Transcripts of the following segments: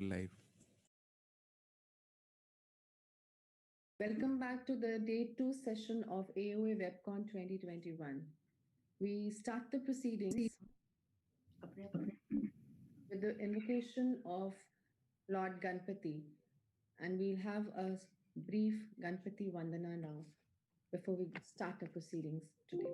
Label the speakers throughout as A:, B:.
A: Live.
B: Welcome back to the day 2 session of AOA WEBCON 2021. We start the proceedings with the invocation of Lord Ganpati, and we'll have a brief Ganpati Vandana now before we start the proceedings today.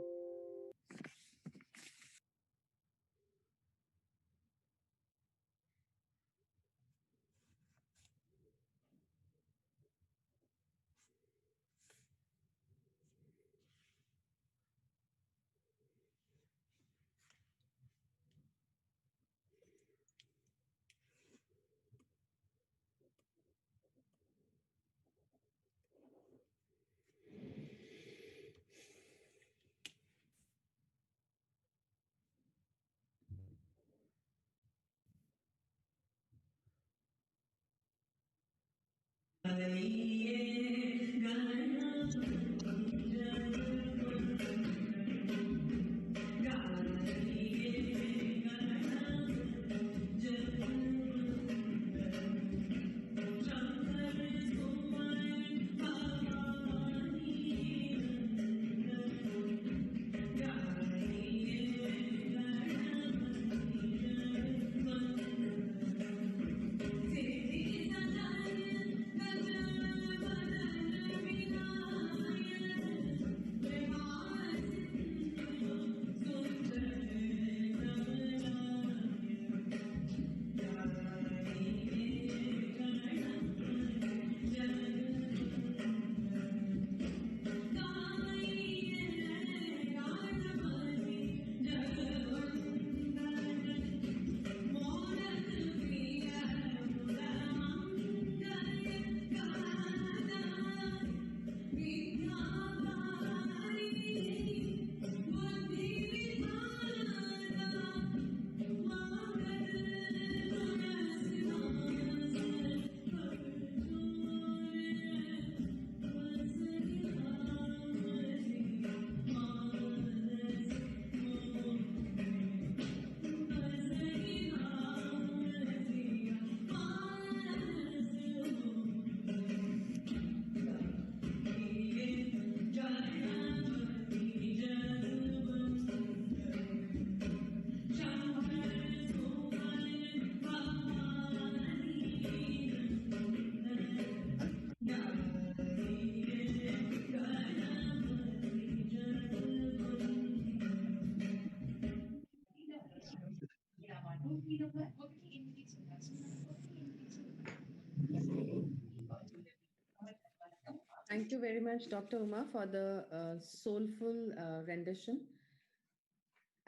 B: Thank you very much, Dr. Uma, for the soulful rendition.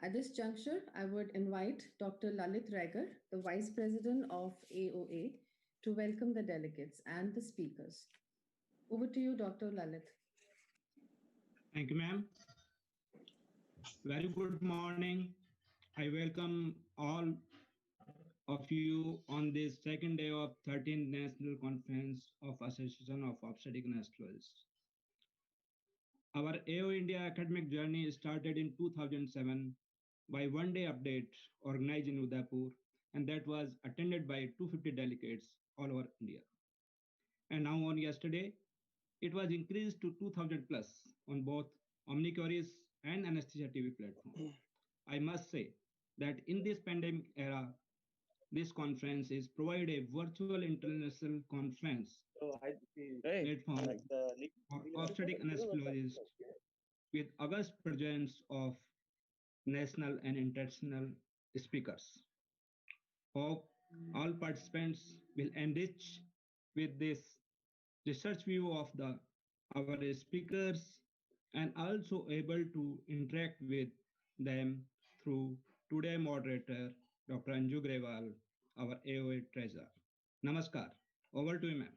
B: At this juncture, I would invite Dr. Lalit Raigar, the Vice President of AOA, to welcome the delegates and the speakers. Over to you, Dr. Lalit.
C: Thank you, ma'am. Very good morning. I welcome all of you on this second day of 13th National Conference of Association of Obstetric Gynecologists. Our AO India academic journey started in 2007 by one-day update organized in Udaipur, and that was attended by 250 delegates all over India. And now on yesterday, it was increased to 2,000 plus on both Omniquaries and Anesthesia TV platform. I must say that in this pandemic era, this conference is provide a virtual international conference platform for obstetric anesthesiologists with august presence of national and international speakers. Hope all participants will enrich with this research view of our speakers and also able to interact with them through today moderator, Dr. Anju Grewal, our AOA treasurer. Namaskar. Over to you, ma'am.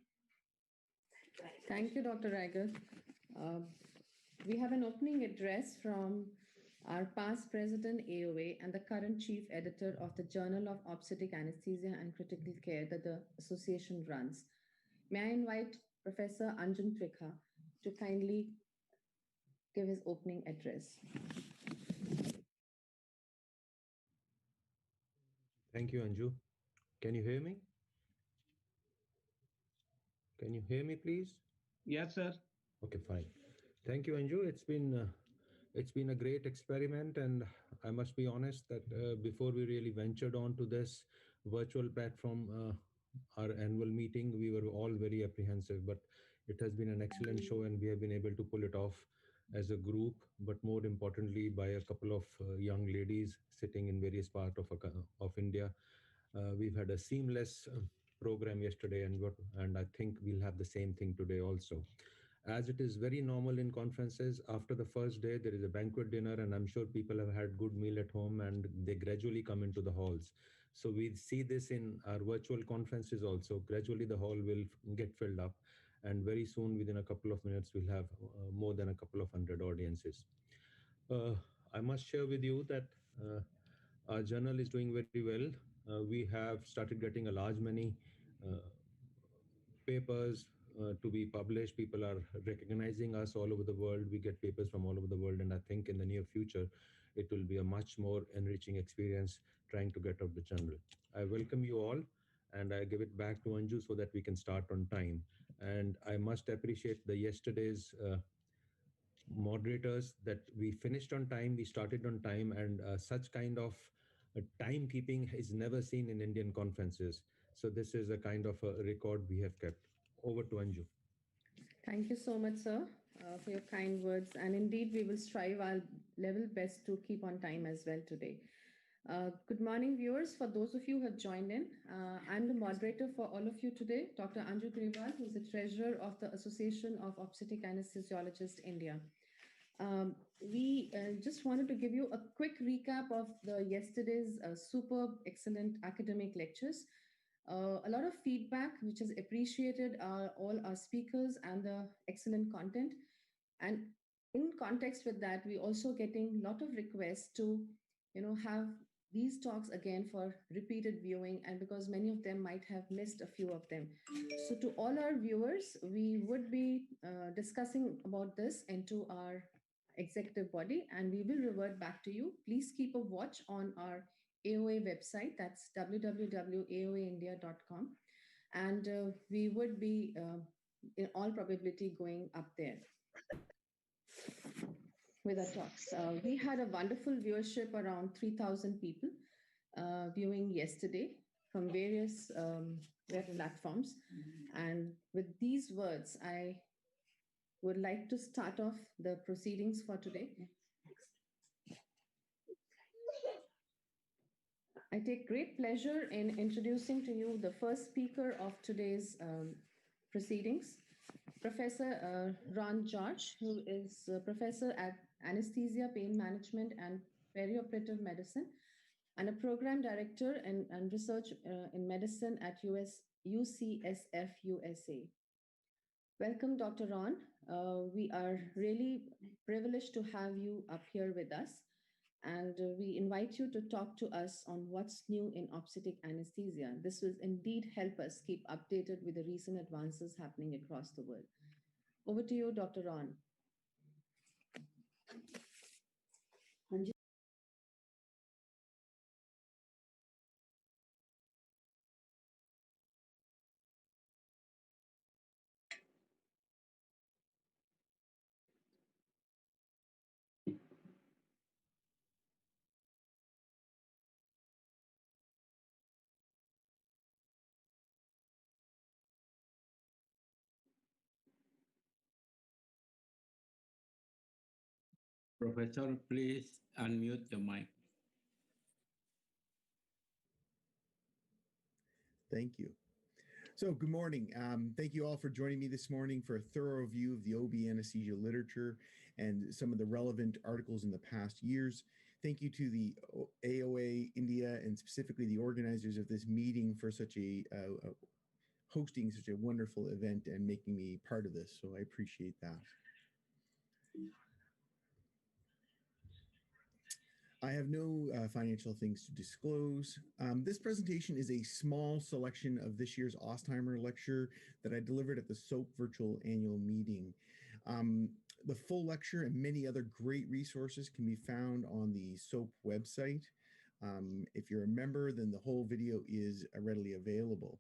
B: Thank you, Dr. Raigar. We have an opening address from our past president AOA and the current chief editor of the Journal of Obstetric Anesthesia and Critical Care that the association runs. May I invite Professor Anjan Trikha to kindly give his opening address.
D: Thank you, Anju. Can you hear me?
A: Can you hear me, please?
C: Yes, sir.
A: Okay, fine. Thank you, Anju. It's been a great experiment, and I must be honest that before we really ventured on to this virtual platform, our annual meeting, we were all very apprehensive. But it has been an excellent show, and we have been able to pull it off as a group. But more importantly, by a couple of young ladies sitting in various parts of India. We've had a seamless program yesterday, and I think we'll have the same thing today also. As it is very normal in conferences, after the first day there is a banquet dinner, and I'm sure people have had good meal at home and they gradually come into the halls. So we see this in our virtual conferences also. Gradually the hall will get filled up, and very soon, within a couple of minutes, we'll have more than a couple of hundred audiences. uh, I must share with you that our journal is doing very well. We have started getting a large many uh, papers to be published. People are recognizing us all over the world. We get papers from all over the world, and I think in the near future, it will be a much more enriching experience trying to get out the journal. I welcome you all, and I give it back to Anju so that we can start on time. And I must appreciate the yesterday's moderators that we finished on time, we started on time, and such kind of timekeeping is never seen in Indian conferences. So this is a kind of a record we have kept. Over to Anju.
B: Thank you so much, sir, for your kind words. And indeed, we will strive our level best to keep on time as well today. Good morning, viewers. For those of you who have joined in, I'm the moderator for all of you today, Dr. Anju Grewal, who is the treasurer of the Association of Obstetric Anesthesiologists India. We just wanted to give you a quick recap of the yesterday's superb, excellent academic lectures. A lot of feedback, which is appreciated, all our speakers and the excellent content. And in context with that, we also getting a lot of requests to, have these talks again for repeated viewing, and because many of them might have missed a few of them. So to all our viewers, we would be discussing about this into our executive body, and we will revert back to you. Please keep a watch on our AOA website, that's www.aoaindia.com, and we would be in all probability going up there with our talks. We had a wonderful viewership, around 3,000 people viewing yesterday from various web platforms. And with these words, I would like to start off the proceedings for today. I take great pleasure in introducing to you the first speaker of today's proceedings, Professor Ron George, who is a professor at Anesthesia, Pain Management, and Perioperative Medicine, and a program director and research in medicine at UCSF USA. Welcome, Dr. Ron. We are really privileged to have you up here with us, and we invite you to talk to us on what's new in obstetric anesthesia. This will indeed help us keep updated with the recent advances happening across the world. Over to you, Dr. Ron.
D: Professor, please unmute your mic.
E: Thank you. So good morning. Thank you all for joining me this morning for a thorough review of the OB anesthesia literature and some of the relevant articles in the past years. Thank you to the AOA India and specifically the organizers of this meeting for such hosting such a wonderful event and making me part of this. So I appreciate that. I have no financial things to disclose. This presentation is a small selection of this year's Ostheimer lecture that I delivered at the SOAP virtual annual meeting. The full lecture and many other great resources can be found on the SOAP website. If you're a member, then the whole video is readily available.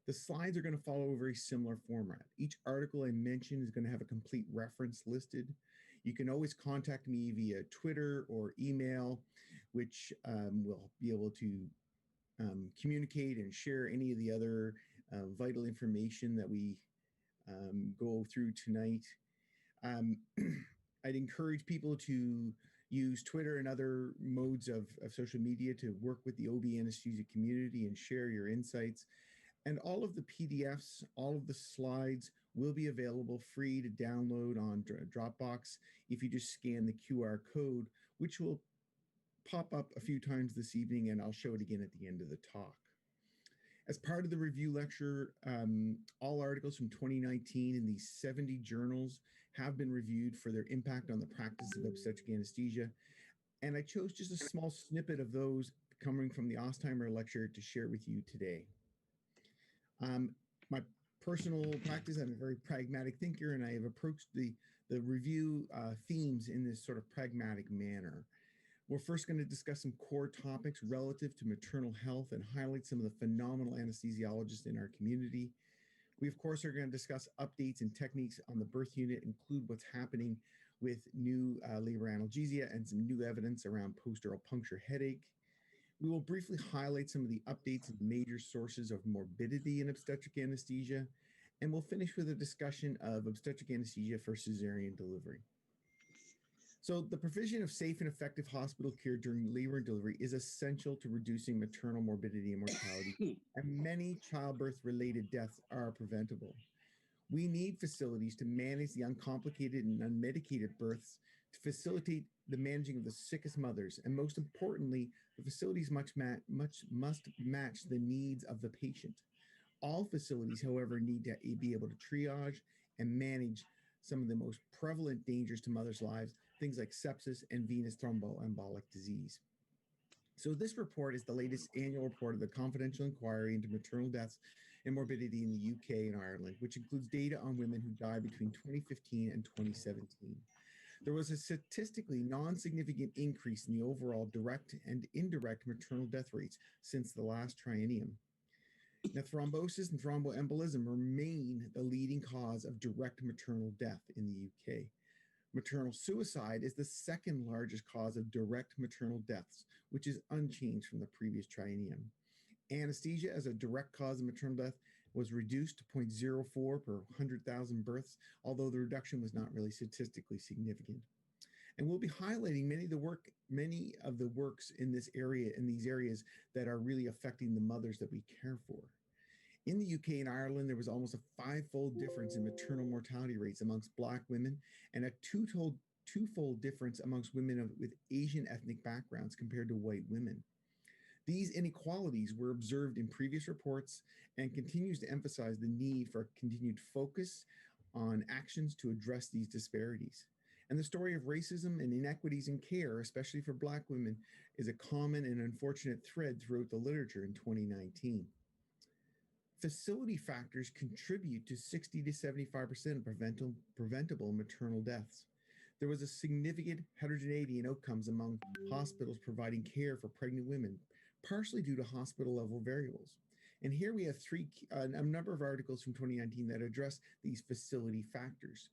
E: The slides are going to follow a very similar format. Each article I mention is going to have a complete reference listed. You can always contact me via Twitter or email, which will be able to communicate and share any of the other vital information that we go through tonight. I'd encourage people to use Twitter and other modes of social media to work with the OB anesthesia community and share your insights. And all of the PDFs, all of the slides will be available free to download on Dropbox if you just scan the QR code, which will pop up a few times this evening, and I'll show it again at the end of the talk. As part of the review lecture, all articles from 2019 in these 70 journals have been reviewed for their impact on the practice of obstetric anesthesia. And I chose just a small snippet of those coming from the Ostheimer lecture to share with you today. My personal practice, I'm a very pragmatic thinker, and I have approached the review themes in this sort of pragmatic manner. We're first going to discuss some core topics relative to maternal health and highlight some of the phenomenal anesthesiologists in our community. We, of course, are going to discuss updates and techniques on the birth unit, include what's happening with new labor analgesia and some new evidence around post-dural puncture headache. We will briefly highlight some of the updates and major sources of morbidity in obstetric anesthesia, and we'll finish with a discussion of obstetric anesthesia for cesarean delivery. So the provision of safe and effective hospital care during labor and delivery is essential to reducing maternal morbidity and mortality, and many childbirth-related deaths are preventable. We need facilities to manage the uncomplicated and unmedicated births, to facilitate the managing of the sickest mothers, and most importantly, the facilities must match the needs of the patient. All facilities, however, need to be able to triage and manage some of the most prevalent dangers to mothers' lives, things like sepsis and venous thromboembolic disease. So this report is the latest annual report of the Confidential Inquiry into Maternal Deaths and Morbidity in the UK and Ireland, which includes data on women who died between 2015 and 2017. There was a statistically non-significant increase in the overall direct and indirect maternal death rates since the last triennium. Now, thrombosis and thromboembolism remain the leading cause of direct maternal death in the UK. Maternal suicide is the second largest cause of direct maternal deaths, which is unchanged from the previous triennium. Anesthesia as a direct cause of maternal death was reduced to 0.04 per 100,000 births, although the reduction was not really statistically significant. And we'll be highlighting many of the works in this area, in these areas that are really affecting the mothers that we care for. In the UK and Ireland, there was almost a 5-fold difference in maternal mortality rates amongst Black women and a twofold difference amongst women with Asian ethnic backgrounds compared to white women. These inequalities were observed in previous reports and continues to emphasize the need for continued focus on actions to address these disparities. And the story of racism and inequities in care, especially for Black women, is a common and unfortunate thread throughout the literature in 2019. Facility factors contribute to 60 to 75% of preventable maternal deaths. There was a significant heterogeneity in outcomes among hospitals providing care for pregnant women, partially due to hospital-level variables. And here we have a number of articles from 2019 that address these facility factors.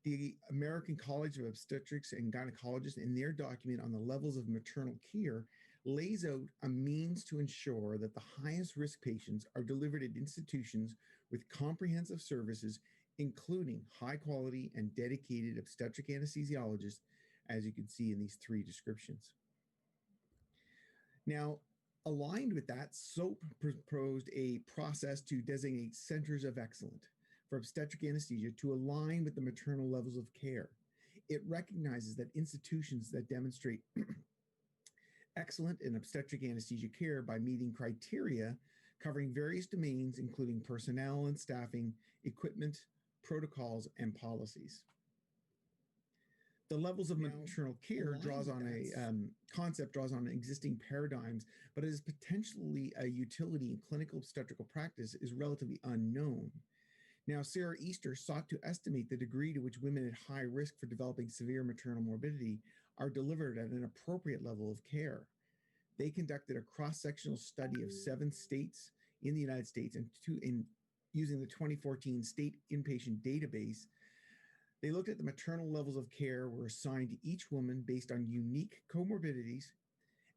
E: The American College of Obstetrics and Gynecologists, in their document on the levels of maternal care, lays out a means to ensure that the highest risk patients are delivered at institutions with comprehensive services, including high quality and dedicated obstetric anesthesiologists, as you can see in these 3 descriptions. Now, aligned with that, SOAP proposed a process to designate centers of excellence for obstetric anesthesia to align with the maternal levels of care. It recognizes that institutions that demonstrate excellent in obstetric anesthesia care by meeting criteria covering various domains, including personnel and staffing, equipment, protocols, and policies. The levels of maternal care draws on existing paradigms, but as potentially a utility in clinical obstetrical practice is relatively unknown. Now, Sarah Easter sought to estimate the degree to which women at high risk for developing severe maternal morbidity are delivered at an appropriate level of care. They conducted a cross-sectional study of 7 states in the United States and using the 2014 state inpatient database, they looked at the maternal levels of care were assigned to each woman based on unique comorbidities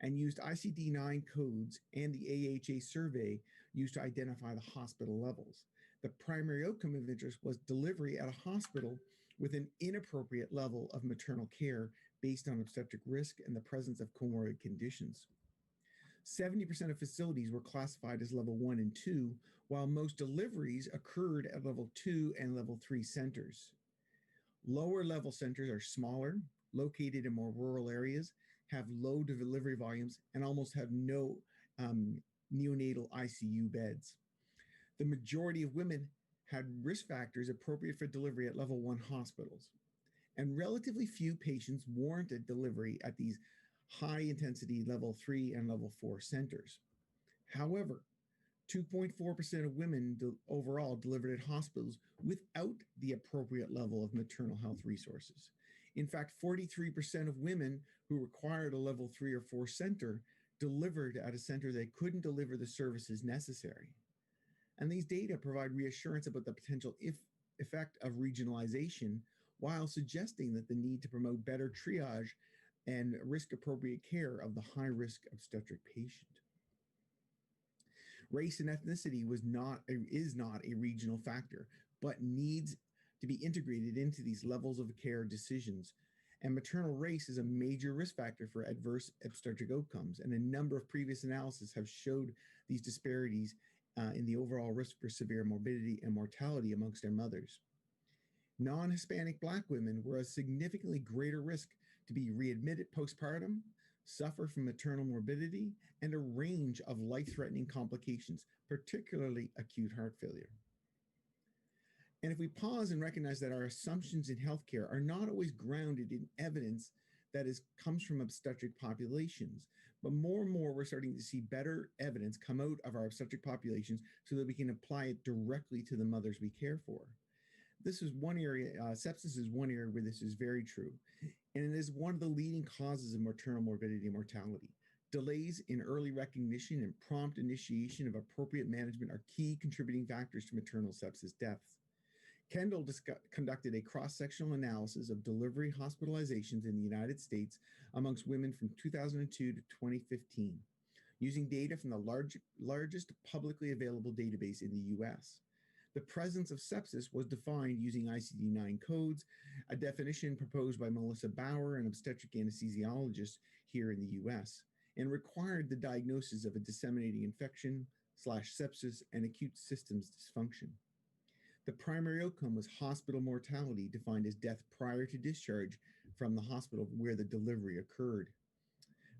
E: and used ICD-9 codes and the AHA survey used to identify the hospital levels. The primary outcome of interest was delivery at a hospital with an inappropriate level of maternal care based on obstetric risk and the presence of comorbid conditions. 70% of facilities were classified as level 1 and 2, while most deliveries occurred at level 2 and level 3 centers. Lower level centers are smaller, located in more rural areas, have low delivery volumes, and almost have no neonatal ICU beds. The majority of women had risk factors appropriate for delivery at level 1 hospitals, and relatively few patients warranted delivery at these high intensity level 3 and level 4 centers. However, 2.4% of women overall delivered at hospitals without the appropriate level of maternal health resources. In fact, 43% of women who required a level 3 or 4 center delivered at a center that couldn't deliver the services necessary. And these data provide reassurance about the potential effect of regionalization while suggesting that the need to promote better triage and risk-appropriate care of the high-risk obstetric patient. Race and ethnicity is not a regional factor, but needs to be integrated into these levels of care decisions. And maternal race is a major risk factor for adverse obstetric outcomes. And a number of previous analyses have showed these disparities in the overall risk for severe morbidity and mortality amongst their mothers. Non-Hispanic Black women were at significantly greater risk to be readmitted postpartum, suffer from maternal morbidity, and a range of life-threatening complications, particularly acute heart failure. And if we pause and recognize that our assumptions in healthcare are not always grounded in evidence that comes from obstetric populations, but more and more we're starting to see better evidence come out of our obstetric populations so that we can apply it directly to the mothers we care for. This is one area, sepsis is one area where this is very true. And it is one of the leading causes of maternal morbidity and mortality. Delays in early recognition and prompt initiation of appropriate management are key contributing factors to maternal sepsis deaths. Kendall conducted a cross-sectional analysis of delivery hospitalizations in the United States amongst women from 2002 to 2015, using data from the largest publicly available database in the US. The presence of sepsis was defined using ICD-9 codes, a definition proposed by Melissa Bauer, an obstetric anesthesiologist here in the US, and required the diagnosis of a disseminating infection / sepsis and acute systems dysfunction. The primary outcome was hospital mortality, defined as death prior to discharge from the hospital where the delivery occurred.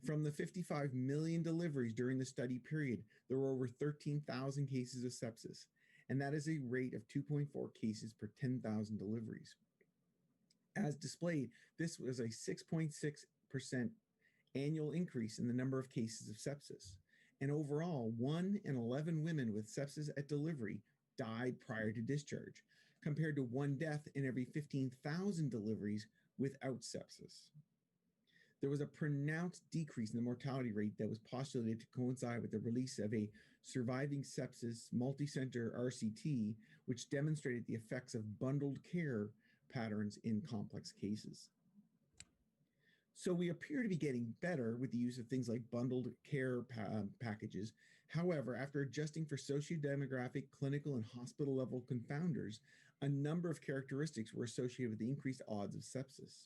E: From the 55 million deliveries during the study period, there were over 13,000 cases of sepsis, and that is a rate of 2.4 cases per 10,000 deliveries. As displayed, this was a 6.6% annual increase in the number of cases of sepsis. And overall, 1 in 11 women with sepsis at delivery died prior to discharge, compared to 1 death in every 15,000 deliveries without sepsis. There was a pronounced decrease in the mortality rate that was postulated to coincide with the release of a surviving sepsis multi-center RCT, which demonstrated the effects of bundled care patterns in complex cases. So we appear to be getting better with the use of things like bundled care packages. However, after adjusting for sociodemographic, clinical, and hospital level confounders, a number of characteristics were associated with the increased odds of sepsis.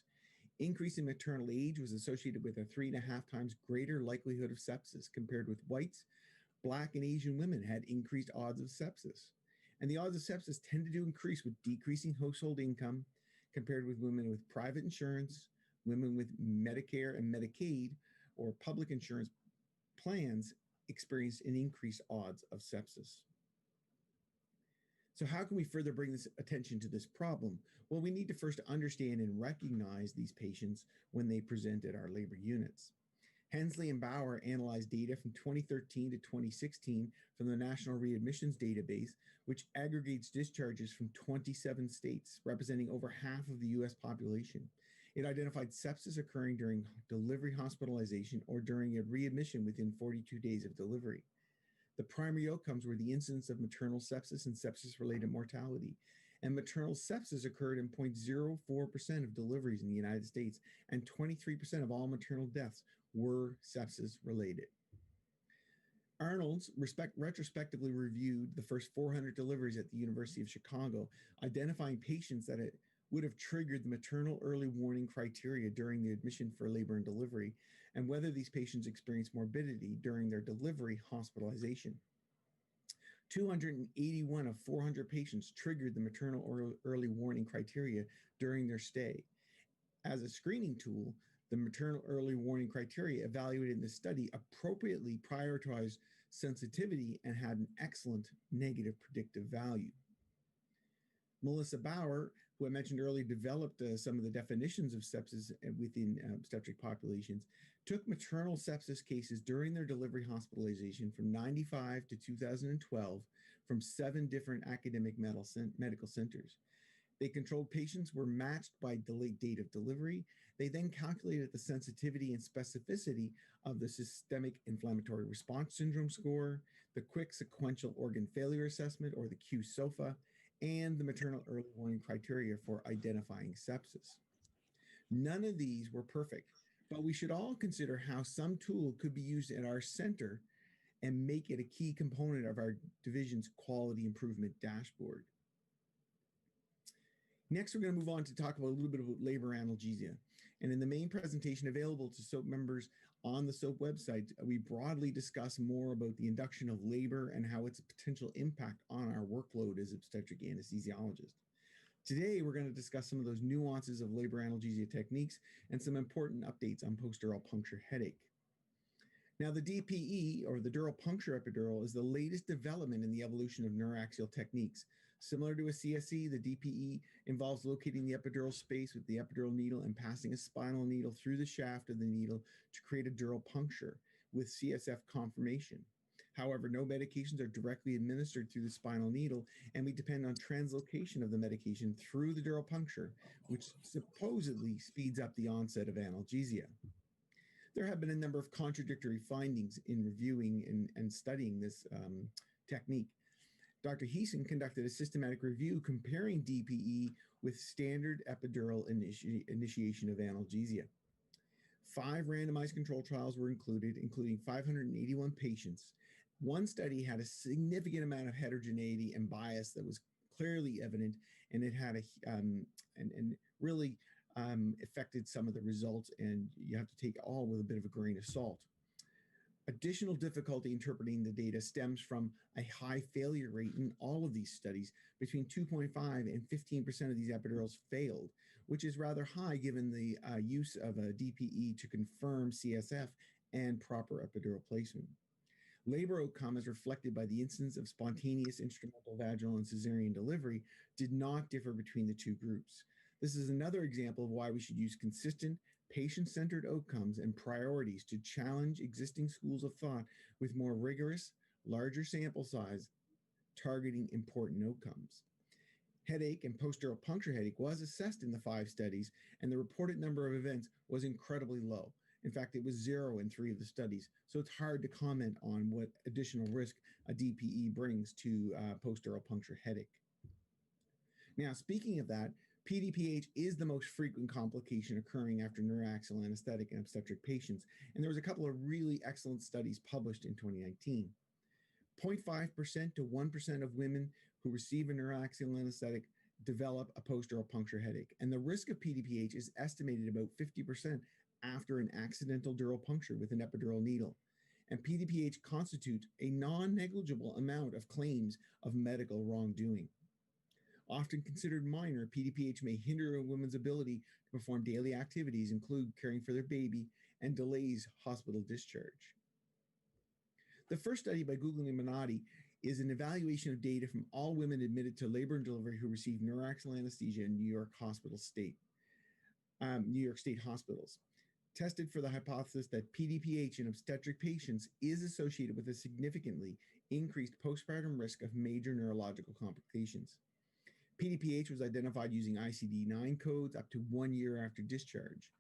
E: Increase in maternal age was associated with a 3.5 times greater likelihood of sepsis compared with whites. Black and Asian women had increased odds of sepsis. And the odds of sepsis tended to increase with decreasing household income compared with women with private insurance, women with Medicare and Medicaid or public insurance plans experienced an increased odds of sepsis. So how can we further bring this attention to this problem? Well, we need to first understand and recognize these patients when they present at our labor units. Hensley and Bauer analyzed data from 2013 to 2016 from the National Readmissions Database, which aggregates discharges from 27 states, representing over half of the US population. It identified sepsis occurring during delivery hospitalization or during a readmission within 42 days of delivery. The primary outcomes were the incidence of maternal sepsis and sepsis-related mortality. And maternal sepsis occurred in 0.04% of deliveries in the United States, and 23% of all maternal deaths were sepsis-related. Arnold's retrospectively reviewed the first 400 deliveries at the University of Chicago, identifying patients that it would have triggered the maternal early warning criteria during the admission for labor and delivery, and whether these patients experienced morbidity during their delivery hospitalization. 281 of 400 patients triggered the maternal early warning criteria during their stay. As a screening tool, the maternal early warning criteria evaluated in the study appropriately prioritized sensitivity and had an excellent negative predictive value. Melissa Bauer, who I mentioned earlier, developed some of the definitions of sepsis within obstetric populations, took maternal sepsis cases during their delivery hospitalization from 1995 to 2012 from 7 different academic medical centers. They controlled patients were matched by date of delivery. They then calculated the sensitivity and specificity of the systemic inflammatory response syndrome score, the quick sequential organ failure assessment, or the QSOFA, and the maternal early warning criteria for identifying sepsis. None of these were perfect, but we should all consider how some tool could be used at our center and make it a key component of our division's quality improvement dashboard. Next, we're going to move on to talk about a little bit about labor analgesia. And in the main presentation available to SOAP members on the SOAP website, we broadly discuss more about the induction of labor and how its potential impact on our workload as obstetric anesthesiologists. Today, we're going to discuss some of those nuances of labor analgesia techniques and some important updates on post-dural puncture headache. Now, the DPE, or the dural puncture epidural, is the latest development in the evolution of neuroaxial techniques. Similar to a CSE, the DPE involves locating the epidural space with the epidural needle and passing a spinal needle through the shaft of the needle to create a dural puncture with CSF conformation. However, no medications are directly administered through the spinal needle, and we depend on translocation of the medication through the dural puncture, which supposedly speeds up the onset of analgesia. There have been a number of contradictory findings in reviewing and studying this technique. Dr. Heeson conducted a systematic review comparing DPE with standard epidural initiation of analgesia. 5 randomized control trials were included, including 581 patients. One study had a significant amount of heterogeneity and bias that was clearly evident, and it had really affected some of the results, and you have to take it all with a bit of a grain of salt. Additional difficulty interpreting the data stems from a high failure rate in all of these studies. Between 2.5 and 15% of these epidurals failed, which is rather high given the use of a DPE to confirm CSF and proper epidural placement. Labor outcome, as reflected by the incidence of spontaneous instrumental vaginal and cesarean delivery, did not differ between the two groups. This is another example of why we should use consistent, patient-centered outcomes and priorities to challenge existing schools of thought with more rigorous, larger sample size, targeting important outcomes. Headache and post-dural puncture headache was assessed in the 5 studies, and the reported number of events was incredibly low. In fact, it was 0 in 3 of the studies, so it's hard to comment on what additional risk a DPE brings to post-dural puncture headache. Now, speaking of that, PDPH is the most frequent complication occurring after neuroaxial anesthetic in obstetric patients, and there was a couple of really excellent studies published in 2019. 0.5% to 1% of women who receive a neuroaxial anesthetic develop a post-dural puncture headache, and the risk of PDPH is estimated about 50% after an accidental dural puncture with an epidural needle. And PDPH constitutes a non-negligible amount of claims of medical wrongdoing. Often considered minor, PDPH may hinder a woman's ability to perform daily activities, include caring for their baby, and delays hospital discharge. The first study by Gugli and Minotti is an evaluation of data from all women admitted to labor and delivery who received neuroaxial anesthesia in New York State hospitals. Tested for the hypothesis that PDPH in obstetric patients is associated with a significantly increased postpartum risk of major neurological complications. PDPH was identified using ICD-9 codes up to 1 year after discharge.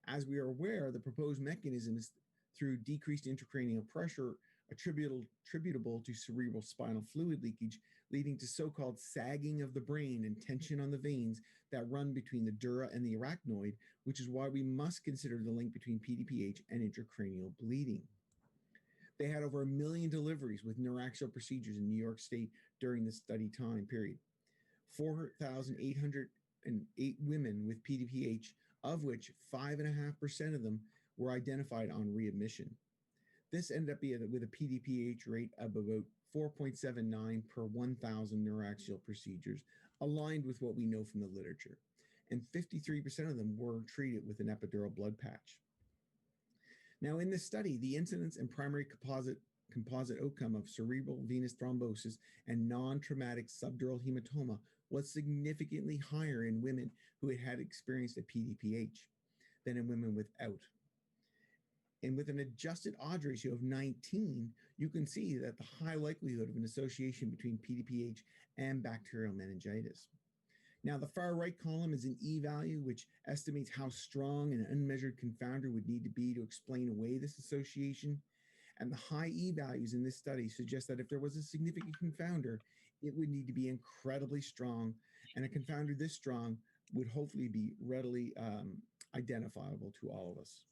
E: As we are aware, the proposed mechanism is through decreased intracranial pressure attributable to cerebral spinal fluid leakage, leading to so-called sagging of the brain and tension on the veins that run between the dura and the arachnoid, which is why we must consider the link between PDPH and intracranial bleeding. They had over 1 million deliveries with neuraxial procedures in New York State during the study time period. 4,808 women with PDPH, of which 5.5% of them were identified on readmission. This ended up being with a PDPH rate of about 4.79 per 1,000 neuraxial procedures, aligned with what we know from the literature. And 53% of them were treated with an epidural blood patch. Now, in this study, the incidence and primary composite outcome of cerebral venous thrombosis and non-traumatic subdural hematoma was significantly higher in women who had experienced a PDPH than in women without. And with an adjusted odds ratio of 19, you can see that the high likelihood of an association between PDPH and bacterial meningitis. Now, the far right column is an E-value, which estimates how strong an unmeasured confounder would need to be to explain away this association. And the high E-values in this study suggest that if there was a significant confounder, it would need to be incredibly strong. And a confounder this strong would hopefully be readily identifiable to all of us.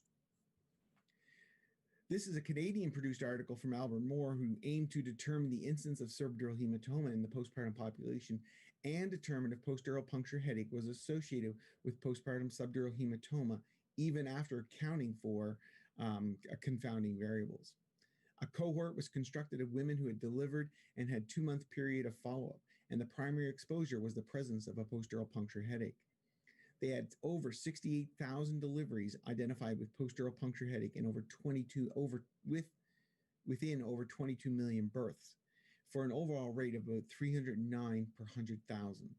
E: This is a Canadian-produced article from Albert Moore, who aimed to determine the incidence of subdural hematoma in the postpartum population and determine if post-dural puncture headache was associated with postpartum subdural hematoma, even after accounting for confounding variables. A cohort was constructed of women who had delivered and had 2-month period of follow-up, and the primary exposure was the presence of a post-dural puncture headache. They had over 68,000 deliveries identified with post-dural puncture headache and within over 22 million births, for an overall rate of about 309 per 100,000.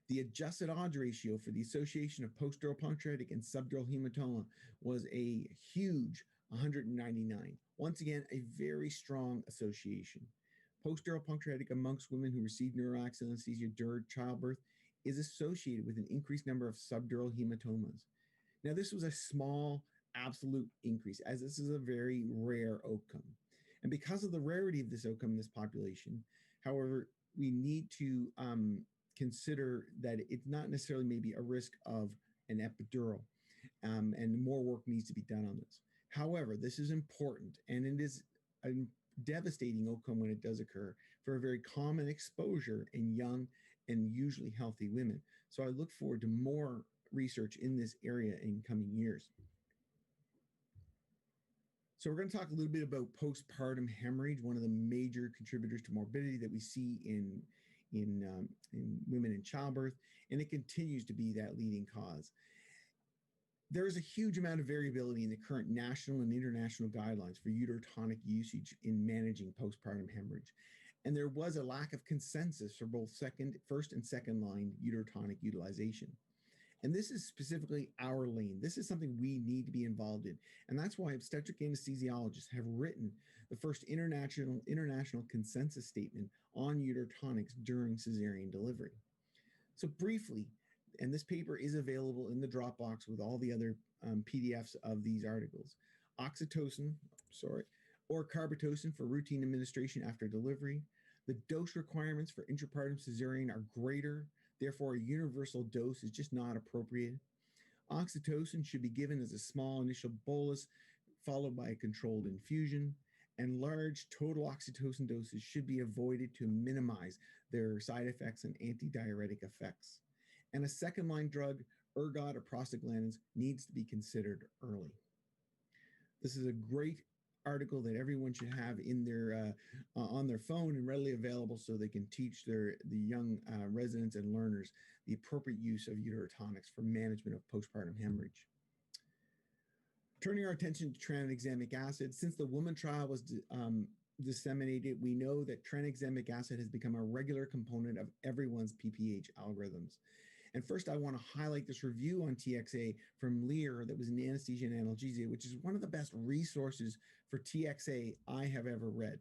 E: The adjusted odds ratio for the association of post-dural puncture headache and subdural hematoma was a huge 199. Once again, a very strong association. Post-dural puncture headache amongst women who received neuroaxial anesthesia during childbirth is associated with an increased number of subdural hematomas. Now, this was a small absolute increase, as this is a very rare outcome. And because of the rarity of this outcome in this population, however, we need to consider that it's not necessarily maybe a risk of an epidural, and more work needs to be done on this. However, this is important, and it is a devastating outcome when it does occur for a very common exposure in young and usually healthy women. So I look forward to more research in this area in coming years. So we're going to talk a little bit about postpartum hemorrhage, one of the major contributors to morbidity that we see in women in childbirth, and it continues to be that leading cause. There is a huge amount of variability in the current national and international guidelines for uterotonic usage in managing postpartum hemorrhage. And there was a lack of consensus for both first and second line uterotonic utilization. And this is specifically our lane. This is something we need to be involved in. And that's why obstetric anesthesiologists have written the first international consensus statement on uterotonics during cesarean delivery. So briefly, and this paper is available in the Dropbox with all the other PDFs of these articles. Or carbetocin for routine administration after delivery. The dose requirements for intrapartum cesarean are greater, therefore a universal dose is just not appropriate. Oxytocin should be given as a small initial bolus followed by a controlled infusion, and large total oxytocin doses should be avoided to minimize their side effects and antidiuretic effects. And a second-line drug, ergot or prostaglandins, needs to be considered early. This is a great article that everyone should have in their on their phone and readily available, so they can teach the young residents and learners the appropriate use of uterotonics for management of postpartum hemorrhage. Turning our attention to tranexamic acid, since the woman trial was disseminated, we know that tranexamic acid has become a regular component of everyone's PPH algorithms. And first, I want to highlight this review on TXA from Lear that was in Anesthesia and Analgesia, which is one of the best resources for TXA I have ever read.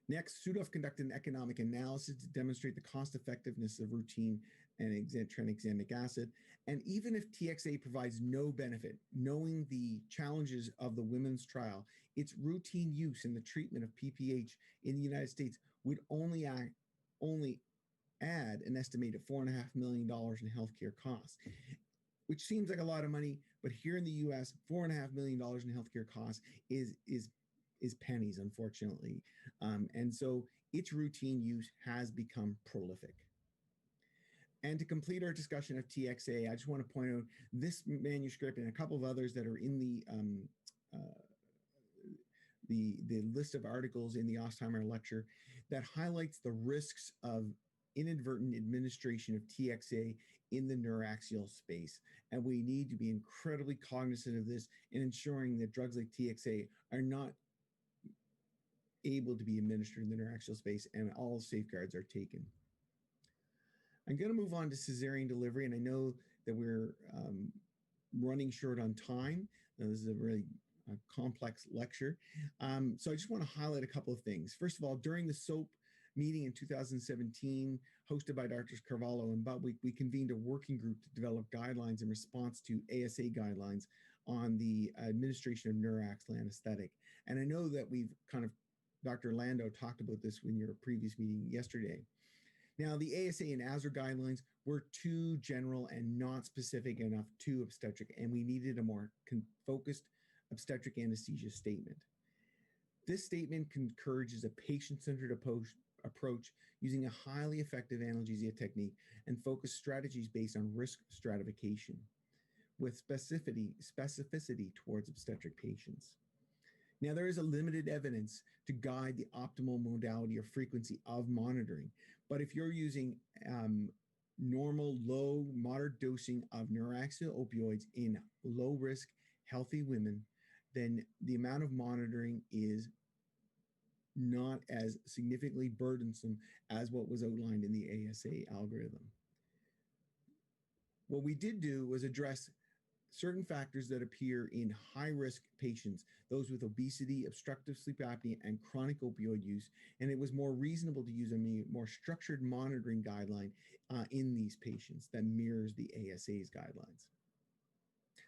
E: Next, Sudhoff conducted an economic analysis to demonstrate the cost effectiveness of routine and tranexamic acid. And even if TXA provides no benefit, knowing the challenges of the women's trial, its routine use in the treatment of PPH in the United States would only add an estimated $4.5 million in healthcare costs, which seems like a lot of money, but here in the U.S., $4.5 million in healthcare costs is pennies, unfortunately. And so its routine use has become prolific. And to complete our discussion of TXA, I just want to point out this manuscript and a couple of others that are in the list of articles in the Ostheimer lecture that highlights the risks of inadvertent administration of TXA in the neuraxial space. And we need to be incredibly cognizant of this in ensuring that drugs like TXA are not able to be administered in the neuraxial space and all safeguards are taken. I'm going to move on to cesarean delivery, and I know that we're running short on time. This is a really complex lecture. So I just want to highlight a couple of things. First of all, during the SOAP meeting in 2017, hosted by Drs. Carvalho and Butt, we convened a working group to develop guidelines in response to ASA guidelines on the administration of neuraxial anesthetic. And I know that we've kind of, Dr. Lando talked about this in your previous meeting yesterday. Now, the ASA and ASR guidelines were too general and not specific enough to obstetric, and we needed a more focused obstetric anesthesia statement. This statement encourages a patient-centered approach using a highly effective analgesia technique and focused strategies based on risk stratification with specificity towards obstetric patients. Now, there is a limited evidence to guide the optimal modality or frequency of monitoring, but if you're using normal, low, moderate dosing of neuraxial opioids in low-risk, healthy women, then the amount of monitoring is not as significantly burdensome as what was outlined in the ASA algorithm. What we did do was address certain factors that appear in high-risk patients, those with obesity, obstructive sleep apnea, and chronic opioid use, and it was more reasonable to use a more structured monitoring guideline in these patients that mirrors the ASA's guidelines.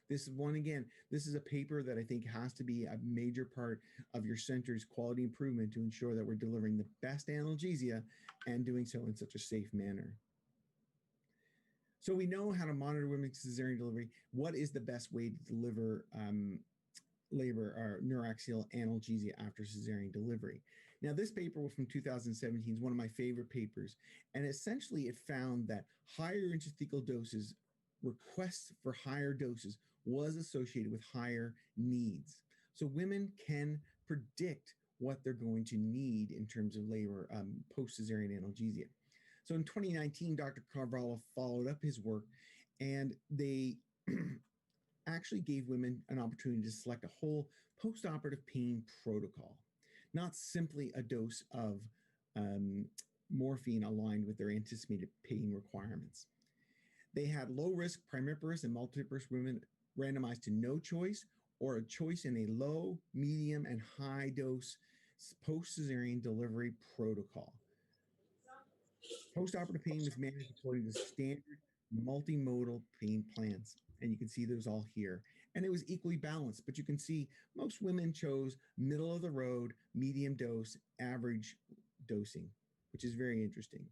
E: This is this is a paper that I think has to be a major part of your center's quality improvement to ensure that we're delivering the best analgesia and doing so in such a safe manner. So we know how to monitor women's cesarean delivery. What is the best way to deliver labor or neuraxial analgesia after cesarean delivery? Now, this paper from 2017 is one of my favorite papers, and essentially it found that higher intrathecal doses, requests for higher doses, was associated with higher needs. So women can predict what they're going to need in terms of labor post-cesarean analgesia. So in 2019, Dr. Carvalho followed up his work, and they actually gave women an opportunity to select a whole postoperative pain protocol, not simply a dose of morphine aligned with their anticipated pain requirements. They had low-risk primiparous and multiparous women randomized to no choice or a choice in a low, medium, and high dose post-cesarean delivery protocol. Postoperative pain was managed according to standard multimodal pain plans, and you can see those all here. And it was equally balanced, but you can see most women chose middle of the road, medium dose, average dosing, which is very interesting.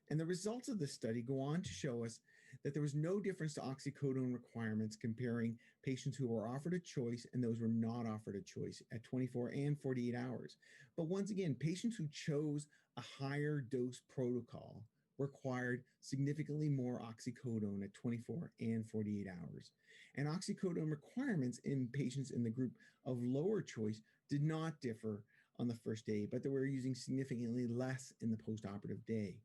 E: And the results of this study go on to show us that there was no difference to oxycodone requirements comparing patients who were offered a choice and those who were not offered a choice at 24 and 48 hours. But once again, patients who chose a higher dose protocol required significantly more oxycodone at 24 and 48 hours. And oxycodone requirements in patients in the group of lower choice did not differ on the first day, but they were using significantly less in the postoperative day.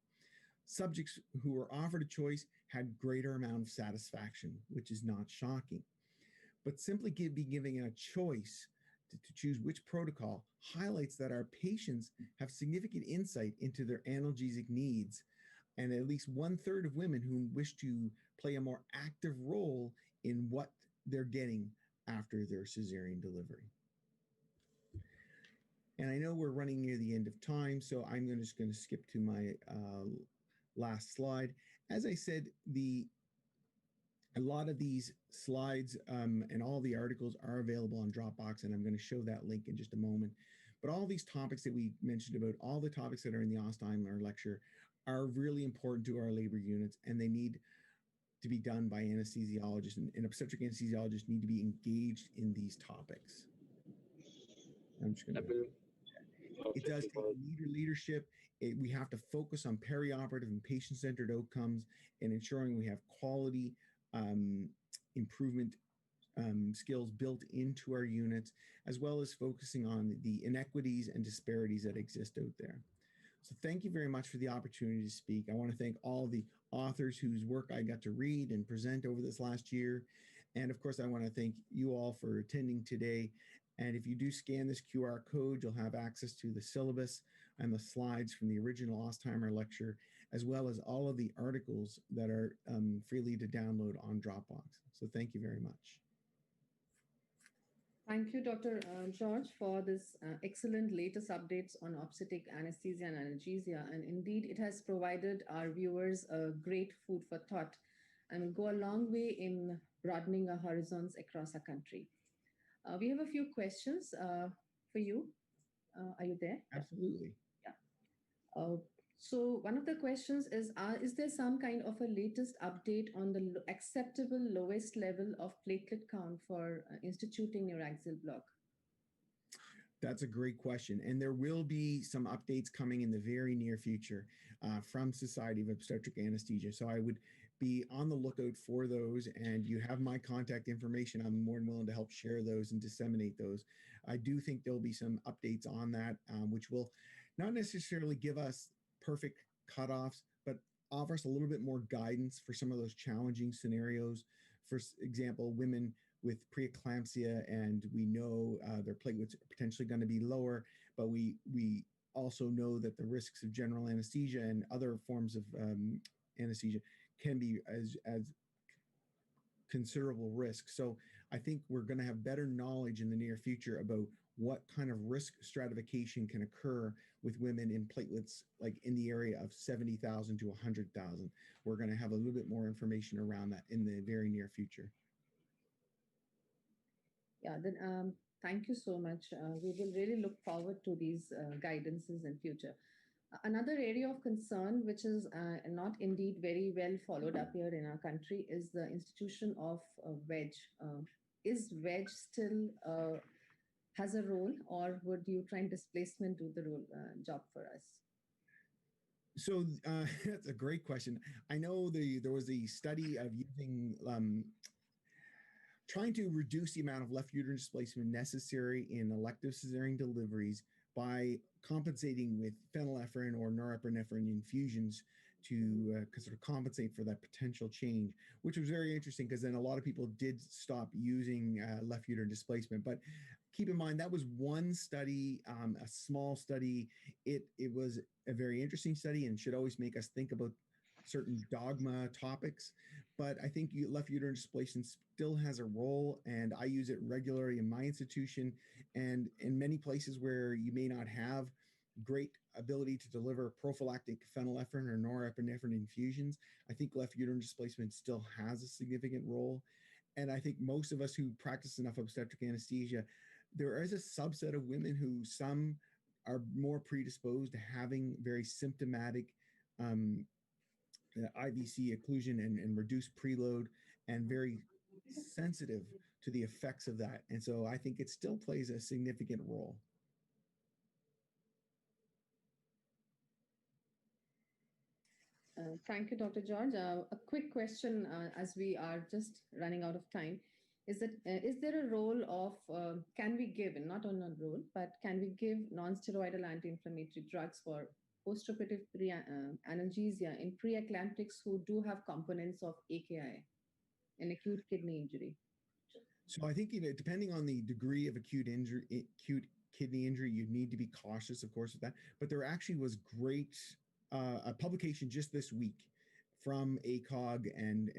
E: Subjects who were offered a choice had greater amount of satisfaction, which is not shocking. But simply giving a choice to choose which protocol highlights that our patients have significant insight into their analgesic needs, and at least 1/3 of women who wish to play a more active role in what they're getting after their cesarean delivery. And I know we're running near the end of time, so I'm just going to skip to my last slide. as I said, a lot of these slides and all the articles are available on Dropbox, and I'm going to show that link in just a moment. But all these topics that we mentioned about, all the topics that are in the Ostheimer lecture are really important to our labor units, and they need to be done by anesthesiologists, and obstetric anesthesiologists need to be engaged in these topics. I'm just going to. It does take leadership. We have to focus on perioperative and patient-centered outcomes and ensuring we have quality improvement skills built into our units, as well as focusing on the inequities and disparities that exist out there. So thank you very much for the opportunity to speak. I want to thank all the authors whose work I got to read and present over this last year. And of course, I want to thank you all for attending today. And if you do scan this QR code, you'll have access to the syllabus and the slides from the original Ostheimer lecture, as well as all of the articles that are freely to download on Dropbox. So thank you very much.
B: Thank you, Dr. George, for this excellent latest updates on obstetric anesthesia and analgesia. And indeed, it has provided our viewers a great food for thought and will go a long way in broadening our horizons across our country. We have a few questions for you. Are you there?
E: Absolutely.
B: Yeah. So one of the questions is there some kind of a latest update on the acceptable lowest level of platelet count for instituting neuraxial block?
E: That's a great question. And there will be some updates coming in the very near future from Society of Obstetric Anesthesia. So I would be on the lookout for those, and you have my contact information. I'm more than willing to help share those and disseminate those. I do think there'll be some updates on that, which will not necessarily give us perfect cutoffs, but offer us a little bit more guidance for some of those challenging scenarios. For example, women with preeclampsia, and we know their platelets are potentially going to be lower, but we also know that the risks of general anesthesia and other forms of anesthesia can be as considerable risk. So I think we're going to have better knowledge in the near future about what kind of risk stratification can occur with women in platelets, like in the area of 70,000 to 100,000. We're going to have a little bit more information around that in the very near future.
B: Yeah, then thank you so much. We will really look forward to these guidances in future. Another area of concern, which is not indeed very well followed up here in our country, is the institution of WEG. Is WEG still has a role, or would uterine displacement do the role, job for us?
E: So that's a great question. I know there was a study of using trying to reduce the amount of left uterine displacement necessary in elective cesarean deliveries by compensating with phenylephrine or norepinephrine infusions to sort of compensate for that potential change, which was very interesting because then a lot of people did stop using left uterine displacement. But keep in mind, that was one study, a small study. It was a very interesting study and should always make us think about certain dogma topics. But I think left uterine displacement still has a role, and I use it regularly in my institution and in many places where you may not have great ability to deliver prophylactic phenylephrine or norepinephrine infusions. I think left uterine displacement still has a significant role. And I think most of us who practice enough obstetric anesthesia, there is a subset of women who some are more predisposed to having very symptomatic IVC occlusion and reduced preload, and very sensitive to the effects of that. And so I think it still plays a significant role.
B: Thank you, Dr. George. A quick question as we are just running out of time. Is there a role of, can we give, and not on a role, but can we give non-steroidal anti-inflammatory drugs for postoperative analgesia in preeclamptics who do have components of AKI, an acute kidney injury?
E: So I think, depending on the degree of acute kidney injury, you need to be cautious, of course, with that. But there actually was a publication just this week from ACOG and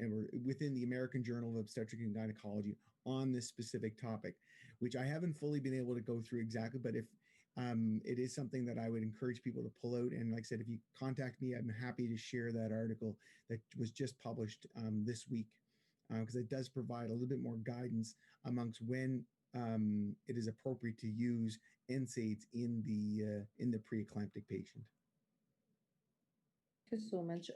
E: within the American Journal of Obstetrics and Gynecology on this specific topic, which I haven't fully been able to go through exactly. But it is something that I would encourage people to pull out. And like I said, if you contact me, I'm happy to share that article that was just published this week, because it does provide a little bit more guidance amongst when it is appropriate to use NSAIDs in the preeclamptic patient.
B: Thank you so much.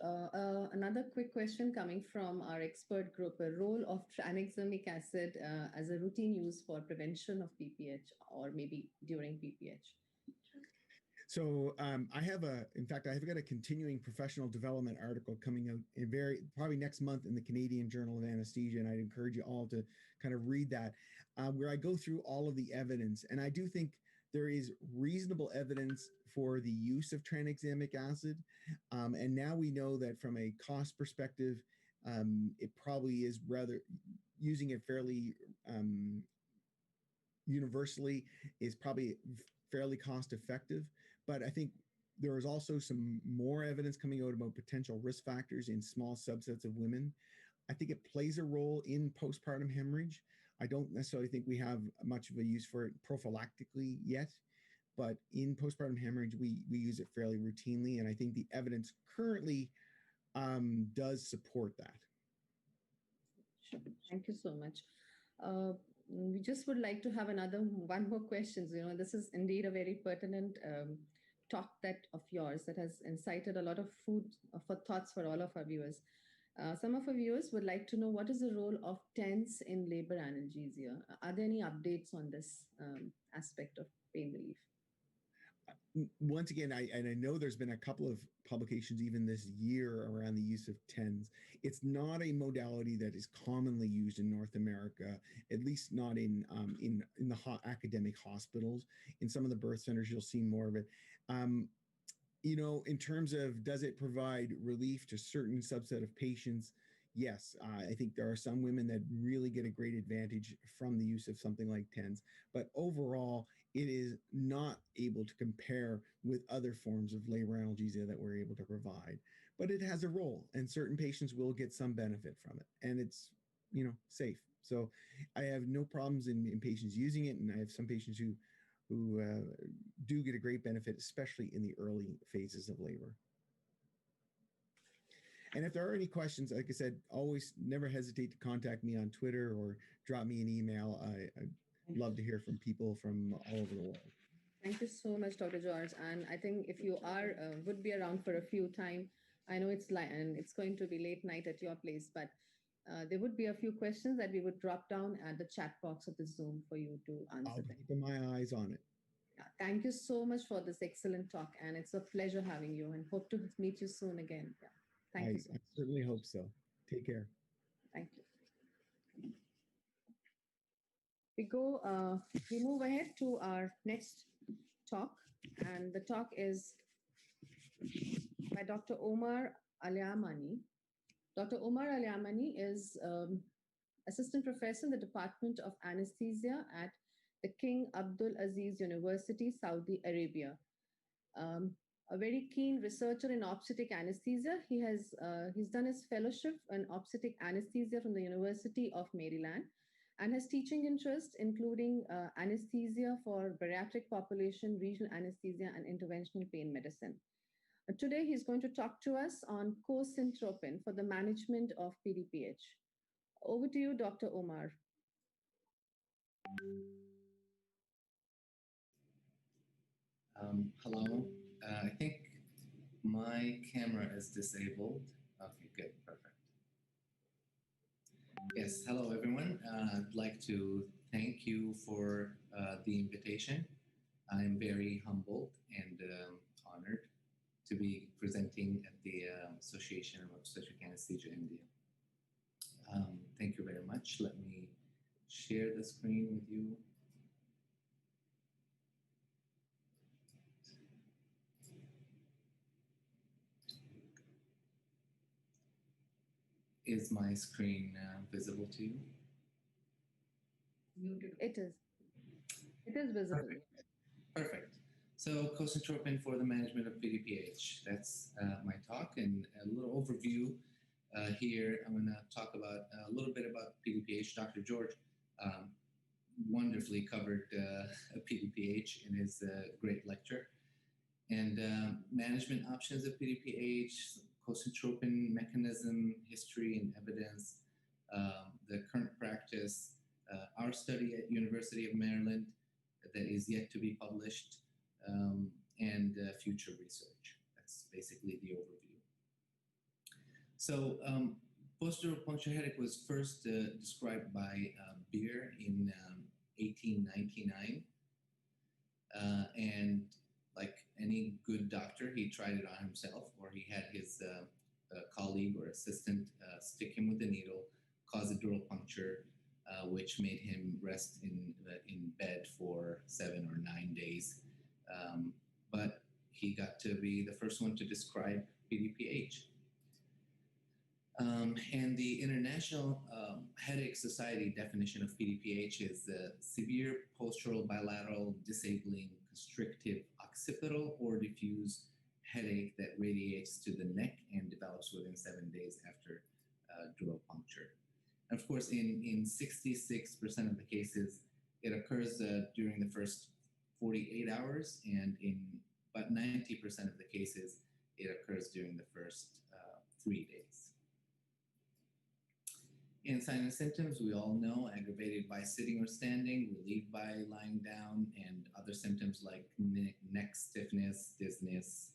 B: Another quick question coming from our expert group: a role of tranexamic acid as a routine use for prevention of PPH or maybe during PPH.
E: So in fact, I've got a continuing professional development article coming out in probably next month in the Canadian Journal of Anesthesia, and I'd encourage you all to kind of read that, where I go through all of the evidence. And I do think there is reasonable evidence for the use of tranexamic acid. And now we know that from a cost perspective, it probably is rather using it fairly universally is probably fairly cost effective. But I think there is also some more evidence coming out about potential risk factors in small subsets of women. I think it plays a role in postpartum hemorrhage. I don't necessarily think we have much of a use for it prophylactically yet, but in postpartum hemorrhage, we use it fairly routinely. And I think the evidence currently does support that.
B: Sure. Thank you so much. We just would like to have one more question. This is indeed a very pertinent talk of yours that has incited a lot of food for thoughts for all of our viewers. Some of our viewers would like to know, what is the role of TENS in labor analgesia? Are there any updates on this aspect of pain relief?
E: Once again, I know there's been a couple of publications even this year around the use of TENS. It's not a modality that is commonly used in North America, at least not in the academic hospitals. In some of the birth centers, you'll see more of it. In terms of, does it provide relief to certain subset of patients? Yes, I think there are some women that really get a great advantage from the use of something like TENS, but overall, it is not able to compare with other forms of labor analgesia that we're able to provide. But it has a role, and certain patients will get some benefit from it, and it's safe. So I have no problems in patients using it, and I have some patients who do get a great benefit, especially in the early phases of labor. And if there are any questions, like I said, always never hesitate to contact me on Twitter or drop me an email. I'd love to hear from people from all over the world.
B: Thank you so much, Dr. George. And I think if you would be around for a few time, I know it's going to be late night at your place, but there would be a few questions that we would drop down at the chat box of the Zoom for you to answer.
E: I'll keep my eyes on it.
B: Yeah, thank you so much for this excellent talk, and it's a pleasure having you, and hope to meet you soon again. Yeah. Thank you so much.
E: I certainly hope so. Take care.
B: Thank you. We move ahead to our next talk, and the talk is by Dr. Omar Aliamani. Dr. Omar Aliamani is assistant professor in the Department of Anesthesia at the King Abdul Aziz University, Saudi Arabia. A very keen researcher in obstetric anesthesia. He's done his fellowship in obstetric anesthesia from the University of Maryland, and has teaching interests including anesthesia for bariatric population, regional anesthesia, and interventional pain medicine. Today, he's going to talk to us on cosintropin for the management of PDPH. Over to you, Dr. Omar.
F: Hello. I think my camera is disabled. Okay, good, perfect. Yes, hello everyone. I'd like to thank you for the invitation. I'm very humbled and honored to be presenting at the Association of Obstetric Anesthesia India. Thank you very much. Let me share the screen with you. Is my screen visible to you?
B: It is. It is visible.
F: Perfect. So cosintropin for the management of PDPH. That's my talk, and a little overview here. I'm going to talk about a little bit about PDPH. Dr. George wonderfully covered PDPH in his great lecture. And management options of PDPH, cosentropin mechanism, history and evidence, the current practice, our study at University of Maryland that is yet to be published, and future research. That's basically the overview. So post-dural puncture headache was first described by Beer in 1899. And like any good doctor, he tried it on himself, or he had his colleague or assistant stick him with a needle, cause a dural puncture, which made him rest in bed for 7 or 9 days. But he got to be the first one to describe PDPH. And the International Headache Society definition of PDPH is severe postural bilateral disabling constrictive occipital or diffuse headache that radiates to the neck and develops within 7 days after dural puncture. And of course, in 66% of the cases, it occurs during the first 48 hours, and in about 90% of the cases, it occurs during the first 3 days. And signs and symptoms, we all know, aggravated by sitting or standing, relieved by lying down, and other symptoms like neck stiffness, dizziness,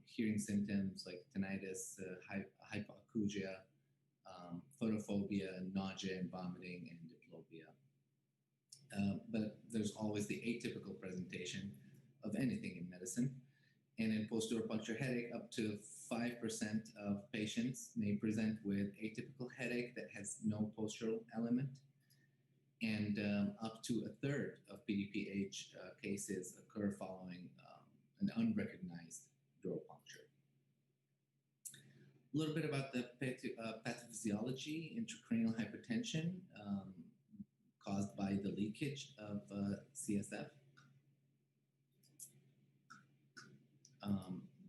F: hearing symptoms like tinnitus, hypoacusia, photophobia, nausea and vomiting, and diplopia. But there's always the atypical presentation of anything in medicine. And in post-dural puncture headache, up to 5% of patients may present with atypical headache that has no postural element. And up to a third of PDPH cases occur following an unrecognized dural puncture. A little bit about the pathophysiology. Intracranial hypertension caused by the leakage of CSF.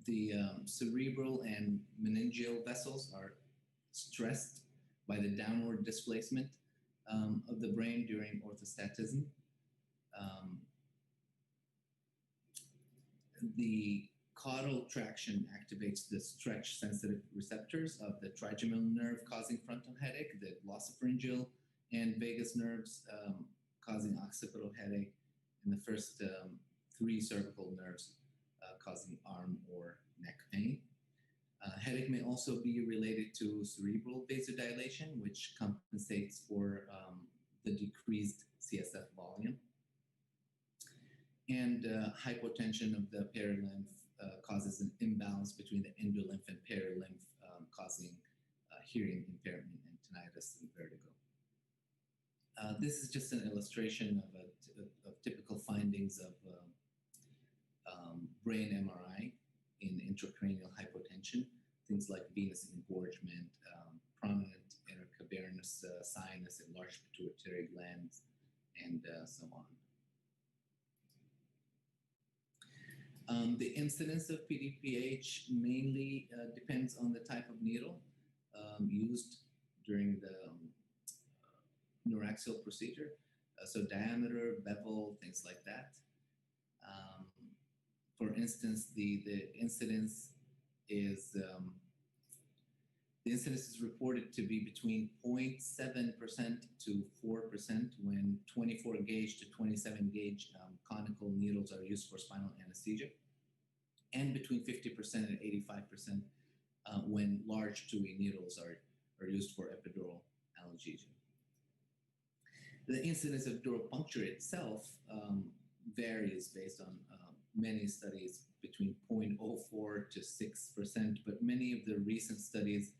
F: The cerebral and meningeal vessels are stressed by the downward displacement of the brain during orthostatism. The caudal traction activates the stretch-sensitive receptors of the trigeminal nerve, causing frontal headache, the glossopharyngeal and vagus nerves causing occipital headache, and the first 3 cervical nerves causing arm or neck pain. Headache may also be related to cerebral vasodilation, which compensates for the decreased CSF volume. And hypotension of the perilymph causes an imbalance between the endolymph and perilymph, causing hearing impairment and tinnitus and vertigo. This is just an illustration of typical findings of brain MRI in intracranial hypotension, things like venous engorgement, prominent intercavernous sinus, enlarged pituitary glands, and so on. The incidence of PDPH mainly depends on the type of needle used during the neuraxial procedure. So diameter, bevel, things like that. For instance, the incidence is reported to be between 0.7% to 4% when 24 gauge to 27 gauge conical needles are used for spinal anesthesia, and between 50% and 85% when large 2E needles are used for epidural analgesia. The incidence of dural puncture itself varies based on many studies between 0.04 to 6%, but many of the recent studies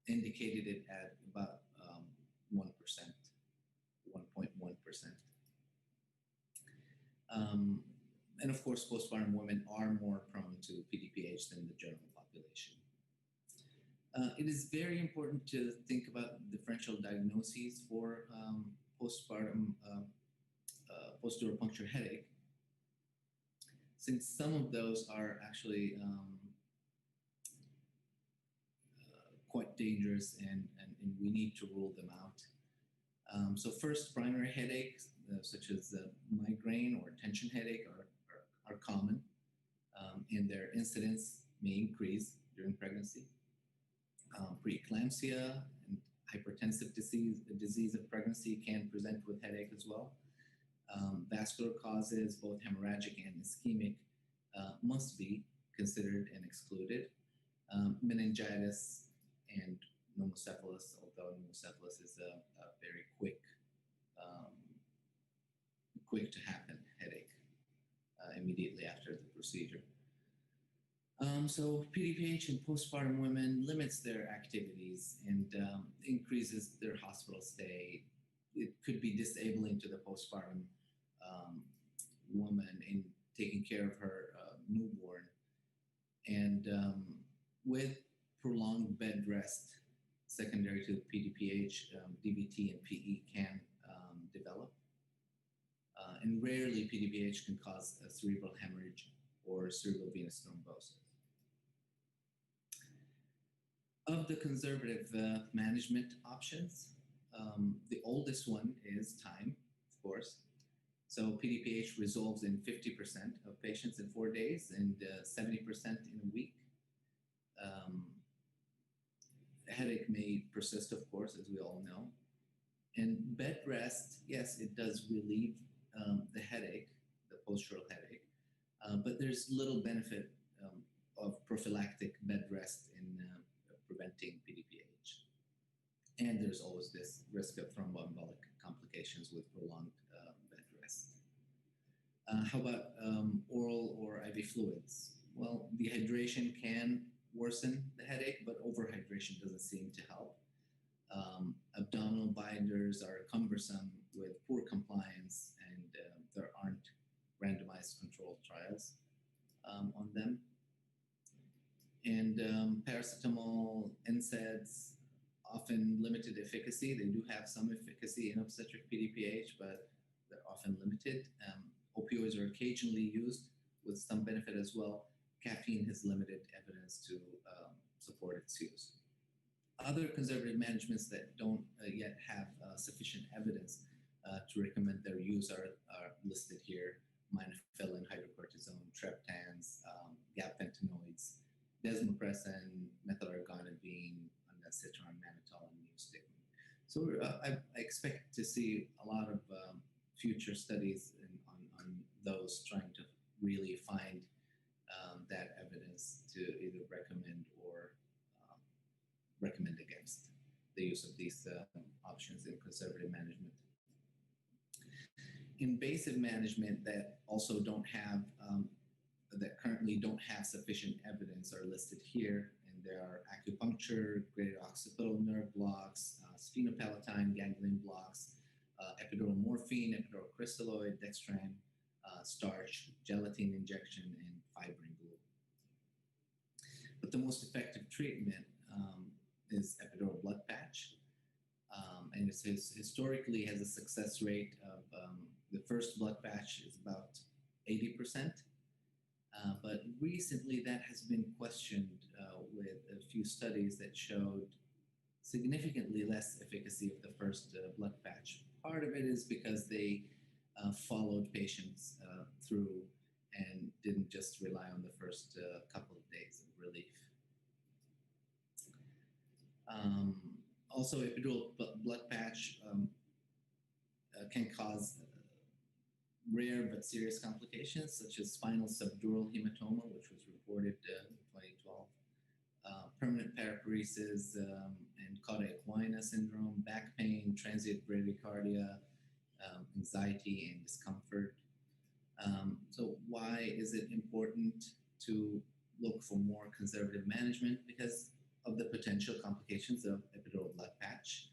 F: indicated it at about 1%, 1.1%. And of course, postpartum women are more prone to PDPH than the general population. It is very important to think about differential diagnoses for postpartum post-dural puncture headache, since some of those are actually quite dangerous and we need to rule them out. So first, primary headaches, such as migraine or tension headache, are common, and their incidence may increase during pregnancy. Preeclampsia and hypertensive disease of pregnancy can present with headache as well. Vascular causes, both hemorrhagic and ischemic, must be considered and excluded. Meningitis and pneumocephalus, although pneumocephalus is a very quick to happen headache immediately after the procedure. So PDPH in postpartum women limits their activities and increases their hospital stay. It could be disabling to the postpartum woman in taking care of her newborn. And with prolonged bed rest secondary to PDPH, DVT and PE can develop. And rarely PDPH can cause a cerebral hemorrhage or cerebral venous thrombosis. Of the conservative management options, the oldest one is time, of course. So PDPH resolves in 50% of patients in 4 days and 70% in a week. Headache may persist, of course, as we all know. And bed rest, yes, it does relieve the headache, the postural headache, but there's little benefit of prophylactic bed rest in preventing PDPH. And there's always this risk of thromboembolic complications with prolonged bed rest. How about oral or IV fluids? Well, dehydration can worsen the headache, but overhydration doesn't seem to help. Abdominal binders are cumbersome with poor compliance, and there aren't randomized controlled trials on them. And paracetamol, NSAIDs, often limited efficacy. They do have some efficacy in obstetric PDPH, but they're often limited. Opioids are occasionally used with some benefit as well. Caffeine has limited evidence to support its use. Other conservative managements that don't yet have sufficient evidence to recommend their use are listed here: minophyllin, hydrocortisone, triptans, gabapentinoids, desmopressin, methylargonidine, ondansetron, mannitol, and neostigmine. So I expect to see a lot of future studies on those trying to really find that evidence to either recommend or recommend against the use of these options in conservative management. Invasive management that also don't have, that currently don't have sufficient evidence are listed here, and there are acupuncture, graded occipital nerve blocks, sphenopalatine ganglion blocks, epidural morphine, epidural crystalloid, dextran, starch, gelatin injection, and fibrin glue. But the most effective treatment is epidural blood patch, and it historically has a success rate of the first blood patch is about 80%, but recently that has been questioned with a few studies that showed significantly less efficacy of the first blood patch. Part of it is because they followed patients through and didn't just rely on the first couple of days of relief. Also, epidural blood patch can cause rare but serious complications, such as spinal subdural hematoma, which was reported in 2012, permanent paraparesis and cauda equina syndrome, back pain, transient bradycardia, anxiety, and discomfort. So why is it important to look for more conservative management? Because of the potential complications of epidural blood patch,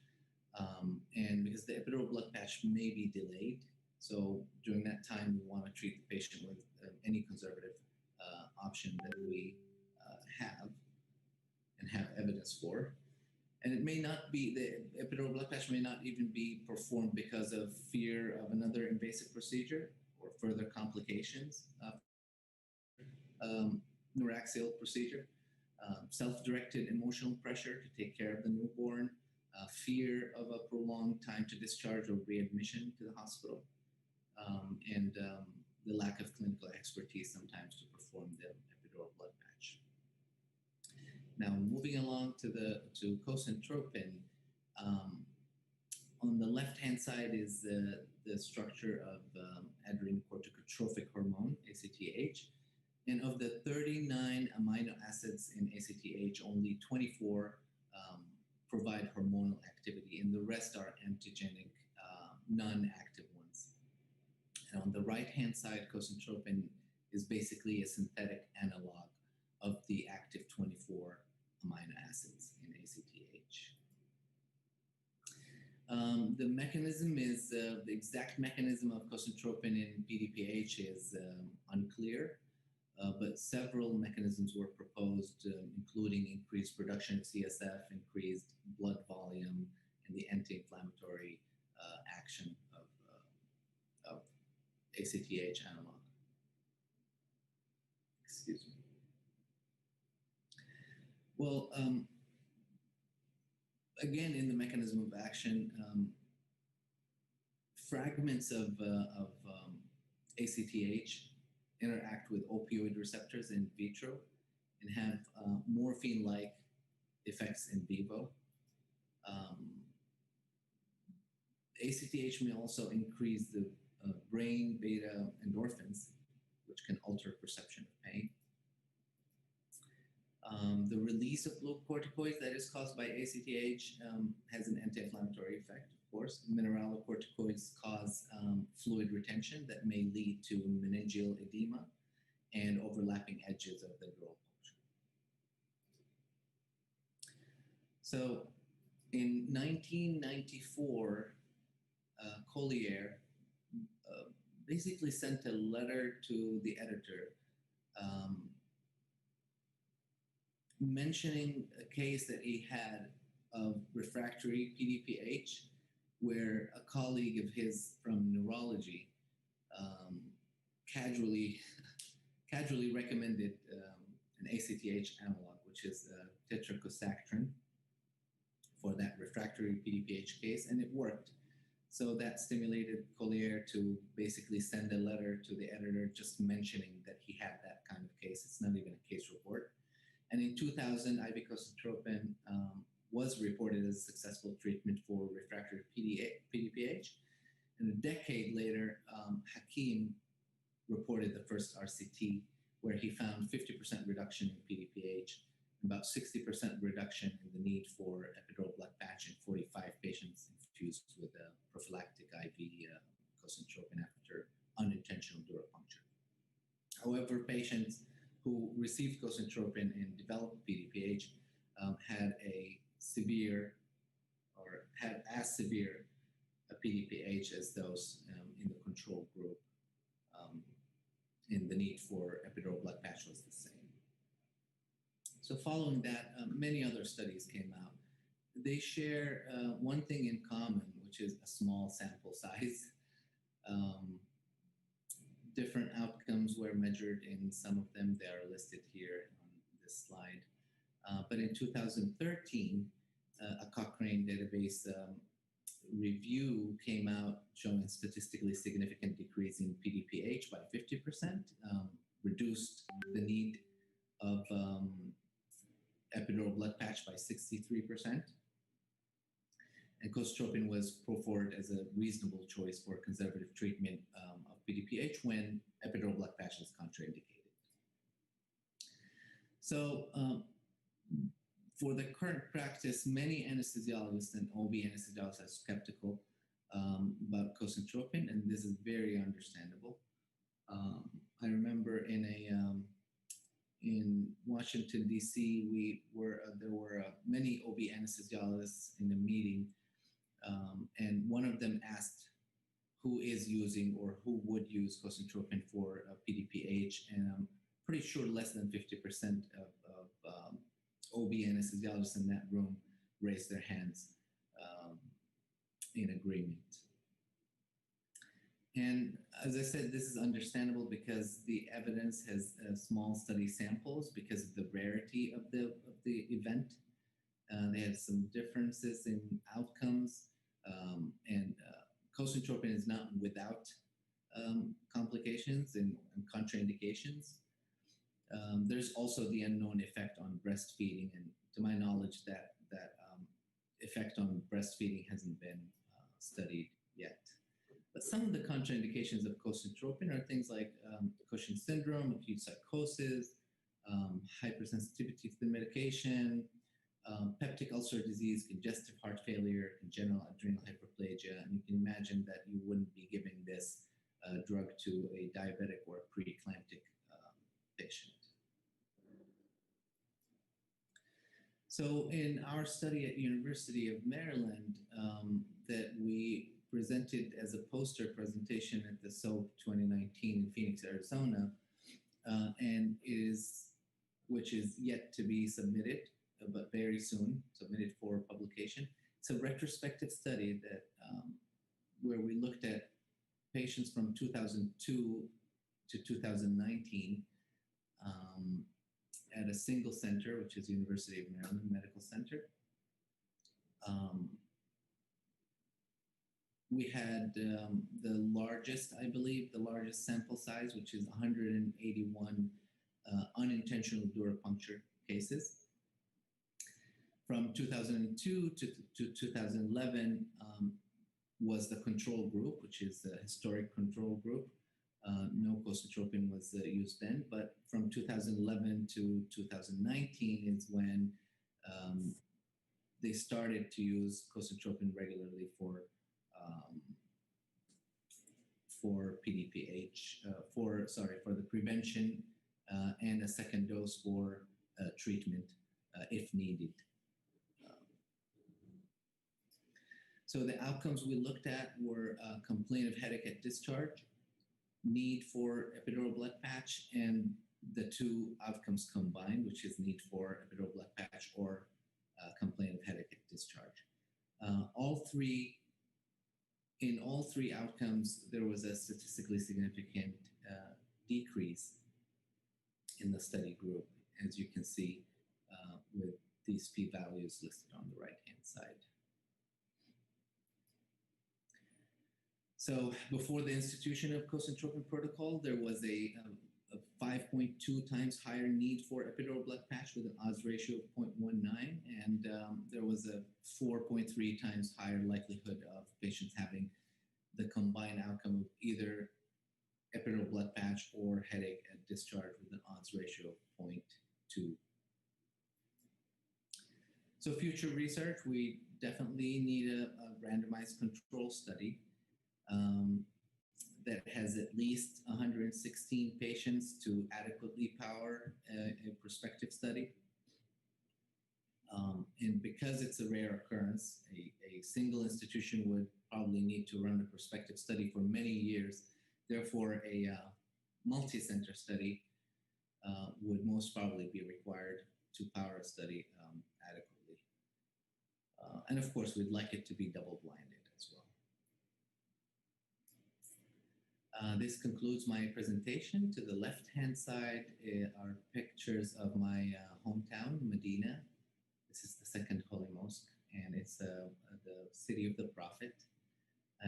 F: and because the epidural blood patch may be delayed. So during that time, we want to treat the patient with any conservative option that we have and have evidence for. And it may not be, the epidural blood patch may not even be performed because of fear of another invasive procedure or further complications neuraxial procedure. Self-directed emotional pressure to take care of the newborn, fear of a prolonged time to discharge or readmission to the hospital, and the lack of clinical expertise sometimes to perform the epidural blood patch. Now, moving along to cosentropin, on the left-hand side is the structure of adrenocorticotrophic hormone, ACTH. And of the 39 amino acids in ACTH, only 24 provide hormonal activity, and the rest are antigenic, non-active ones. And on the right-hand side, cosentropin is basically a synthetic analog of the active 24 amino acids in ACTH. The mechanism is, the exact mechanism of cosentropin in PDPH is unclear, but several mechanisms were proposed, including increased production of CSF, increased blood volume, and the anti-inflammatory action of ACTH analog. Excuse me. Well, again, in the mechanism of action, fragments of ACTH interact with opioid receptors in vitro and have morphine-like effects in vivo. ACTH may also increase the brain beta endorphins, which can alter perception of pain. The release of glucocorticoids that is caused by ACTH has an anti-inflammatory effect, of course. Mineralocorticoids cause fluid retention that may lead to meningeal edema and overlapping edges of the dural puncture. So in 1994, Collier basically sent a letter to the editor mentioning a case that he had of refractory PDPH, where a colleague of his from neurology casually recommended an ACTH analog, which is tetracosactrin, for that refractory PDPH case, and it worked. So that stimulated Collier to basically send a letter to the editor just mentioning that he had that kind of case. It's not even a case report. And in 2000, IV cosentropin was reported as a successful treatment for refractory PDPH. And a decade later, Hakim reported the first RCT, where he found 50% reduction in PDPH, about 60% reduction in the need for epidural blood patch in 45 patients infused with a prophylactic IV cosentropin after unintentional dural puncture. However, patients who received cosentropin and developed PDPH had a severe or had as severe a PDPH as those in the control group, and the need for epidural blood patch was the same. So following that, many other studies came out. They share one thing in common, which is a small sample size. Different outcomes were measured in some of them. They are listed here on this slide. But in 2013, a Cochrane database review came out showing statistically significant decrease in PDPH by 50%, reduced the need of epidural blood patch by 63%. And cosentropin was put forward as a reasonable choice for conservative treatment of PDPH when epidural blood patch is contraindicated. So for the current practice, many anesthesiologists and OB anesthesiologists are skeptical about cosentropin, and this is very understandable. I remember in Washington, D.C., there were many OB anesthesiologists in a meeting, and one of them asked who is using or who would use cosentropin for PDPH, and I'm pretty sure less than 50% of OB anesthesiologists in that room raised their hands in agreement. And as I said, this is understandable because the evidence has small study samples because of the rarity of the event. They had some differences in outcomes, and cosyntropin is not without complications and contraindications. There's also the unknown effect on breastfeeding, and to my knowledge, that effect on breastfeeding hasn't been studied yet. But some of the contraindications of cosyntropin are things like Cushing's syndrome, acute psychosis, hypersensitivity to the medication, peptic ulcer disease, congestive heart failure, congenital adrenal hyperplasia. And you can imagine that you wouldn't be giving this drug to a diabetic or preeclamptic patient. So in our study at University of Maryland that we presented as a poster presentation at the SOAP 2019 in Phoenix, Arizona, which is yet to be submitted, but very soon submitted for publication. It's a retrospective study that where we looked at patients from 2002 to 2019 at a single center, which is University of Maryland Medical Center. We had the largest, I believe, the largest sample size, which is 181 unintentional dura puncture cases. From 2002 to 2011 was the control group, which is the historic control group. No cosyntropin was used then, but from 2011 to 2019 is when they started to use cosyntropin regularly for PDPH, for the prevention and a second dose for treatment if needed. So the outcomes we looked at were complaint of headache at discharge, need for epidural blood patch, and the two outcomes combined, which is need for epidural blood patch or complaint of headache at discharge. In all three outcomes, there was a statistically significant decrease in the study group, as you can see with these p-values listed on the right-hand side. So before the institution of cosyntropin protocol, there was a 5.2 times higher need for epidural blood patch with an odds ratio of 0.19, and there was a 4.3 times higher likelihood of patients having the combined outcome of either epidural blood patch or headache at discharge with an odds ratio of 0.2. So future research, we definitely need a randomized control study that has at least 116 patients to adequately power a prospective study. And because it's a rare occurrence, a single institution would probably need to run a prospective study for many years. Therefore, a multi-center study would most probably be required to power a study adequately. And of course, we'd like it to be double-blinded as well. This concludes my presentation. To the left-hand side are pictures of my hometown, Medina. This is the second Holy Mosque, and it's the city of the Prophet.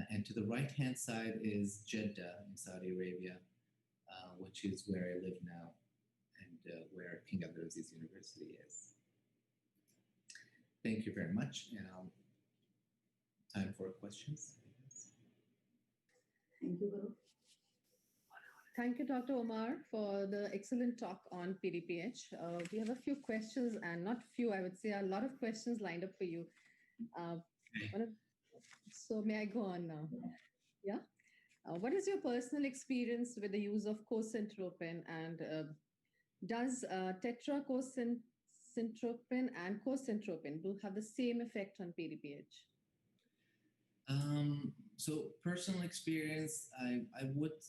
F: And to the right-hand side is Jeddah in Saudi Arabia, which is where I live now and where King Abdulaziz University is. Thank you very much, and time for questions.
G: Thank you, Guru.
B: Thank you, Dr. Omar, for the excellent talk on PDPH. We have a few questions, and not few, I would say a lot of questions lined up for you. So may I go on now? Yeah. What is your personal experience with the use of cosyntropin, and does tetracosyntropin and cosyntropin do have the same effect on PDPH?
F: So personal experience, I would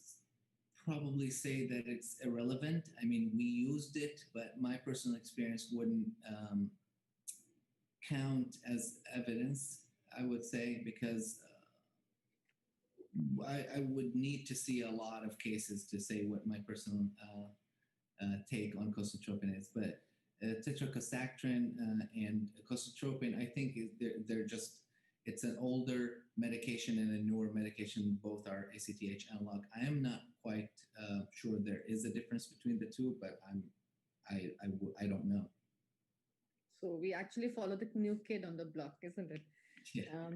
F: probably say that it's irrelevant. I mean, we used it, but my personal experience wouldn't count as evidence, I would say, because I would need to see a lot of cases to say what my personal take on cosyntropin is. But tetracycline and costotropin, I think they're just, it's an older medication and a newer medication. Both are ACTH analog. I am not quite sure there is a difference between the two, but I don't know.
B: So we actually follow the new kid on the block, isn't it?
F: Yeah.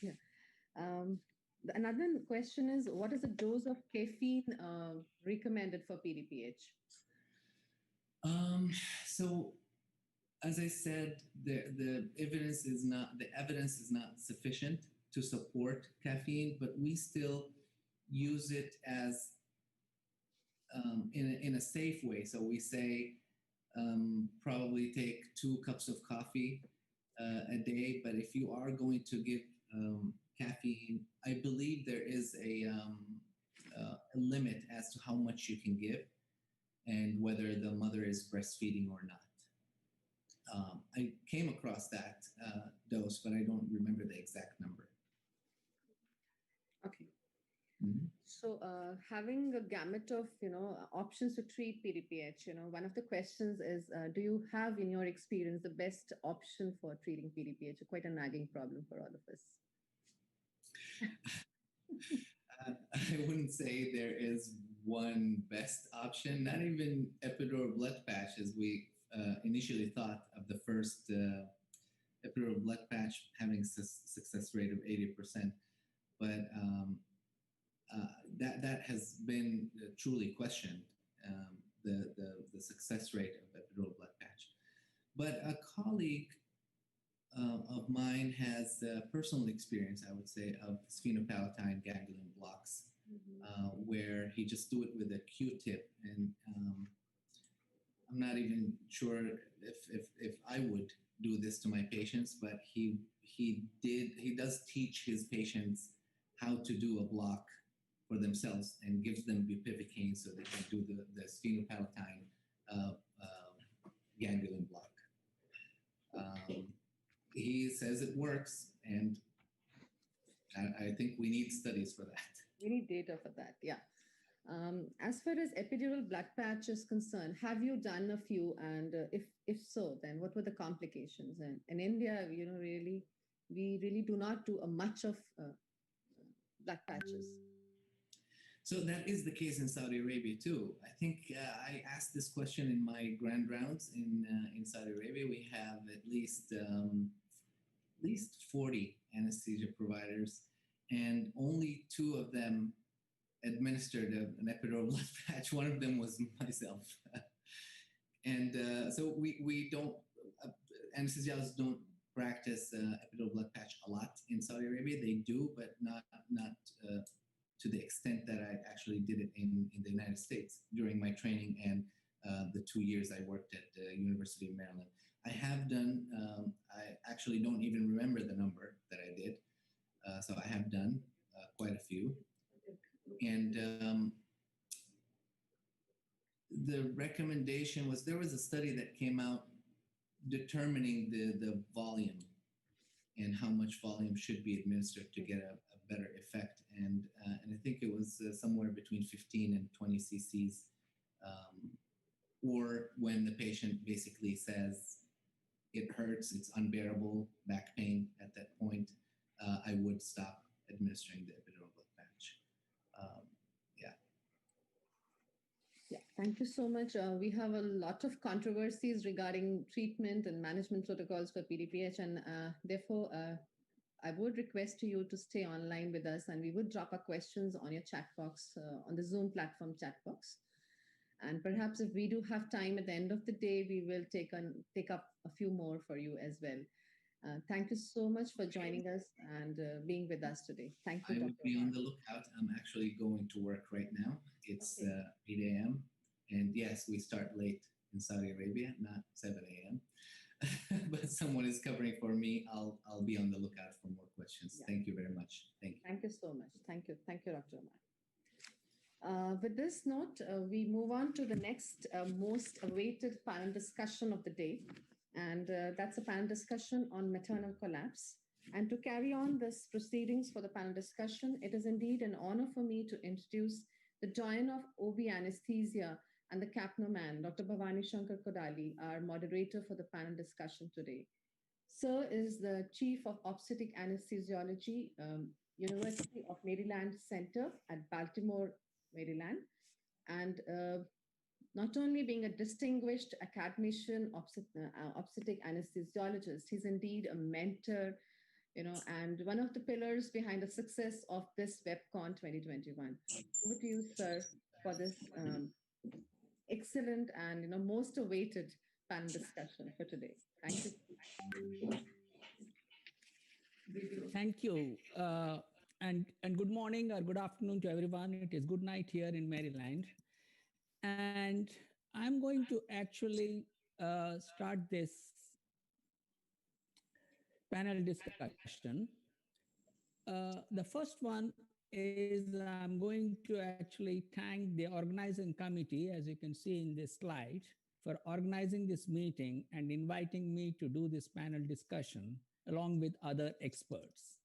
B: Yeah. Another question is, what is the dose of caffeine recommended for PDPH?
F: So, as I said, the evidence is not sufficient to support caffeine, but we still use it as in a safe way. So we say probably take 2 cups of coffee a day. But if you are going to give caffeine, I believe there is a limit as to how much you can give and whether the mother is breastfeeding or not. I came across that dose, but I don't remember the exact number.
B: Okay.
F: Mm-hmm.
B: So having a gamut of, options to treat PDPH, one of the questions is, do you have in your experience the best option for treating PDPH? Quite a nagging problem for all of us.
F: I wouldn't say there is one best option, not even epidural blood patches. We initially thought of the first epidural blood patch having success rate of 80%, but that has been truly questioned, the success rate of epidural blood patch. But a colleague of mine has personal experience, I would say, of sphenopalatine ganglion blocks, where he just do it with a Q-tip, and I'm not even sure if I would do this to my patients, but he does teach his patients how to do a block for themselves and gives them bupivacaine so they can do the sphenopalatine ganglion block. He says it works, and I think we need studies for that.
B: We need data for that, yeah. As far as epidural blood patch is concerned, have you done a few? And if so, then what were the complications? And in India, we really do not do much of blood patches.
F: So that is the case in Saudi Arabia too. I think I asked this question in my grand rounds in Saudi Arabia. We have at least 40 anesthesia providers, and only 2 of them administered an epidural blood patch. One of them was myself. And so we don't, anesthesiologists don't practice epidural blood patch a lot in Saudi Arabia. They do, but not to the extent that I actually did it in the United States during my training and the 2 years I worked at the University of Maryland. I have done, I actually don't even remember the number that I did. So I have done quite a few. And the recommendation was, there was a study that came out determining the volume and how much volume should be administered to get a better effect. And I think it was somewhere between 15 and 20 cc's, or when the patient basically says it hurts, it's unbearable back pain at that point, I would stop administering the epidural blood patch.
B: Yeah, thank you so much. We have a lot of controversies regarding treatment and management protocols for PDPH, and therefore, I would request you to stay online with us, and we would drop our questions on your chat box, on the Zoom platform chat box. And perhaps if we do have time at the end of the day, we will take up a few more for you as well. Thank you so much for joining us and being with us today. Thank you,
F: I
B: Dr.
F: will be on the lookout. I'm actually going to work right now. It's 8 a.m. And yes, we start late in Saudi Arabia, not 7 a.m. But someone is covering for me. I'll be on the lookout for more questions. Yeah. Thank you very much. Thank you.
B: Thank you so much. Thank you. Thank you, Dr. Omar. With this note, we move on to the next most awaited panel discussion of the day. And that's a panel discussion on maternal collapse. And to carry on this proceedings for the panel discussion, it is indeed an honor for me to introduce the Doyen of OB Anesthesia, and the Capno Man, Dr. Bhavani Shankar Kodali, our moderator for the panel discussion today. Sir is the Chief of Obstetric Anesthesiology, University of Maryland Center at Baltimore, Maryland, and not only being a distinguished academician obstetric anesthesiologist, he's indeed a mentor, and one of the pillars behind the success of this WEBCON 2021. Over to you, sir, for this excellent and most awaited panel discussion for today. Thank you.
G: Thank you. And good morning or good afternoon to everyone. It is good night here in Maryland. And I'm going to actually start this panel discussion. The first one is I'm going to actually thank the organizing committee, as you can see in this slide, for organizing this meeting and inviting me to do this panel discussion along with other experts.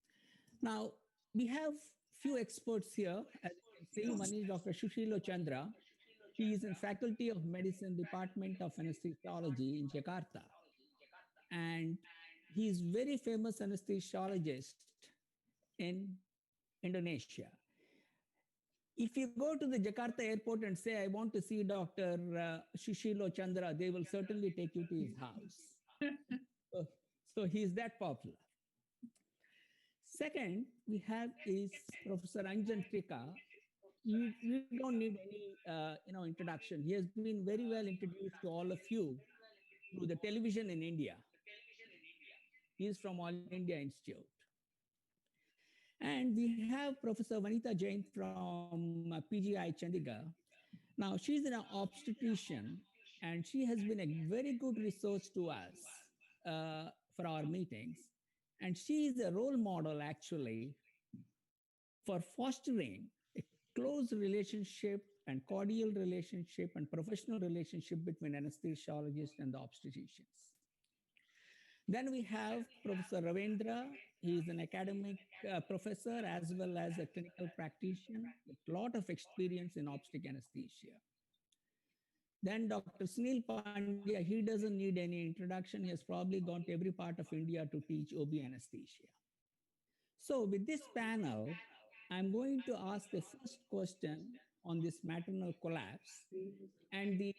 G: Now, we have few experts here. As you can see, one is Dr. Sushilo Chandra. He is in Faculty of Medicine, Department of Anesthesiology in Jakarta. And he is very famous anesthesiologist in Indonesia. If you go to the Jakarta airport and say, I want to see Dr. Sushilo Chandra, they will certainly take you to his house. So he is that popular. Second, we have is Professor Anjan Trika. You don't need any introduction. He has been very well introduced to all of you through the television in India. He is from All India Institute. And we have Professor Vanita Jain from PGI Chandigarh. Now, she's an obstetrician, and she has been a very good resource to us for our meetings. And she is a role model, actually, for fostering a close relationship and cordial relationship and professional relationship between anesthesiologists and the obstetricians. Then we have Professor Ravendra. He is an academic professor as well as a clinical practitioner with a lot of experience in obstetric anesthesia. Then Dr. Sunil Pandya, he doesn't need any introduction. He has probably gone to every part of India to teach OB anesthesia. So with this panel, I'm going to ask the first question on this maternal collapse. And the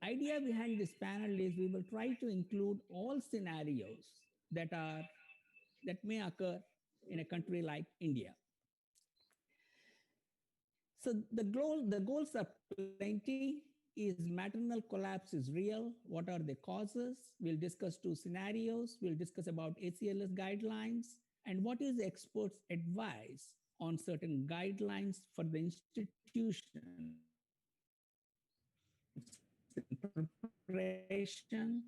G: idea behind this panel is we will try to include all scenarios that may occur in a country like India. So the goals are plenty. Is maternal collapse is real? What are the causes? We'll discuss two scenarios. We'll discuss about ACLS guidelines and what is the experts' advice on certain guidelines for the institution preparation,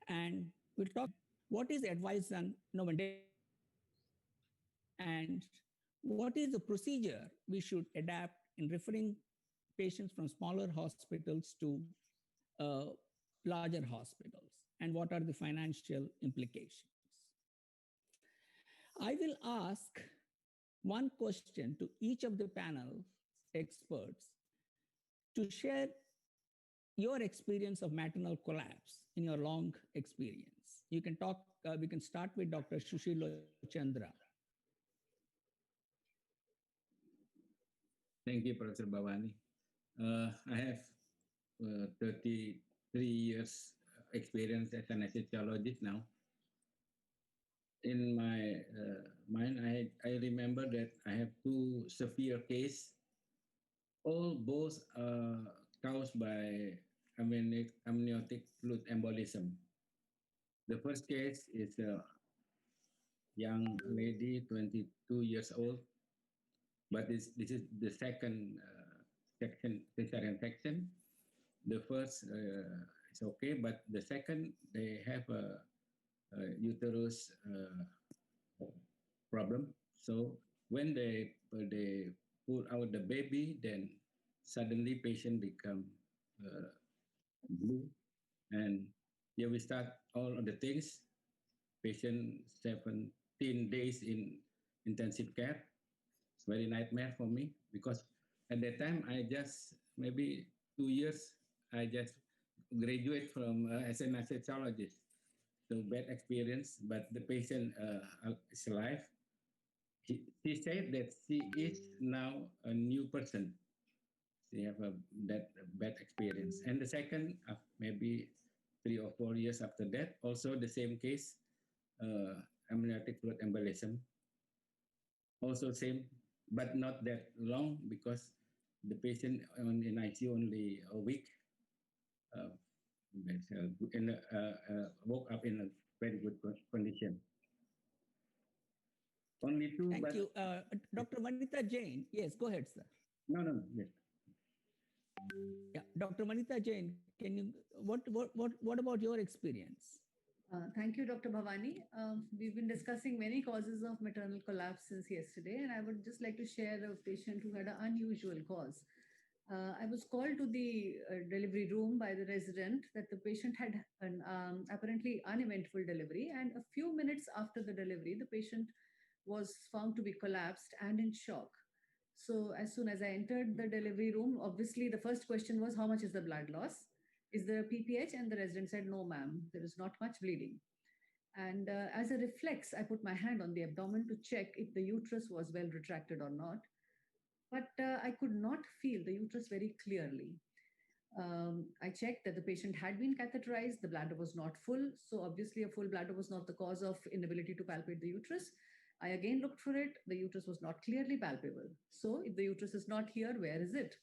G: and we'll talk what is the advice on and what is the procedure we should adapt in referring patients from smaller hospitals to larger hospitals, and what are the financial implications. I will ask one question to each of the panel experts to share your experience of maternal collapse in your long experience. You can talk, we can start with Dr. Sushilo Chandra.
D: Thank you, Professor Bhavani. I have 33 years experience as an anesthesiologist now. In my mind, I remember that I have two severe cases, all both caused by amniotic fluid embolism. The first case is a young lady, 22 years old, but this is the second cesarean section. The first is okay, but the second, they have a uterus problem. So when they pull out the baby, then suddenly patient become blue. And here we start all of the things. Patient 17 days in intensive care. It's very nightmare for me because at that time I just maybe 2 years, I just graduate from as an anesthesiologist. So bad experience, but the patient is alive. She said that she is now a new person. She have that bad experience. And the second, maybe 3 or 4 years after that, also the same case, amniotic fluid embolism. Also same, but not that long because the patient in ICU only a week. Uh, woke up in a very good condition. Only two,
G: Thank
D: but
G: you. Dr. Vanita Jain. Yes, go ahead, sir.
D: no. Yes.
G: Yeah, Dr. Vanita Jain, can you, what about your experience?
B: Thank you, Dr. Bhavani. We've been discussing many causes of maternal collapse since yesterday, and I would just like to share a patient who had an unusual cause. I was called to the delivery room by the resident that the patient had an apparently uneventful delivery, and a few minutes after the delivery, the patient was found to be collapsed and in shock. So as soon as I entered the delivery room, obviously the first question was, how much is the blood loss? Is there a PPH? And the resident said, no, ma'am, there is not much bleeding. And as a reflex, I put my hand on the abdomen to check if the uterus was well retracted or not. But I could not feel the uterus very clearly. I checked that the patient had been catheterized, the bladder was not full. So obviously a full bladder was not the cause of inability to palpate the uterus. I again looked for it. The uterus was not clearly palpable. So if the uterus is not here, where is it?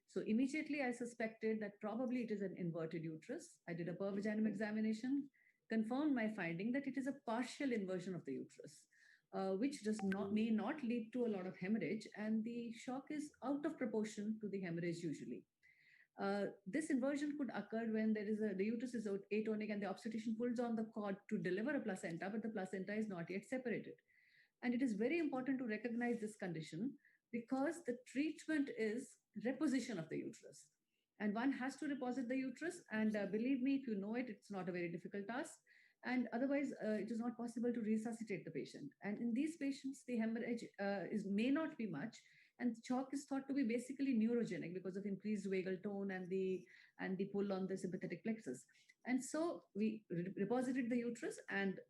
B: So immediately I suspected that probably it is an inverted uterus. I did a per vaginum examination, confirmed my finding that it is a partial inversion of the uterus, which may not lead to a lot of hemorrhage, and the shock is out of proportion to the hemorrhage usually. This inversion could occur when the uterus is atonic and the obstetrician pulls on the cord to deliver a placenta, but the placenta is not yet separated. And it is very important to recognize this condition because the treatment is reposition of the uterus. And one has to reposit the uterus. And believe me, if you know it, it's not a very difficult task. And otherwise, it is not possible to resuscitate the patient. And in these patients, the hemorrhage may not be much. And shock is thought to be basically neurogenic because of increased vagal tone and the pull on the sympathetic plexus. And so we reposited the uterus and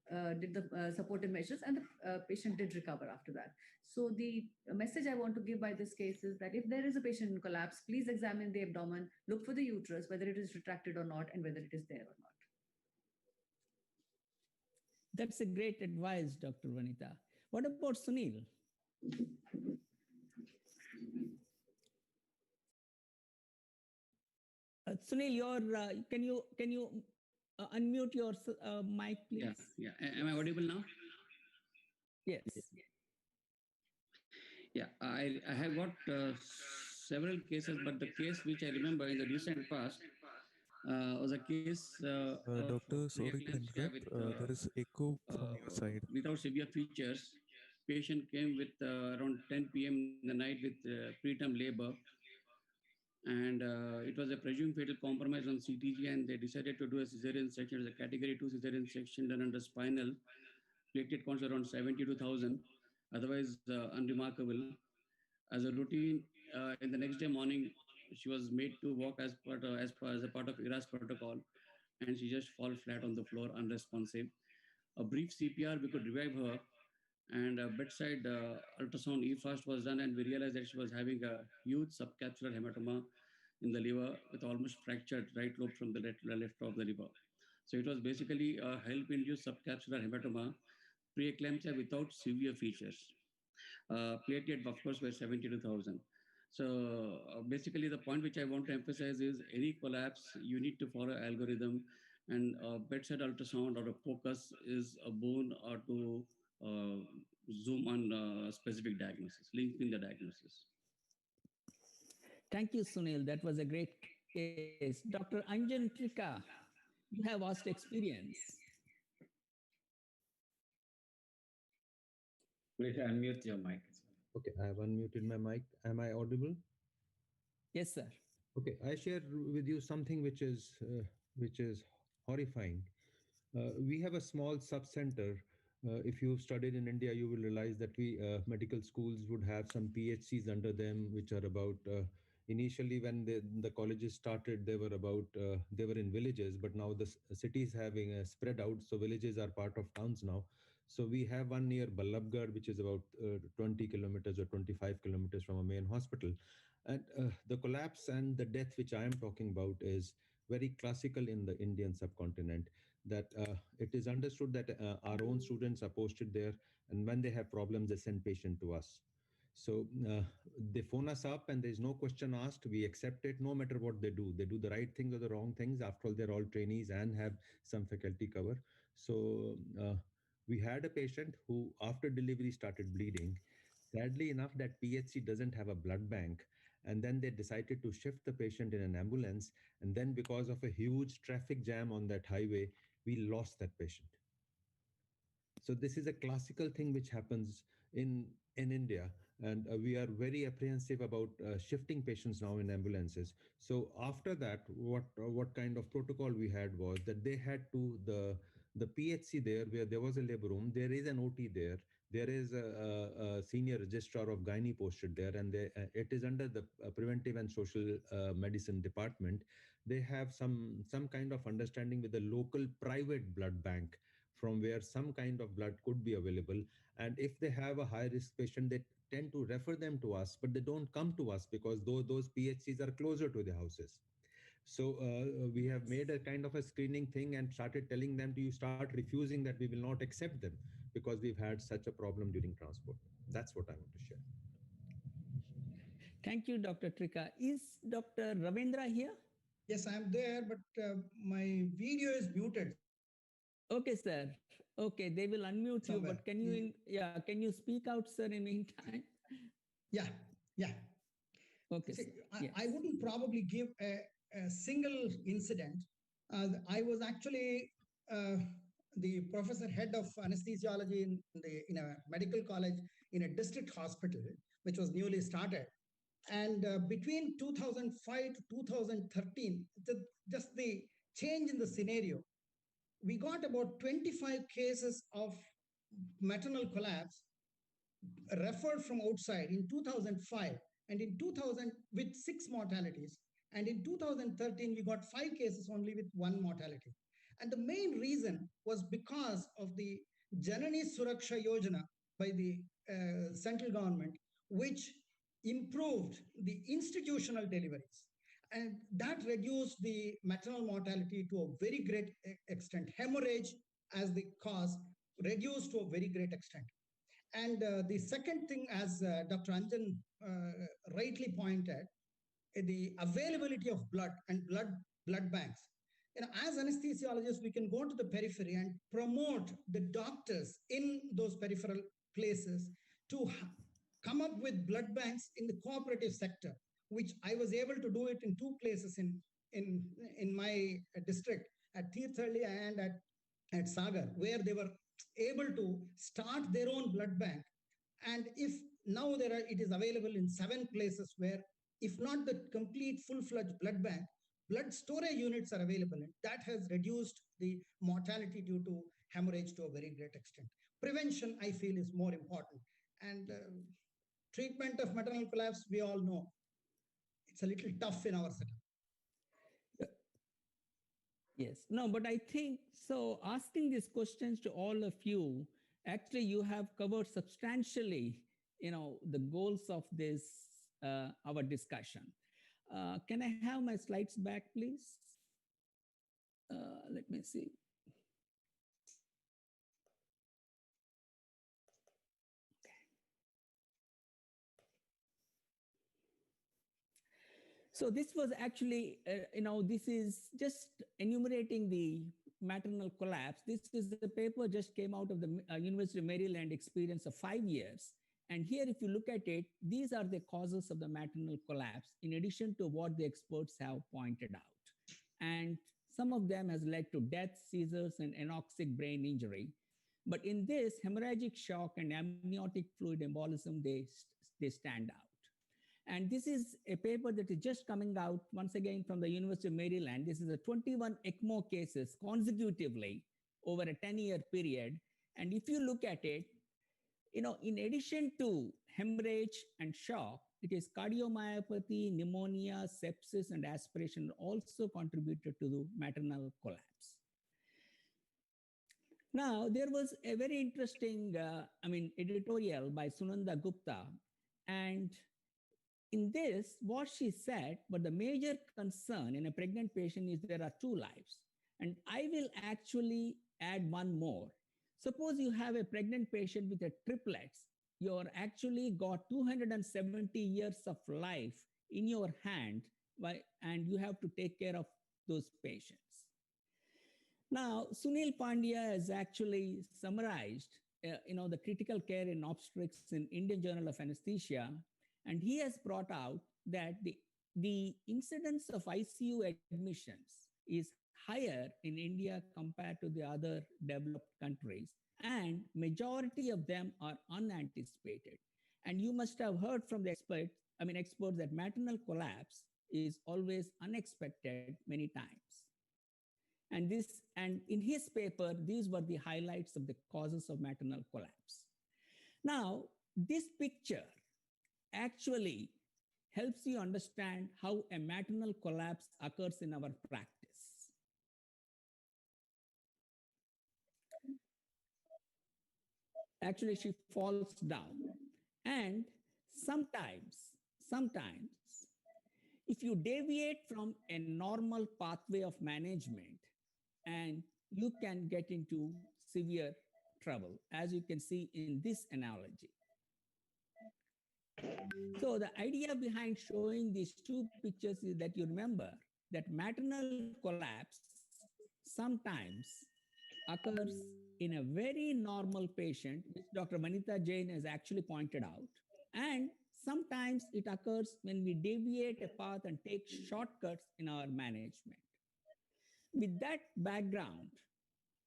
B: did the supportive measures, and the patient did recover after that. So the message I want to give by this case is that if there is a patient in collapse, please examine the abdomen, look for the uterus, whether it is retracted or not, and whether it is there or not.
G: That's a great advice, Dr. Vanita. What about Sunil? Sunil, can you unmute your mic, please?
H: Yeah. Am I audible now?
G: Yes.
H: Yeah, I have got several cases, but the case which I remember in the recent past was a case
I: Doctor, sorry to interrupt. There is echo from your side.
H: without severe features. Patient came with around 10 p.m. in the night with preterm labor, and it was a presumed fatal compromise on CTG, and they decided to do a cesarean section. It was a category 2 cesarean section done under spinal. Platelet counts around 72,000, otherwise unremarkable. As a routine, in the next day morning, she was made to walk as a part of IRAS protocol, and she just fall flat on the floor, unresponsive. A brief CPR, we could revive her, and a bedside ultrasound E-fast was done, and we realized that she was having a huge subcapsular hematoma in the liver with almost fractured right lobe from the left of the liver. So it was basically a HELP-induced subcapsular hematoma, preeclampsia without severe features. Platelet, of course, were 72,000. So basically, the point which I want to emphasize is any collapse, you need to follow algorithm, and bedside ultrasound or a focus is a bone or to zoom on specific diagnosis, linking the diagnosis.
G: Thank you, Sunil. That was a great case. Dr. Anjan Trika, you have vast experience.
D: Please unmute your mic.
A: Okay, I have unmuted my mic. Am I audible?
G: Yes, sir.
A: Okay, I share with you something which is horrifying. We have a small sub-center. If you've studied in India, you will realize that we medical schools would have some PHCs under them, which are about Initially, when the colleges started, they were in villages, but now the cities having spread out, so villages are part of towns now. So we have one near Ballabgarh, which is about 20 kilometers or 25 kilometers from a main hospital. And the collapse and the death which I am talking about is very classical in the Indian subcontinent. That it is understood that our own students are posted there, and when they have problems, they send patient to us. So they phone us up, and there's no question asked. We accept it, no matter what they do. They do the right things or the wrong things. After all, they're all trainees and have some faculty cover. So we had a patient who, after delivery, started bleeding. Sadly enough, that PHC doesn't have a blood bank. And then they decided to shift the patient in an ambulance. And then, because of a huge traffic jam on that highway, we lost that patient. So this is a classical thing which happens in India, and we are very apprehensive about shifting patients now in ambulances. So after that, what kind of protocol we had was that they had to the PHC there, where there was a labor room, there is an OT there. There is a senior registrar of gynae posted there, and it is under the preventive and social medicine department. They have some kind of understanding with the local private blood bank from where some kind of blood could be available. And if they have a high risk patient, they tend to refer them to us, but they don't come to us because those PHCs are closer to the houses. So we have made a kind of a screening thing and started telling them, do you start refusing that, we will not accept them, because we've had such a problem during transport. That's what I want to share.
G: Thank you, Dr. Trika. Is Dr. Ravindra here?
J: Yes, I'm there, but my video is muted.
G: Okay, sir. Okay, they will unmute
J: Somewhere.
G: you, but can you speak out, sir, in the meantime?
J: Yeah, yeah.
G: Okay.
J: See,
G: yes.
J: I wouldn't probably give a single incident. I was actually the professor head of anesthesiology in a medical college in a district hospital, which was newly started. And between 2005 to 2013, just the change in the scenario, we got about 25 cases of maternal collapse referred from outside in 2005, and in 2000 with 6 mortalities, and in 2013 we got 5 cases only with 1 mortality. And the main reason was because of the Janani Suraksha Yojana by the central government, which improved the institutional deliveries, and that reduced the maternal mortality to a very great extent. Hemorrhage as the cause reduced to a very great extent. And the second thing, as Dr. Anjan rightly pointed, the availability of blood and blood banks. As anesthesiologists, we can go to the periphery and promote the doctors in those peripheral places to come up with blood banks in the cooperative sector, which I was able to do it in 2 places in my district, at Tirthalli and at Sagar, where they were able to start their own blood bank. And if now it is available in 7 places, where if not the complete full-fledged blood bank, blood storage units are available, and that has reduced the mortality due to hemorrhage to a very great extent. Prevention, I feel, is more important. And treatment of maternal collapse, we all know, it's a little tough in our setup.
G: Yes, no, but I think so. Asking these questions to all of you, actually, you have covered substantially, the goals of this our discussion. Can I have my slides back, please? Let me see. So this was actually, this is just enumerating the maternal collapse. This is the paper just came out of the University of Maryland experience of 5 years. And here, if you look at it, these are the causes of the maternal collapse, in addition to what the experts have pointed out. And some of them has led to death, seizures, and anoxic brain injury. But in this, hemorrhagic shock and amniotic fluid embolism, they stand out. And this is a paper that is just coming out once again from the University of Maryland. This is a 21 ECMO cases consecutively over a 10-year period. And if you look at it, in addition to hemorrhage and shock, it is cardiomyopathy, pneumonia, sepsis, and aspiration also contributed to the maternal collapse. Now, there was a very interesting, editorial by Sunanda Gupta, and in this, what she said, but the major concern in a pregnant patient is there are two lives. And I will actually add one more. Suppose you have a pregnant patient with a triplets, you're actually got 270 years of life in your hand, and you have to take care of those patients. Now, Sunil Pandya has actually summarized, the critical care in obstetrics in Indian Journal of Anesthesia, and he has brought out that the incidence of ICU admissions is higher in India compared to the other developed countries, and majority of them are unanticipated. And you must have heard from the experts that maternal collapse is always unexpected many times. And in his paper, these were the highlights of the causes of maternal collapse. Now, this picture actually helps you understand how a maternal collapse occurs in our practice. Actually, she falls down. And sometimes, if you deviate from a normal pathway of management, and you can get into severe trouble, as you can see in this analogy. So the idea behind showing these two pictures is that you remember that maternal collapse sometimes occurs in a very normal patient, which Dr. Vanitha Jain has actually pointed out. And sometimes it occurs when we deviate a path and take shortcuts in our management. With that background,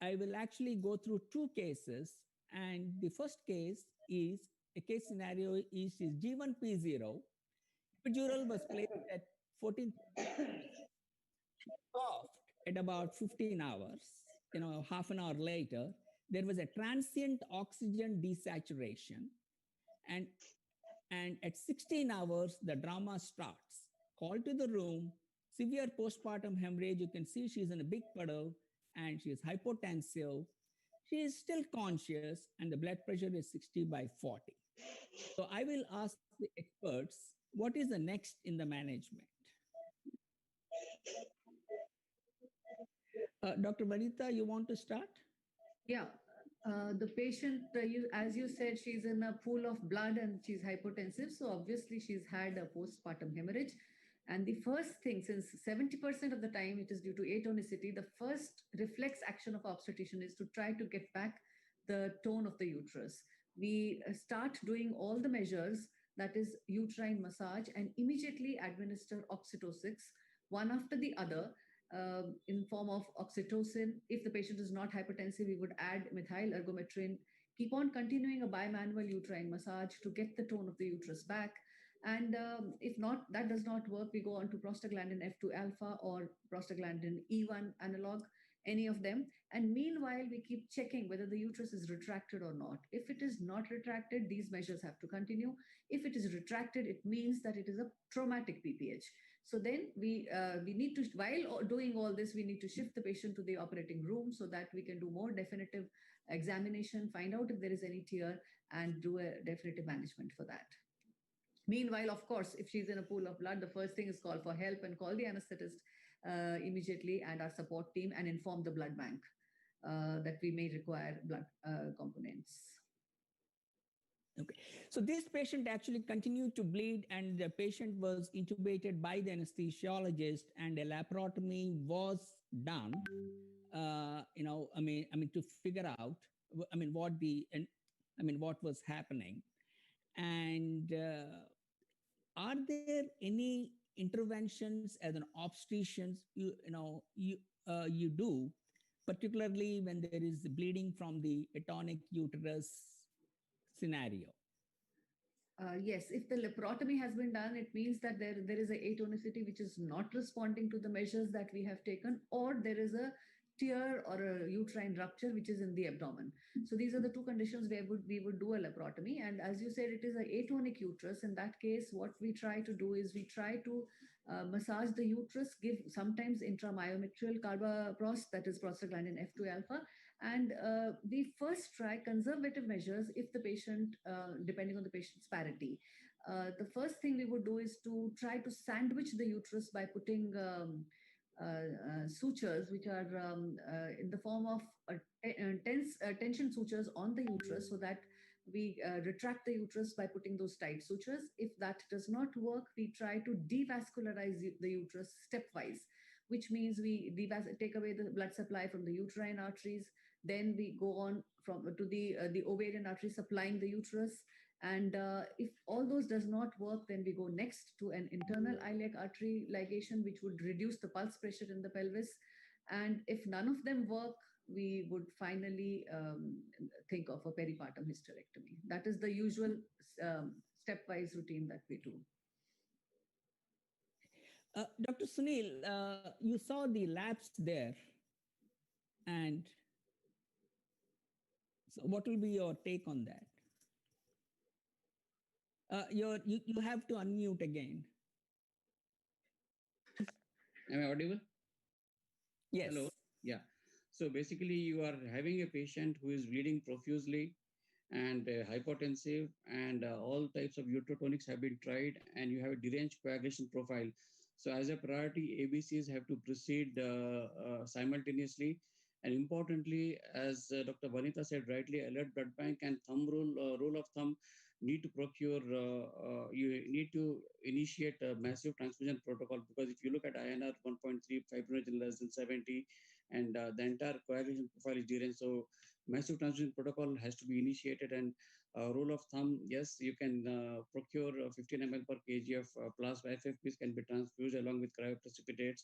G: I will actually go through two cases. And the first case is a case scenario is G1P0. Epidural was placed at 14, coughed at about 15 hours, half an hour later. There was a transient oxygen desaturation. And at 16 hours, the drama starts. Call to the room, severe postpartum hemorrhage. You can see she's in a big puddle and she is hypotensive. She is still conscious and the blood pressure is 60/40. So I will ask the experts, what is the next in the management? Dr. Vanitha, you want to start?
B: Yeah. The patient, as you said, she's in a pool of blood and she's hypotensive. So obviously she's had a postpartum hemorrhage. And the first thing, since 70% of the time it is due to atonicity, the first reflex action of obstetrician is to try to get back the tone of the uterus. We start doing all the measures, that is uterine massage, and immediately administer oxytocin, one after the other, in form of oxytocin. If the patient is not hypertensive, we would add methyl ergometrin, keep on continuing a bimanual uterine massage to get the tone of the uterus back. And if not, that does not work, we go on to prostaglandin F2 alpha or prostaglandin E1 analog, any of them. And meanwhile, we keep checking whether the uterus is retracted or not. If it is not retracted, these measures have to continue. If it is retracted, it means that it is a traumatic PPH. So then we need to, while doing all this, we need to shift the patient to the operating room so that we can do more definitive examination, find out if there is any tear, and do a definitive management for that. Meanwhile, of course, if she's in a pool of blood, the first thing is call for help and call the anesthetist immediately and our support team and inform the blood bank that we may require blood components.
G: Okay, so this patient actually continued to bleed and the patient was intubated by the anesthesiologist and a laparotomy was done, to figure out, what was happening. And are there any interventions as an obstetrician you do, particularly when there is bleeding from the atonic uterus scenario?
B: Yes, if the laparotomy has been done, it means that there is a atonicity which is not responding to the measures that we have taken, or there is a tear or a uterine rupture which is in the abdomen. So these are the two conditions where we would do a laparotomy. And as you said, it is a atonic uterus. In that case, what we try to do is we try to massage the uterus, give sometimes intramyometrial carbapros, that is prostaglandin F2 alpha, and we first try conservative measures if the patient, depending on the patient's parity. The first thing we would do is to try to sandwich the uterus by putting sutures, which are in the form of tension sutures on the uterus, so that we retract the uterus by putting those tight sutures. If that does not work, we try to devascularize the uterus stepwise, which means we take away the blood supply from the uterine arteries. Then we go on to the ovarian artery supplying the uterus. And if all those does not work, then we go next to an internal iliac artery ligation, which would reduce the pulse pressure in the pelvis. And if none of them work, we would finally think of a peripartum hysterectomy. That is the usual stepwise routine that we do.
G: Dr. Sunil, you saw the labs there, and so what will be your take on that? You have to unmute again.
H: Am I audible?
G: Yes.
H: Hello. Yeah. So basically, you are having a patient who is bleeding profusely and hypotensive, and all types of uterotonics have been tried, and you have a deranged coagulation profile. So as a priority, ABCs have to proceed simultaneously. And importantly, as Dr. Vanita said rightly, alert blood bank and rule of thumb need to procure, you need to initiate a massive transfusion protocol, because if you look at INR 1.3, fibrinogen less than 70, and the entire coagulation profile is deranged. So massive transfusion protocol has to be initiated. And rule of thumb, yes, you can procure 15 ml per kg of plasma. FFPs can be transfused along with cryoprecipitates,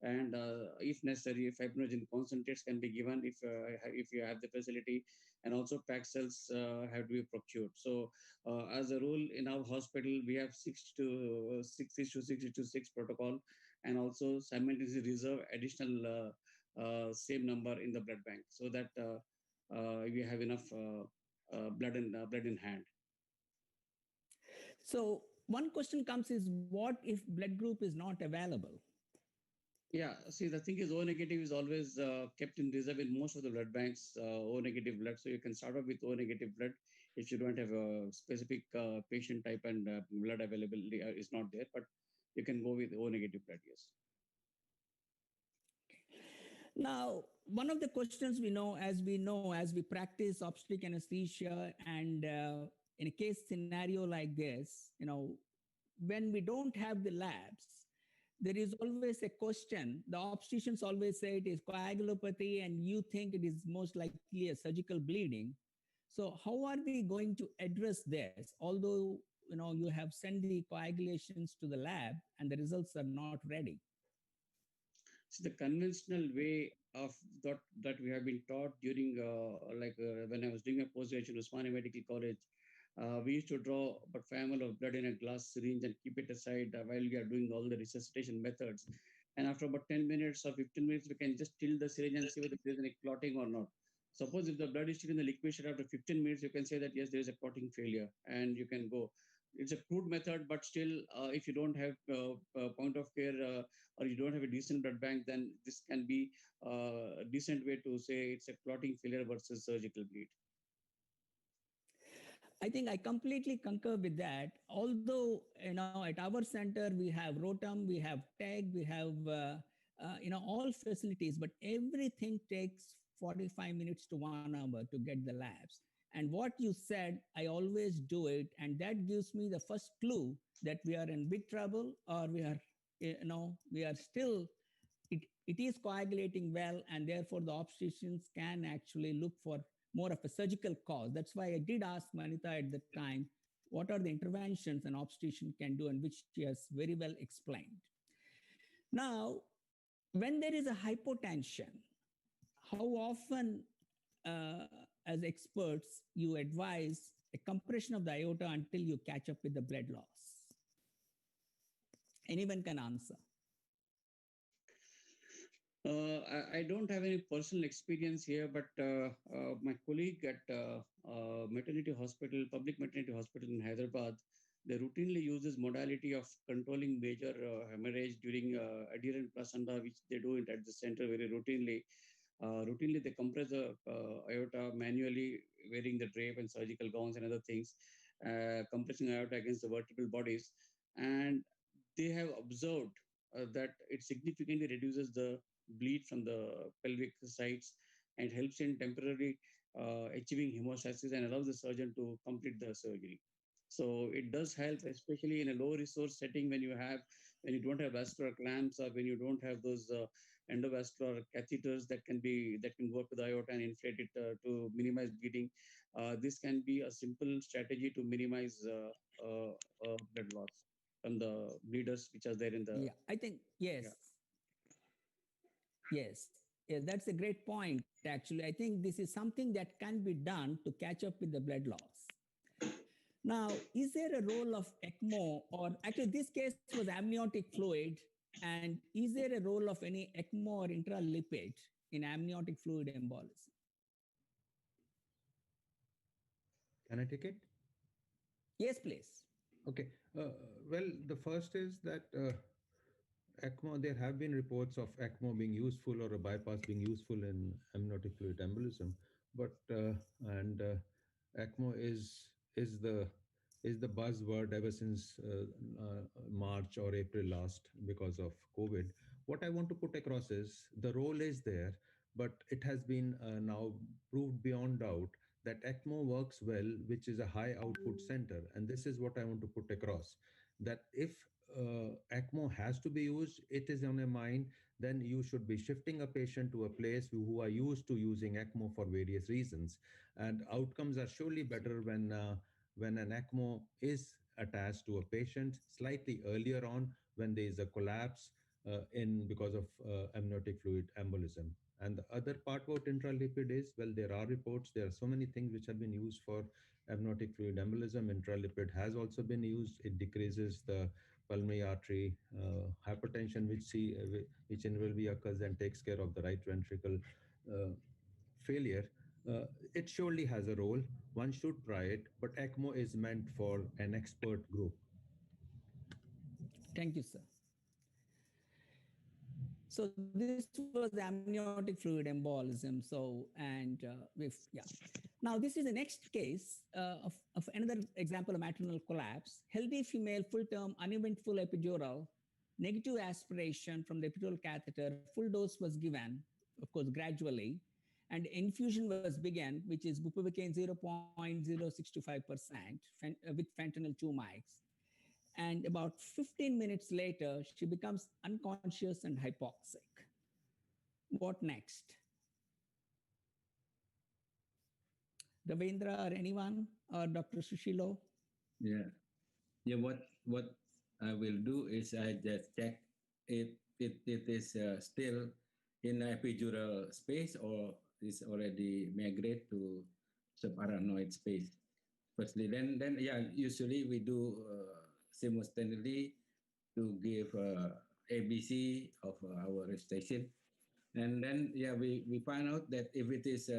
H: and if necessary, fibrinogen concentrates can be given if you have the facility, and also packed cells have to be procured. So as a rule in our hospital, we have 6 to 6 protocol, and also simultaneously reserve additional same number in the blood bank, so that we have enough blood in hand.
G: So one question comes is, what if blood group is not available?
H: Yeah, see, the thing is, O negative is always kept in reserve in most of the blood banks, O negative blood. So you can start off with O negative blood if you don't have a specific patient type and blood availability is not there, but you can go with O negative blood, yes.
G: Now, one of the questions we know as we practice obstetric anesthesia, and in a case scenario like this, when we don't have the labs, there is always a question. The obstetricians always say it is coagulopathy, and you think it is most likely a surgical bleeding. So how are we going to address this? Although, you have sent the coagulations to the lab and the results are not ready.
H: So the conventional way of that we have been taught during, when I was doing a post-graduation at Osmania Medical College, we used to draw a family of blood in a glass syringe and keep it aside while we are doing all the resuscitation methods. And after about 10 minutes or 15 minutes, we can just tilt the syringe and see whether there is any clotting or not. Suppose if the blood is still in the liquid state after 15 minutes, you can say that, yes, there is a clotting failure, and you can go. It's a crude method, but still, if you don't have point of care or you don't have a decent blood bank, then this can be a decent way to say it's a clotting failure versus surgical bleed.
G: I think I completely concur with that. Although, at our center, we have ROTAM, we have TEG, we have, all facilities, but everything takes 45 minutes to 1 hour to get the labs. And what you said, I always do it. And that gives me the first clue that we are in big trouble, or we are still, it is coagulating well, and therefore the obstetricians can actually look for more of a surgical cause. That's why I did ask Manita at the time, what are the interventions an obstetrician can do, and which she has very well explained. Now, when there is a hypotension, how often, as experts, you advise a compression of the aorta until you catch up with the blood loss? Anyone can answer.
H: I don't have any personal experience here, but my colleague at maternity hospital, public maternity hospital in Hyderabad, they routinely use this modality of controlling major hemorrhage during adherent placenta, which they do it at the center very routinely. Routinely, they compress the aorta manually, wearing the drape and surgical gowns and other things, compressing aorta against the vertebral bodies. And they have observed that it significantly reduces the bleed from the pelvic sides and helps in temporarily achieving hemostasis and allows the surgeon to complete the surgery. So it does help, especially in a low resource setting when you don't have vascular clamps or when you don't have those endovascular catheters that can work with the aorta and inflate it to minimize bleeding. This can be a simple strategy to minimize blood loss from the bleeders which are there in the
G: Yeah, I think, yes.
H: yeah.
G: Yes, yes, that's a great point. Actually, I think this is something that can be done to catch up with the blood loss. Now, is there a role of ECMO, or actually, this case was amniotic fluid, and is there a role of any ECMO or intralipid in amniotic fluid embolism?
A: Can I take it?
G: Yes, please.
A: Okay. Well, the first is that ECMO, there have been reports of ECMO being useful or a bypass being useful in amniotic fluid embolism, but ECMO is the buzzword ever since March or April last because of COVID. What I want to put across is the role is there, but it has been now proved beyond doubt that ECMO works well, which is a high output center, and this is what I want to put across. That if ECMO has to be used, it is on your mind, then you should be shifting a patient to a place who are used to using ECMO for various reasons. And outcomes are surely better when an ECMO is attached to a patient slightly earlier on when there is a collapse in because of amniotic fluid embolism. And the other part about intralipid is, well, there are reports, there are so many things which have been used for amniotic fluid embolism. Intralipid has also been used. It decreases the pulmonary artery hypertension, which invariably occurs and takes care of the right ventricle failure. It surely has a role. One should try it, but ECMO is meant for an expert group.
G: Thank you, sir. So this was amniotic fluid embolism. So, and yeah. Now this is the next case of another example of maternal collapse. Healthy female, full-term, uneventful epidural, negative aspiration from the epidural catheter. Full dose was given, of course, gradually, and infusion was begun, which is bupivacaine 0.065% with fentanyl 2 mics. And about 15 minutes later, she becomes unconscious and hypoxic. What next? Ravindra or anyone, or Dr. Sushilo?
D: Yeah. Yeah. What I will do is I just check it is still in epidural space or is already migrate to subarachnoid space. Firstly, then yeah, usually we do simultaneously to give ABC of our resuscitation. And then, yeah, we find out that if it is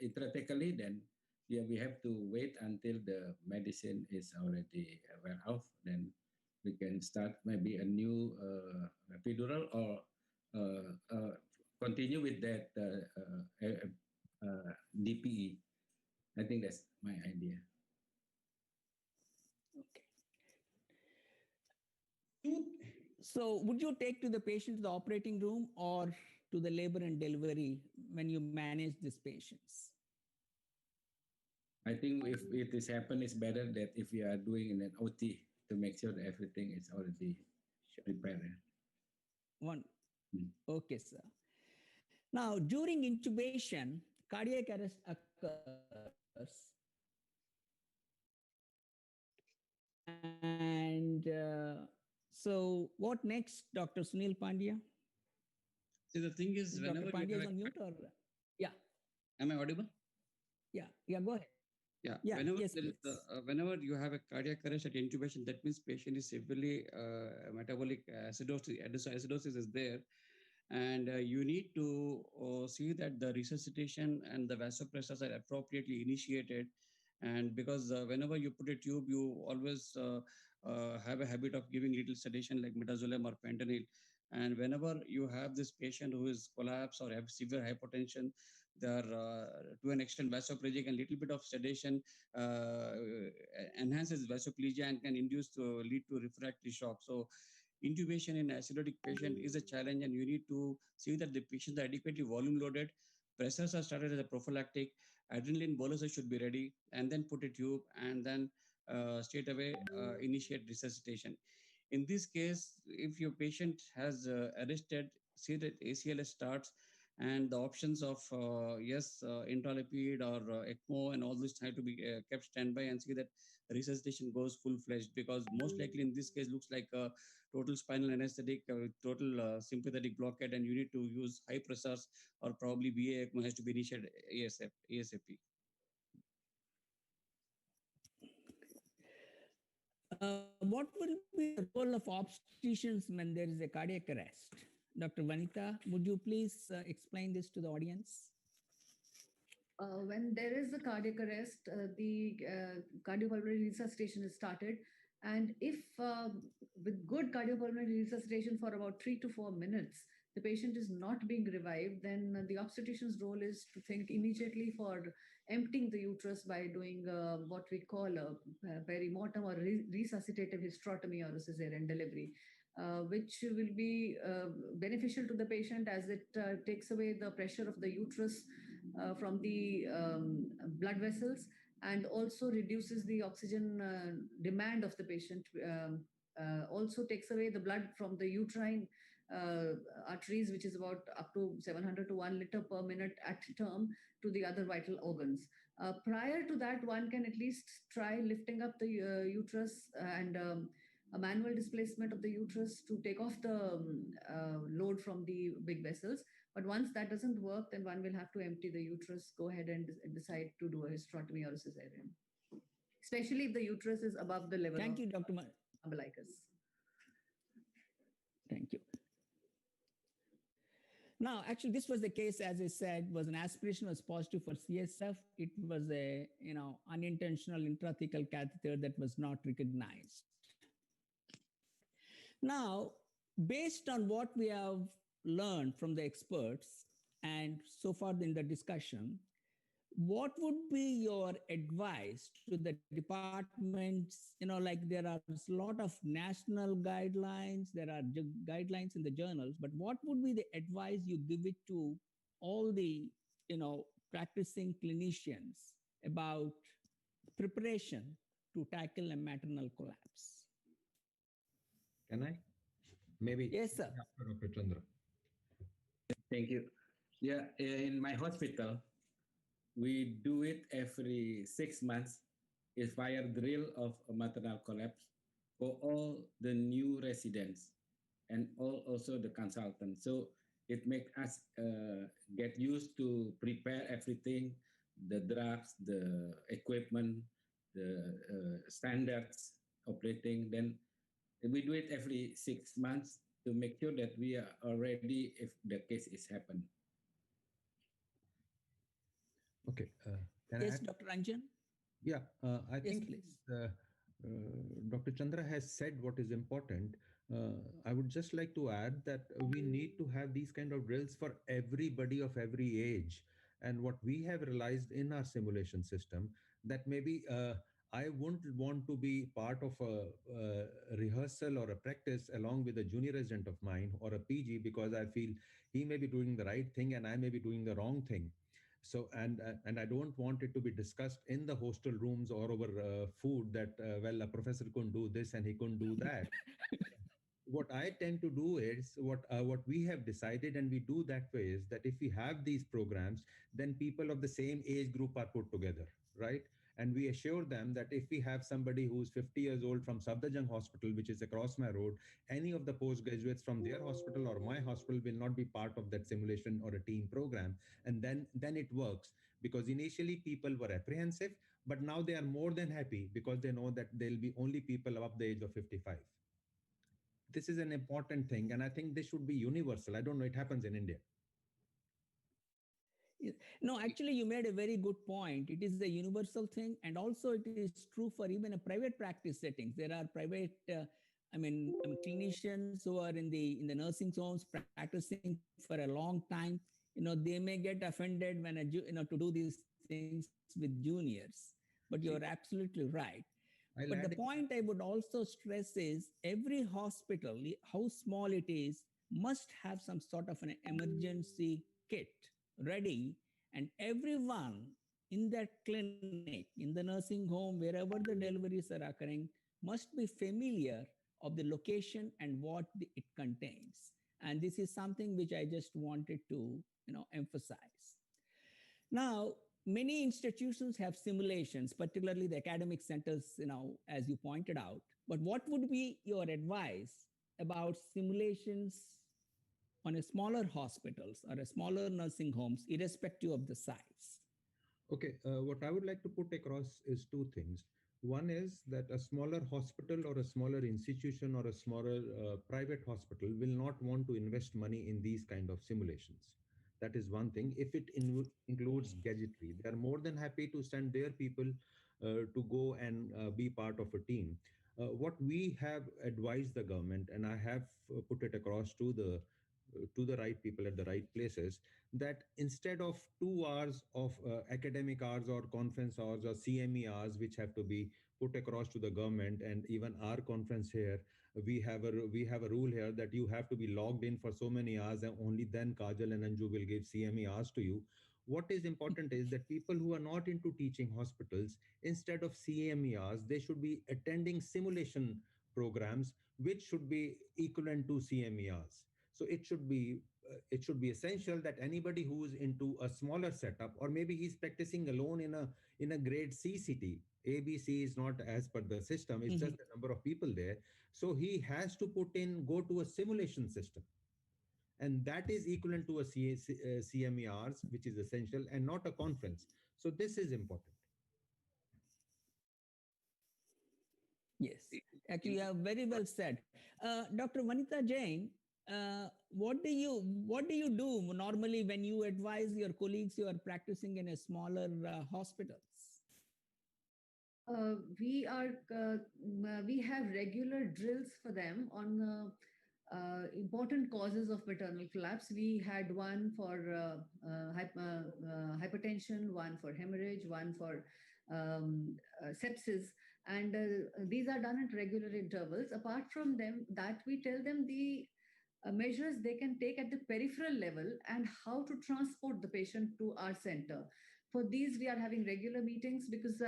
D: intrathecally, then yeah, we have to wait until the medicine is already wear off. Then we can start maybe a new epidural or continue with that DPE. I think that's my idea.
G: Okay. So would you take to the patient to the operating room or to the labor and delivery when you manage these patients?
D: I think if it is happen, it's better that if we are doing in an OT to make sure that everything is already prepared.
G: One. Okay, sir. Now, during intubation, cardiac arrest occurs. And so what next, Dr. Sunil Pandya?
H: See, the thing is,
G: Dr.
H: whenever
G: Pandya
H: you
G: is
H: have
G: on mute or? Yeah.
H: Am I audible?
G: Yeah, go ahead.
H: Yeah, whenever you have a cardiac arrest at intubation, that means patient is severely metabolic acidosis is there. And you need to see that the resuscitation and the vasopressors are appropriately initiated. And because whenever you put a tube, you always have a habit of giving little sedation like midazolam or fentanyl. And whenever you have this patient who is collapsed or have severe hypotension, they are to an extent vasopregic, and little bit of sedation uh, enhances vasoplegia and can induce to lead to refractory shock. So intubation in acidotic patient is a challenge, and you need to see that the patients are adequately volume loaded. Pressors are started as a prophylactic. Adrenaline boluses should be ready, and then put a tube, and then straight away initiate resuscitation. In this case, if your patient has arrested, see that ACLS starts, and the options of yes, intralipid or ECMO and all this have to be kept standby, and see that resuscitation goes full-fledged, because most likely in this case looks like a total spinal anesthetic with total sympathetic blockade, and you need to use high pressors, or probably VA ECMO has to be initiated ASAP.
G: What will be the role of obstetricians when there is a cardiac arrest? Dr. Vanita, would you please explain this to the audience?
B: When there is a cardiac arrest, the cardiopulmonary resuscitation is started. And if with good cardiopulmonary resuscitation for about 3 to 4 minutes, the patient is not being revived, then the obstetrician's role is to think immediately for emptying the uterus by doing what we call a perimortem or resuscitative hysterotomy or a cesarean delivery. Which will be beneficial to the patient, as it takes away the pressure of the uterus from the blood vessels, and also reduces the oxygen demand of the patient. Also takes away the blood from the uterine arteries, which is about up to 700 to 1 liter per minute at term, to the other vital organs. Prior to that, one can at least try lifting up the uterus and a manual displacement of the uterus to take off the load from the big vessels. But once that doesn't work, then one will have to empty the uterus, go ahead and decide to do a hysterotomy or a cesarean, especially if the uterus is above the level.
G: Thank you, Dr.
B: Umbilicus.
G: Thank you. Now, actually, this was the case, as I said, was an aspiration was positive for CSF. It was a unintentional intrathecal catheter that was not recognized. Now, based on what we have learned from the experts and so far in the discussion, what would be your advice to the departments? Like there are a lot of national guidelines, there are guidelines in the journals, but what would be the advice you give it to all the, practicing clinicians about preparation to tackle a maternal collapse?
A: Can I? Maybe.
G: Yes, sir.
A: Dr. Chandra.
D: Thank you. Yeah, in my hospital, we do it every 6 months. Is fire drill of a maternal collapse for all the new residents and also the consultants. So it makes us get used to prepare everything, the drugs, the equipment, the standards operating. Then we do it every 6 months to make sure that we are ready if the case is happened.
A: Okay.
G: Yes, Dr. Ranjan?
A: Yeah, I think
G: please.
A: Dr. Chandra has said what is important. I would just like to add that we need to have these kind of drills for everybody of every age. And what we have realized in our simulation system, that maybe I wouldn't want to be part of a rehearsal or a practice along with a junior resident of mine or a PG, because I feel he may be doing the right thing and I may be doing the wrong thing. So and I don't want it to be discussed in the hostel rooms or over food that well, a professor couldn't do this and he couldn't do that. What I tend to do is what we have decided, and we do that way, is that if we have these programs, then people of the same age group are put together, right? And we assure them that if we have somebody who's 50 years old from Safdarjung Hospital, which is across my road, any of the postgraduates from their hospital or my hospital will not be part of that simulation or a team program. And then it works, because initially people were apprehensive, but now they are more than happy because they know that there'll be only people above the age of 55. this is an important thing, and I think this should be universal. I don't know, it happens in India.
G: No, actually, you made a very good point. It is a universal thing, and also it is true for even a private practice settings. There are private, clinicians who are in the nursing homes practicing for a long time. They may get offended when to do these things with juniors. But you're absolutely right. But the point I would also stress is every hospital, how small it is, must have some sort of an emergency kit ready, and everyone in that clinic, in the nursing home, wherever the deliveries are occurring, must be familiar of the location and what it contains. And this is something which I just wanted to, emphasize. Now, many institutions have simulations, particularly the academic centers, as you pointed out. But what would be your advice about simulations on a smaller hospitals or a smaller nursing homes, irrespective of the size?
A: Okay, what I would like to put across is two things. One is that a smaller hospital or a smaller institution or a smaller private hospital will not want to invest money in these kind of simulations. That is one thing. If it includes gadgetry, they are more than happy to send their people to go and be part of a team. What we have advised the government, and I have put it across to the right people at the right places, that instead of 2 hours of academic hours or conference hours or CME hours, which have to be put across to the government, and even our conference here, we have a rule here that you have to be logged in for so many hours, and only then Kajal and Anju will give CME hours to you. What is important is that people who are not into teaching hospitals, instead of CME hours, they should be attending simulation programs, which should be equivalent to CME hours. So it should be essential that anybody who is into a smaller setup, or maybe he's practicing alone in a grade C city. ABC is not as per the system; it's just the number of people there. So he has to go to a simulation system, and that is equivalent to a CMERs, which is essential, and not a conference. So this is important.
G: Yes, actually, you have very well said. Dr. Vanita Jain, what do you do normally when you advise your colleagues who are practicing in a smaller hospitals?
B: We have regular drills for them on important causes of maternal collapse. We had one for hypertension, one for hemorrhage, one for sepsis, and these are done at regular intervals. Apart from that, we tell them the measures they can take at the peripheral level and how to transport the patient to our center. For these, we are having regular meetings because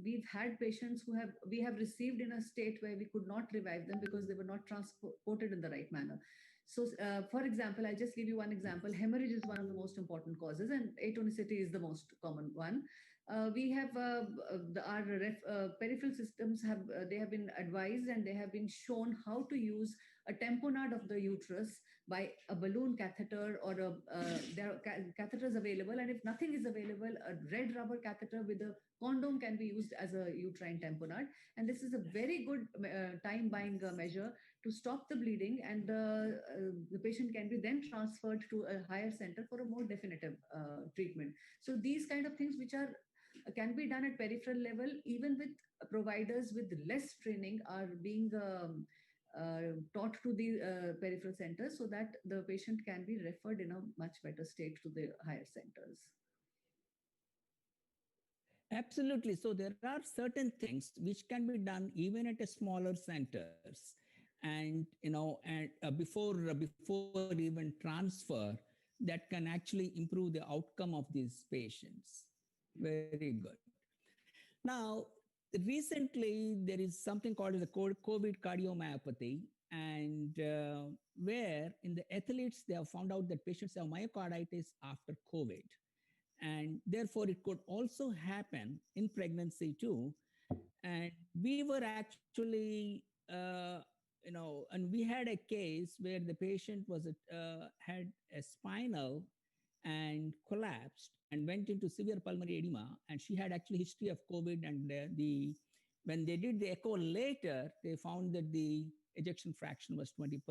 B: we've had patients we have received in a state where we could not revive them because they were not transported in the right manner. So, for example, I'll just give you one example. Hemorrhage is one of the most important causes, and atonicity is the most common one. We have our peripheral systems they have been advised and they have been shown how to use a tamponade of the uterus by a balloon catheter, or there are catheters available, and if nothing is available, a red rubber catheter with a condom can be used as a uterine tamponade, and this is a very good time buying measure to stop the bleeding, and the patient can be then transferred to a higher center for a more definitive treatment. So these kind of things which are can be done at peripheral level, even with providers with less training, are being taught to the peripheral centers so that the patient can be referred in a much better state to the higher centers.
G: Absolutely. So there are certain things which can be done even at a smaller centers, and before even transfer, that can actually improve the outcome of these patients. Very good. Now, recently there is something called the COVID cardiomyopathy, and where in the athletes they have found out that patients have myocarditis after COVID, and therefore it could also happen in pregnancy too. And we were actually and we had a case where the patient had a spinal and collapsed and went into severe pulmonary edema, and she had actually history of COVID, and when they did the echo later, they found that the ejection fraction was 20%.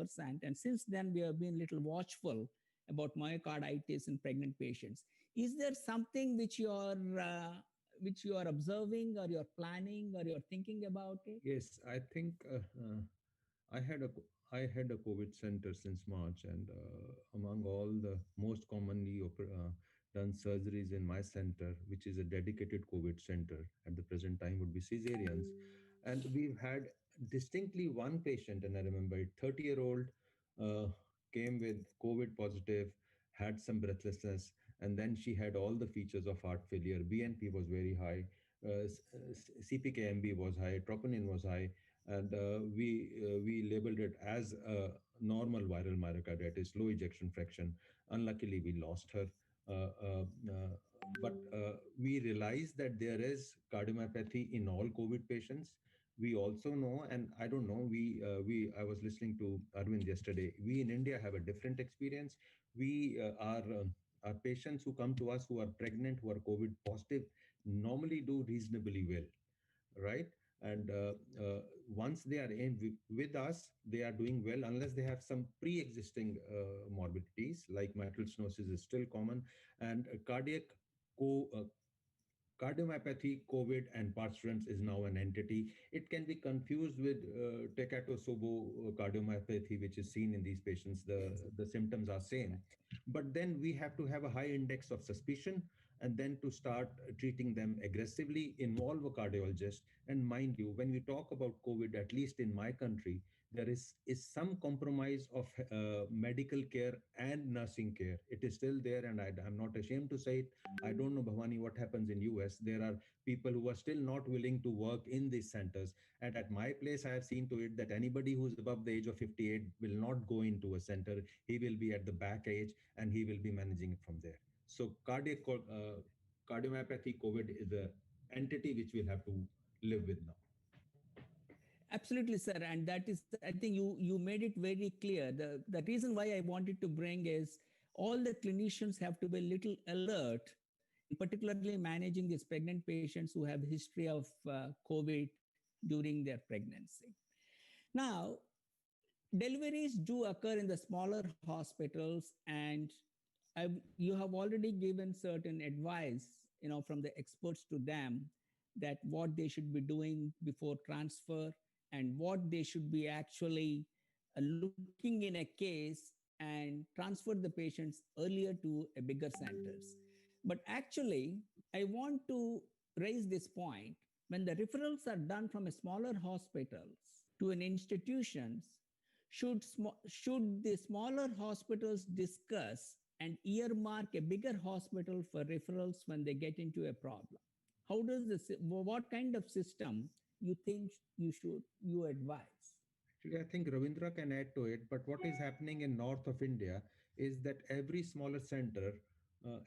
G: And since then, we have been a little watchful about myocarditis in pregnant patients. Is there something which you are observing or you're planning or you're thinking about it?
A: Yes, I think I had a I had a COVID center since March, and among all the most commonly done surgeries in my center, which is a dedicated COVID center at the present time, would be cesareans. And we've had distinctly one patient, and I remember it, 30-year-old uh, came with COVID positive, had some breathlessness, and then she had all the features of heart failure. BNP was very high, CPKMB was high, troponin was high, and we labeled it as a normal viral myocarditis, low ejection fraction. Unluckily, we lost her. Uh, uh, uh, but we realized that there is cardiomyopathy in all COVID patients. We also know, and I don't know, I was listening to Arvind yesterday. We in India have a different experience. We our patients who come to us who are pregnant, who are COVID positive, normally do reasonably well, right? And once they are with us, they are doing well unless they have some pre-existing morbidities, like mitral stenosis is still common, and co- uh, cardiomyopathy, COVID, and parsurance is now an entity. It can be confused with Takatosobo cardiomyopathy, which is seen in these patients. The symptoms are same, but then we have to have a high index of suspicion, and then to start treating them aggressively, involve a cardiologist. And mind you, when we talk about COVID, at least in my country, there is some compromise of medical care and nursing care. It is still there, and I'm not ashamed to say it. I don't know, Bhavani, what happens in US. There are people who are still not willing to work in these centers. And at my place, I have seen to it that anybody who's above the age of 58 will not go into a center. He will be at the back age, and he will be managing it from there. So cardiomyopathy COVID is the entity which we'll have to live with now.
G: Absolutely, sir. And that is, I think you made it very clear. The reason why I wanted to bring is all the clinicians have to be a little alert in particularly managing these pregnant patients who have history of COVID during their pregnancy. Now, deliveries do occur in the smaller hospitals, and you have already given certain advice, from the experts to them, that what they should be doing before transfer and what they should be actually looking in a case and transfer the patients earlier to a bigger centers. But actually, I want to raise this point. When the referrals are done from a smaller hospitals to an institutions, should the smaller hospitals discuss and earmark a bigger hospital for referrals when they get into a problem? How does this, what kind of system you think you advise?
A: Actually, I think Ravindra can add to it, but what is happening in north of India is that every smaller center,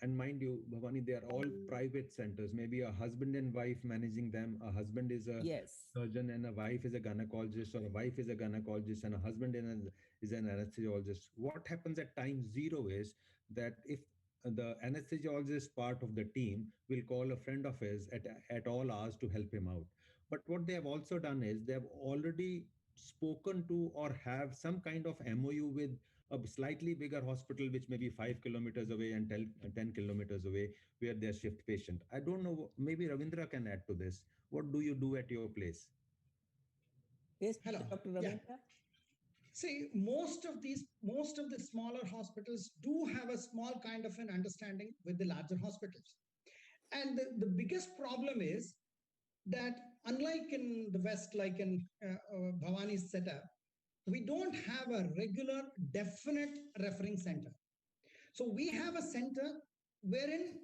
A: and mind you, Bhavani, they are all private centers, maybe a husband and wife managing them. A husband is a
G: Yes.
A: surgeon and a wife is a gynecologist, or a wife is a gynecologist and a husband is an anesthesiologist. What happens at time zero is that if the anesthesiologist part of the team will call a friend of his at all hours to help him out. But what they have also done is they have already spoken to or have some kind of MOU with a slightly bigger hospital, which may be 5 kilometers away and 10 kilometers away, where they shift patient. I don't know, maybe Ravindra can add to this. What do you do at your place?
G: Yes,
J: Hello.
G: Dr.
J: Yeah.
G: Ravindra?
J: See, most of the smaller hospitals do have a small kind of an understanding with the larger hospitals. And the biggest problem is that unlike in the West, like in Bhavani's setup, we don't have a regular, definite referring center. So we have a center wherein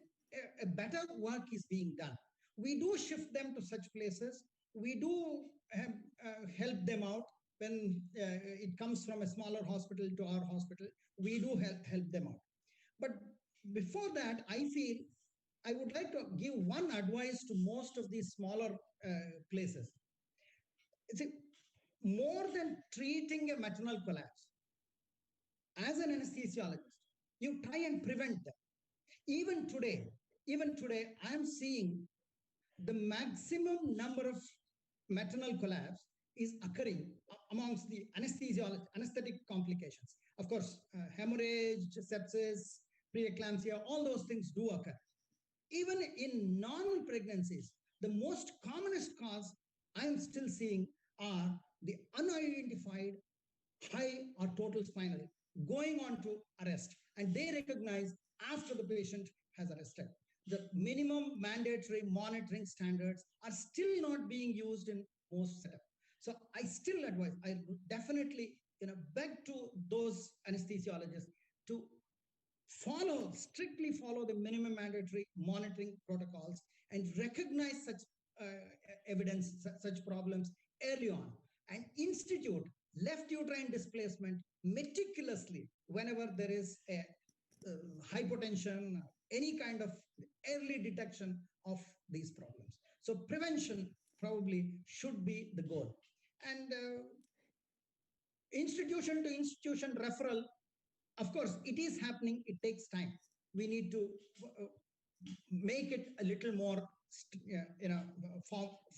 J: a better work is being done. We do shift them to such places. We do help them out when it comes from a smaller hospital to our hospital. We do help them out. But before that, I feel I would like to give one advice to most of these smaller places. See, more than treating a maternal collapse, as an anesthesiologist, you try and prevent them. Even today, I am seeing the maximum number of maternal collapse is occurring amongst the anesthetic complications. Of course, hemorrhage, sepsis, preeclampsia, all those things do occur. Even in normal pregnancies, the most commonest cause I am still seeing are the unidentified high or total spinal going on to arrest, and they recognize after the patient has arrested. The minimum mandatory monitoring standards are still not being used in most setups. So I still advise, I definitely beg to those anesthesiologists to strictly follow the minimum mandatory monitoring protocols and recognize such evidence, such problems early on, and institute left uterine displacement meticulously whenever there is a hypotension, any kind of early detection of these problems. So prevention probably should be the goal. And institution to institution referral, of course, it is happening. It takes time. We need to make it a little more,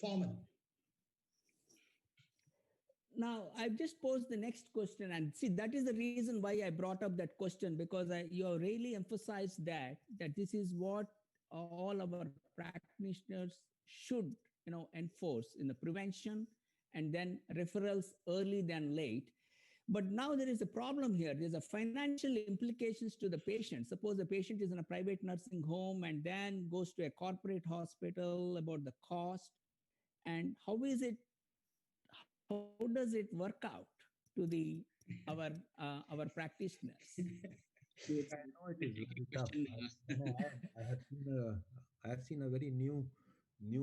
J: formal.
G: Now, I've just posed the next question, and see, that is the reason why I brought up that question, because you have really emphasized that this is what all our practitioners should, enforce in the prevention and then referrals early than late. But now there is a problem here. There's a financial implications to the patient. Suppose the patient is in a private nursing home and then goes to a corporate hospital, about the cost, and how does it work out to our practitioners?
A: I know it is very tough. I have seen a very new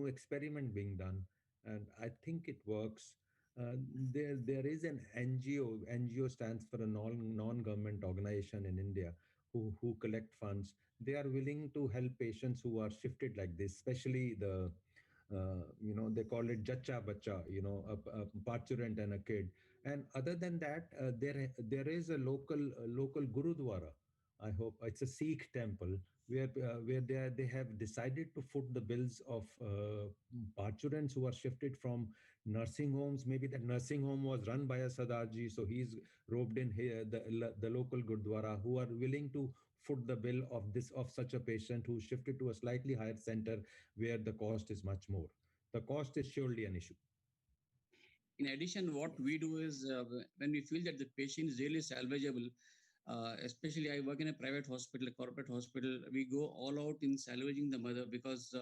A: experiment being done, and I think it works. There is an NGO. NGO stands for a non-government organization in India who collect funds. They are willing to help patients who are shifted like this, especially they call it jacha bacha, a parturent and a kid. And other than that, there is a local gurudwara. I hope it's a Sikh temple where they have decided to foot the bills of parturents who are shifted from nursing homes. Maybe that nursing home was run by a Sardarji, so he's roped in here the local gurdwara who are willing to foot the bill of such a patient who shifted to a slightly higher center where the cost is much more. The cost is surely an issue.
H: In addition, what we do is when we feel that the patient is really salvageable, especially I work in a private hospital, a corporate hospital, we go all out in salvaging the mother, because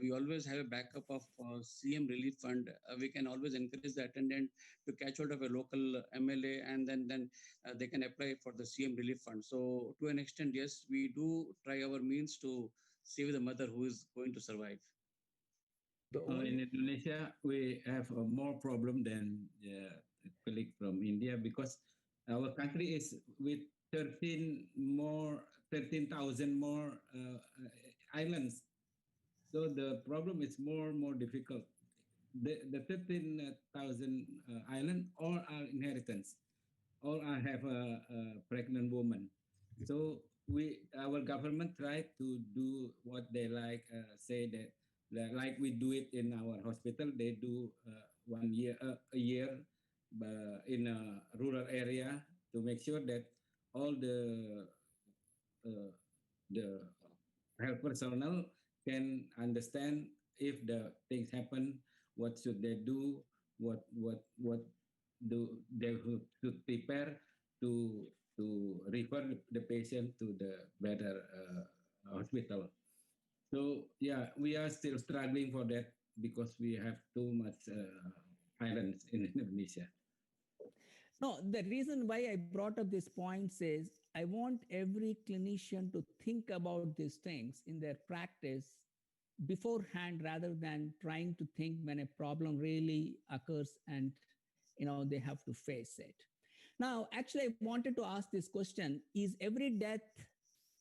H: we always have a backup of CM relief fund. We can always encourage the attendant to catch hold of a local MLA, and then they can apply for the CM relief fund. So to an extent, yes, we do try our means to save the mother who is going to survive.
D: In Indonesia, we have more problem than the colleague from India, because our country is with 13,000 more islands. So the problem is more difficult. The 13,000 island all are inheritance, all are have a pregnant woman. So our government try to do what they like, say that like we do it in our hospital. They do a year in a rural area to make sure that all the health personnel can understand if the things happen, what should they do, what do they should prepare to refer the patient to the better hospital. So yeah, we are still struggling for that because we have too much islands in Indonesia.
G: No, the reason why I brought up these points is I want every clinician to think about these things in their practice beforehand, rather than trying to think when a problem really occurs and they have to face it. Now, actually, I wanted to ask this question: is every death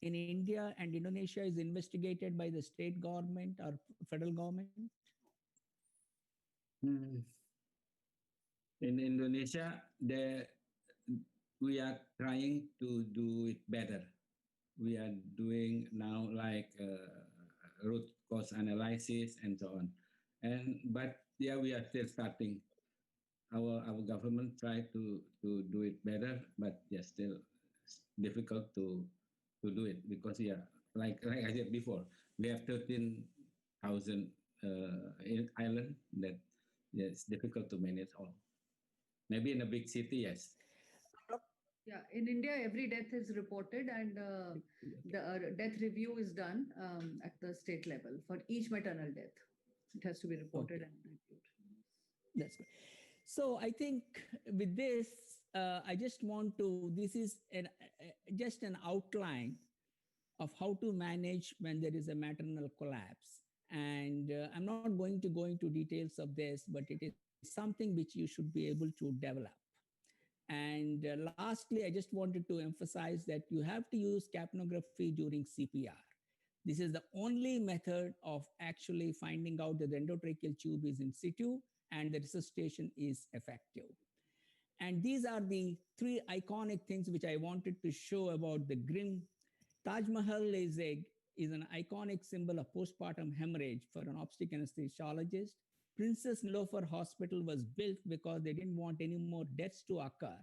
G: in India and Indonesia is investigated by the state government or federal government?
D: In Indonesia, we are trying to do it better. We are doing now like root cause analysis and so on. But yeah, we are still starting. our government try to do it better, but yeah, still difficult to do it because yeah, like I said before, we have 13,000 island that yeah, it's difficult to manage all. Maybe in a big city, yes.
B: Yeah, in India, every death is reported, and the death review is done at the state level for each maternal death. It has to be reported and reviewed.
G: That's good. So I think with this, I just want to, this is just an outline of how to manage when there is a maternal collapse. And I'm not going to go into details of this, but it is something which you should be able to develop. And lastly, I just wanted to emphasize that you have to use capnography during CPR. This is the only method of actually finding out that the endotracheal tube is in situ and the resuscitation is effective. And these are the three iconic things which I wanted to show about the grim. Taj Mahal is an iconic symbol of postpartum hemorrhage for an obstetric anesthesiologist. Princess Nilofer Hospital was built because they didn't want any more deaths to occur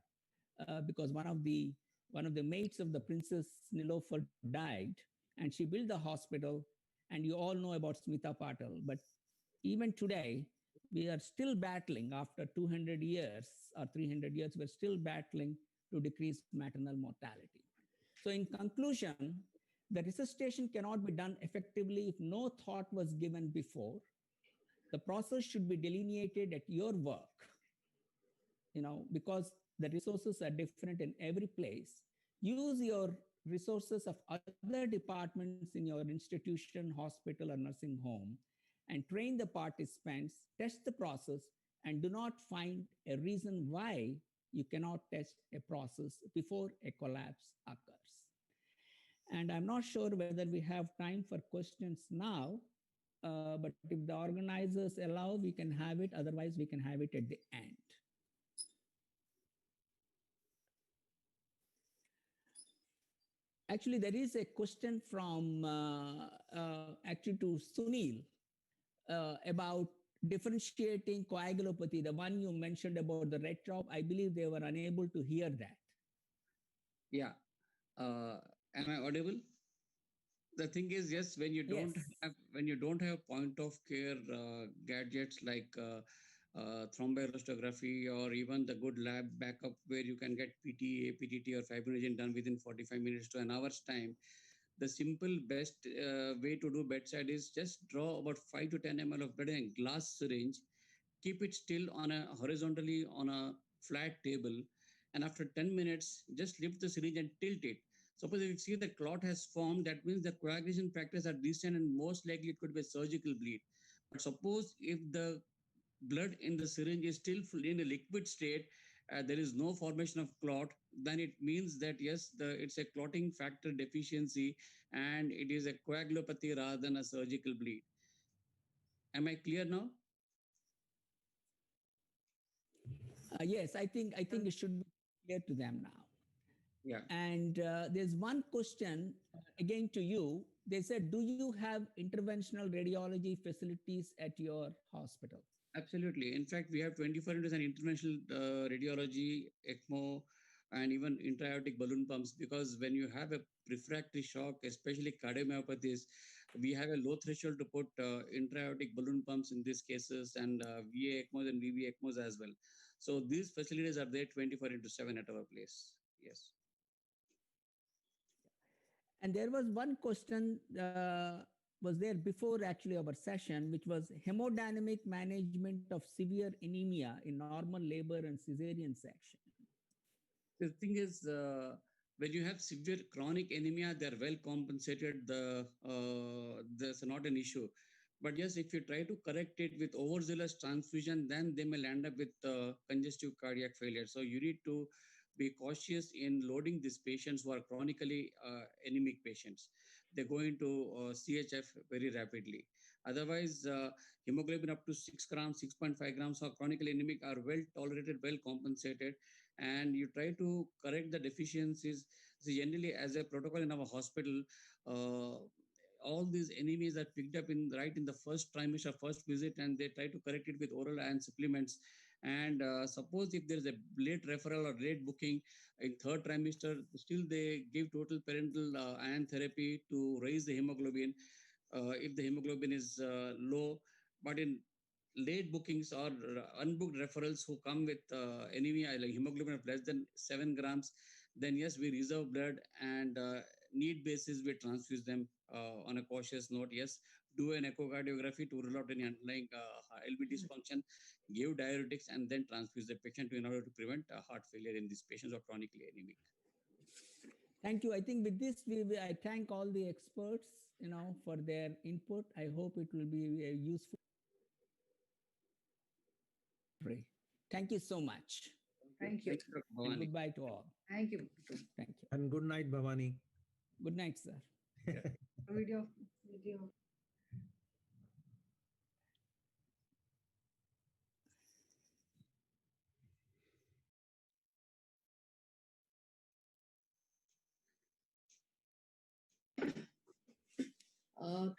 G: because one of the maids of the Princess Nilofer died, and she built the hospital. And you all know about Smita Patil, but even today, we are still battling after 200 years or 300 years, we're still battling to decrease maternal mortality. So in conclusion, the resuscitation cannot be done effectively if no thought was given before. The process should be delineated at your work, because the resources are different in every place. Use your resources of other departments in your institution, hospital, or nursing home, and train the participants, test the process, and do not find a reason why you cannot test a process before a collapse occurs. And I'm not sure whether we have time for questions now, but if the organizers allow, we can have it. Otherwise, we can have it at the end. Actually, there is a question from actually to Sunil about differentiating coagulopathy, the one you mentioned about the red drop. I believe they were unable to hear that.
H: Yeah. Am I audible? The thing is, yes, when you don't have point of care gadgets like thromboelastography or even the good lab backup where you can get PTA, PTT or fibrinogen done within 45 minutes to an hour's time, the simple best way to do bedside is just draw about 5 to 10 ml of blood in a glass syringe, keep it still on a horizontally on a flat table, and after 10 minutes, just lift the syringe and tilt it. Suppose if you see the clot has formed, that means the coagulation factors are decent and most likely it could be a surgical bleed. But suppose if the blood in the syringe is still in a liquid state, there is no formation of clot, then it means that yes, it's a clotting factor deficiency and it is a coagulopathy rather than a surgical bleed. Am I clear now?
G: Yes, I think it should be clear to them now.
H: Yeah.
G: And there's one question again to you. They said, do you have interventional radiology facilities at your hospital?
H: Absolutely. In fact, we have 24 into an interventional radiology, ECMO, and even intra-aortic balloon pumps, because when you have a refractory shock, especially cardiomyopathies, we have a low threshold to put intra-aortic balloon pumps in these cases and VA ECMOs and VB ECMOs as well. So these facilities are there 24 into 7 at our place. Yes.
G: And there was one question was there before actually our session, which was hemodynamic management of severe anemia in normal labor and cesarean section.
H: The thing is, when you have severe chronic anemia, they're well compensated. There's not an issue. But yes, if you try to correct it with overzealous transfusion, then they may land up with congestive cardiac failure. So you need to be cautious in loading these patients who are chronically anemic patients. They go into CHF very rapidly. Otherwise, hemoglobin up to 6 grams, 6.5 grams of chronically anemic are well tolerated, well compensated, and you try to correct the deficiencies. So generally, as a protocol in our hospital, all these anemias are picked up right in the first trimester, first visit, and they try to correct it with oral iron supplements. And suppose if there is a late referral or late booking in third trimester, still they give total parental iron therapy to raise the hemoglobin if the hemoglobin is low. But in late bookings or unbooked referrals who come with anemia, like hemoglobin of less than 7 grams, then yes, we reserve blood and need basis we transfuse them on a cautious note. Yes, do an echocardiography to rule out any underlying LV dysfunction, give diuretics, and then transfuse the patient in order to prevent heart failure in these patients who are chronically anemic.
G: Thank you. I think with this, I thank all the experts, for their input. I hope it will be useful. Thank you so much.
B: Thank you.
G: And goodbye to all.
B: Thank you.
G: Thank you.
A: And good night, Bhavani.
G: Good night, sir.
B: Video.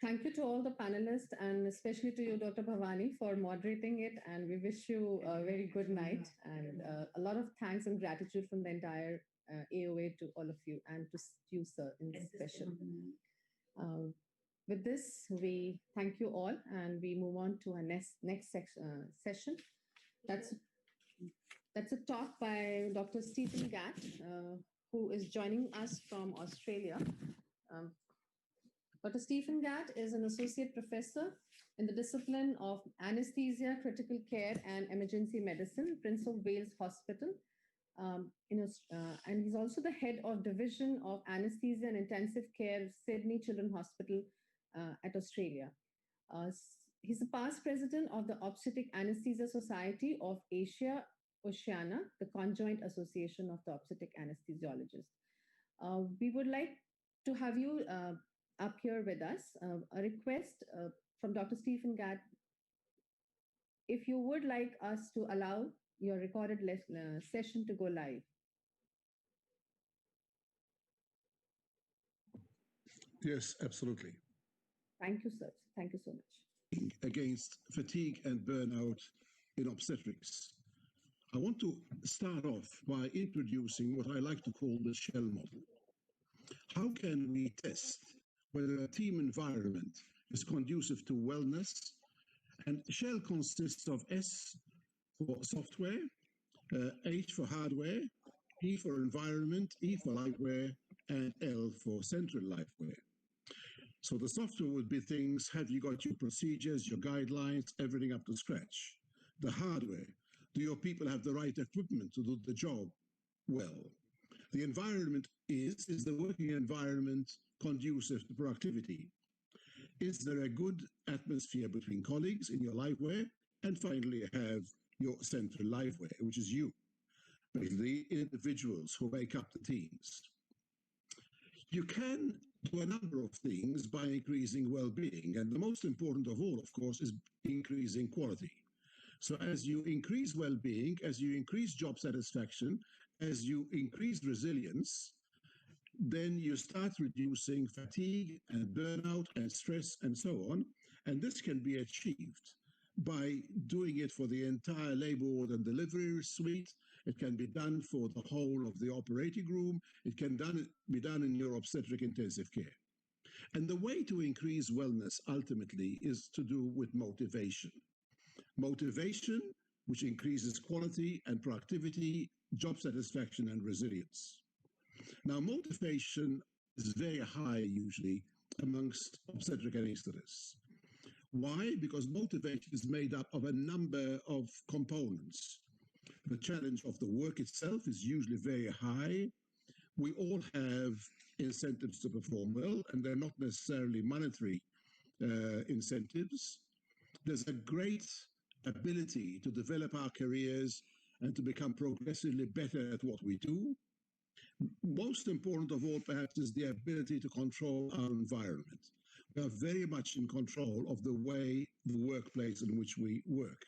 B: Thank you to all the panelists and especially to you, Dr. Bhavani, for moderating it. And we wish you a very good night and a lot of thanks and gratitude from the entire AOA to all of you and to you, sir, in this session. With this, we thank you all and we move on to our next session. That's a talk by Dr. Stephen Gatt, who is joining us from Australia. Dr. Stephen Gatt is an associate professor in the discipline of anesthesia, critical care, and emergency medicine, Prince of Wales Hospital. And he's also the head of Division of Anesthesia and Intensive Care, Sydney Children's Hospital at Australia. He's a past president of the Obstetric Anesthesia Society of Asia Oceania, the conjoint association of the obstetric anesthesiologists. We would like to have you up here with us. A request from Dr. Stephen Gatt, if you would like us to allow your recorded session to go live.
K: Yes, absolutely.
B: Thank you, sir. Thank you so much.
K: Against fatigue and burnout in obstetrics. I want to start off by introducing what I like to call the shell model. How can we test whether a team environment is conducive to wellness? And shell consists of S for software, H for hardware, E for environment, E for lightware, and L for central lightware. So the software would be things, have you got your procedures, your guidelines, everything up to scratch? The hardware, do your people have the right equipment to do the job well? The environment is the working environment conducive to productivity? Is there a good atmosphere between colleagues in your liveware? And finally, have your central liveware, which is you, basically individuals who make up the teams. You can do a number of things by increasing well-being, and the most important of all, of course, is increasing quality. So as you increase well-being, as you increase job satisfaction, as you increase resilience, then you start reducing fatigue and burnout and stress and so on. And this can be achieved by doing it for the entire labor ward and delivery suite. It can be done for the whole of the operating room. It can be done in your obstetric intensive care. And the way to increase wellness ultimately is to do with motivation. Motivation, which increases quality and productivity, job satisfaction, and resilience. Now, motivation is very high usually amongst obstetric anesthetists. Why? Because motivation is made up of a number of components. The challenge of the work itself is usually very high. We all have incentives to perform well, and they're not necessarily monetary incentives. There's a great ability to develop our careers and to become progressively better at what we do. Most important of all, perhaps, is the ability to control our environment. We are very much in control of the way, the workplace in which we work.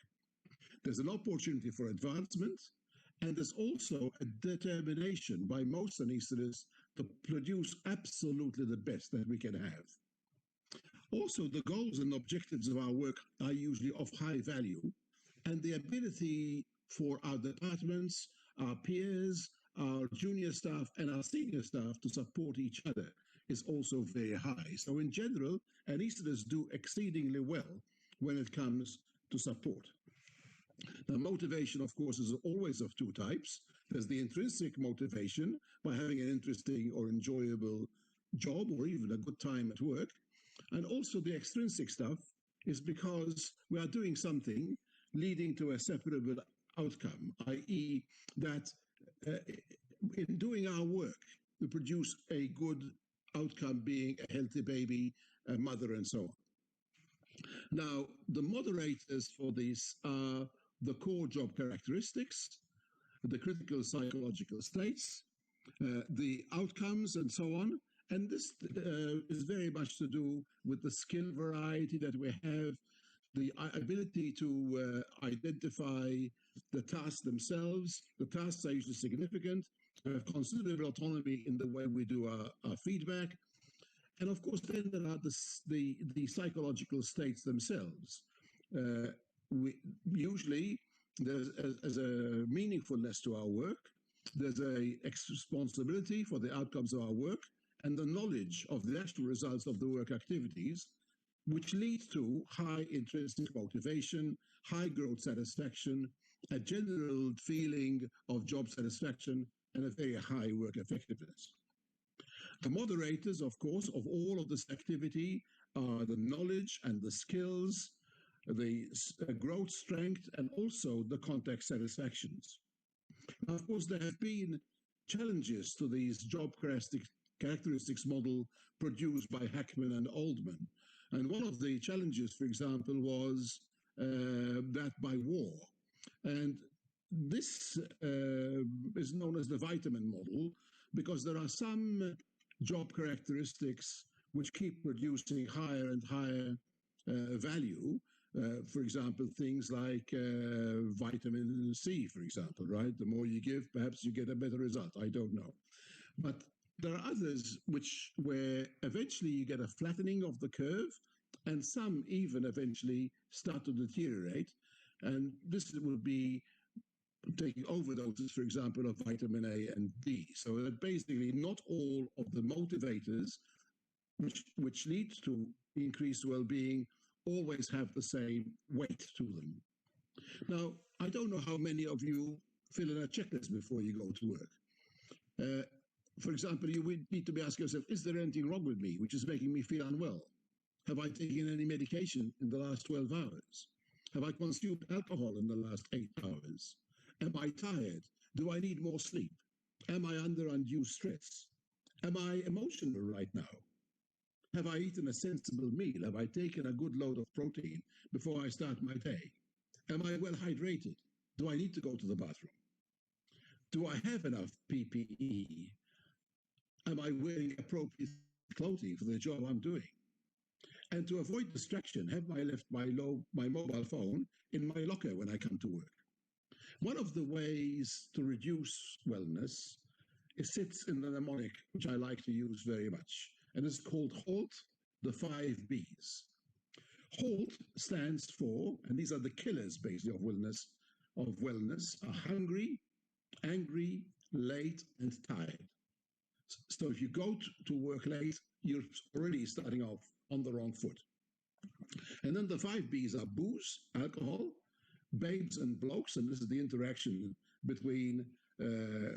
K: There's an opportunity for advancement, and there's also a determination by most anesthetists to produce absolutely the best that we can have. Also, the goals and objectives of our work are usually of high value, and the ability for our departments, our peers, our junior staff, and our senior staff to support each other is also very high. So in general, anesthetists do exceedingly well when it comes to support. The motivation, of course, is always of two types. There's the intrinsic motivation by having an interesting or enjoyable job or even a good time at work. And also the extrinsic stuff is because we are doing something leading to a separable outcome, i.e. that in doing our work, we produce a good outcome, being a healthy baby, a mother, and so on. Now, the moderators for this are the core job characteristics, the critical psychological states, the outcomes, and so on. And this is very much to do with the skill variety that we have, the ability to identify the tasks themselves. The tasks are usually significant. We have considerable autonomy in the way we do our feedback. And of course, then there are the psychological states themselves. Usually, there's a meaningfulness to our work. There's a responsibility for the outcomes of our work and the knowledge of the actual results of the work activities, which leads to high intrinsic motivation, high growth satisfaction, a general feeling of job satisfaction, and a very high work effectiveness. The moderators, of course, of all of this activity are the knowledge and the skills, the growth strength, and also the contact satisfactions. Now, of course, there have been challenges to these job characteristics model produced by Hackman and Oldman. And one of the challenges, for example, was that by war. And this is known as the vitamin model because there are some job characteristics which keep producing higher and higher value. For example, things like vitamin C, for example, right? The more you give, perhaps you get a better result. I don't know. But there are others where eventually you get a flattening of the curve, and some even eventually start to deteriorate. And this would be taking overdoses, for example, of vitamin A and D. So that basically not all of the motivators which lead to increased well-being always have the same weight to them. Now, I don't know how many of you fill in a checklist before you go to work. For example, you would need to be asking yourself, is there anything wrong with me which is making me feel unwell? Have I taken any medication in the last 12 hours? Have I consumed alcohol in the last 8 hours? Am I tired? Do I need more sleep? Am I under undue stress? Am I emotional right now? Have I eaten a sensible meal? Have I taken a good load of protein before I start my day? Am I well hydrated? Do I need to go to the bathroom? Do I have enough PPE? Am I wearing appropriate clothing for the job I'm doing? And to avoid distraction, have I left my mobile phone in my locker when I come to work? One of the ways to reduce wellness sits in the mnemonic, which I like to use very much, and it's called HALT, the 5 Bs. HALT stands for, and these are the killers basically of wellness, are hungry, angry, late, and tired. So if you go to work late, you're already starting off on the wrong foot. And then the 5 Bs are booze, alcohol, babes and blokes, and this is the interaction between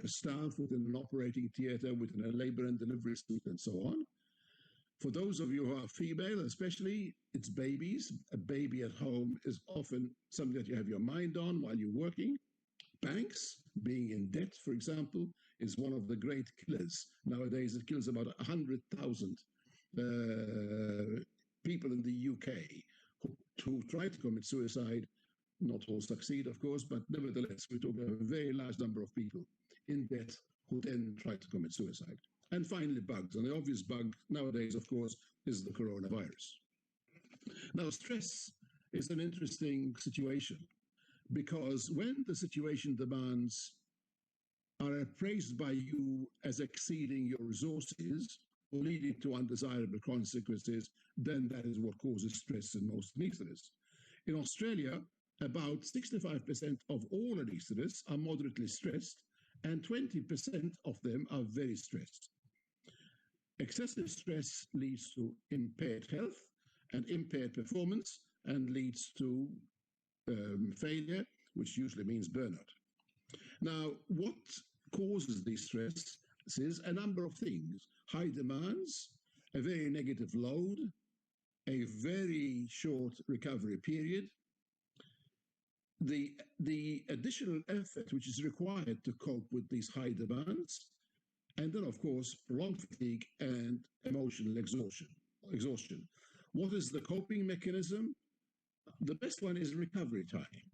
K: staff within an operating theater, within a labor and delivery suite, and so on. For those of you who are female, especially, it's babies. A baby at home is often something that you have your mind on while you're working. Banks, being in debt, for example, is one of the great killers. Nowadays, it kills about 100,000 people in the UK who try to commit suicide. Not all succeed, of course, but nevertheless, we talk about a very large number of people in debt who then try to commit suicide. And finally, bugs. And the obvious bug nowadays, of course, is the coronavirus. Now, stress is an interesting situation because when the situation demands are appraised by you as exceeding your resources or leading to undesirable consequences, then that is what causes stress in most anesthetists. In Australia, about 65% of all anesthetists are moderately stressed, and 20% of them are very stressed. Excessive stress leads to impaired health and impaired performance and leads to failure, which usually means burnout. Now, what causes this stress is a number of things: high demands, a very negative load, a very short recovery period, the additional effort which is required to cope with these high demands, and then, of course, prolonged fatigue and emotional exhaustion. What is the coping mechanism? The best one is recovery time.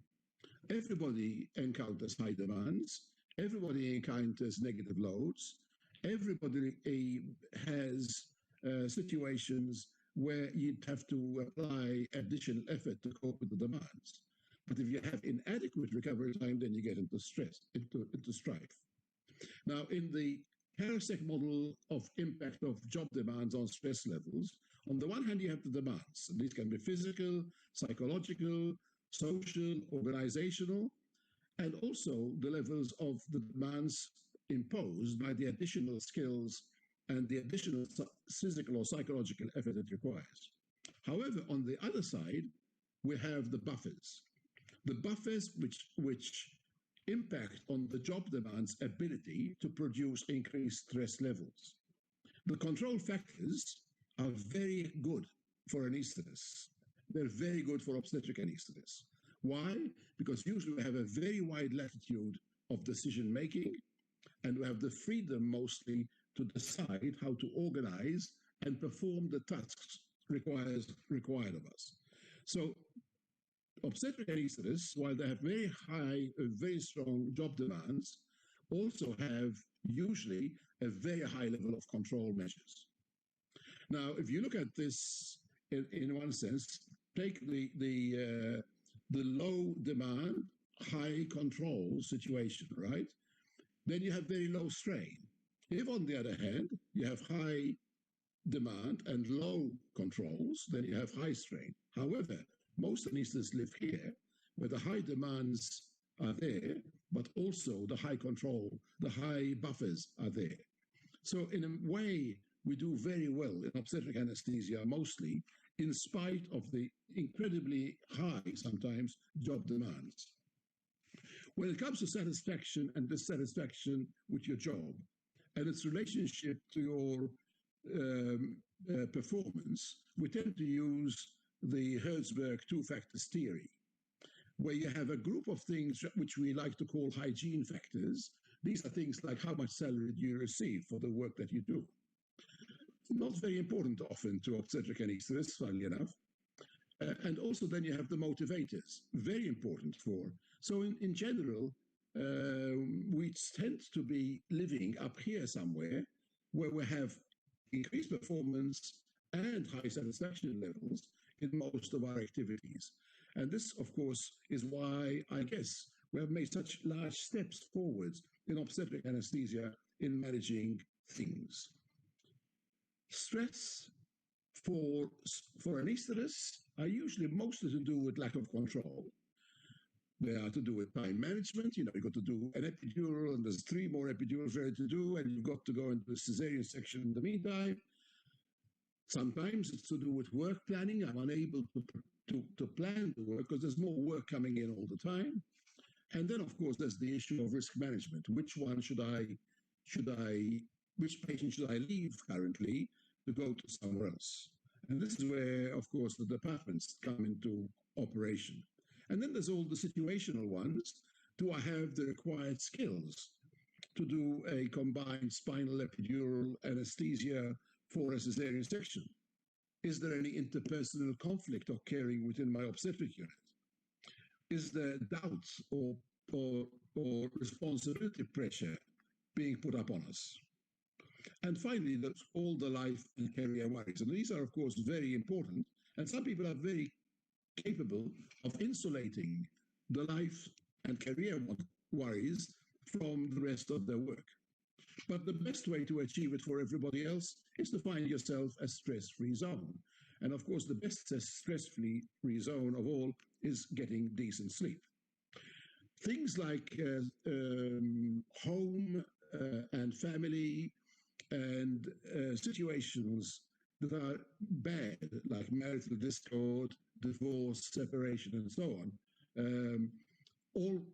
K: Everybody encounters high demands. Everybody encounters negative loads. Everybody has situations where you'd have to apply additional effort to cope with the demands. But if you have inadequate recovery time, then you get into stress, into strife. Now, in the Karasek model of impact of job demands on stress levels, on the one hand, you have the demands. And these can be physical, psychological, social, organizational, and also the levels of the demands imposed by the additional skills and the additional physical or psychological effort it requires. However, on the other side, we have the buffers. The buffers which impact on the job demand's ability to produce increased stress levels. The control factors are very good for anesthetists. They're very good for obstetric anesthetists. Why? Because usually we have a very wide latitude of decision making, and we have the freedom mostly to decide how to organize and perform the tasks required of us. So obstetric anesthetists, while they have very high, very strong job demands, also have usually a very high level of control measures. Now, if you look at this in one sense, take the low demand, high control situation, right? Then you have very low strain. If, on the other hand, you have high demand and low controls, then you have high strain. However, most anesthetists live here, where the high demands are there, but also the high control, the high buffers are there. So in a way, we do very well in obstetric anesthesia, mostly in spite of the incredibly high, sometimes, job demands. When it comes to satisfaction and dissatisfaction with your job and its relationship to your performance, we tend to use the Herzberg two-factors theory, where you have a group of things which we like to call hygiene factors. These are things like how much salary do you receive for the work that you do. Not very important often to obstetric anesthetists, funnily enough. And also then you have the motivators, very important for. So in general, we tend to be living up here somewhere where we have increased performance and high satisfaction levels in most of our activities. And this, of course, is why I guess we have made such large steps forwards in obstetric anesthesia in managing things. Stress for anesthetists are usually mostly to do with lack of control. They are to do with time management. You know, you've got to do an epidural, and there's 3 more epidurals ready to do, and you've got to go into the cesarean section in the meantime. Sometimes it's to do with work planning. I'm unable to plan the work because there's more work coming in all the time. And then, of course, there's the issue of risk management. Which patient should I leave currently to go to somewhere else? And this is where, of course, the departments come into operation. And then there's all the situational ones. Do I have the required skills to do a combined spinal epidural anesthesia for a cesarean section? Is there any interpersonal conflict occurring within my obstetric unit? Is there doubts or responsibility pressure being put up on us? And finally, there's all the life and career worries. And these are, of course, very important. And some people are very capable of insulating the life and career worries from the rest of their work. But the best way to achieve it for everybody else is to find yourself a stress-free zone. And of course, the best stress-free zone of all is getting decent sleep. Things like home and family and situations that are bad, like marital discord, divorce, separation, and so on,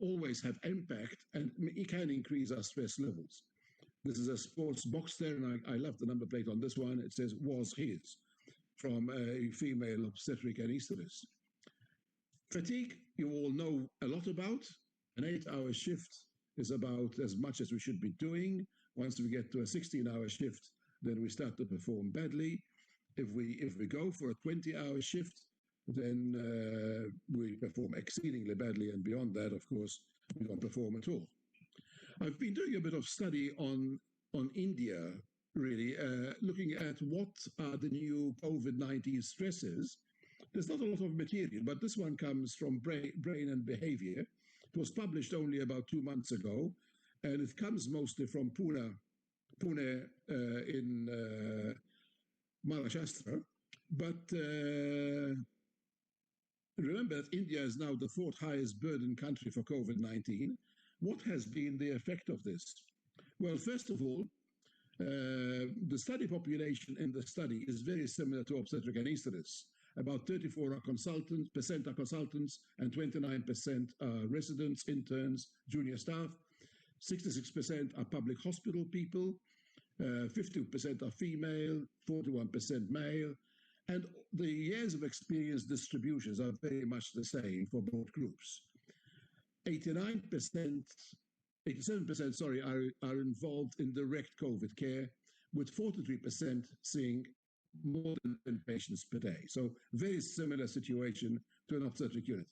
K: always have impact, and it can increase our stress levels. This is a sports box there, and I love the number plate on this one. It says "was his," from a female obstetric anesthetist. Fatigue, you all know a lot about. An 8-hour shift is about as much as we should be doing. Once we get to a 16-hour shift, then we start to perform badly. If we go for a 20-hour shift, then we perform exceedingly badly, and beyond that, of course, we don't perform at all. I've been doing a bit of study on India, really, looking at what are the new COVID-19 stresses. There's not a lot of material, but this one comes from Brain and Behavior. It was published only about 2 months ago, and it comes mostly from Pune in Maharashtra. But remember that India is now the 4th highest burden country for COVID-19. What has been the effect of this? Well, first of all, the study population in the study is very similar to obstetric anesthetists. About 34% are consultants, and 29% are residents, interns, junior staff. 66% are public hospital people. 50% are female, 41% male. And the years of experience distributions are very much the same for both groups. 87% are involved in direct COVID care, with 43% seeing more than 10 patients per day. So very similar situation to an obstetric unit.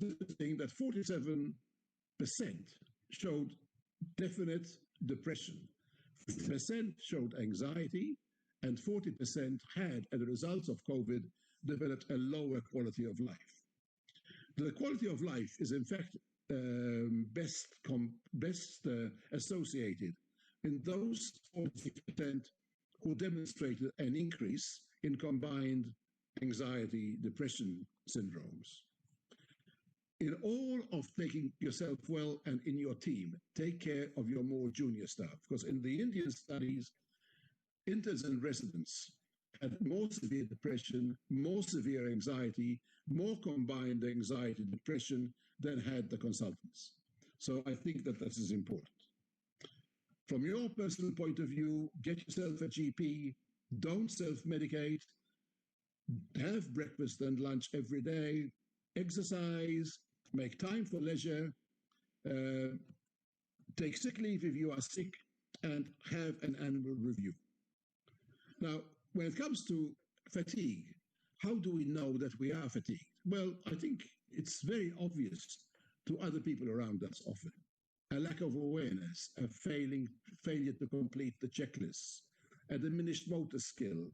K: Interesting that 47% showed definite depression, 50% showed anxiety, and 40% had, as a result of COVID, developed a lower quality of life. The quality of life is, in fact, best associated in those 40% who demonstrated an increase in combined anxiety, depression syndromes. In all of taking yourself well and in your team, take care of your more junior staff, because in the Indian studies, interns and residents had more severe depression, more severe anxiety, more combined anxiety, depression than had the consultants. So I think that this is important. From your personal point of view, get yourself a GP, don't self-medicate, have breakfast and lunch every day, exercise, make time for leisure, take sick leave if you are sick, and have an annual review. Now, when it comes to fatigue, how do we know that we are fatigued? Well, I think it's very obvious to other people around us often. A lack of awareness, a failure to complete the checklists, a diminished motor skill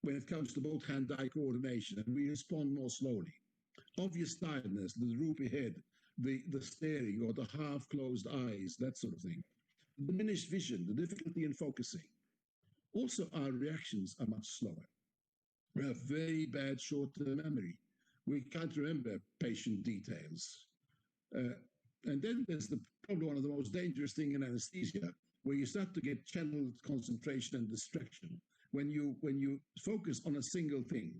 K: when it comes to both hand-eye coordination, and we respond more slowly. Obvious tiredness, the droopy head, the staring or the half-closed eyes, that sort of thing. Diminished vision, the difficulty in focusing. Also, our reactions are much slower. We have very bad short-term memory. We can't remember patient details. And then there's probably one of the most dangerous things in anesthesia, where you start to get channeled concentration and distraction. When you focus on a single thing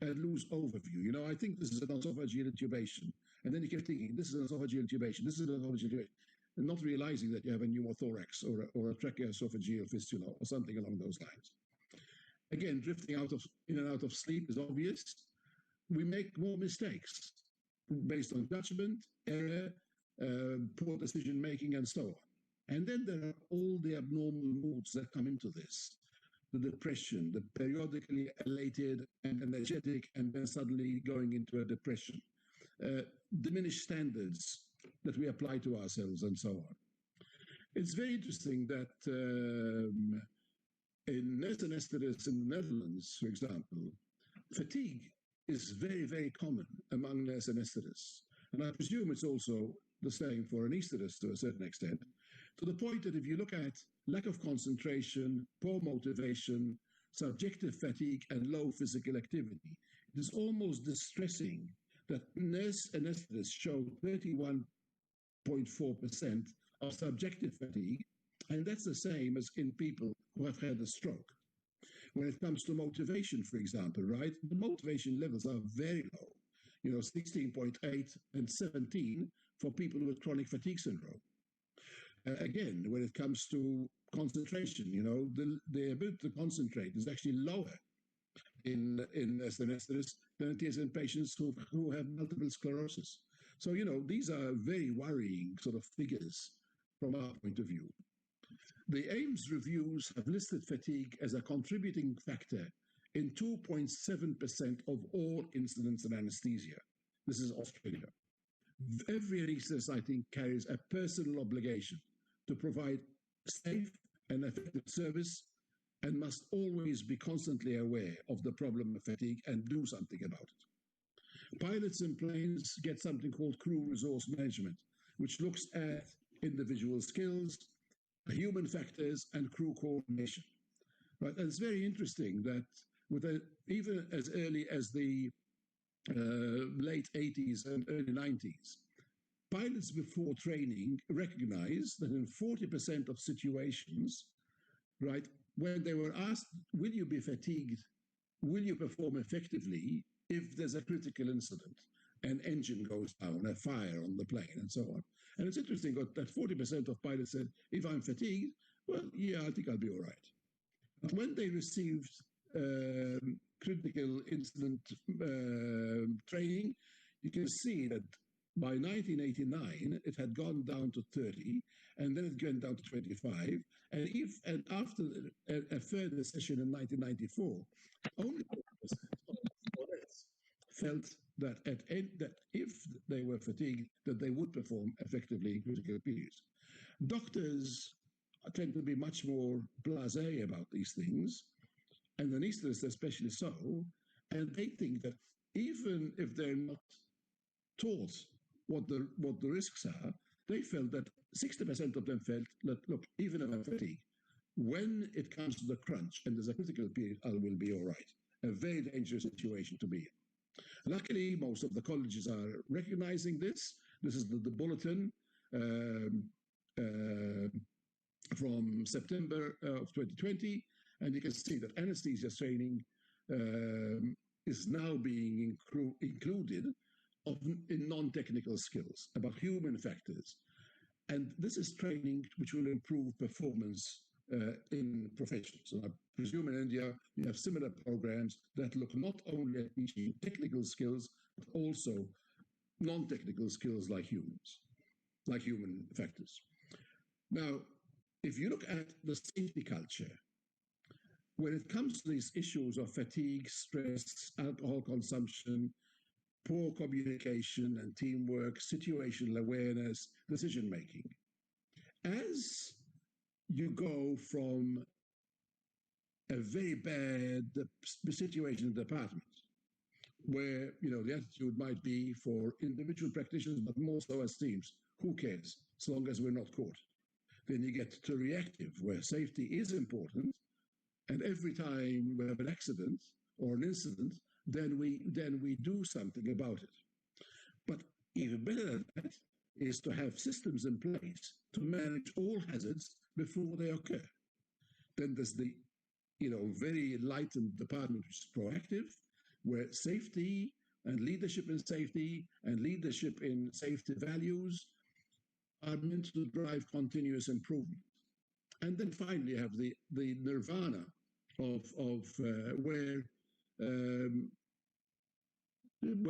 K: and lose overview. You know, I think this is an esophageal intubation. And then you keep thinking, this is an esophageal intubation, this is an esophageal intubation. And not realizing that you have a pneumothorax or a tracheoesophageal fistula or something along those lines. Again, drifting in and out of sleep is obvious. We make more mistakes based on judgment, error, poor decision-making, and so on. And then there are all the abnormal moods that come into this. The depression, the periodically elated and energetic, and then suddenly going into a depression. Diminished standards that we apply to ourselves, and so on. It's very interesting that in nurse anesthetists in the Netherlands, for example, fatigue is very, very common among nurse anesthetists. And I presume it's also the same for anesthetists to a certain extent, to the point that if you look at lack of concentration, poor motivation, subjective fatigue, and low physical activity. It is almost distressing that nurse anesthetists show 31.4% of subjective fatigue, and that's the same as in people who have had a stroke. When it comes to motivation, for example, right, the motivation levels are very low. 16.8 and 17 for people with chronic fatigue syndrome. Again, when it comes to concentration, the ability to concentrate is actually lower in as anesthetists than it is in patients who have multiple sclerosis. So, these are very worrying sort of figures from our point of view. The AIMS reviews have listed fatigue as a contributing factor in 2.7% of all incidents in anesthesia. This is Australia. Every research, I think, carries a personal obligation to provide safe and effective service and must always be constantly aware of the problem of fatigue and do something about it. Pilots in planes get something called crew resource management, which looks at individual skills, human factors, and crew coordination. Right? And it's very interesting that even as early as the late 80s and early 90s, pilots before training recognized that in 40% of situations, right, when they were asked, will you be fatigued, will you perform effectively if there's a critical incident, an engine goes down, a fire on the plane, and so on. And it's interesting that 40% of pilots said, if I'm fatigued, well, yeah, I think I'll be all right. But when they received critical incident training, you can see that by 1989, it had gone down to 30, and then it went down to 25. And after a further session in 1994, only 40% or less felt that that if they were fatigued, that they would perform effectively in critical periods. Doctors tend to be much more blasé about these things, and anesthetists especially so, and they think that even if they're not taught what the risks are, they felt that 60% of them felt that, look, even if I'm fatigued, when it comes to the crunch and there's a critical period, I will be all right. A very dangerous situation to be in. Luckily, most of the colleges are recognizing this. This is the bulletin from September of 2020, and you can see that anesthesia training is now being included in non-technical skills about human factors. And this is training which will improve performance in professions. So I presume in India, you have similar programs that look not only at teaching technical skills, but also non-technical skills like human factors. Now, if you look at the safety culture, when it comes to these issues of fatigue, stress, alcohol consumption, poor communication and teamwork, situational awareness, decision-making, as you go from a very bad situation in the department, where the attitude might be for individual practitioners, but more so as teams, who cares, as long as we're not caught. Then you get to reactive, where safety is important, and every time we have an accident or an incident, then we do something about it. But even better than that is to have systems in place to manage all hazards before they occur. Then there's the very enlightened department which is proactive, where safety and leadership in safety and leadership in safety values are meant to drive continuous improvement. And then finally you have the nirvana of where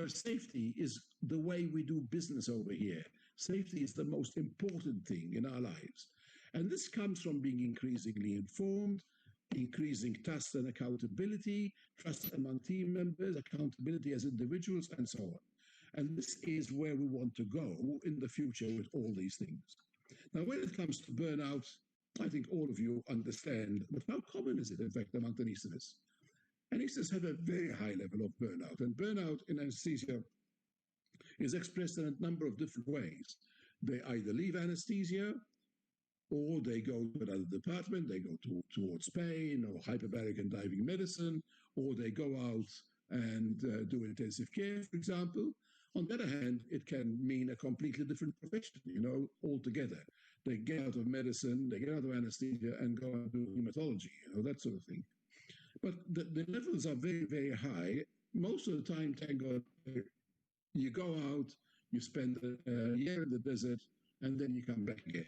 K: safety is the way we do business over here. Safety is the most important thing in our lives. And this comes from being increasingly informed, increasing trust and accountability, trust among team members, accountability as individuals, and so on. And this is where we want to go in the future with all these things. Now, when it comes to burnout, I think all of you understand, but how common is it, in fact, among anesthetists? Anesthetists have a very high level of burnout, and burnout in anesthesia is expressed in a number of different ways. They either leave anesthesia, or they go to another department, they go towards pain or hyperbaric and diving medicine, or they go out and do intensive care, for example. On the other hand, it can mean a completely different profession, altogether. They get out of medicine, they get out of anesthesia and go and do hematology, that sort of thing. But the levels are very, very high. Most of the time, thank God, you go out, you spend a year in the desert, and then you come back again.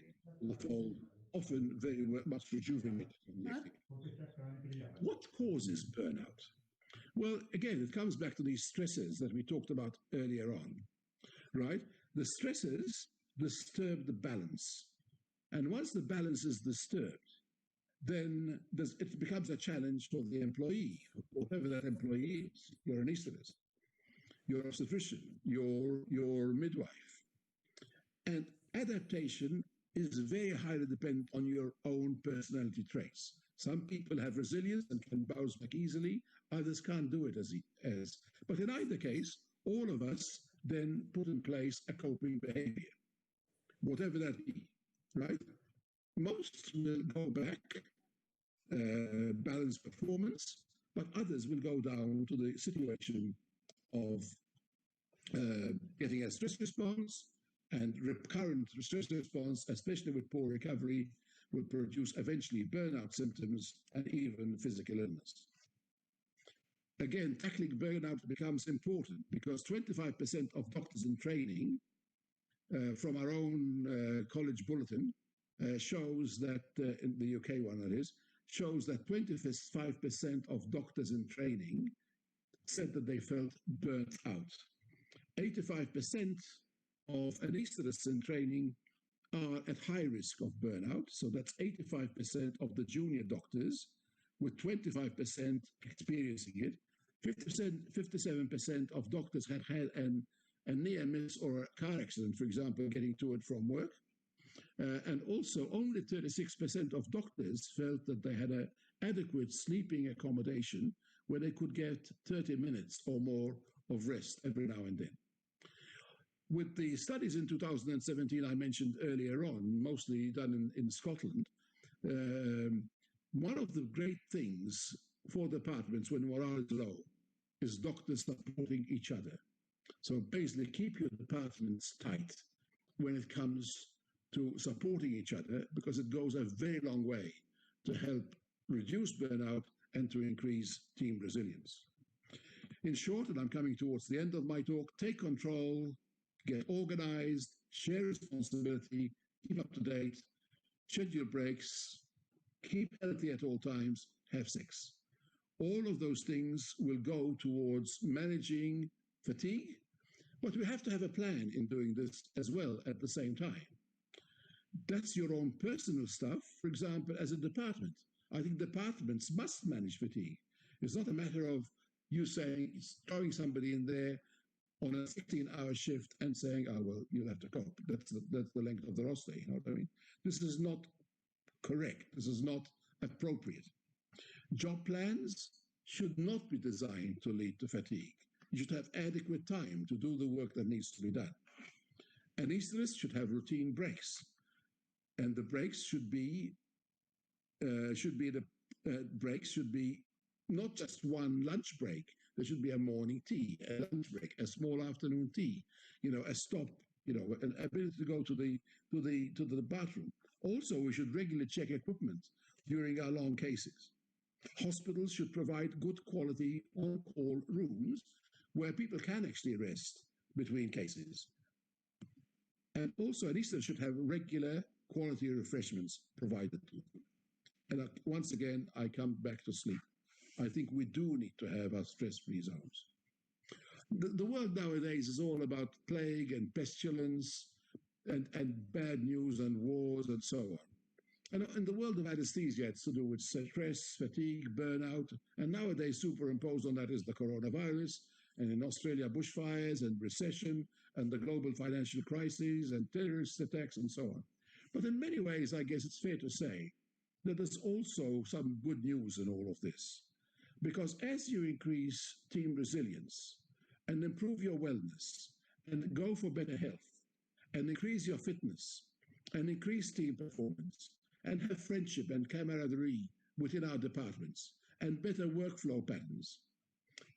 K: Often very much rejuvenated. What causes burnout? Well, again, it comes back to these stresses that we talked about earlier on, right? The stresses disturb the balance. And once the balance is disturbed, then it becomes a challenge for the employee, whatever that employee is. Your anesthetist, your obstetrician, your midwife. And adaptation is very highly dependent on your own personality traits. Some people have resilience and can bounce back easily. Others can't do it as. But in either case, all of us then put in place a coping behavior, whatever that be, right? Most will go back, balance performance, but others will go down to the situation of getting a stress response, and recurrent stress response, especially with poor recovery, will produce eventually burnout symptoms and even physical illness. Again, tackling burnout becomes important because 25% of doctors in training from our own college bulletin shows that, in the UK one that is, shows that 25% of doctors in training said that they felt burnt out. 85% of anesthetists in training are at high risk of burnout. So that's 85% of the junior doctors, with 25% experiencing it. 57% of doctors had had a near miss or a car accident, for example, getting to and from work. And also only 36% of doctors felt that they had an adequate sleeping accommodation where they could get 30 minutes or more of rest every now and then. With the studies in 2017 I mentioned earlier on, mostly done in Scotland, one of the great things for departments when morale is low is doctors supporting each other. So basically keep your departments tight when it comes to supporting each other, because it goes a very long way to help reduce burnout and to increase team resilience. In short, and I'm coming towards the end of my talk, take control, get organized, share responsibility, keep up to date, schedule breaks, keep healthy at all times, have sex. All of those things will go towards managing fatigue, but we have to have a plan in doing this as well at the same time. That's your own personal stuff. For example, as a department, I think departments must manage fatigue. It's not a matter of you saying, throwing somebody in there on a 16-hour shift and saying, oh, well, you'll have to cope. That's the length of the roster, you know what I mean? This is not correct. This is not appropriate. Job plans should not be designed to lead to fatigue. You should have adequate time to do the work that needs to be done. Anesthetists should have routine breaks, and the breaks should be not just one lunch break. There should be a morning tea, a lunch break, a small afternoon tea, a stop, an ability to go to the bathroom. Also, we should regularly check equipment during our long cases. Hospitals should provide good quality on-call rooms where people can actually rest between cases. And also, anesthetists should have regular quality refreshments provided to them. And once again, I come back to sleep. I think we do need to have our stress-free zones. The world nowadays is all about plague and pestilence and bad news and wars and so on. And in the world of anesthesia, it's to do with stress, fatigue, burnout, and nowadays superimposed on that is the coronavirus, and in Australia, bushfires and recession, and the global financial crisis and terrorist attacks and so on. But in many ways, I guess it's fair to say that there's also some good news in all of this. Because as you increase team resilience and improve your wellness and go for better health and increase your fitness and increase team performance and have friendship and camaraderie within our departments and better workflow patterns.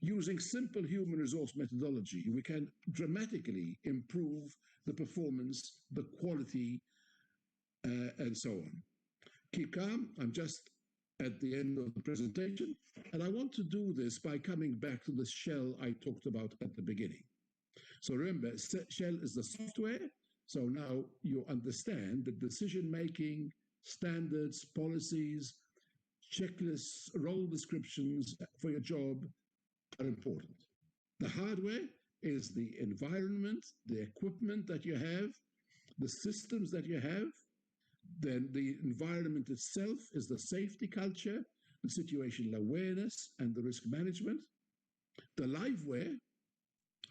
K: Using simple human resource methodology, we can dramatically improve the performance, the quality, and so on. Keep calm. I'm just at the end of the presentation, and I want to do this by coming back to the shell I talked about at the beginning. So remember, shell is the software. So now you understand that decision-making, standards, policies, checklists, role descriptions for your job are important. The hardware is the environment, the equipment that you have, the systems that you have. Then the environment itself is the safety culture, the situational awareness, and the risk management. The liveware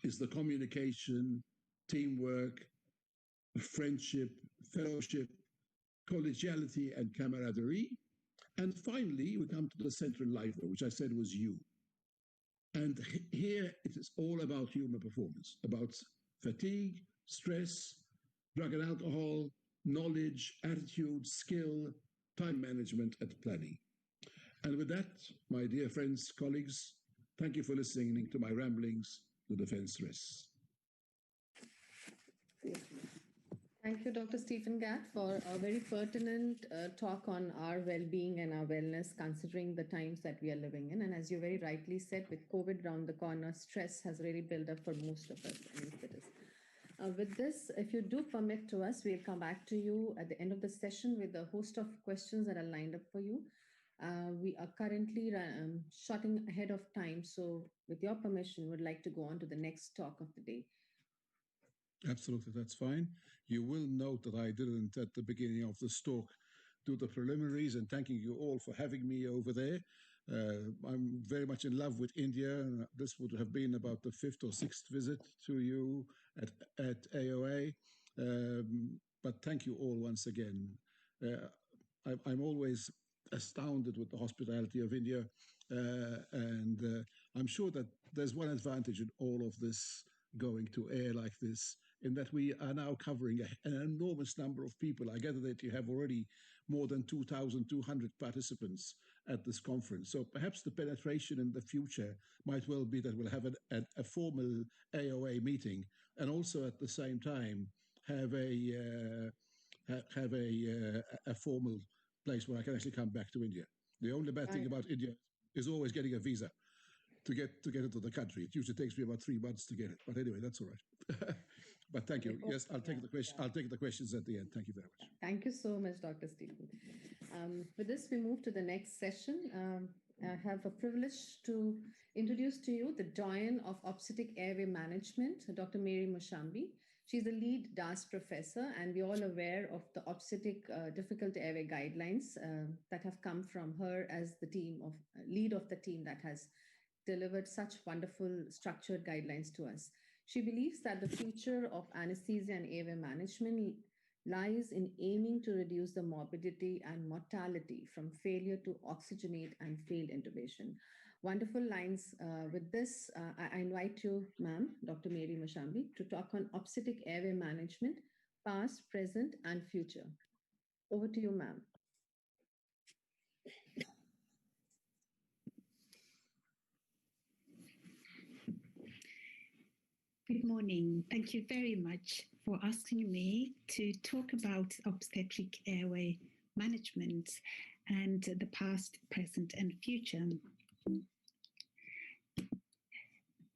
K: is the communication, teamwork, friendship, fellowship, collegiality, and camaraderie. And finally, we come to the central liveware, which I said was you. And here it is all about human performance, about fatigue, stress, drug and alcohol, knowledge, attitude, skill, time management, and planning. And with that, my dear friends, colleagues, thank you for listening to my ramblings to defense stress.
B: Thank you, Dr. Stephen Gatt, for a very pertinent talk on our well-being and our wellness, considering the times that we are living in. And as you very rightly said, with COVID around the corner, stress has really built up for most of us. With this, if you do permit to us, we'll come back to you at the end of the session with a host of questions that are lined up for you. We are currently shutting ahead of time. So with your permission, we'd like to go on to the next talk of the day.
K: Absolutely, that's fine. You will note that I didn't, at the beginning of this talk, do the preliminaries, and thanking you all for having me over there. I'm very much in love with India. This would have been about the 5th or 6th visit to you at AOA. But thank you all once again. I'm always astounded with the hospitality of India. And I'm sure that there's one advantage in all of this going to air like this, in that we are now covering an enormous number of people. I gather that you have already more than 2,200 participants at this conference. So perhaps the penetration in the future might well be that we'll have a formal AOA meeting, and also at the same time have a formal place where I can actually come back to India. The only bad thing about India is always getting a visa to get into the country. It usually takes me about 3 months to get it. But anyway, that's all right. But thank you. Yes, I'll take the question. I'll take the questions at the end. Thank you very much.
B: Thank you so much, Dr. Stephen. With this, we move to the next session. I have a privilege to introduce to you the Doyen of Obstetric Airway Management, Dr. Mary Mushambi. She's the lead DAS professor, and we're all aware of the obstetric difficult airway guidelines that have come from her as the lead of the team that has delivered such wonderful structured guidelines to us. She believes that the future of anesthesia and airway management lies in aiming to reduce the morbidity and mortality from failure to oxygenate and failed intubation. Wonderful lines. With this, I invite you, ma'am, Dr. Mary Mushambi, to talk on obstetric airway management, past, present, and future. Over to you, ma'am.
L: Good morning. Thank you very much for asking me to talk about obstetric airway management and the past, present, and future.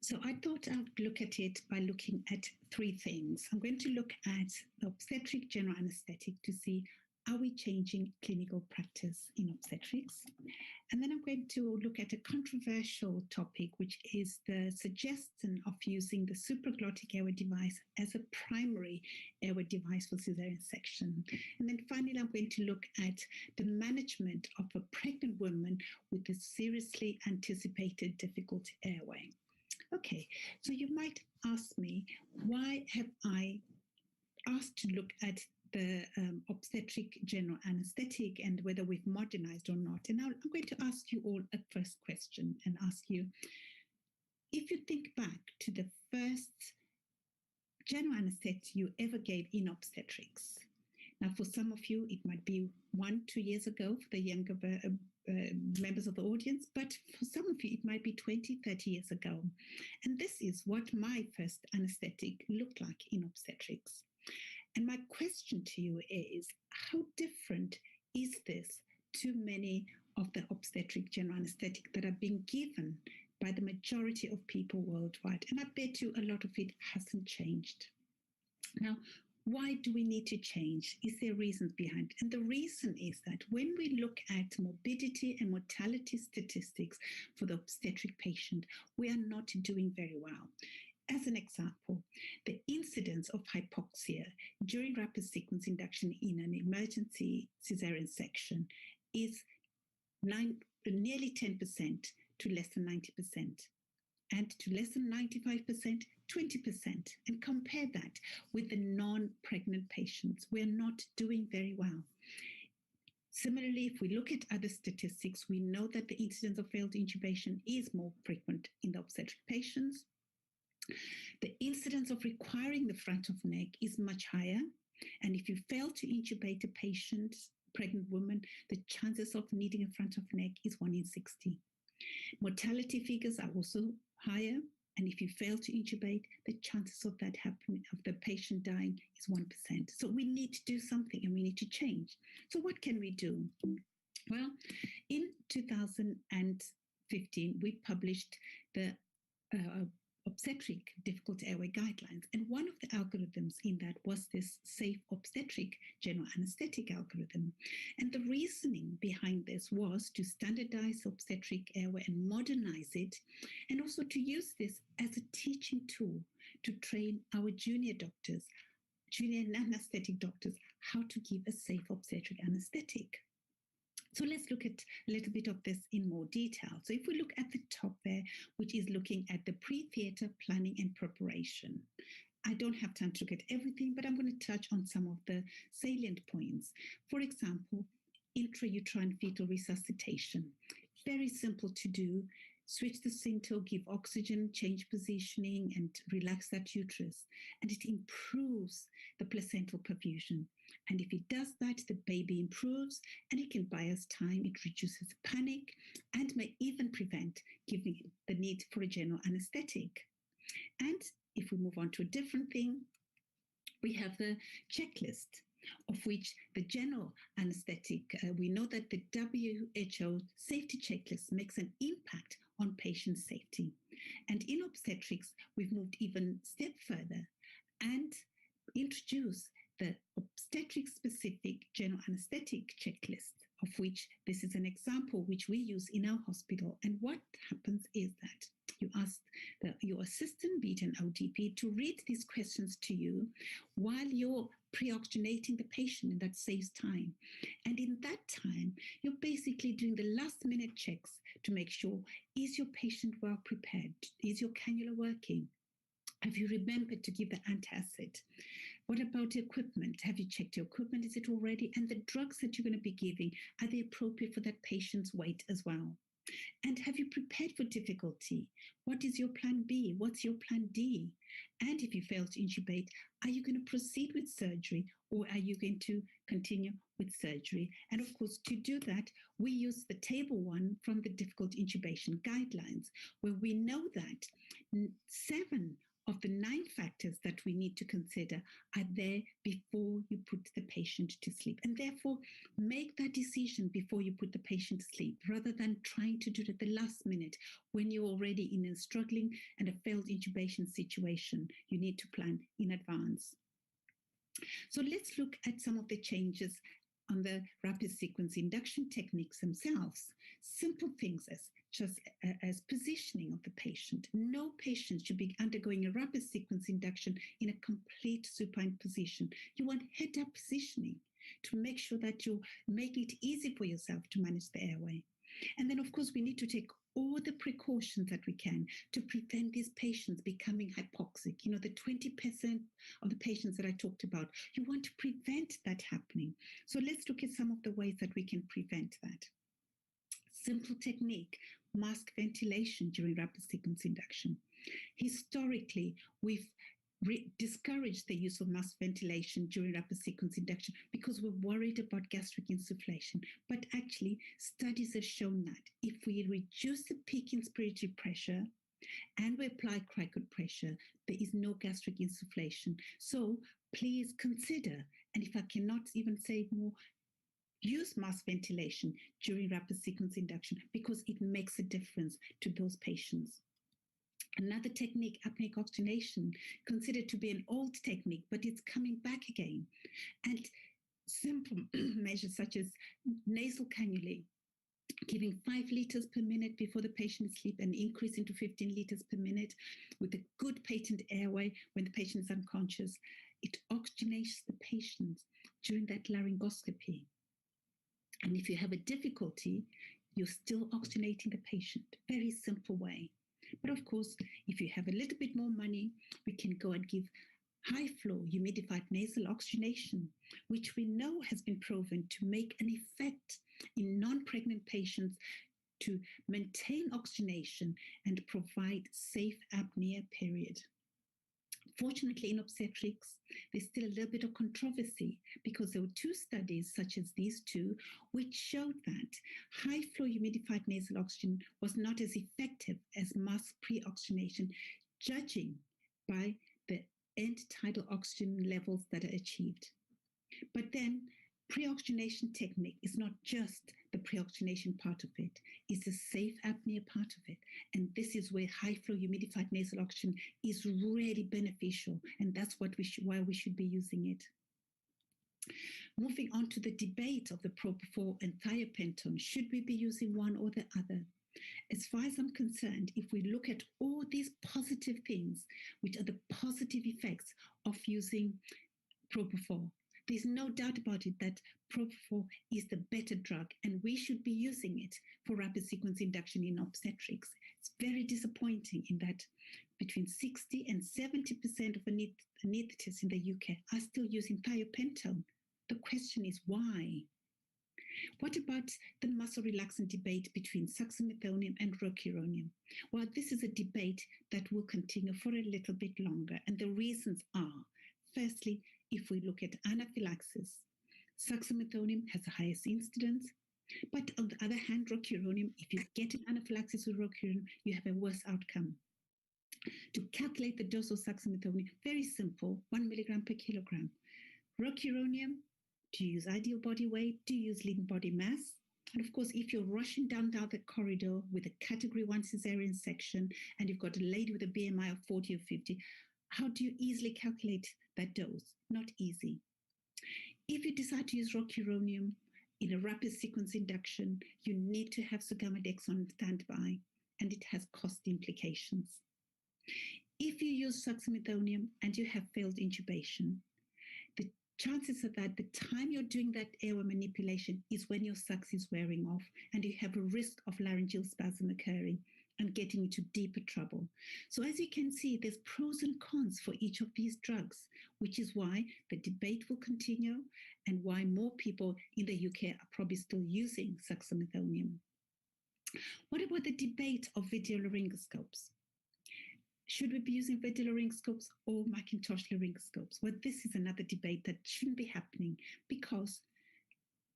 L: So I thought I would look at it by looking at 3 things. I'm going to look at the obstetric general anesthetic to see, are we changing clinical practice in obstetrics? And then I'm going to look at a controversial topic, which is the suggestion of using the supraglottic airway device as a primary airway device for cesarean section. And then finally, I'm going to look at the management of a pregnant woman with a seriously anticipated difficult airway. Okay, so you might ask me, why have I asked to look at the obstetric general anesthetic and whether we've modernized or not? And now I'm going to ask you all a first question and ask you, if you think back to the first general anesthetic you ever gave in obstetrics, Now, for some of you, it might be 1-2 years ago for the younger members of the audience, but for some of you, it might be 20-30 years ago. And this is what my first anesthetic looked like in obstetrics. And my question to you is, how different is this to many of the obstetric general anesthetic that are being given by the majority of people worldwide? And I bet you a lot of it hasn't changed. Now, why do we need to change? Is there reasons behind it? And the reason is that when we look at morbidity and mortality statistics for the obstetric patient, we are not doing very well. As an example, the incidence of hypoxia during rapid sequence induction in an emergency cesarean section is nearly 10% to less than 90%. And to less than 95%, 20%. And compare that with the non-pregnant patients. We're not doing very well. Similarly, if we look at other statistics, we know that the incidence of failed intubation is more frequent in the obstetric patients. The incidence of requiring the front of neck is much higher. And if you fail to intubate a patient, pregnant woman, the chances of needing a front of neck is 1 in 60. Mortality figures are also higher, and if you fail to intubate, the chances of that happening, of the patient dying, is 1%. So we need to do something, and we need to change. So what can we do? Well, in 2015, we published the obstetric difficult airway guidelines. And one of the algorithms in that was this safe obstetric general anesthetic algorithm. And the reasoning behind this was to standardize obstetric airway and modernize it, and also to use this as a teaching tool to train our junior doctors, junior anesthetic doctors, how to give a safe obstetric anesthetic. So let's look at a little bit of this in more detail. So if we look at the top there, which is looking at the pre-theater planning and preparation. I don't have time to look at everything, but I'm going to touch on some of the salient points. For example, intrauterine fetal resuscitation. Very simple to do. Switch the sphincter, give oxygen, change positioning, and relax that uterus. And it improves the placental perfusion. And if it does that, the baby improves, and it can buy us time. It reduces panic and may even prevent giving the need for a general anesthetic. And if we move on to a different thing, we have the checklist, of which the general anesthetic, we know that the WHO safety checklist makes an impact on patient safety. And in obstetrics, we've moved even a step further and introduced the obstetric-specific general anesthetic checklist, of which this is an example which we use in our hospital. And what happens is that you ask your assistant, be it an ODP, to read these questions to you while you're pre-oxygenating the patient, and that saves time. And in that time, you're basically doing the last-minute checks to make sure, is your patient well prepared? Is your cannula working? Have you remembered to give the antacid? What about equipment? Have you checked your equipment? Is it all ready? And the drugs that you're going to be giving, are they appropriate for that patient's weight as well? And have you prepared for difficulty? What is your plan B? What's your plan D? And if you fail to intubate, are you going to proceed with surgery, or are you going to continue with surgery? And of course, to do that, we use the table 1 from the difficult intubation guidelines, where we know that 7 of the 9 factors that we need to consider are there before you put the patient to sleep. And therefore, make that decision before you put the patient to sleep, rather than trying to do it at the last minute when you're already in a struggling and a failed intubation situation. You need to plan in advance. So let's look at some of the changes on the rapid sequence induction techniques themselves. Simple things as positioning of the patient. No patient should be undergoing a rapid sequence induction in a complete supine position. You want head-up positioning to make sure that you make it easy for yourself to manage the airway. And then, of course, we need to take all the precautions that we can to prevent these patients becoming hypoxic. You know, the 20% of the patients that I talked about, you want to prevent that happening. So let's look at some of the ways that we can prevent that. Simple technique, mask ventilation during rapid sequence induction. Historically, we've discouraged the use of mask ventilation during rapid sequence induction because we're worried about gastric insufflation. But actually, studies have shown that if we reduce the peak inspiratory pressure and we apply cricot pressure, there is no gastric insufflation. So please consider, and if I cannot even say more, use mask ventilation during rapid sequence induction because it makes a difference to those patients. Another technique, apneic oxygenation, considered to be an old technique, but it's coming back again. And simple measures such as nasal cannulae, giving 5 liters per minute before the patient is asleep and increasing to 15 liters per minute with a good patent airway when the patient is unconscious. It oxygenates the patient during that laryngoscopy. And if you have a difficulty, you're still oxygenating the patient. Very simple way. But of course, if you have a little bit more money, we can go and give high flow humidified nasal oxygenation, which we know has been proven to make an effect in non-pregnant patients to maintain oxygenation and provide safe apnea period. Fortunately, in obstetrics, there's still a little bit of controversy because there were 2 studies, such as these 2, which showed that high flow humidified nasal oxygen was not as effective as mask pre-oxygenation, judging by the end tidal oxygen levels that are achieved. But then pre-oxygenation technique is not just the pre-oxygenation part of it, it's the safe apnea part of it. And this is where high flow humidified nasal oxygen is really beneficial. And that's what why we should be using it. Moving on to the debate of the propofol and thiopentone, should we be using one or the other? As far as I'm concerned, if we look at all these positive things, which are the positive effects of using propofol, there's no doubt about it that propofol is the better drug, and we should be using it for rapid sequence induction in obstetrics. It's very disappointing in that between 60 and 70% of anesthetists in the UK are still using thiopentone. The question is why? What about the muscle relaxant debate between suxamethonium and rocuronium? Well, this is a debate that will continue for a little bit longer, and the reasons are, firstly, if we look at anaphylaxis, suxamethonium has the highest incidence, but on the other hand, rocuronium, if you get an anaphylaxis with rocuronium, you have a worse outcome. To calculate the dose of suxamethonium, very simple, 1 milligram per kilogram. Rocuronium, do you use ideal body weight? Do you use lean body mass? And of course, if you're rushing down the corridor with a category 1 cesarean section and you've got a lady with a BMI of 40 or 50, how do you easily calculate that dose? Not easy. If you decide to use rocuronium in a rapid sequence induction, you need to have sugammadex on standby, and it has cost implications. If you use suxamethonium and you have failed intubation, the chances are that the time you're doing that airway manipulation is when your sux is wearing off, and you have a risk of laryngeal spasm occurring and getting into deeper trouble. So as you can see, there's pros and cons for each of these drugs, which is why the debate will continue and why more people in the UK are probably still using suxamethonium. What about the debate of video laryngoscopes? Should we be using video laryngoscopes or Macintosh laryngoscopes? Well, this is another debate that shouldn't be happening because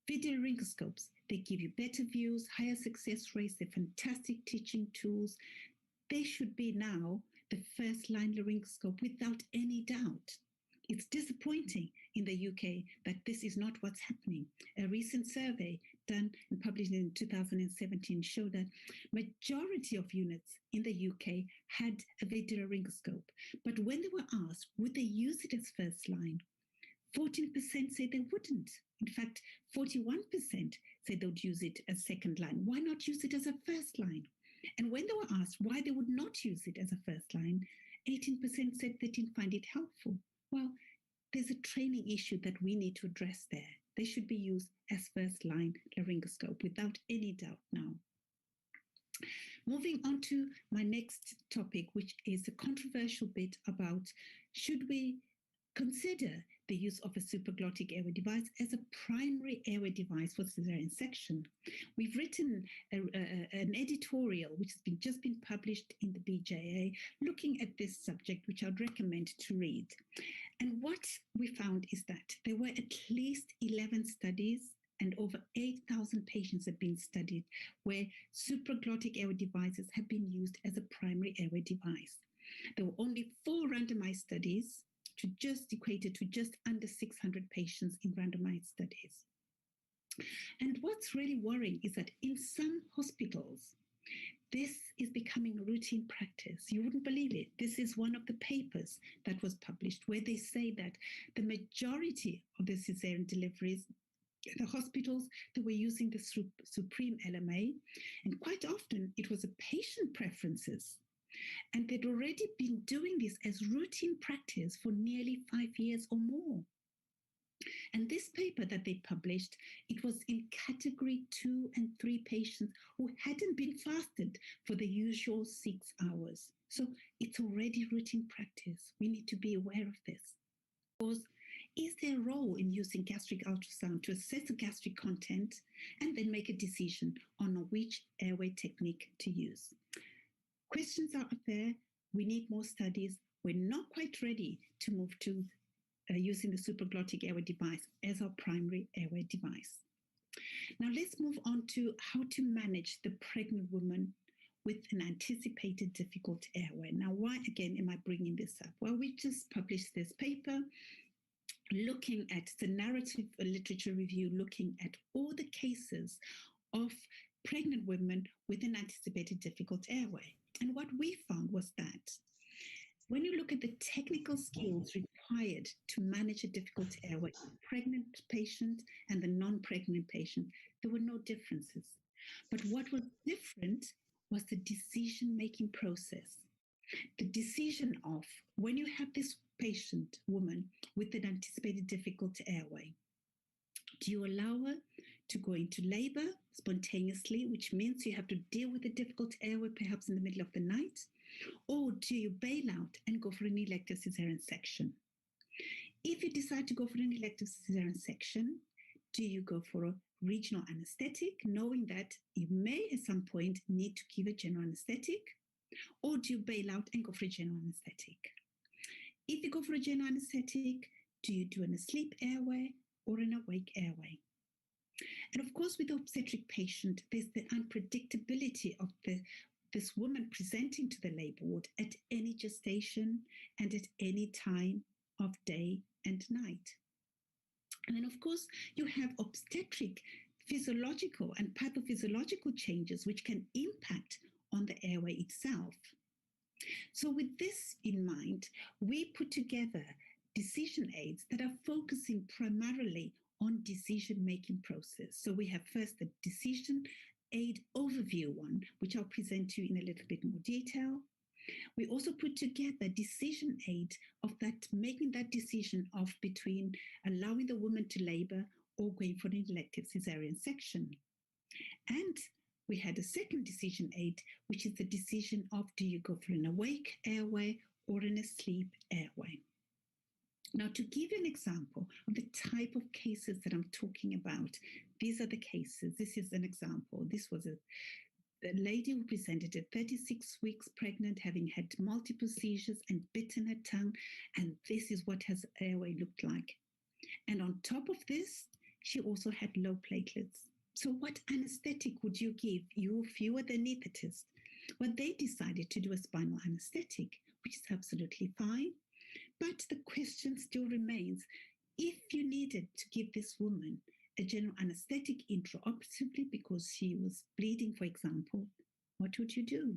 L: video laryngoscopes, they give you better views, higher success rates, they're fantastic teaching tools. They should be now the first line laryngoscope without any doubt. It's disappointing in the UK that this is not what's happening. A recent survey done and published in 2017 showed that majority of units in the UK had a video laryngoscope. But when they were asked, would they use it as first line? 14% say they wouldn't. In fact, 41% say they would use it as second line. Why not use it as a first line? And when they were asked why they would not use it as a first line, 18% said they didn't find it helpful. Well, there's a training issue that we need to address there. They should be used as first line laryngoscope without any doubt now. Moving on to my next topic, which is a controversial bit about should we consider the use of a supraglottic airway device as a primary airway device for cesarean section. We've written an editorial which has just been published in the BJA looking at this subject, which I'd recommend to read. And what we found is that there were at least 11 studies and over 8,000 patients have been studied where supraglottic airway devices have been used as a primary airway device. There were only 4 randomized studies equated to just under 600 patients in randomized studies. And what's really worrying is that in some hospitals, this is becoming routine practice. You wouldn't believe it. This is one of the papers that was published where they say that the majority of the cesarean deliveries, the hospitals, they were using the Supreme LMA, and quite often it was a patient preferences. And they'd already been doing this as routine practice for nearly 5 years or more. And this paper that they published, it was in category 2 and 3 patients who hadn't been fasted for the usual 6 hours. So it's already routine practice. We need to be aware of this. Because is there a role in using gastric ultrasound to assess the gastric content and then make a decision on which airway technique to use? Questions are up there. We need more studies. We're not quite ready to move to using the supraglottic airway device as our primary airway device. Now let's move on to how to manage the pregnant woman with an anticipated difficult airway. Now, why again am I bringing this up? Well, we just published this paper looking at the narrative literature review, looking at all the cases of pregnant women with an anticipated difficult airway. And what we found was that when you look at the technical skills required to manage a difficult airway, the pregnant patient and the non-pregnant patient, there were no differences. But what was different was the decision-making process. The decision of when you have this patient, woman, with an anticipated difficult airway, do you allow her to go into labor spontaneously, which means you have to deal with a difficult airway perhaps in the middle of the night? Or do you bail out and go for an elective cesarean section? If you decide to go for an elective cesarean section, do you go for a regional anesthetic, knowing that you may at some point need to give a general anesthetic? Or do you bail out and go for a general anesthetic? If you go for a general anesthetic, do you do an asleep airway or an awake airway? And of course, with the obstetric patient, there's the unpredictability of this woman presenting to the labor ward at any gestation and at any time of day and night. And then, of course, you have obstetric physiological and pathophysiological changes which can impact on the airway itself. So with this in mind, we put together decision aids that are focusing primarily on decision-making process. So we have first the decision aid overview one, which I'll present to you in a little bit more detail. We also put together decision aid of that, making that decision of between allowing the woman to labor or going for an elective cesarean section. And we had a second decision aid, which is the decision of do you go for an awake airway or an asleep airway. Now, to give you an example of the type of cases that I'm talking about, these are the cases. This is an example. This was a lady who presented at 36 weeks pregnant, having had multiple seizures and bitten her tongue. And this is what her airway looked like. And on top of this, she also had low platelets. So what anesthetic would you give? If you were the anesthetist? Well, they decided to do a spinal anesthetic, which is absolutely fine. But the question still remains, if you needed to give this woman a general anesthetic intraoperatively because she was bleeding, for example, what would you do?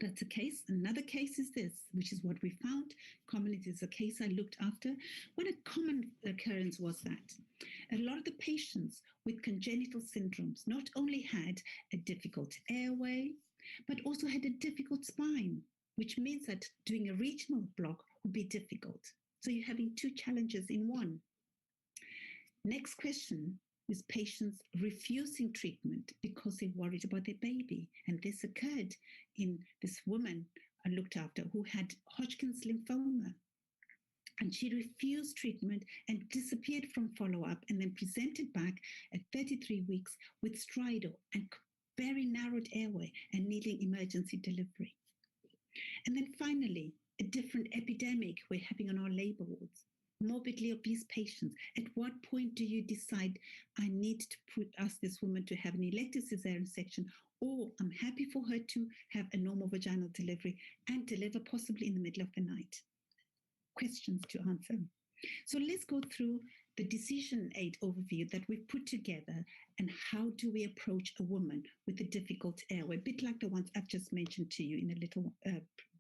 L: That's a case. Another case is this, which is what we found. Commonly, this is a case I looked after. What a common occurrence was that a lot of the patients with congenital syndromes not only had a difficult airway, but also had a difficult spine, which means that doing a regional block would be difficult. So you're having two challenges in one. Next question is patients refusing treatment because they're worried about their baby. And this occurred in this woman I looked after who had Hodgkin's lymphoma. And she refused treatment and disappeared from follow-up, and then presented back at 33 weeks with stridor and very narrowed airway and needing emergency delivery. And then finally, a different epidemic we're having on our labor wards. Morbidly obese patients. At what point do you decide, I need to ask this woman to have an elective cesarean section, or I'm happy for her to have a normal vaginal delivery and deliver possibly in the middle of the night? Questions to answer. So let's go through the decision aid overview that we've put together, and how do we approach a woman with a difficult airway, a bit like the ones I've just mentioned to you in a little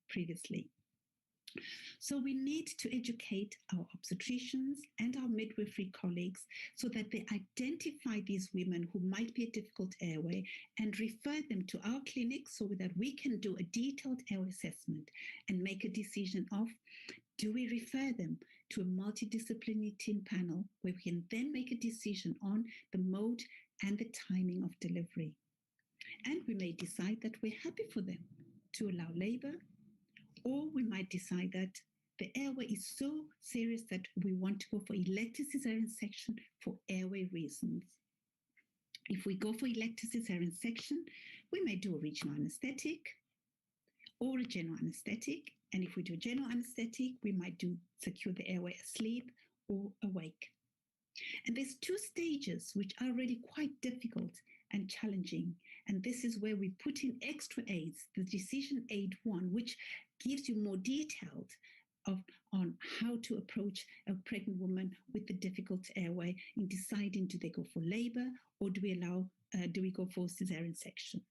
L: previously. So we need to educate our obstetricians and our midwifery colleagues so that they identify these women who might be a difficult airway and refer them to our clinics so that we can do a detailed airway assessment and make a decision of, do we refer them to a multidisciplinary team panel where we can then make a decision on the mode and the timing of delivery. And we may decide that we're happy for them to allow labor, or we might decide that the airway is so serious that we want to go for elective cesarean section for airway reasons. If we go for elective cesarean section, we may do a regional anesthetic or a general anesthetic. And if we do a general anesthetic, we might secure the airway asleep or awake. And there's two stages which are really quite difficult and challenging. And this is where we put in extra aids, the decision aid 1, which gives you more detailed on how to approach a pregnant woman with the difficult airway in deciding, do they go for labor, or do we go for cesarean section?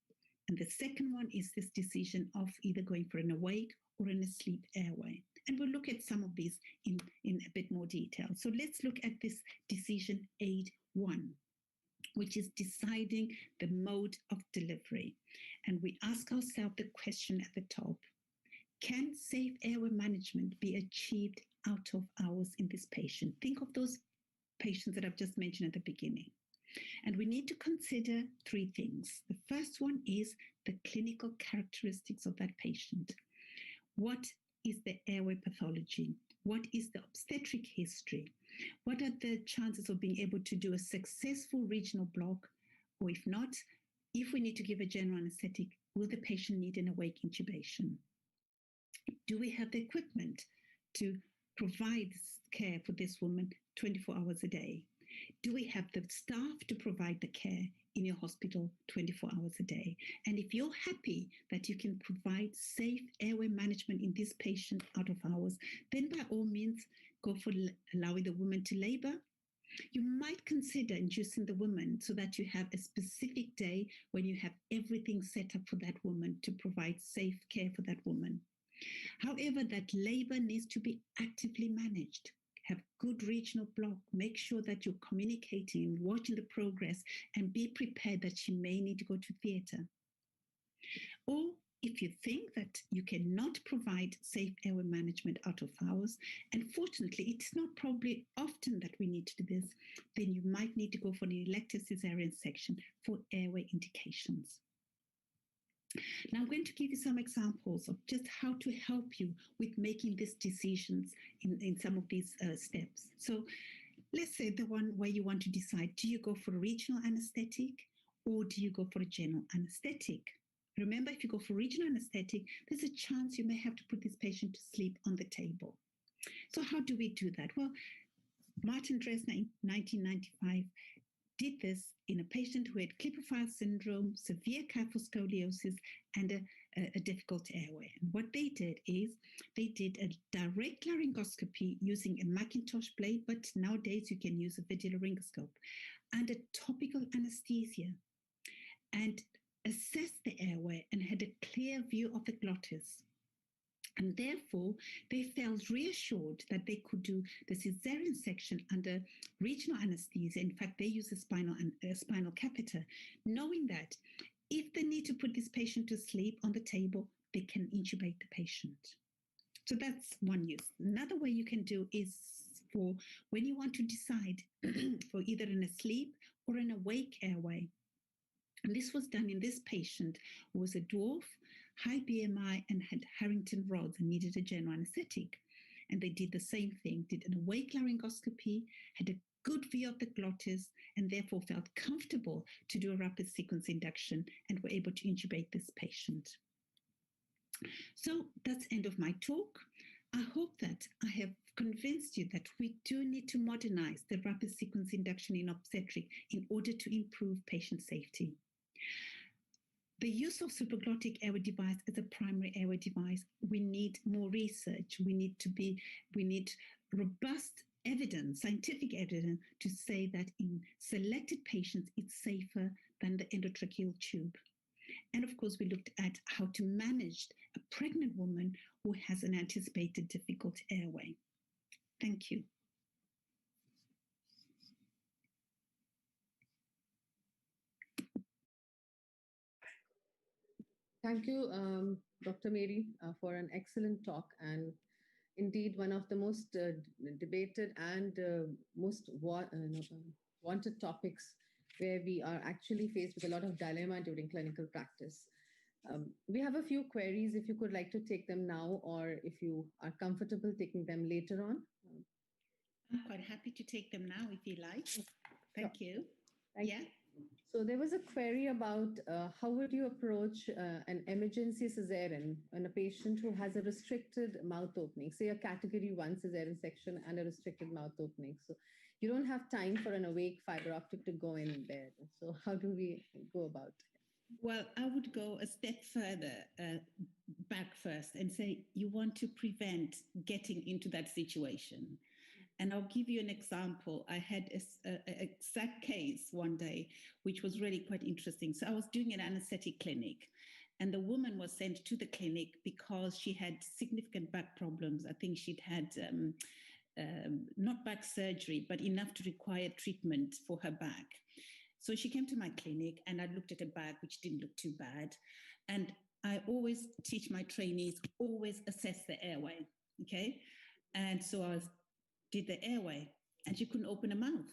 L: And the second one is this decision of either going for an awake or an asleep airway. And we'll look at some of these in a bit more detail. So let's look at this decision aid 1, which is deciding the mode of delivery. And we ask ourselves the question at the top: can safe airway management be achieved out of hours in this patient? Think of those patients that I've just mentioned at the beginning. And we need to consider 3 things. The first one is the clinical characteristics of that patient. What is the airway pathology? What is the obstetric history? What are the chances of being able to do a successful regional block? Or if not, if we need to give a general anesthetic, will the patient need an awake intubation? Do we have the equipment to provide care for this woman 24 hours a day? Do we have the staff to provide the care in your hospital 24 hours a day? And if you're happy that you can provide safe airway management in this patient out of hours, then by all means, go for allowing the woman to labor. You might consider inducing the woman so that you have a specific day when you have everything set up for that woman to provide safe care for that woman. However, that labor needs to be actively managed. Have good regional block, make sure that you're communicating, watching the progress, and be prepared that she may need to go to theatre. Or if you think that you cannot provide safe airway management out of hours, and fortunately it's not probably often that we need to do this, then you might need to go for an elective cesarean section for airway indications. Now I'm going to give you some examples of just how to help you with making these decisions in some of these steps. So let's say the one where you want to decide, do you go for a regional anesthetic or do you go for a general anesthetic? Remember, if you go for regional anesthetic, there's a chance you may have to put this patient to sleep on the table. So how do we do that? Well, Martin Dresner in 1995 did this in a patient who had Klippel-Feil syndrome, severe kyphoscoliosis, and a difficult airway. And what they did is they did a direct laryngoscopy using a Macintosh blade, but nowadays you can use a video laryngoscope, and a topical anesthesia, and assessed the airway and had a clear view of the glottis. And therefore, they felt reassured that they could do the cesarean section under regional anesthesia. In fact, they use a spinal catheter, knowing that if they need to put this patient to sleep on the table, they can intubate the patient. So that's one use. Another way you can do is for when you want to decide for either an asleep or an awake airway. And this was done in this patient who was a dwarf, high BMI, and had Harrington rods and needed a general anesthetic. and they did the same thing, did an awake laryngoscopy, had a good view of the glottis, and therefore felt comfortable to do a rapid sequence induction and were able to intubate this patient. So that's end of my talk. I hope that I have convinced you that we do need to modernize the rapid sequence induction in obstetric in order to improve patient safety. The use of supraglottic airway device as a primary airway device, we need more research. We need robust evidence, scientific evidence to say that in selected patients, it's safer than the endotracheal tube. And of course, we looked at how to manage a pregnant woman who has an anticipated difficult airway. Thank you.
B: Thank you, Dr. Mary, for an excellent talk, and indeed one of the most debated and most wanted topics where we are actually faced with a lot of dilemma during clinical practice. We have a few queries, if you could like to take them now, or if you are comfortable taking them later on.
L: I'm quite happy to take them now if you like. Thank you.
B: Thank you. So there was a query about how would you approach an emergency cesarean in a patient who has a restricted mouth opening, say a category 1 cesarean section and a restricted mouth opening. So you don't have time for an awake fiber optic to go in there. So how do we go about it?
L: Well, I would go a step further back first and say you want to prevent getting into that situation. And I'll give you an example. I had an exact case one day, which was really quite interesting. So I was doing an anesthetic clinic, and the woman was sent to the clinic because she had significant back problems. I think she'd had not back surgery, but enough to require treatment for her back. So she came to my clinic, and I looked at her back, which didn't look too bad. And I always teach my trainees, always assess the airway, okay? And so I did the airway, and she couldn't open her mouth.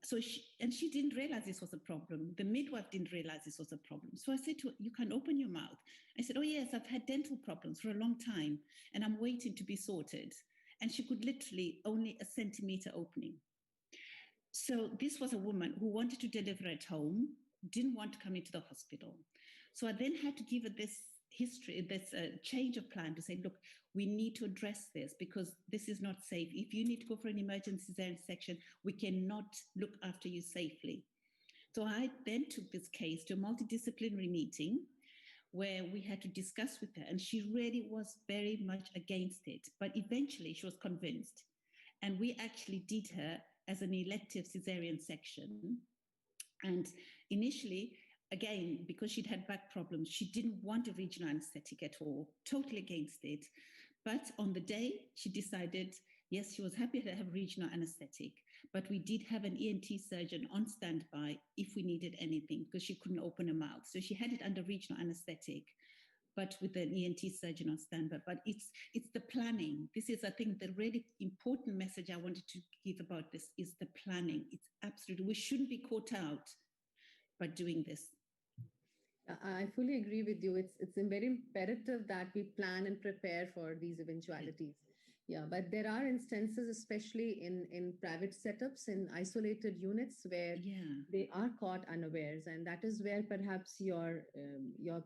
L: So she didn't realize this was a problem. The midwife didn't realize this was a problem. So I said to her, you can open your mouth. I said, oh yes, I've had dental problems for a long time, and I'm waiting to be sorted. And she could literally only a centimeter opening. So this was a woman who wanted to deliver at home, didn't want to come into the hospital. So I then had to give her this history, this change of plan to say, look, we need to address this because this is not safe. If you need to go for an emergency cesarean section, we cannot look after you safely. So I then took this case to a multidisciplinary meeting where we had to discuss with her, and she really was very much against it. But eventually she was convinced, and we actually did her as an elective cesarean section. And initially, again, because she'd had back problems, she didn't want a regional anesthetic at all, totally against it. But on the day, she decided, yes, she was happy to have regional anesthetic, but we did have an ENT surgeon on standby if we needed anything, because she couldn't open her mouth. So she had it under regional anesthetic, but with an ENT surgeon on standby. But it's the planning. This is, I think, the really important message I wanted to give about this is the planning. It's absolutely, we shouldn't be caught out by doing this.
B: I fully agree with you. It's very imperative that we plan and prepare for these eventualities. Yeah, but there are instances, especially in private setups, in isolated units, where they are caught unawares, and that is where perhaps your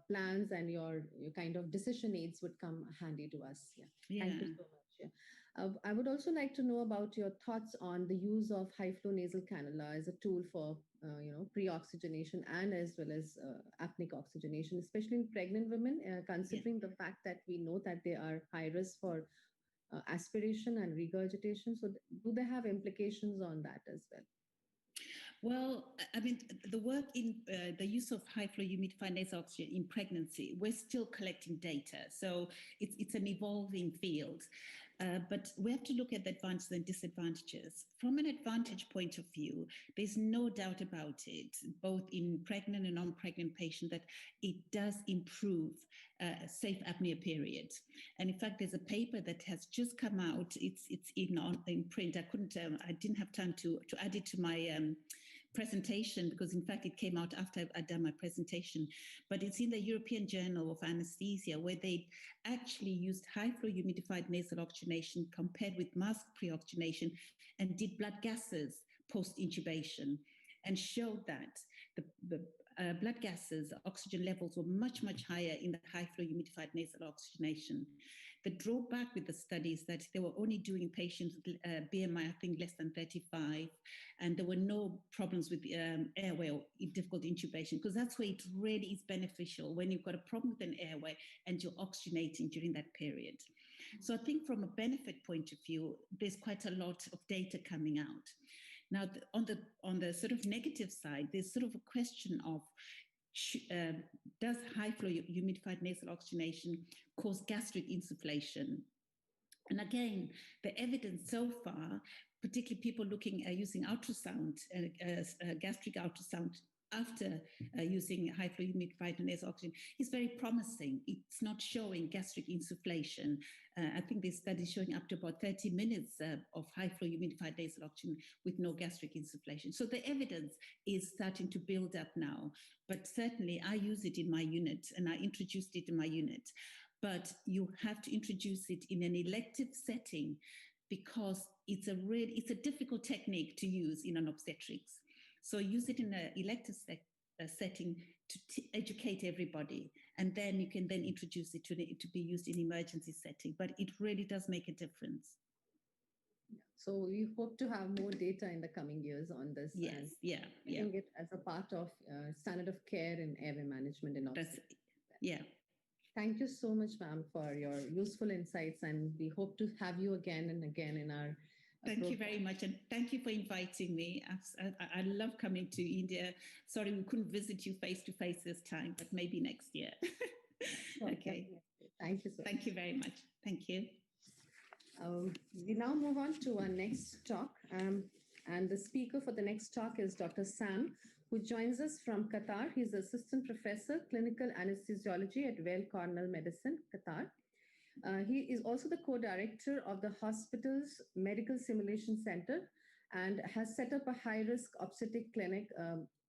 B: plans and your kind of decision aids would come handy to us. Yeah. Thank you so much. Yeah. I would also like to know about your thoughts on the use of high flow nasal cannula as a tool for pre-oxygenation and as well as apneic oxygenation, especially in pregnant women, considering the fact that we know that they are high risk for aspiration and regurgitation. So do they have implications on that as well?
L: Well, I mean, the work in the use of high flow humidified nasal oxygen in pregnancy, we're still collecting data. So it's an evolving field. But we have to look at the advantages and disadvantages. From an advantage point of view, there's no doubt about it, both in pregnant and non-pregnant patients, that it does improve safe apnea period. And in fact, there's a paper that has just come out. It's in print. I didn't have time to add it to my presentation, because in fact it came out after I'd done my presentation, but it's in the European Journal of Anesthesia, where they actually used high flow humidified nasal oxygenation compared with mask pre-oxygenation and did blood gases post-intubation, and showed that the blood gases, oxygen levels were much, much higher in the high flow humidified nasal oxygenation. The drawback with the study is that they were only doing patients with BMI, I think, less than 35, and there were no problems with airway or difficult intubation, because that's where it really is beneficial, when you've got a problem with an airway and you're oxygenating during that period. So I think from a benefit point of view, there's quite a lot of data coming out. Now, on the sort of negative side, there's sort of a question of does high flow humidified nasal oxygenation cause gastric insufflation? And again, the evidence so far, particularly people looking using ultrasound, gastric ultrasound after using high flow humidified nasal oxygen, is very promising. It's not showing gastric insufflation. I think this study is showing up to about 30 minutes of high flow humidified nasal oxygen with no gastric insufflation. So the evidence is starting to build up now, but certainly I use it in my unit, and I introduced it in my unit. But you have to introduce it in an elective setting, because it's a difficult technique to use in an obstetrics. So use it in an elective setting to educate everybody, and then you can then introduce it to be used in emergency setting. But it really does make a difference.
B: So we hope to have more data in the coming years on this.
L: Yes, yeah.
B: Using it as a part of standard of care in airway management in obstetrics.
L: Yeah.
B: Thank you so much, ma'am, for your useful insights, and we hope to have you again and again in our
L: Thank you very much, and thank you for inviting me. I love coming to India. Sorry we couldn't visit you face to face this time, but maybe next year. Okay.
B: Thank you so much.
L: Thank you very much. Thank you.
B: We now move on to our next talk, and the speaker for the next talk is Dr. Sam, who joins us from Qatar. He's Assistant Professor, Clinical Anesthesiology at Weill Cornell Medicine, Qatar. He is also the co-director of the hospital's Medical Simulation Center and has set up a high-risk obstetric clinic,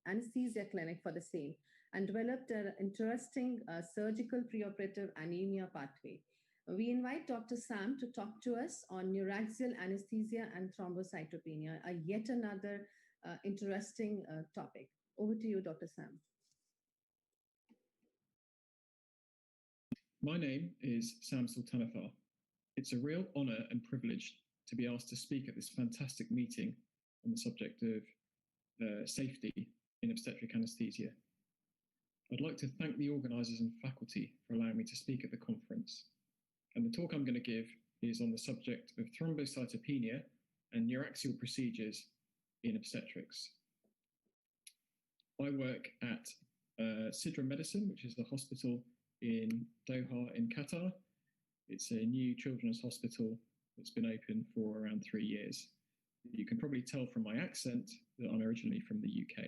B: anesthesia clinic for the same, and developed an interesting surgical preoperative anemia pathway. We invite Dr. Sam to talk to us on neuraxial anesthesia and thrombocytopenia, yet another interesting topic. Over to you, Dr. Sam.
M: My name is Sam Sultanafar. It's a real honor and privilege to be asked to speak at this fantastic meeting on the subject of safety in obstetric anesthesia. I'd like to thank the organizers and faculty for allowing me to speak at the conference. And the talk I'm going to give is on the subject of thrombocytopenia and neuraxial procedures in obstetrics. I work at Sidra Medicine, which is the hospital in Doha in Qatar. It's a new children's hospital that's been open for around 3 years. You can probably tell from my accent that I'm originally from the UK.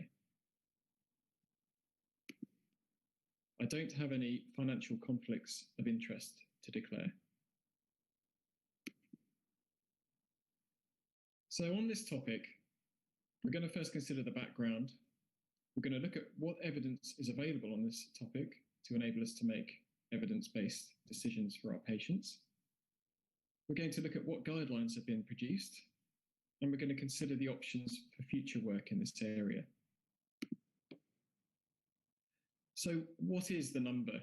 M: I don't have any financial conflicts of interest to declare. So on this topic, we're going to first consider the background. We're going to look at what evidence is available on this topic to enable us to make evidence-based decisions for our patients. We're going to look at what guidelines have been produced, and we're going to consider the options for future work in this area. So what is the number?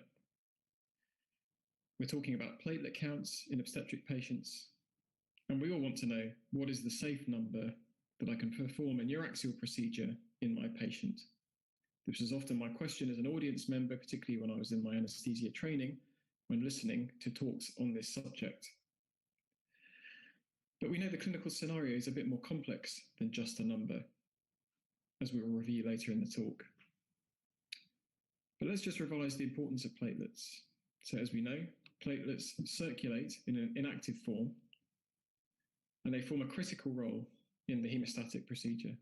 M: We're talking about platelet counts in obstetric patients, and we all want to know what is the safe number that I can perform a neuraxial procedure in my patient. This was often my question as an audience member, particularly when I was in my anesthesia training, when listening to talks on this subject. But we know the clinical scenario is a bit more complex than just a number, as we will review later in the talk. But let's just revise the importance of platelets. So as we know, platelets circulate in an inactive form, and they form a critical role in the hemostatic procedure.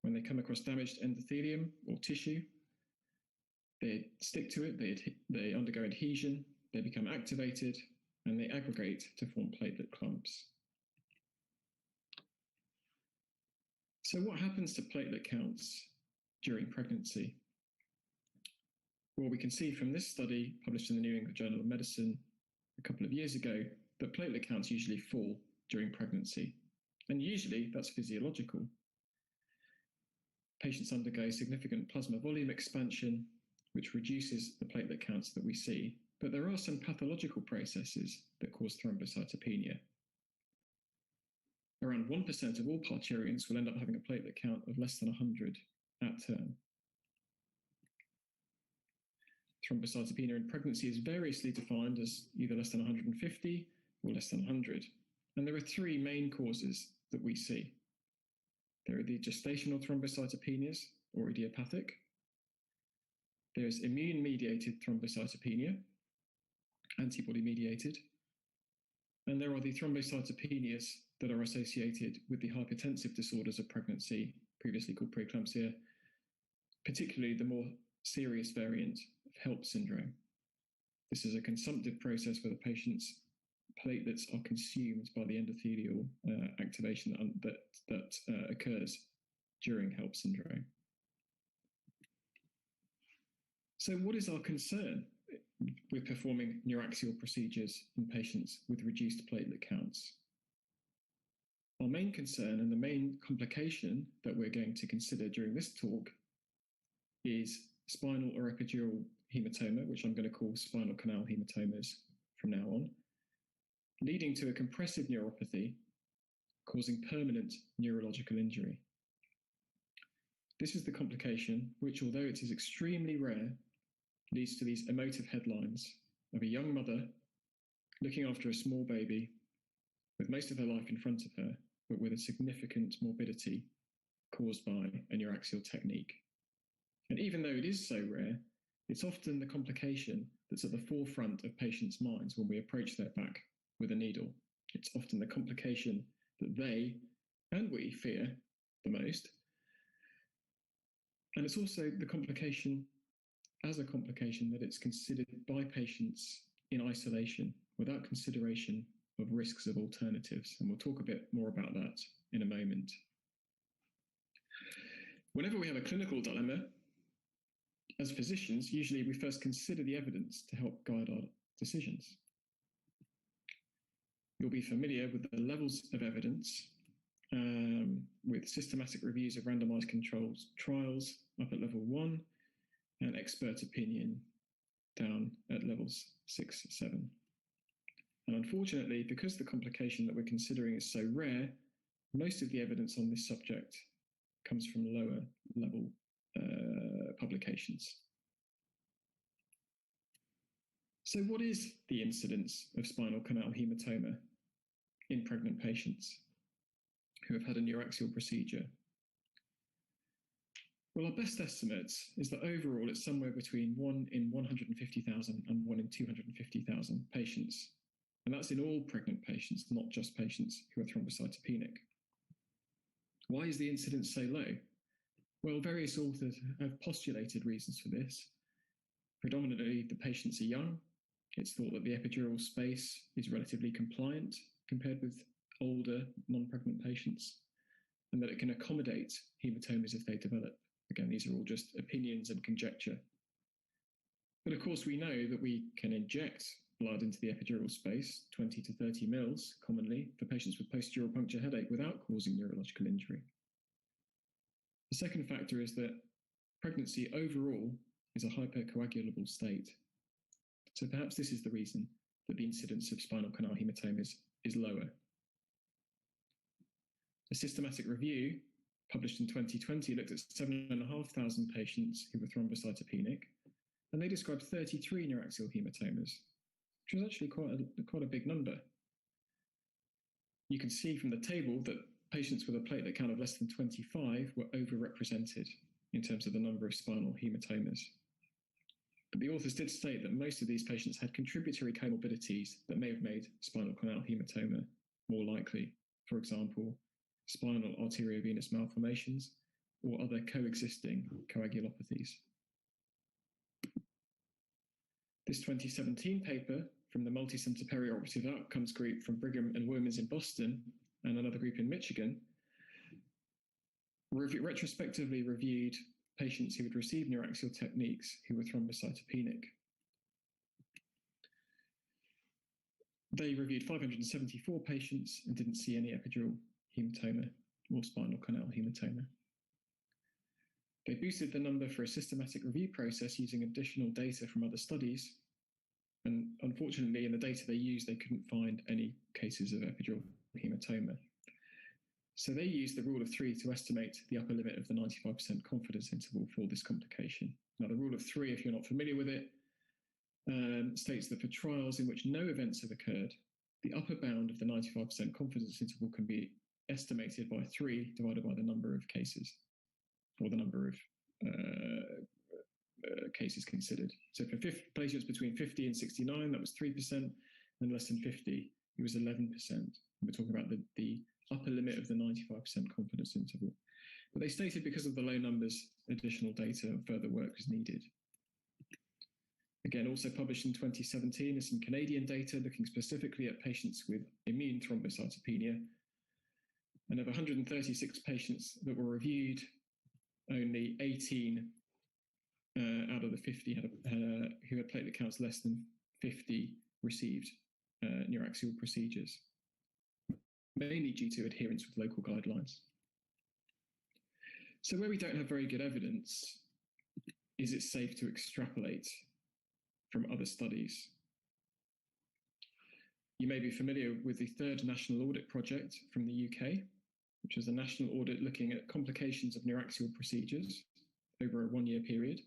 M: When they come across damaged endothelium or tissue, they stick to it, they undergo adhesion, they become activated, and they aggregate to form platelet clumps. So what happens to platelet counts during pregnancy? Well, we can see from this study published in the New England Journal of Medicine a couple of years ago that platelet counts usually fall during pregnancy. And usually that's physiological. Patients undergo significant plasma volume expansion, which reduces the platelet counts that we see. But there are some pathological processes that cause thrombocytopenia. Around 1% of all parturients will end up having a platelet count of less than 100 at term. Thrombocytopenia in pregnancy is variously defined as either less than 150 or less than 100. And there are three main causes that we see. There are the gestational thrombocytopenias, or idiopathic. There's immune-mediated thrombocytopenia, antibody-mediated. And there are the thrombocytopenias that are associated with the hypertensive disorders of pregnancy, previously called preeclampsia, particularly the more serious variant of HELLP syndrome. This is a consumptive process where the patient's platelets are consumed by the endothelial activation that occurs during HELLP syndrome. So what is our concern with performing neuraxial procedures in patients with reduced platelet counts? Our main concern and the main complication that we're going to consider during this talk is spinal or epidural hematoma, which I'm going to call spinal canal hematomas from now on, leading to a compressive neuropathy causing permanent neurological injury. This is the complication which, although it is extremely rare, leads to these emotive headlines of a young mother looking after a small baby with most of her life in front of her, but with a significant morbidity caused by a neuraxial technique. And even though it is so rare, it's often the complication that's at the forefront of patients' minds when we approach their back with a needle. It's often the complication that they and we fear the most. And it's also the complication as a complication that it's considered by patients in isolation without consideration of risks of alternatives. And we'll talk a bit more about that in a moment. Whenever we have a clinical dilemma, as physicians, usually we first consider the evidence to help guide our decisions. You'll be familiar with the levels of evidence with systematic reviews of randomized controlled trials up at level 1 and expert opinion down at levels 6, 7. And unfortunately, because the complication that we're considering is so rare, most of the evidence on this subject comes from lower level publications. So what is the incidence of spinal canal hematoma in pregnant patients who have had a neuraxial procedure? Well, our best estimate is that overall it's somewhere between 1 in 150,000 and 1 in 250,000 patients. And that's in all pregnant patients, not just patients who are thrombocytopenic. Why is the incidence so low? Well, various authors have postulated reasons for this. Predominantly, the patients are young. It's thought that the epidural space is relatively compliant compared with older, non-pregnant patients, and that it can accommodate hematomas if they develop. Again, these are all just opinions and conjecture. But of course, we know that we can inject blood into the epidural space, 20 to 30 mils commonly, for patients with post-dural puncture headache without causing neurological injury. The second factor is that pregnancy overall is a hypercoagulable state. So perhaps this is the reason that the incidence of spinal canal hematomas is lower. A systematic review published in 2020 looked at 7,500 patients who were thrombocytopenic, and they described 33 neuraxial hematomas, which was actually quite a big number. You can see from the table that patients with a platelet count of less than 25 were overrepresented in terms of the number of spinal hematomas. But the authors did state that most of these patients had contributory comorbidities that may have made spinal canal hematoma more likely. For example, spinal arteriovenous malformations or other coexisting coagulopathies. This 2017 paper from the multi-center perioperative outcomes group from Brigham and Women's in Boston and another group in Michigan retrospectively reviewed patients who had received neuraxial techniques who were thrombocytopenic. They reviewed 574 patients and didn't see any epidural hematoma or spinal canal hematoma. They boosted the number for a systematic review process using additional data from other studies. And unfortunately, in the data they used, they couldn't find any cases of epidural hematoma. So they used the rule of 3 to estimate the upper limit of the 95% confidence interval for this complication. Now, the rule of 3, if you're not familiar with it, states that for trials in which no events have occurred, the upper bound of the 95% confidence interval can be estimated by 3 divided by the number of cases, or the number of cases considered. So for patients between 50 and 69, that was 3%, and less than 50, it was 11%. We're talking about the upper limit of the 95% confidence interval. But they stated because of the low numbers, additional data and further work is needed. Again, also published in 2017 is some Canadian data looking specifically at patients with immune thrombocytopenia. And of 136 patients that were reviewed, only 18 out of the 50 who had platelet counts less than 50 received neuraxial procedures, mainly due to adherence with local guidelines. So where we don't have very good evidence, is it safe to extrapolate from other studies? You may be familiar with the third national audit project from the UK, which was a national audit looking at complications of neuraxial procedures over a 1-year period.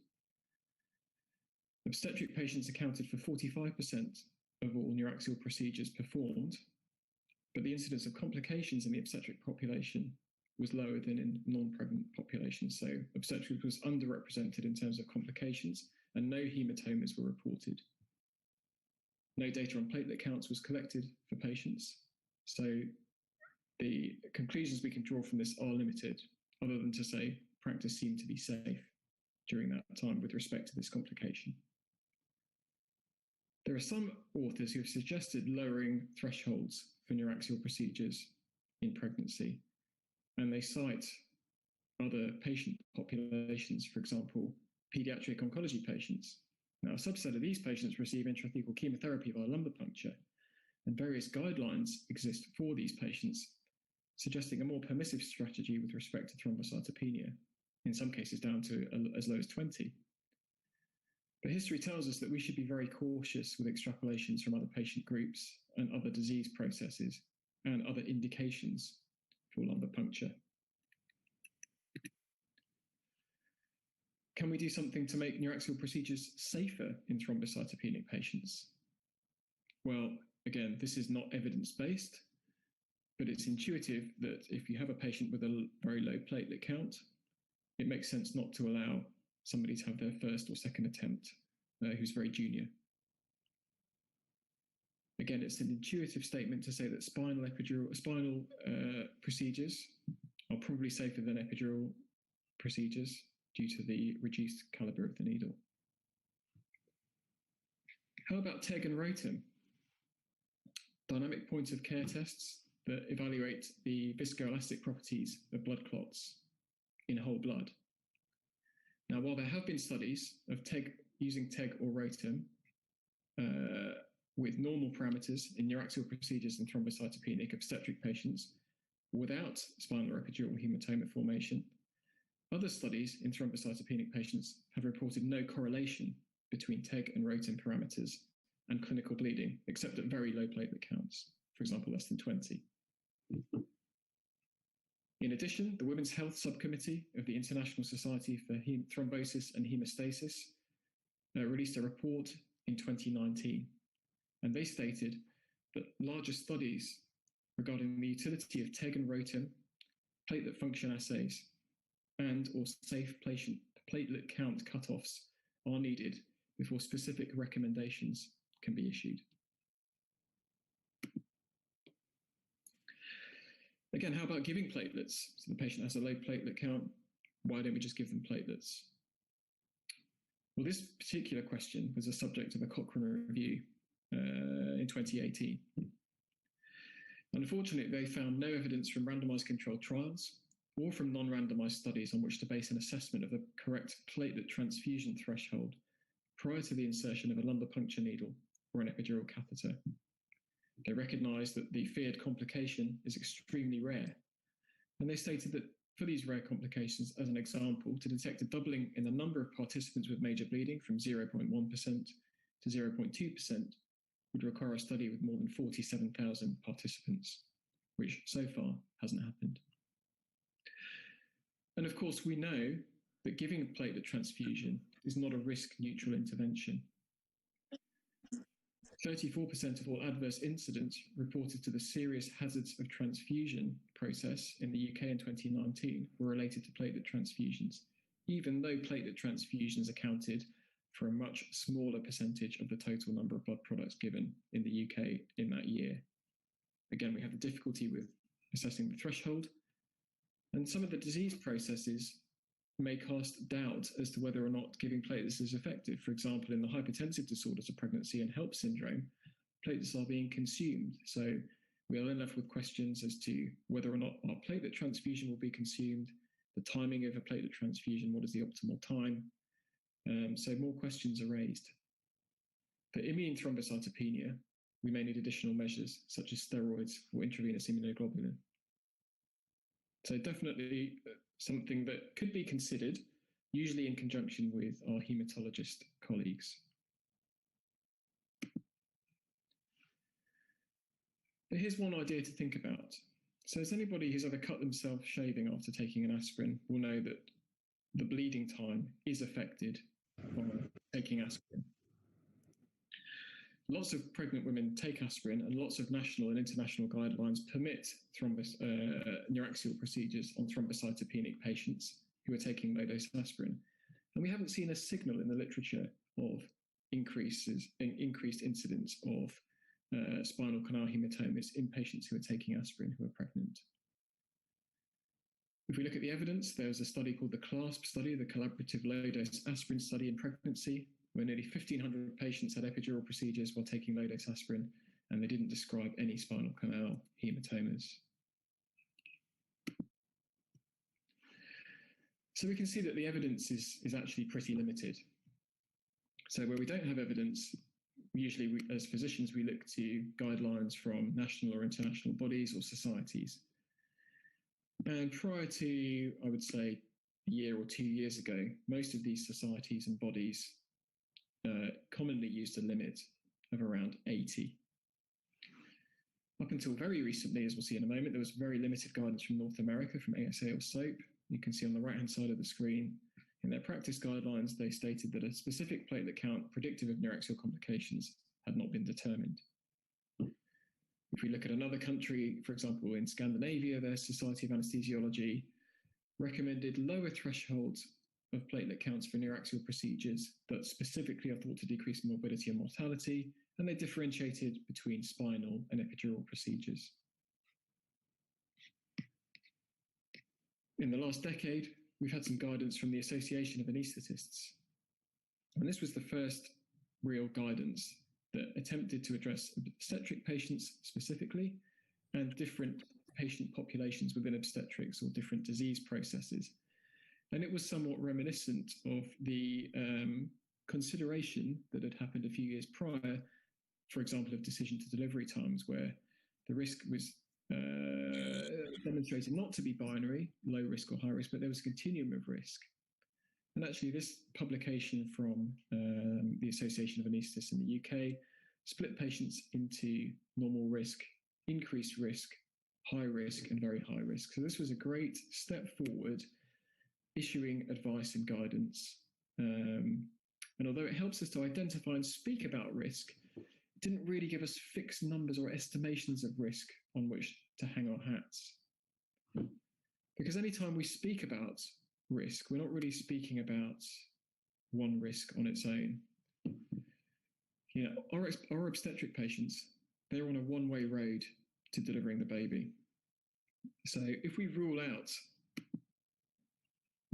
M: Obstetric patients accounted for 45% of all neuraxial procedures performed, but the incidence of complications in the obstetric population was lower than in non-pregnant populations. So obstetrics was underrepresented in terms of complications, and no hematomas were reported. No data on platelet counts was collected for patients. So the conclusions we can draw from this are limited, other than to say practice seemed to be safe during that time with respect to this complication. There are some authors who have suggested lowering thresholds for neuraxial procedures in pregnancy, and they cite other patient populations, for example, pediatric oncology patients. Now, a subset of these patients receive intrathecal chemotherapy via lumbar puncture, and various guidelines exist for these patients, suggesting a more permissive strategy with respect to thrombocytopenia, in some cases down to as low as 20. But history tells us that we should be very cautious with extrapolations from other patient groups and other disease processes and other indications for lumbar puncture. Can we do something to make neuraxial procedures safer in thrombocytopenic patients? Well, again, this is not evidence-based, but it's intuitive that if you have a patient with a very low platelet count, it makes sense not to allow somebody to have their first or second attempt who's very junior. Again, it's an intuitive statement to say that spinal procedures are probably safer than epidural procedures due to the reduced caliber of the needle. How about TEG and ROTEM? Dynamic point of care tests that evaluate the viscoelastic properties of blood clots in whole blood. Now, while there have been studies of TEG using TEG or ROTEM with normal parameters in neuraxial procedures in thrombocytopenic obstetric patients without spinal or epidural hematoma formation, other studies in thrombocytopenic patients have reported no correlation between TEG and ROTEM parameters and clinical bleeding, except at very low platelet counts, for example, less than 20. In addition, the Women's Health Subcommittee of the International Society for Thrombosis and Hemostasis released a report in 2019, and they stated that larger studies regarding the utility of TEG and ROTEM, platelet function assays, and or safe platelet count cutoffs are needed before specific recommendations can be issued. Again, how about giving platelets? So the patient has a low platelet count, why don't we just give them platelets? Well, this particular question was a subject of a Cochrane review in 2018. Unfortunately, they found no evidence from randomized controlled trials or from non-randomized studies on which to base an assessment of the correct platelet transfusion threshold prior to the insertion of a lumbar puncture needle or an epidural catheter. They recognized that the feared complication is extremely rare, and they stated that for these rare complications, as an example, to detect a doubling in the number of participants with major bleeding from 0.1% to 0.2% would require a study with more than 47,000 participants, which so far hasn't happened. And of course, we know that giving a platelet transfusion is not a risk-neutral intervention. 34% of all adverse incidents reported to the serious hazards of transfusion process in the UK in 2019 were related to platelet transfusions, even though platelet transfusions accounted for a much smaller percentage of the total number of blood products given in the UK in that year. Again, we have the difficulty with assessing the threshold, and some of the disease processes may cast doubt as to whether or not giving platelets is effective. For example, in the hypertensive disorders of pregnancy and HELP syndrome, platelets are being consumed. So we are then left with questions as to whether or not our platelet transfusion will be consumed, the timing of a platelet transfusion, what is the optimal time? So more questions are raised. For immune thrombocytopenia, we may need additional measures such as steroids or intravenous immunoglobulin. So definitely something that could be considered, usually in conjunction with our hematologist colleagues. But here's one idea to think about. So as anybody who's ever cut themselves shaving after taking an aspirin will know that the bleeding time is affected by taking aspirin. Lots of pregnant women take aspirin, and lots of national and international guidelines permit neuraxial procedures on thrombocytopenic patients who are taking low-dose aspirin. And we haven't seen a signal in the literature of increased incidence of spinal canal hematomas in patients who are taking aspirin who are pregnant. If we look at the evidence, there was a study called the CLASP study, the Collaborative Low-Dose Aspirin Study in Pregnancy, where nearly 1,500 patients had epidural procedures while taking low-dose aspirin, and they didn't describe any spinal canal hematomas. So we can see that the evidence is actually pretty limited. So where we don't have evidence, usually as physicians, we look to guidelines from national or international bodies or societies. And prior to, I would say, a year or 2 years ago, most of these societies and bodies commonly used a limit of around 80. Up until very recently, as we'll see in a moment, there was very limited guidance from North America, from ASA or SOAP. You can see on the right-hand side of the screen, in their practice guidelines, they stated that a specific platelet count predictive of neuraxial complications had not been determined. If we look at another country, for example, in Scandinavia, their Society of Anesthesiology recommended lower thresholds of platelet counts for neuraxial procedures that specifically are thought to decrease morbidity and mortality, and they differentiated between spinal and epidural procedures. In the last decade, we've had some guidance from the Association of Anaesthetists, and this was the first real guidance that attempted to address obstetric patients specifically and different patient populations within obstetrics or different disease processes. And it was somewhat reminiscent of the consideration that had happened a few years prior, for example, of decision to delivery times, where the risk was demonstrated not to be binary, low risk or high risk, but there was a continuum of risk. And actually, this publication from the Association of Anaesthetists in the UK split patients into normal risk, increased risk, high risk, and very high risk. So this was a great step forward, issuing advice and guidance. And although it helps us to identify and speak about risk, it didn't really give us fixed numbers or estimations of risk on which to hang our hats. Because anytime we speak about risk, we're not really speaking about one risk on its own. You know, our obstetric patients, they're on a one-way road to delivering the baby. So if we rule out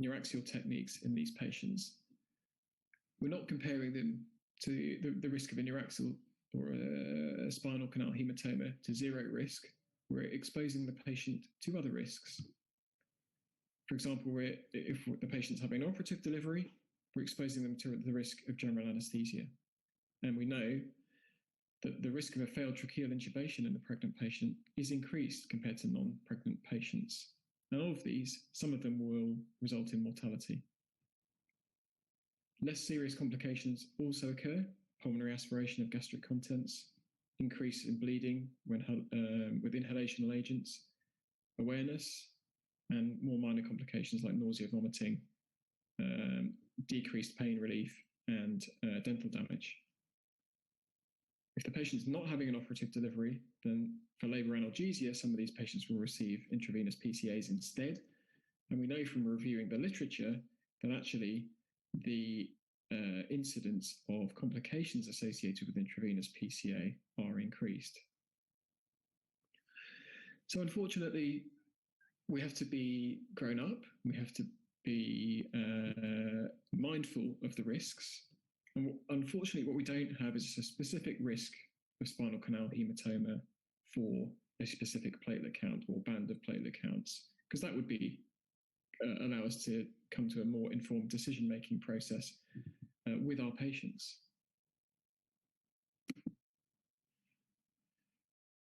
M: neuraxial techniques in these patients, we're not comparing them to the risk of a neuraxial or a spinal canal hematoma to zero risk. We're exposing the patient to other risks. For example, if the patient's having an operative delivery, we're exposing them to the risk of general anesthesia. And we know that the risk of a failed tracheal intubation in the pregnant patient is increased compared to non-pregnant patients. And all of these, some of them will result in mortality. Less serious complications also occur: pulmonary aspiration of gastric contents, increase in bleeding with inhalational agents, awareness, and more minor complications like nausea, vomiting, decreased pain relief, and dental damage. If the patient's not having an operative delivery, then for labor analgesia, some of these patients will receive intravenous PCAs instead. And we know from reviewing the literature that actually the incidence of complications associated with intravenous PCA are increased. So unfortunately, we have to be grown up. We have to be mindful of the risks. And unfortunately, what we don't have is a specific risk of spinal canal hematoma for a specific platelet count or band of platelet counts, because that would be allow us to come to a more informed decision-making process with our patients.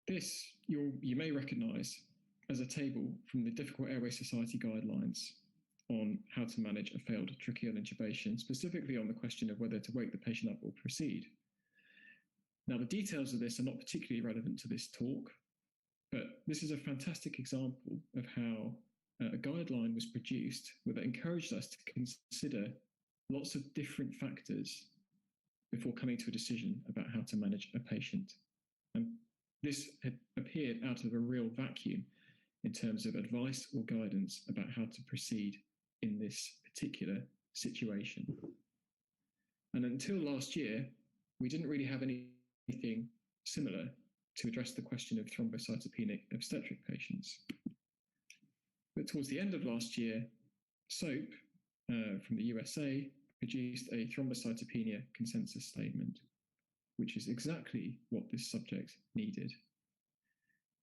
M: This you may recognize as a table from the Difficult Airway Society guidelines on how to manage a failed tracheal intubation, specifically on the question of whether to wake the patient up or proceed. Now, the details of this are not particularly relevant to this talk, but this is a fantastic example of how a guideline was produced that encouraged us to consider lots of different factors before coming to a decision about how to manage a patient. And this had appeared out of a real vacuum in terms of advice or guidance about how to proceed in this particular situation. And until last year, we didn't really have anything similar to address the question of thrombocytopenic obstetric patients. But towards the end of last year, SOAP from the USA produced a thrombocytopenia consensus statement, which is exactly what this subject needed.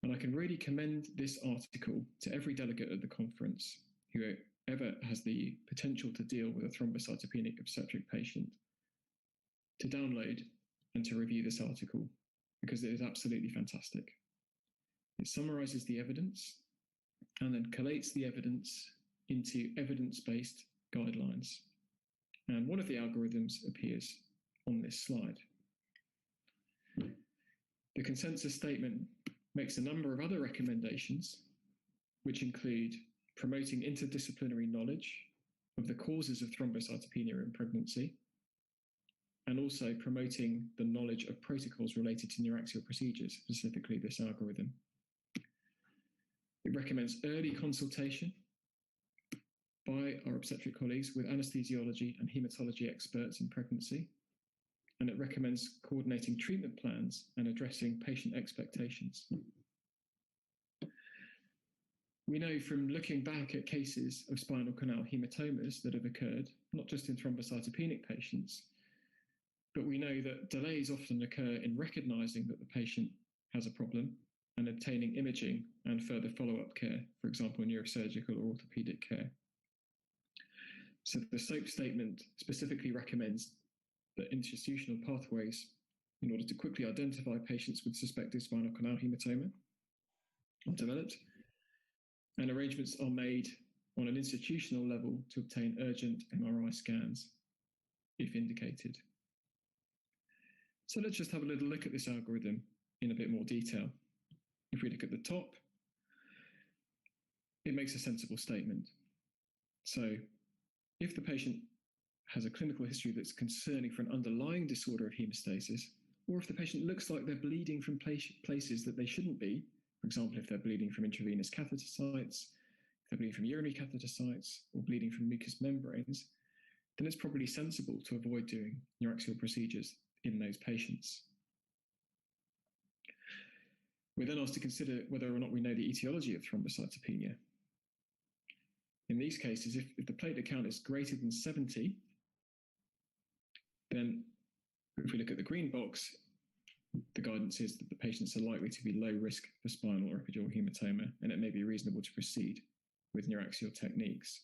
M: And I can really commend this article to every delegate at the conference whoever has the potential to deal with a thrombocytopenic obstetric patient to download and to review this article, because it is absolutely fantastic. It summarizes the evidence and then collates the evidence into evidence-based guidelines. And one of the algorithms appears on this slide. The consensus statement makes a number of other recommendations, which include promoting interdisciplinary knowledge of the causes of thrombocytopenia in pregnancy, and also promoting the knowledge of protocols related to neuraxial procedures, specifically this algorithm. It recommends early consultation by our obstetric colleagues with anesthesiology and hematology experts in pregnancy, and it recommends coordinating treatment plans and addressing patient expectations. We know from looking back at cases of spinal canal hematomas that have occurred, not just in thrombocytopenic patients, but we know that delays often occur in recognizing that the patient has a problem and obtaining imaging and further follow-up care, for example, neurosurgical or orthopedic care. So the SOAP statement specifically recommends that institutional pathways in order to quickly identify patients with suspected spinal canal hematoma are developed, and arrangements are made on an institutional level to obtain urgent MRI scans if indicated. So let's just have a little look at this algorithm in a bit more detail. If we look at the top, it makes a sensible statement. So if the patient has a clinical history that's concerning for an underlying disorder of hemostasis, or if the patient looks like they're bleeding from places that they shouldn't be, for example, if they're bleeding from intravenous catheter sites, if they're bleeding from urinary catheter sites, or bleeding from mucous membranes, then it's probably sensible to avoid doing neuraxial procedures in those patients. We're then asked to consider whether or not we know the etiology of thrombocytopenia. In these cases, if the platelet count is greater than 70, then if we look at the green box, the guidance is that the patients are likely to be low risk for spinal or epidural hematoma, and it may be reasonable to proceed. with neuraxial techniques.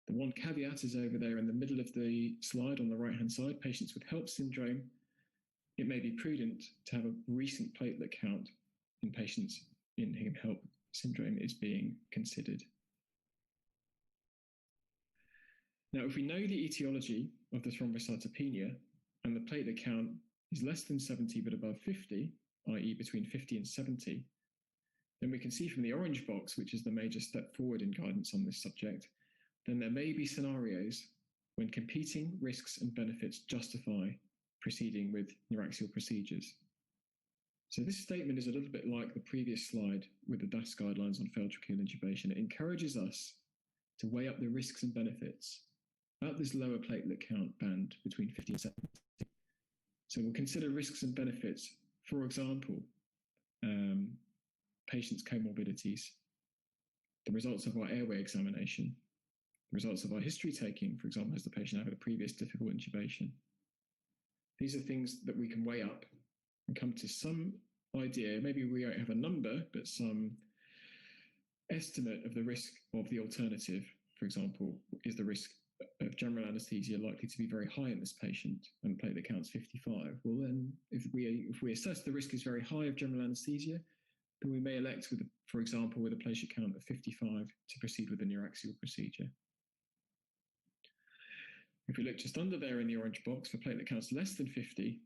M: The one caveat is over there in the middle of the slide on the right-hand side, patients with HELP syndrome. It may be prudent to have a recent platelet count in patients in whom HELP syndrome is being considered. Now, if we know the etiology of the thrombocytopenia and the platelet count is less than 70 but above 50, i.e. between 50 and 70, then we can see from the orange box, which is the major step forward in guidance on this subject, then there may be scenarios when competing risks and benefits justify proceeding with neuraxial procedures. So this statement is a little bit like the previous slide with the DAS guidelines on failed tracheal intubation. It encourages us to weigh up the risks and benefits at this lower platelet count band between 50 and 70. So we'll consider risks and benefits, for example, patients' comorbidities, the results of our airway examination, the results of our history taking, for example, has the patient had a previous difficult intubation. These are things that we can weigh up and come to some idea. Maybe we don't have a number, but some estimate of the risk of the alternative. For example, is the risk of general anesthesia likely to be very high in this patient and platelet count's 55? Well, then if we assess the risk is very high of general anesthesia, then we may elect, with, for example, with a platelet count of 55 to proceed with a neuraxial procedure. If we look just under there in the orange box for platelet counts less than 50,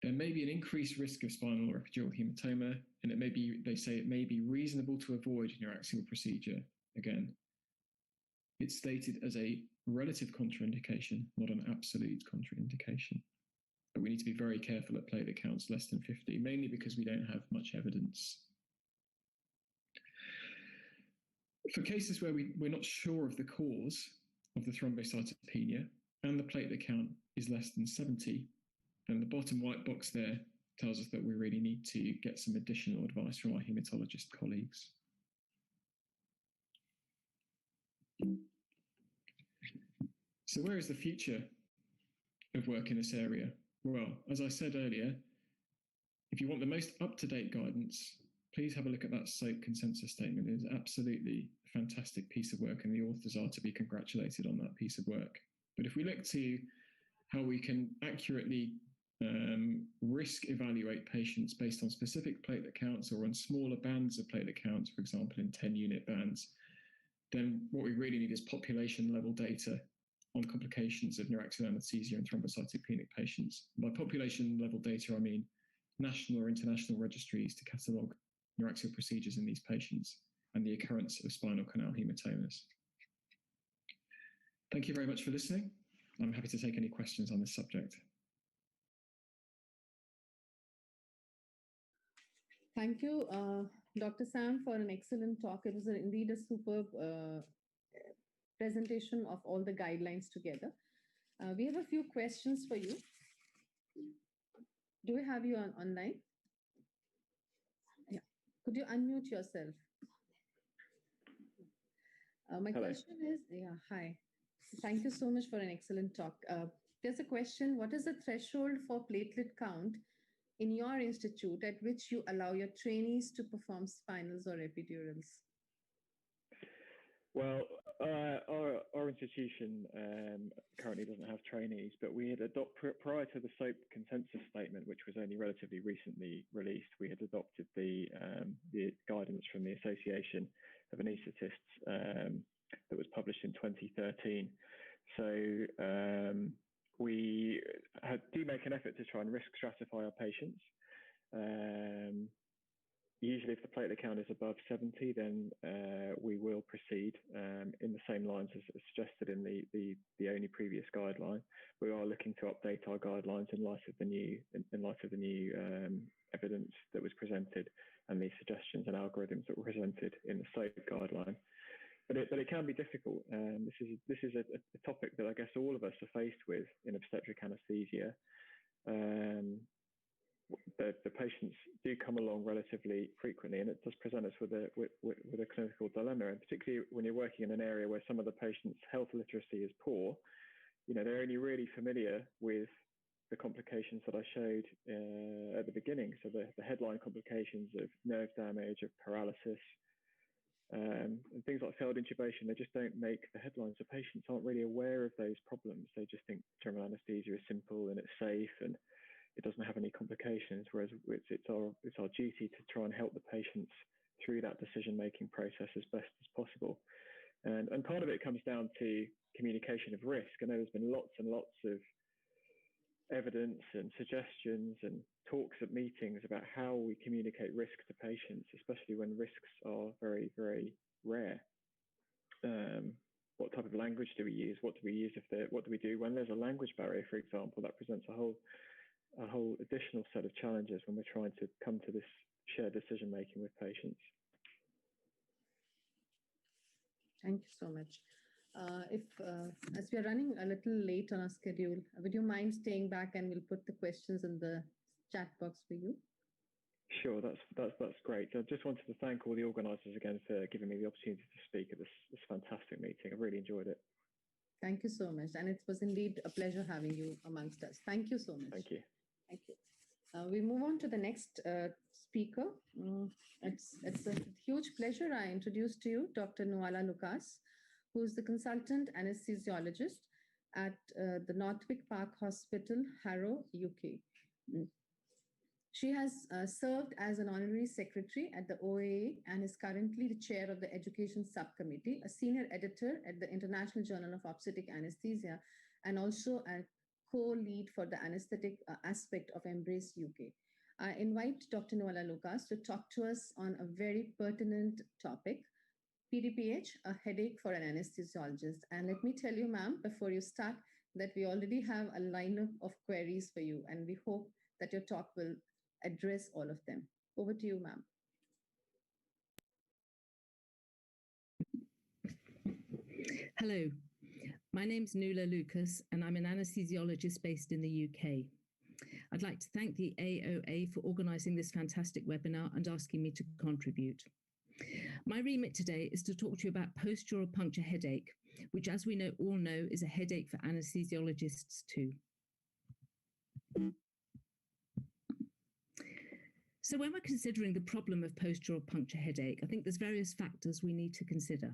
M: there may be an increased risk of spinal or epidural hematoma, and it may be, they say it may be reasonable to avoid neuraxial procedure. Again, it's stated as a relative contraindication, not an absolute contraindication. But we need to be very careful at platelet counts less than 50, mainly because we don't have much evidence. For cases where we're not sure of the cause of the thrombocytopenia and the platelet count is less than 70, then the bottom white box there tells us that we really need to get some additional advice from our hematologist colleagues. So where is the future of work in this area? Well, as I said earlier, if you want the most up-to-date guidance, please have a look at that SOAP consensus statement. It is absolutely a fantastic piece of work, and the authors are to be congratulated on that piece of work. But if we look to how we can accurately risk evaluate patients based on specific platelet counts or on smaller bands of platelet counts, for example, in 10-unit bands, then what we really need is population-level data on complications of neuraxial anesthesia in thrombocytopenic patients. By population-level data, I mean national or international registries to catalogue neuraxial procedures in these patients and the occurrence of spinal canal hematomas. Thank you very much for listening. I'm happy to take any questions on this subject.
B: Thank you, Dr. Sam, for an excellent talk. It was indeed a superb presentation of all the guidelines together. We have a few questions for you. Do we have you online? Yeah. Could you unmute yourself? My
N: Hello.
B: question is, hi. Thank you so much for an excellent talk. There's a question, what is the threshold for platelet count in your institute at which you allow your trainees to perform spinals or epidurals?
N: Well, our institution currently doesn't have trainees, but we had prior to the SOAP consensus statement, which was only relatively recently released, we had adopted the guidance from the Association of Anaesthetists that was published in 2013. So we do make an effort to try and risk stratify our patients. Usually if the platelet count is above 70, then we will proceed in the same lines as suggested in the only previous guideline. We are looking to update our guidelines in light of the new evidence that was presented and the suggestions and algorithms that were presented in the SOAP guideline. But it can be difficult. This is a topic that I guess all of us are faced with in obstetric anaesthesia. The patients do come along relatively frequently, and it does present us with a clinical dilemma, and particularly when you're working in an area where some of the patients' health literacy is poor. You know, they're only really familiar with the complications that I showed at the beginning. So the headline complications of nerve damage, of paralysis, And things like failed intubation, they just don't make the headlines. The patients aren't really aware of those problems. They just think general anaesthesia is simple and it's safe and it doesn't have any complications, whereas it's our duty to try and help the patients through that decision-making process as best as possible. And part of it comes down to communication of risk. I know there's been lots and lots of evidence and suggestions and talks at meetings about how we communicate risk to patients, especially when risks are very, very rare. What type of language do we use? What do we use what do we do when there's a language barrier, for example? That presents a whole additional set of challenges when we're trying to come to this shared decision making with patients.
B: Thank you so much. As we are running a little late on our schedule, would you mind staying back and we'll put the questions in the chat box for you?
N: Sure, that's great. I just wanted to thank all the organisers again for giving me the opportunity to speak at this fantastic meeting. I really enjoyed it. Thank
B: you so much. And it was indeed a pleasure having you amongst us. Thank you so much.
N: Thank you.
B: Thank you. We move on to the next speaker. It's a huge pleasure I introduce to you Dr. Nuala Lucas, who is the consultant anesthesiologist at the Northwick Park Hospital, Harrow, UK. She has served as an honorary secretary at the OAA and is currently the chair of the Education Subcommittee, a senior editor at the International Journal of Obstetric Anesthesia, and also a co-lead for the anesthetic aspect of Embrace UK. I invite Dr. Nuala Lucas to talk to us on a very pertinent topic, PDPH, a headache for an anesthesiologist. And let me tell you, ma'am, before you start, that we already have a lineup of queries for you, and we hope that your talk will address all of them. Over to you, ma'am.
O: Hello, my name's Nuala Lucas, and I'm an anesthesiologist based in the UK. I'd like to thank the AOA for organising this fantastic webinar and asking me to contribute. My remit today is to talk to you about post-dural puncture headache, which, as we all know, is a headache for anesthesiologists too. So when we're considering the problem of post-dural puncture headache, I think there's various factors we need to consider.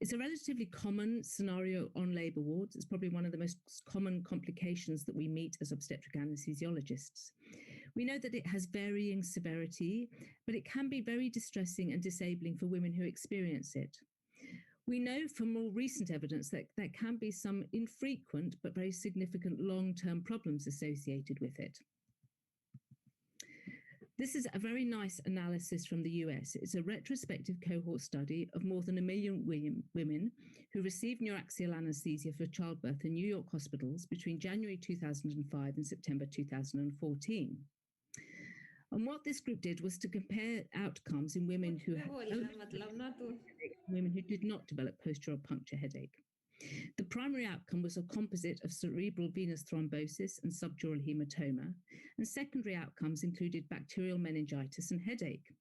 O: It's a relatively common scenario on labour wards. It's probably one of the most common complications that we meet as obstetric anesthesiologists. We know that it has varying severity, but it can be very distressing and disabling for women who experience it. We know from more recent evidence that there can be some infrequent but very significant long-term problems associated with it. This is a very nice analysis from the US. It's a retrospective cohort study of more than 1 million women who received neuroaxial anesthesia for childbirth in New York hospitals between January 2005 and September 2014. And what this group did was to compare outcomes in women who had women who did not develop post-dural puncture headache. The primary outcome was a composite of cerebral venous thrombosis and subdural hematoma, and secondary outcomes included bacterial meningitis and headache.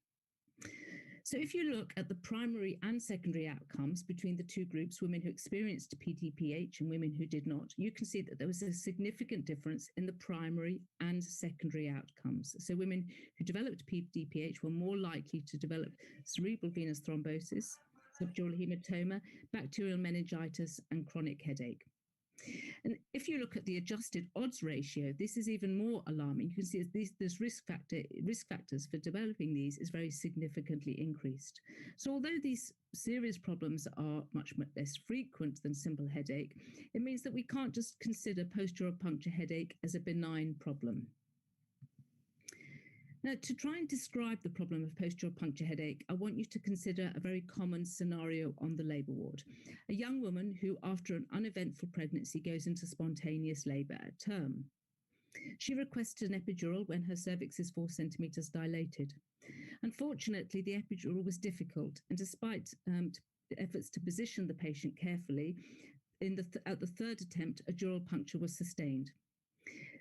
O: So if you look at the primary and secondary outcomes between the two groups, women who experienced PDPH and women who did not, you can see that there was a significant difference in the primary and secondary outcomes. So women who developed PDPH were more likely to develop cerebral venous thrombosis, subdural hematoma, bacterial meningitis, and chronic headache. And if you look at the adjusted odds ratio, this is even more alarming. You can see this risk factors for developing these is very significantly increased. So although these serious problems are much less frequent than simple headache, it means that we can't just consider post-dural puncture headache as a benign problem. Now, to try and describe the problem of post-dural puncture headache, I want you to consider a very common scenario on the labour ward. A young woman who, after an uneventful pregnancy, goes into spontaneous labour at term. She requests an epidural when her cervix is 4 centimetres dilated. Unfortunately, the epidural was difficult, and despite efforts to position the patient carefully, at the third attempt, a dural puncture was sustained.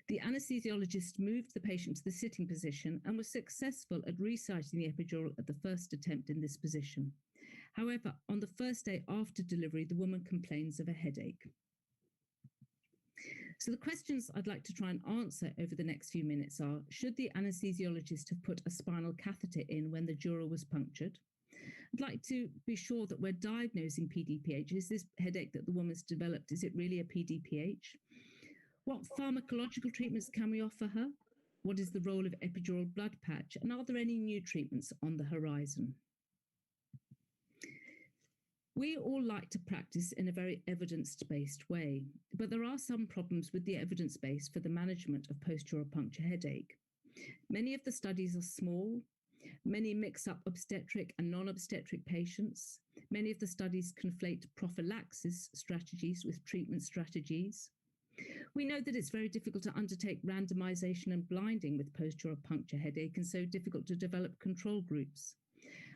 O: The anesthesiologist moved the patient to the sitting position and was successful at resiting the epidural at the first attempt in this position. However, on the first day after delivery, the woman complains of a headache. So the questions I'd like to try and answer over the next few minutes are, should the anesthesiologist have put a spinal catheter in when the dural was punctured? I'd like to be sure that we're diagnosing PDPH. Is this headache that the woman's developed, is it really a PDPH? What pharmacological treatments can we offer her? What is the role of epidural blood patch? And are there any new treatments on the horizon? We all like to practice in a very evidence-based way, but there are some problems with the evidence base for the management of post-dural puncture headache. Many of the studies are small. Many mix up obstetric and non-obstetric patients. Many of the studies conflate prophylaxis strategies with treatment strategies. We know that it's very difficult to undertake randomization and blinding with post-dural puncture headache, and so difficult to develop control groups.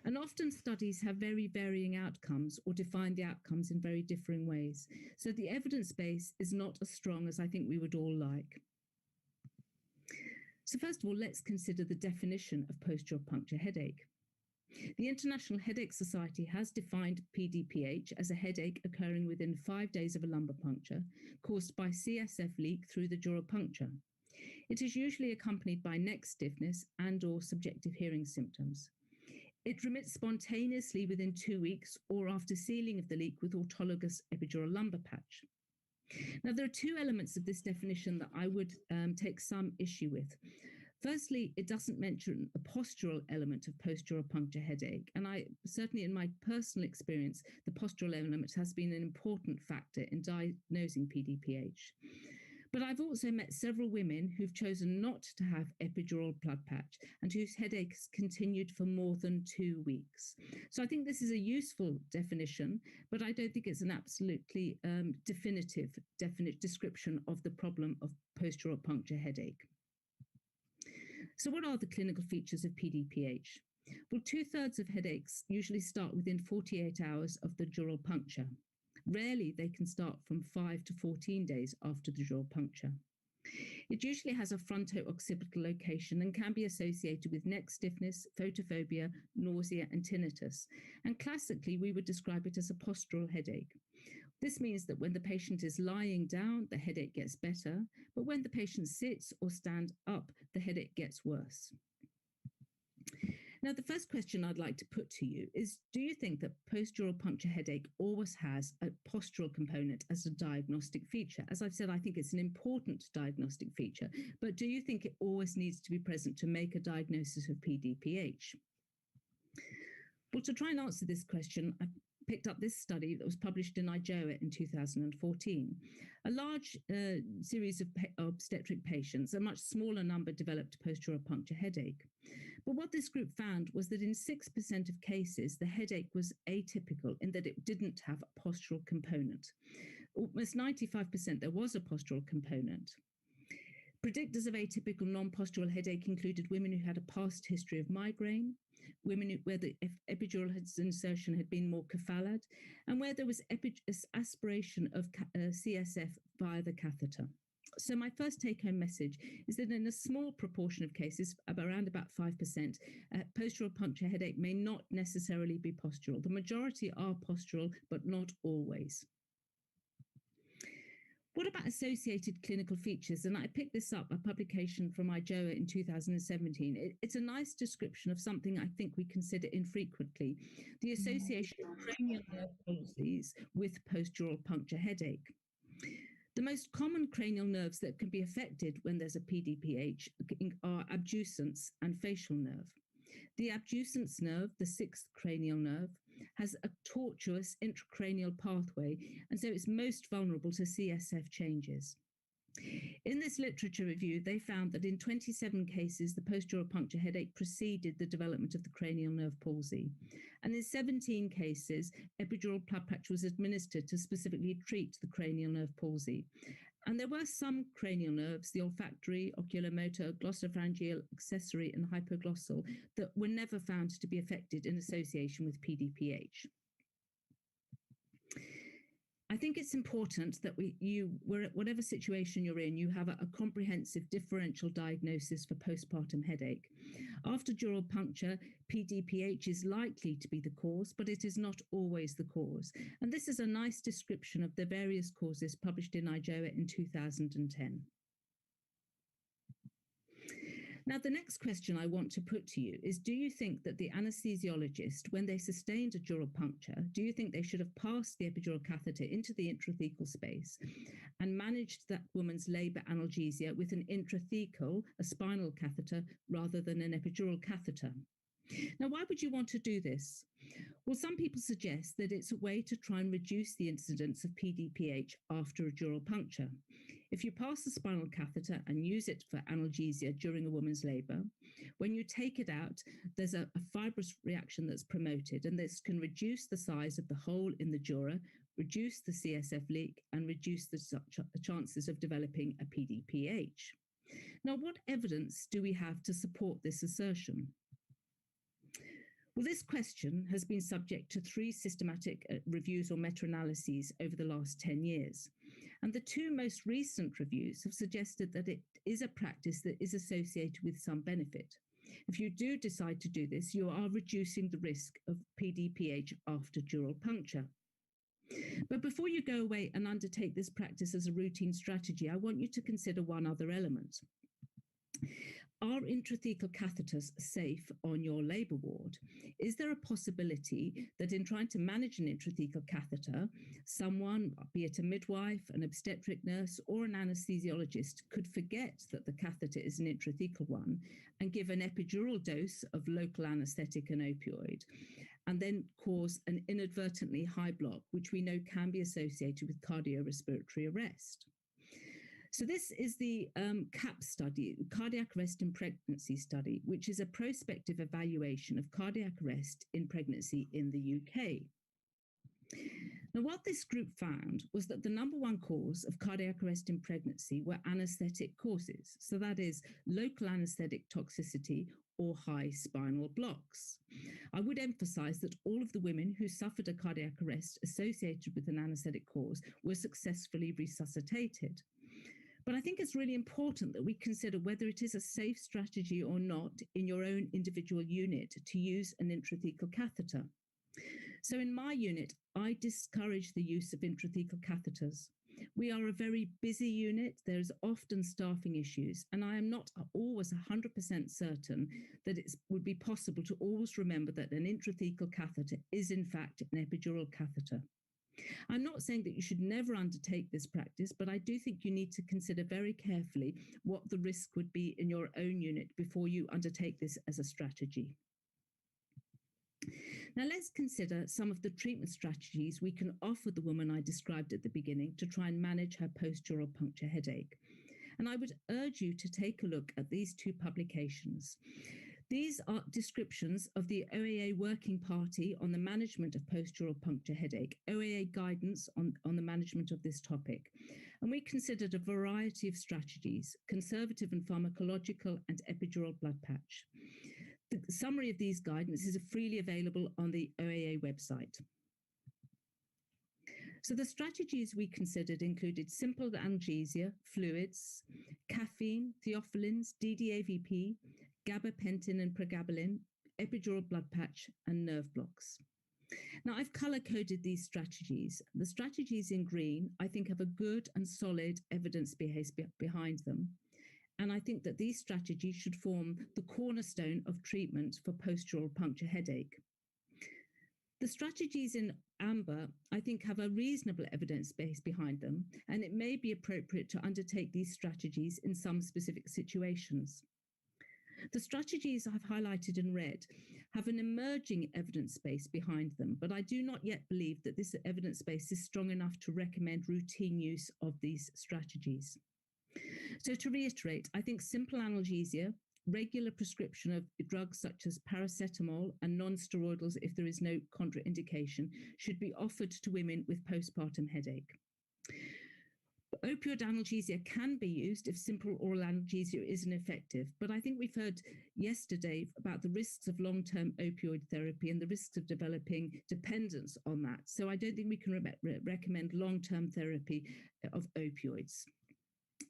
O: And often studies have very varying outcomes or define the outcomes in very differing ways. So the evidence base is not as strong as I think we would all like. So first of all, let's consider the definition of post-dural puncture headache. The International Headache Society has defined PDPH as a headache occurring within 5 days of a lumbar puncture caused by CSF leak through the dural puncture. It is usually accompanied by neck stiffness and/or subjective hearing symptoms. It remits spontaneously within 2 weeks or after sealing of the leak with autologous epidural lumbar patch. Now, there are two elements of this definition that I would take some issue with. Firstly, it doesn't mention a postural element of post-dural puncture headache. And certainly in my personal experience, the postural element has been an important factor in diagnosing PDPH. But I've also met several women who've chosen not to have epidural blood patch and whose headaches continued for more than 2 weeks. So I think this is a useful definition, but I don't think it's an absolutely definitive description of the problem of post-dural puncture headache. So what are the clinical features of PDPH? Well, 2/3 of headaches usually start within 48 hours of the dural puncture. Rarely they can start from 5 to 14 days after the dural puncture. It usually has a fronto-occipital location and can be associated with neck stiffness, photophobia, nausea, and tinnitus. And classically, we would describe it as a postural headache. This means that when the patient is lying down, the headache gets better, but when the patient sits or stands up, the headache gets worse. Now, the first question I'd like to put to you is, do you think that post-dural puncture headache always has a postural component as a diagnostic feature? As I've said, I think it's an important diagnostic feature, but do you think it always needs to be present to make a diagnosis of PDPH? Well, to try and answer this question, I picked up this study that was published in AOA in 2014. A large series of obstetric patients, a much smaller number developed post-dural puncture headache. But what this group found was that in 6% of cases, the headache was atypical in that it didn't have a postural component. Almost 95% there was a postural component. Predictors of atypical non-postural headache included women who had a past history of migraine, women where the epidural insertion had been more cephalad, and where there was aspiration of CSF via the catheter. So my first take-home message is that in a small proportion of cases, around about 5%, post-dural puncture headache may not necessarily be postural. The majority are postural, but not always. What about associated clinical features? And I picked this up, a publication from AOA in 2017. It's a nice description of something I think we consider infrequently, the association of cranial nerve palsies with post-dural puncture headache. The most common cranial nerves that can be affected when there's a PDPH are abducens and facial nerve. The abducens nerve, the 6th cranial nerve, has a tortuous intracranial pathway, and so it's most vulnerable to CSF changes. In this literature review, they found that in 27 cases, the post-dural puncture headache preceded the development of the cranial nerve palsy. And in 17 cases, epidural blood patch was administered to specifically treat the cranial nerve palsy. And there were some cranial nerves, the olfactory, oculomotor, glossopharyngeal, accessory, and hypoglossal, that were never found to be affected in association with PDPH. I think it's important that whatever situation you're in, you have a comprehensive differential diagnosis for postpartum headache. After dural puncture, PDPH is likely to be the cause, but it is not always the cause. And this is a nice description of the various causes published in AOA in 2010. Now, the next question I want to put to you is, do you think that the anesthesiologist, when they sustained a dural puncture, do you think they should have passed the epidural catheter into the intrathecal space and managed that woman's labor analgesia with an intrathecal, a spinal catheter, rather than an epidural catheter? Now, why would you want to do this? Well, some people suggest that it's a way to try and reduce the incidence of PDPH after a dural puncture. If you pass the spinal catheter and use it for analgesia during a woman's labor, when you take it out, there's a fibrous reaction that's promoted, and this can reduce the size of the hole in the dura, reduce the CSF leak, and reduce the chances of developing a PDPH. Now, what evidence do we have to support this assertion? Well, this question has been subject to 3 systematic reviews or meta-analyses over the last 10 years. And the 2 most recent reviews have suggested that it is a practice that is associated with some benefit. If you do decide to do this, you are reducing the risk of PDPH after dural puncture. But before you go away and undertake this practice as a routine strategy, I want you to consider one other element. Are intrathecal catheters safe on your labour ward? Is there a possibility that in trying to manage an intrathecal catheter, someone, be it a midwife, an obstetric nurse, or an anaesthesiologist, could forget that the catheter is an intrathecal one and give an epidural dose of local anaesthetic and opioid, and then cause an inadvertently high block, which we know can be associated with cardiorespiratory arrest? So this is the CAP study, Cardiac Arrest in Pregnancy study, which is a prospective evaluation of cardiac arrest in pregnancy in the UK. Now, what this group found was that the number 1 cause of cardiac arrest in pregnancy were anaesthetic causes. So that is local anaesthetic toxicity or high spinal blocks. I would emphasize that all of the women who suffered a cardiac arrest associated with an anaesthetic cause were successfully resuscitated. But I think it's really important that we consider whether it is a safe strategy or not in your own individual unit to use an intrathecal catheter. So in my unit, I discourage the use of intrathecal catheters. We are a very busy unit. There's often staffing issues, and I am not always 100% certain that it would be possible to always remember that an intrathecal catheter is in fact an epidural catheter. I'm not saying that you should never undertake this practice, but I do think you need to consider very carefully what the risk would be in your own unit before you undertake this as a strategy. Now, let's consider some of the treatment strategies we can offer the woman I described at the beginning to try and manage her post-dural puncture headache. And I would urge you to take a look at these 2 publications. These are descriptions of the OAA Working Party on the management of post-dural puncture headache, OAA guidance on the management of this topic. And we considered a variety of strategies, conservative and pharmacological and epidural blood patch. The summary of these guidance is freely available on the OAA website. So the strategies we considered included simple analgesia, fluids, caffeine, theophylline, DDAVP, gabapentin and pregabalin, epidural blood patch, and nerve blocks. Now, I've color-coded these strategies. The strategies in green, I think, have a good and solid evidence base behind them. And I think that these strategies should form the cornerstone of treatment for post-dural puncture headache. The strategies in amber, I think, have a reasonable evidence base behind them, and it may be appropriate to undertake these strategies in some specific situations. The strategies I've highlighted in red have an emerging evidence base behind them, but I do not yet believe that this evidence base is strong enough to recommend routine use of these strategies. So to reiterate, I think simple analgesia, regular prescription of drugs such as paracetamol and non-steroidals if there is no contraindication should be offered to women with postpartum headache. Opioid analgesia can be used if simple oral analgesia isn't effective, but I think we've heard yesterday about the risks of long-term opioid therapy and the risks of developing dependence on that. So I don't think we can recommend long-term therapy of opioids.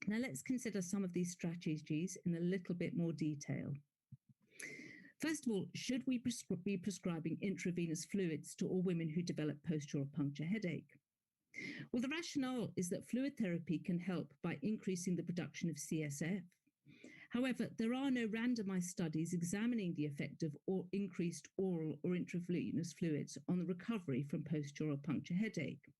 O: Now let's consider some of these strategies in a little bit more detail. First of all, should we be prescribing intravenous fluids to all women who develop post-dural puncture headache? Well, the rationale is that fluid therapy can help by increasing the production of CSF, However, there are no randomized studies examining the effect of increased oral or intravenous fluids on the recovery from post-dural puncture headache.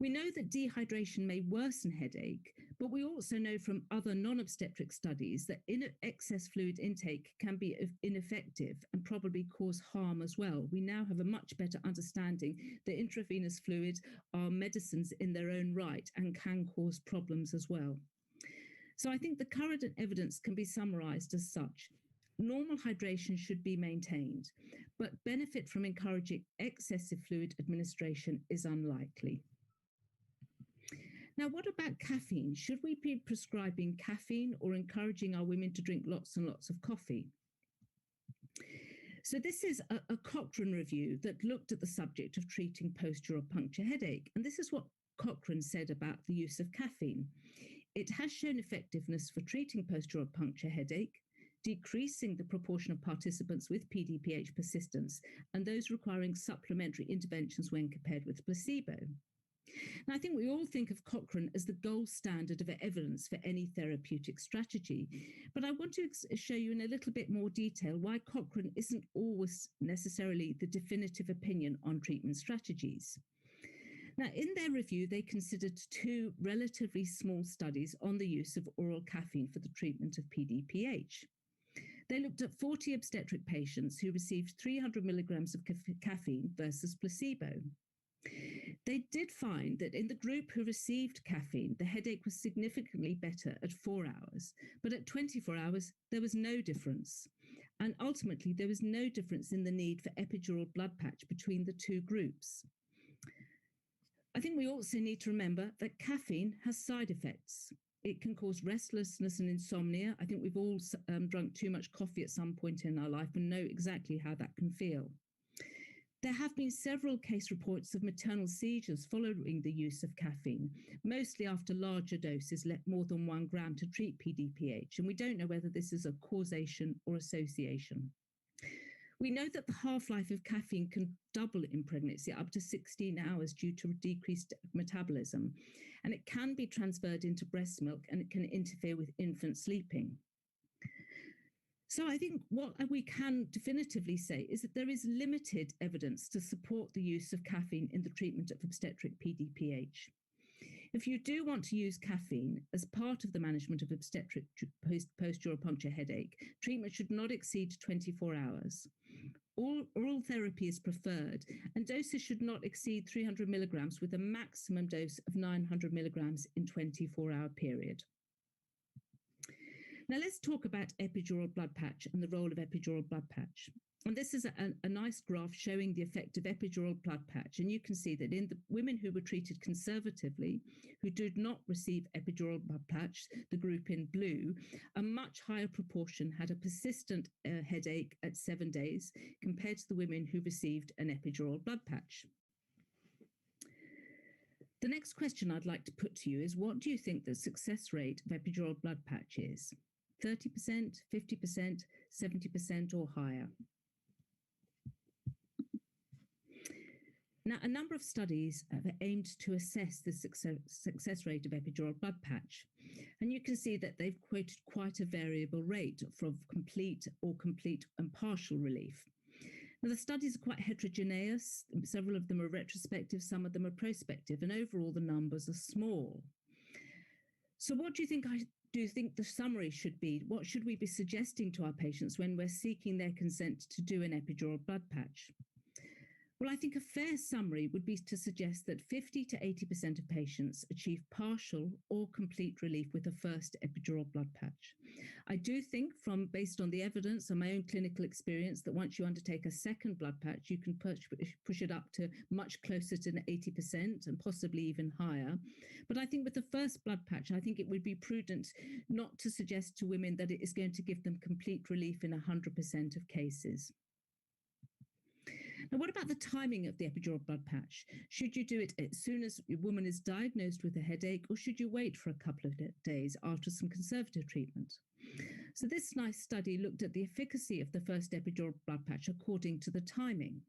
O: We know that dehydration may worsen headache, but we also know from other non-obstetric studies that excess fluid intake can be ineffective and probably cause harm as well. We now have a much better understanding that intravenous fluids are medicines in their own right and can cause problems as well. So I think the current evidence can be summarized as such. Normal hydration should be maintained, but benefit from encouraging excessive fluid administration is unlikely. Now, what about caffeine? Should we be prescribing caffeine or encouraging our women to drink lots and lots of coffee? So this is a Cochrane review that looked at the subject of treating post-dural puncture headache. And this is what Cochrane said about the use of caffeine. It has shown effectiveness for treating post-dural puncture headache, decreasing the proportion of participants with PDPH persistence and those requiring supplementary interventions when compared with placebo. And I think we all think of Cochrane as the gold standard of evidence for any therapeutic strategy. But I want to show you in a little bit more detail why Cochrane isn't always necessarily the definitive opinion on treatment strategies. Now, in their review, they considered two relatively small studies on the use of oral caffeine for the treatment of PDPH. They looked at 40 obstetric patients who received 300 milligrams of caffeine versus placebo. They did find that in the group who received caffeine, the headache was significantly better at 4 hours, but at 24 hours, there was no difference. And ultimately, there was no difference in the need for epidural blood patch between the two groups. I think we also need to remember that caffeine has side effects. It can cause restlessness and insomnia. I think we've all drunk too much coffee at some point in our life and know exactly how that can feel. There have been several case reports of maternal seizures following the use of caffeine, mostly after larger doses, more than 1 gram to treat PDPH, and we don't know whether this is a causation or association. We know that the half-life of caffeine can double in pregnancy up to 16 hours due to decreased metabolism, and it can be transferred into breast milk and it can interfere with infant sleeping. So I think what we can definitively say is that there is limited evidence to support the use of caffeine in the treatment of obstetric PDPH. If you do want to use caffeine as part of the management of obstetric post-dural puncture headache, treatment should not exceed 24 hours. Oral therapy is preferred, and doses should not exceed 300 milligrams with a maximum dose of 900 milligrams in 24-hour period. Now let's talk about epidural blood patch and the role of epidural blood patch. And this is a nice graph showing the effect of epidural blood patch. And you can see that in the women who were treated conservatively, who did not receive epidural blood patch, the group in blue, a much higher proportion had a persistent headache at 7 days compared to the women who received an epidural blood patch. The next question I'd like to put to you is, what do you think the success rate of epidural blood patch is? 30%, 50%, 70% or higher? Now, a number of studies have aimed to assess the success rate of epidural blood patch. And you can see that they've quoted quite a variable rate from complete and partial relief. Now, the studies are quite heterogeneous. Several of them are retrospective, some of them are prospective, and overall the numbers are small. So what do you think the summary should be? What should we be suggesting to our patients when we're seeking their consent to do an epidural blood patch? Well, I think a fair summary would be to suggest that 50 to 80% of patients achieve partial or complete relief with a first epidural blood patch. I do think, based on the evidence and my own clinical experience, that once you undertake a second blood patch, you can push it up to much closer to 80% and possibly even higher. But I think with the first blood patch, I think it would be prudent not to suggest to women that it is going to give them complete relief in 100% of cases. Now, what about the timing of the epidural blood patch? Should you do it as soon as a woman is diagnosed with a headache, or should you wait for a couple of days after some conservative treatment? So this nice study looked at the efficacy of the first epidural blood patch according to the timing.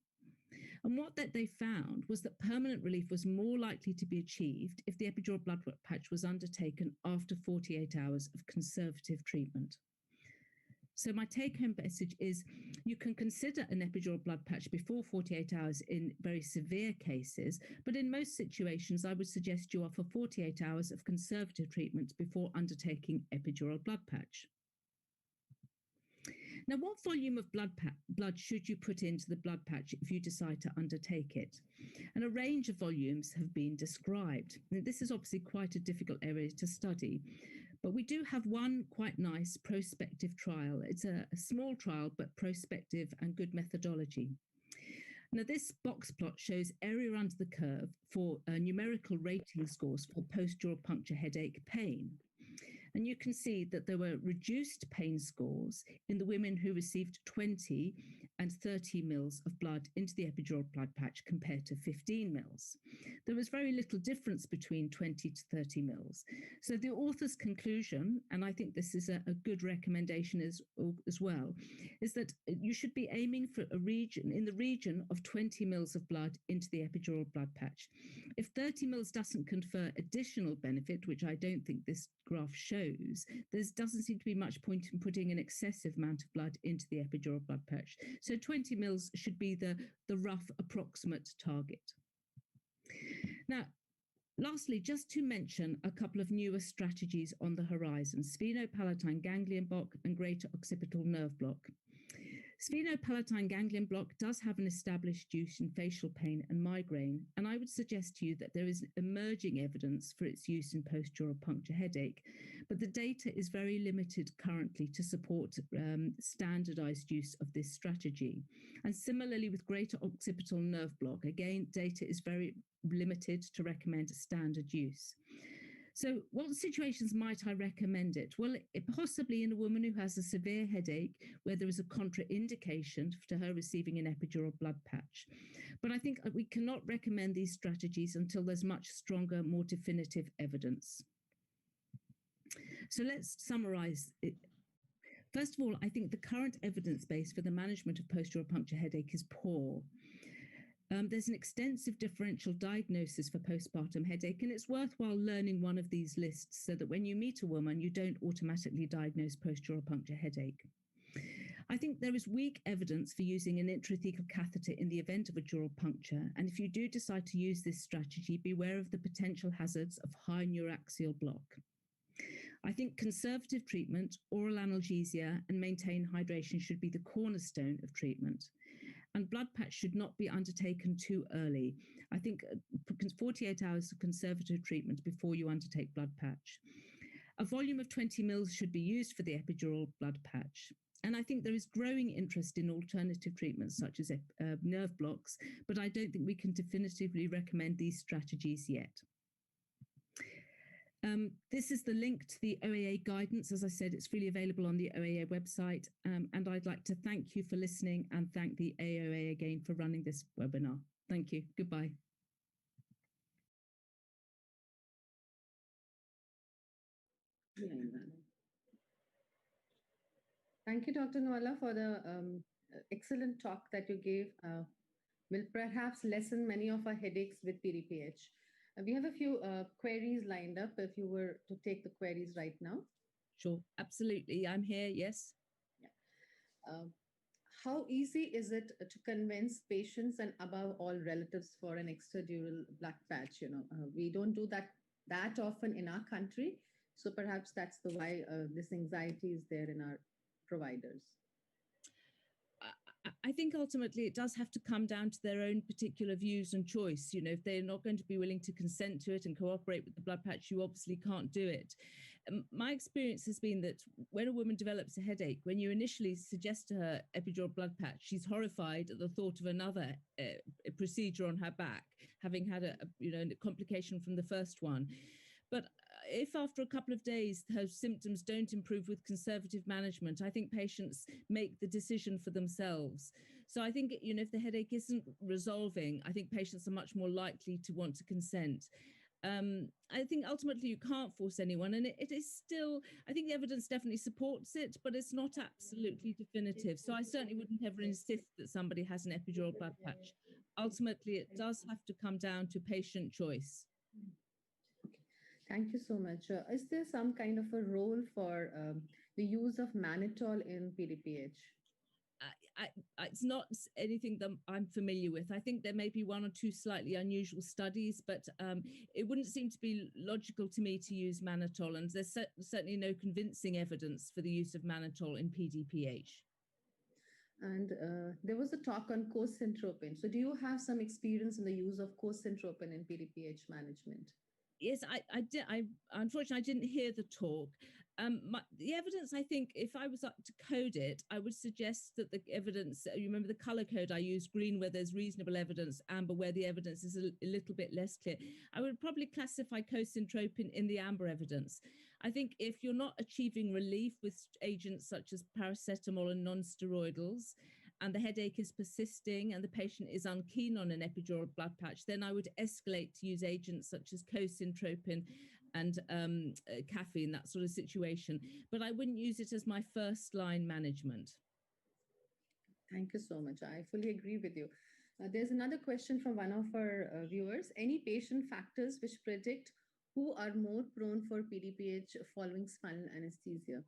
O: And what that they found was that permanent relief was more likely to be achieved if the epidural blood patch was undertaken after 48 hours of conservative treatment. So my take-home message is you can consider an epidural blood patch before 48 hours in very severe cases, but in most situations, I would suggest you offer 48 hours of conservative treatment before undertaking epidural blood patch. Now, what volume of blood should you put into the blood patch if you decide to undertake it? And a range of volumes have been described. Now, this is obviously quite a difficult area to study, but we do have one quite nice prospective trial. It's a small trial, but prospective and good methodology. Now, this box plot shows area under the curve for numerical rating scores for post-dural puncture headache pain. And you can see that there were reduced pain scores in the women who received 20 and 30 mils of blood into the epidural blood patch compared to 15 mils. There was very little difference between 20 to 30 mils. So the author's conclusion, and I think this is a good recommendation as well, is that you should be aiming for a region in the region of 20 mils of blood into the epidural blood patch. If 30 mils doesn't confer additional benefit, which I don't think this graph shows, there doesn't seem to be much point in putting an excessive amount of blood into the epidural blood patch. So 20 mils should be the rough approximate target. Now, lastly, just to mention a couple of newer strategies on the horizon, sphenopalatine ganglion block and greater occipital nerve block. Sphenopalatine ganglion block does have an established use in facial pain and migraine, and I would suggest to you that there is emerging evidence for its use in post-dural puncture headache, but the data is very limited currently to support standardized use of this strategy. And similarly with greater occipital nerve block, again, data is very limited to recommend a standard use. So what situations might I recommend it? Well, possibly in a woman who has a severe headache where there is a contraindication to her receiving an epidural blood patch. But I think we cannot recommend these strategies until there's much stronger, more definitive evidence. So let's summarize it. First of all, I think the current evidence base for the management of post-dural puncture headache is poor. There's an extensive differential diagnosis for postpartum headache, and it's worthwhile learning one of these lists so that when you meet a woman, you don't automatically diagnose post-dural puncture headache. I think there is weak evidence for using an intrathecal catheter in the event of a dural puncture, and if you do decide to use this strategy, beware of the potential hazards of high neuraxial block. I think conservative treatment, oral analgesia, and maintained hydration should be the cornerstone of treatment. And blood patch should not be undertaken too early. I think 48 hours of conservative treatment before you undertake blood patch. A volume of 20 mils should be used for the epidural blood patch. And I think there is growing interest in alternative treatments such as nerve blocks, but I don't think we can definitively recommend these strategies yet. This is the link to the OAA guidance. As I said, it's freely available on the OAA website. And I'd like to thank you for listening and thank the AOA again for running this webinar. Thank you. Goodbye.
B: Thank you, Dr. Nuala, for the excellent talk that you gave. Will perhaps lessen many of our headaches with PDPH. We have a few queries lined up if you were to take the queries right now.
O: Sure, absolutely. I'm here, yes.
B: Yeah. How easy is it to convince patients and above all relatives for an extradural blood patch? We don't do that often in our country. So perhaps that's the why this anxiety is there in our providers.
O: I think ultimately it does have to come down to their own particular views and choice. If they're not going to be willing to consent to it and cooperate with the blood patch, you obviously can't do it. My experience has been that when a woman develops a headache, when you initially suggest to her epidural blood patch, she's horrified at the thought of another procedure on her back, having had a complication from the first one. But if after a couple of days her symptoms don't improve with conservative management, I think patients make the decision for themselves. So I think, if the headache isn't resolving, I think patients are much more likely to want to consent. I think ultimately you can't force anyone, and it is still, I think the evidence definitely supports it, but it's not absolutely definitive. So I certainly wouldn't ever insist that somebody has an epidural blood patch ultimately it does have to come down to patient choice.
B: Thank you so much. Is there some kind of a role for the use of mannitol in PDPH?
O: It's not anything that I'm familiar with. I think there may be one or two slightly unusual studies, but it wouldn't seem to be logical to me to use mannitol, and there's certainly no convincing evidence for the use of mannitol in PDPH.
B: And there was a talk on cosyntropin. So do you have some experience in the use of cosyntropin in PDPH management?
O: Yes, I did. Unfortunately, I didn't hear the talk. The evidence, I think, if I was up to code it, I would suggest that the evidence, you remember the color code I used, green where there's reasonable evidence, amber where the evidence is a little bit less clear. I would probably classify cosyntropin in the amber evidence. I think if you're not achieving relief with agents such as paracetamol and non-steroidals, and the headache is persisting and the patient is unkeen on an epidural blood patch, then I would escalate to use agents such as cosyntropin and caffeine, that sort of situation. But I wouldn't use it as my first line management.
B: Thank you so much. I fully agree with you. There's another question from one of our viewers. Any patient factors which predict who are more prone for PDPH following spinal anesthesia?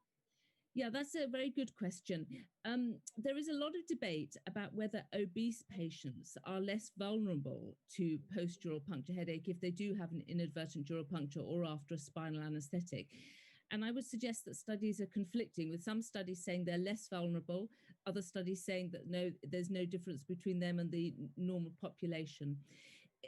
O: Yeah, that's a very good question. There is a lot of debate about whether obese patients are less vulnerable to post-dural puncture headache if they do have an inadvertent dural puncture or after a spinal anesthetic. And I would suggest that studies are conflicting, with some studies saying they're less vulnerable, other studies saying that no, there's no difference between them and the normal population.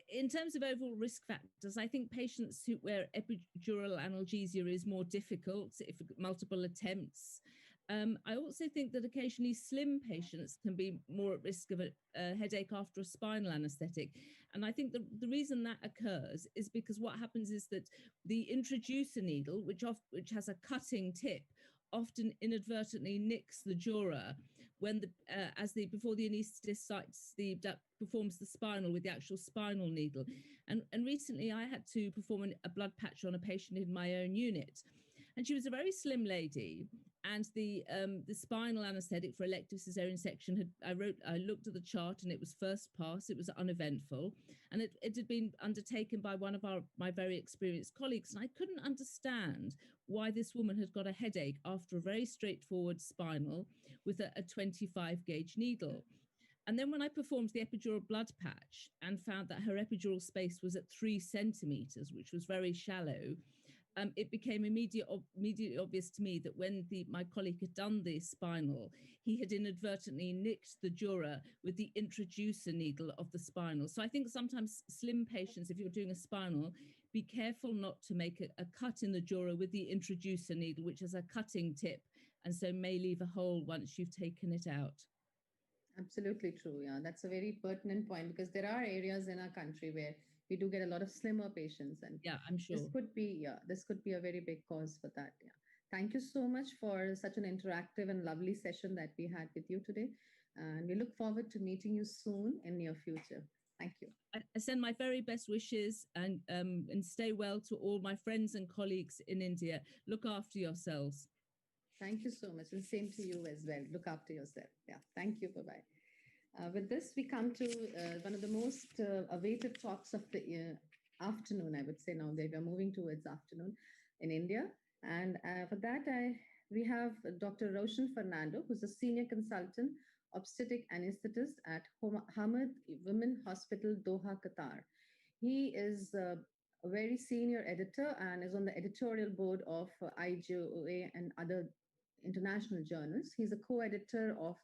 O: In terms of overall risk factors, I think patients where epidural analgesia is more difficult, if multiple attempts. I also think that occasionally slim patients can be more at risk of a headache after a spinal anesthetic. And I think the reason that occurs is because what happens is that the introducer needle, which has a cutting tip, often inadvertently nicks the dura when before the anaesthetist performs the spinal with the actual spinal needle. And recently I had to perform a blood patch on a patient in my own unit. And she was a very slim lady, and the spinal anesthetic for elective cesarean section I looked at the chart and it was first pass, it was uneventful, and it had been undertaken by one of my very experienced colleagues, and I couldn't understand why this woman had got a headache after a very straightforward spinal with a 25 gauge needle. And then when I performed the epidural blood patch and found that her epidural space was at 3 centimeters, which was very shallow, it became immediately obvious to me that when my colleague had done the spinal, he had inadvertently nicked the dura with the introducer needle of the spinal. So I think sometimes slim patients, if you're doing a spinal, be careful not to make a cut in the dura with the introducer needle, which has a cutting tip, and so may leave a hole once you've taken it out.
B: Absolutely true. Yeah, that's a very pertinent point, because there are areas in our country where we do get a lot of slimmer patients, and
O: yeah, I'm sure
B: this could be a very big cause for that. Yeah, thank you so much for such an interactive and lovely session that we had with you today, and we look forward to meeting you soon in near future. Thank you.
O: I send my very best wishes and stay well to all my friends and colleagues in India. Look after yourselves.
B: Thank you so much, and same to you as well. Look after yourself. Yeah, thank you. Bye-bye. With this, we come to one of the most awaited talks of the afternoon, I would say now. They are moving towards afternoon in India. And for that, we have Dr. Roshan Fernando, who's a senior consultant obstetric anesthetist at Hamad Women Hospital, Doha, Qatar. He is a very senior editor and is on the editorial board of AOA and other international journals. He's a co-editor of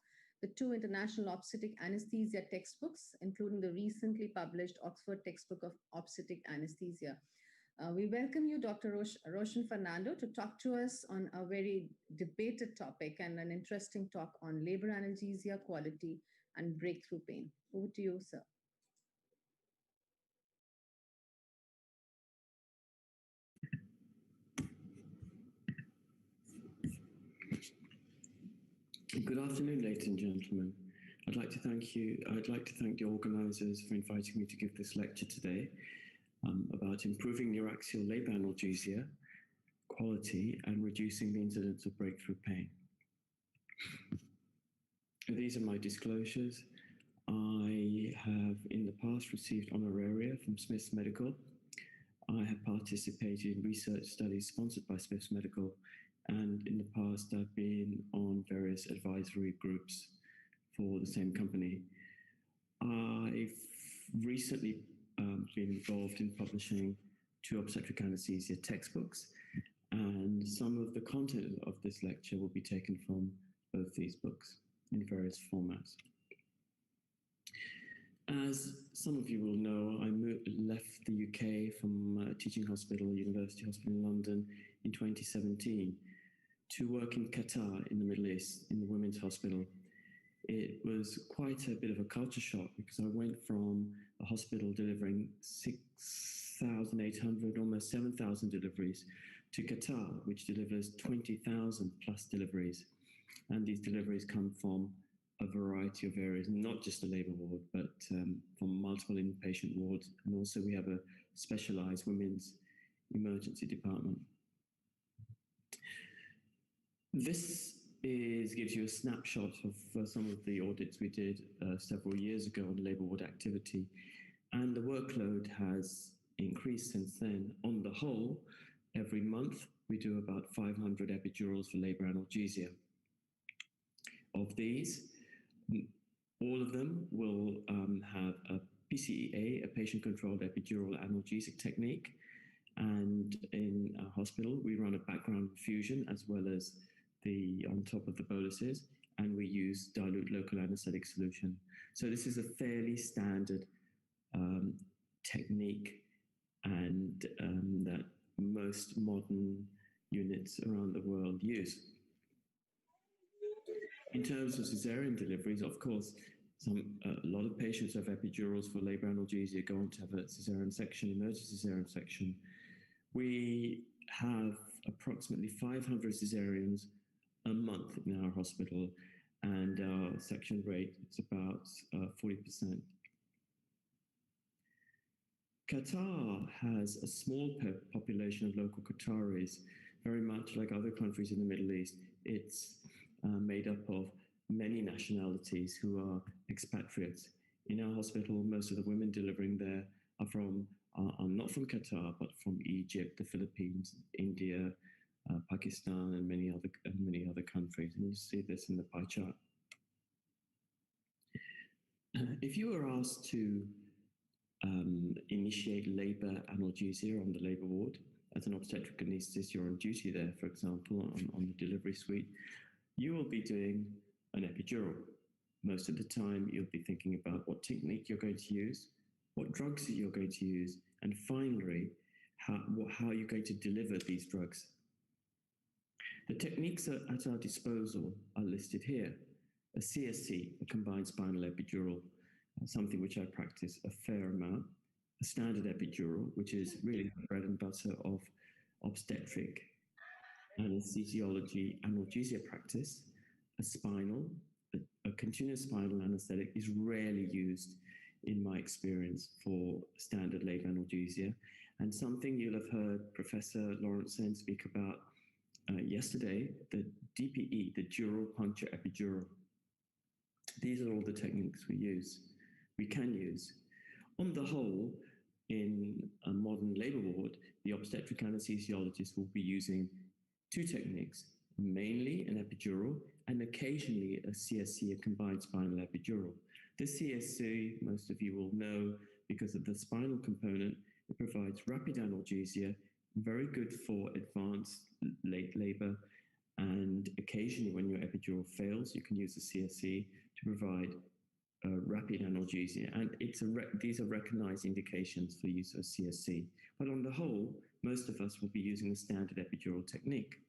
B: the 2 international obstetric anesthesia textbooks, including the recently published Oxford textbook of obstetric anesthesia. We welcome you, Dr. Roshan Fernando, to talk to us on a very debated topic and an interesting talk on labor analgesia, quality, and breakthrough pain. Over to you, sir.
P: Good afternoon, ladies and gentlemen. I'd like to thank the organisers for inviting me to give this lecture today about improving neuraxial labor analgesia, quality, and reducing the incidence of breakthrough pain. These are my disclosures. I have in the past received honoraria from Smiths Medical. I have participated in research studies sponsored by Smiths Medical, and in the past I've been on various advisory groups for the same company. I've recently been involved in publishing 2 obstetric anesthesia textbooks, and some of the content of this lecture will be taken from both these books in various formats. As some of you will know, I left the UK from Teaching Hospital, University Hospital in London in 2017 to work in Qatar in the Middle East in the Women's Hospital. It was quite a bit of a culture shock because I went from a hospital delivering 6,800, almost 7,000 deliveries to Qatar, which delivers 20,000 plus deliveries. And these deliveries come from a variety of areas, not just a labour ward, but from multiple inpatient wards. And also we have a specialised women's emergency department. This gives you a snapshot of some of the audits we did several years ago on labour ward activity. And the workload has increased since then. On the whole, every month we do about 500 epidurals for labour analgesia. Of these, all of them will have a PCEA, a patient-controlled epidural analgesic technique. And in our hospital, we run a background infusion as well as on top of the boluses, and we use dilute local anesthetic solution. So this is a fairly standard technique, and that most modern units around the world use. In terms of cesarean deliveries, of course, a lot of patients who have epidurals for labor analgesia go on to have a cesarean section, emergency cesarean section. We have approximately 500 cesareans a month in our hospital, and our section rate is about 40%. Qatar has a small population of local Qataris, very much like other countries in the Middle East. It's made up of many nationalities who are expatriates. In our hospital, most of the women delivering there are not from Qatar, but from Egypt, the Philippines, India, Pakistan, and many other countries. And you see this in the pie chart. If you were asked to initiate labor analgesia on the labor ward as an obstetric anaesthetist, you're on duty there, for example, on the delivery suite, you will be doing an epidural. Most of the time, you'll be thinking about what technique you're going to use, what drugs that you're going to use, and finally, how you're going to deliver these drugs. The techniques at our disposal are listed here. A CSC, a combined spinal epidural, something which I practice a fair amount. A standard epidural, which is really the bread and butter of obstetric anesthesiology analgesia practice. A continuous spinal anesthetic is rarely used in my experience for standard labor analgesia. And something you'll have heard Professor Lawrence Sen speak about yesterday, the DPE, the dural puncture epidural. These are all the techniques we can use. On the whole, in a modern labor ward, the obstetric anesthesiologist will be using 2 techniques, mainly an epidural and occasionally a CSC, a combined spinal epidural. The CSC, most of you will know because of the spinal component, it provides rapid analgesia, very good for advanced late labor, and occasionally when your epidural fails, you can use the CSC to provide rapid analgesia, and these are recognized indications for use of CSC. But on the whole, most of us will be using the standard epidural technique.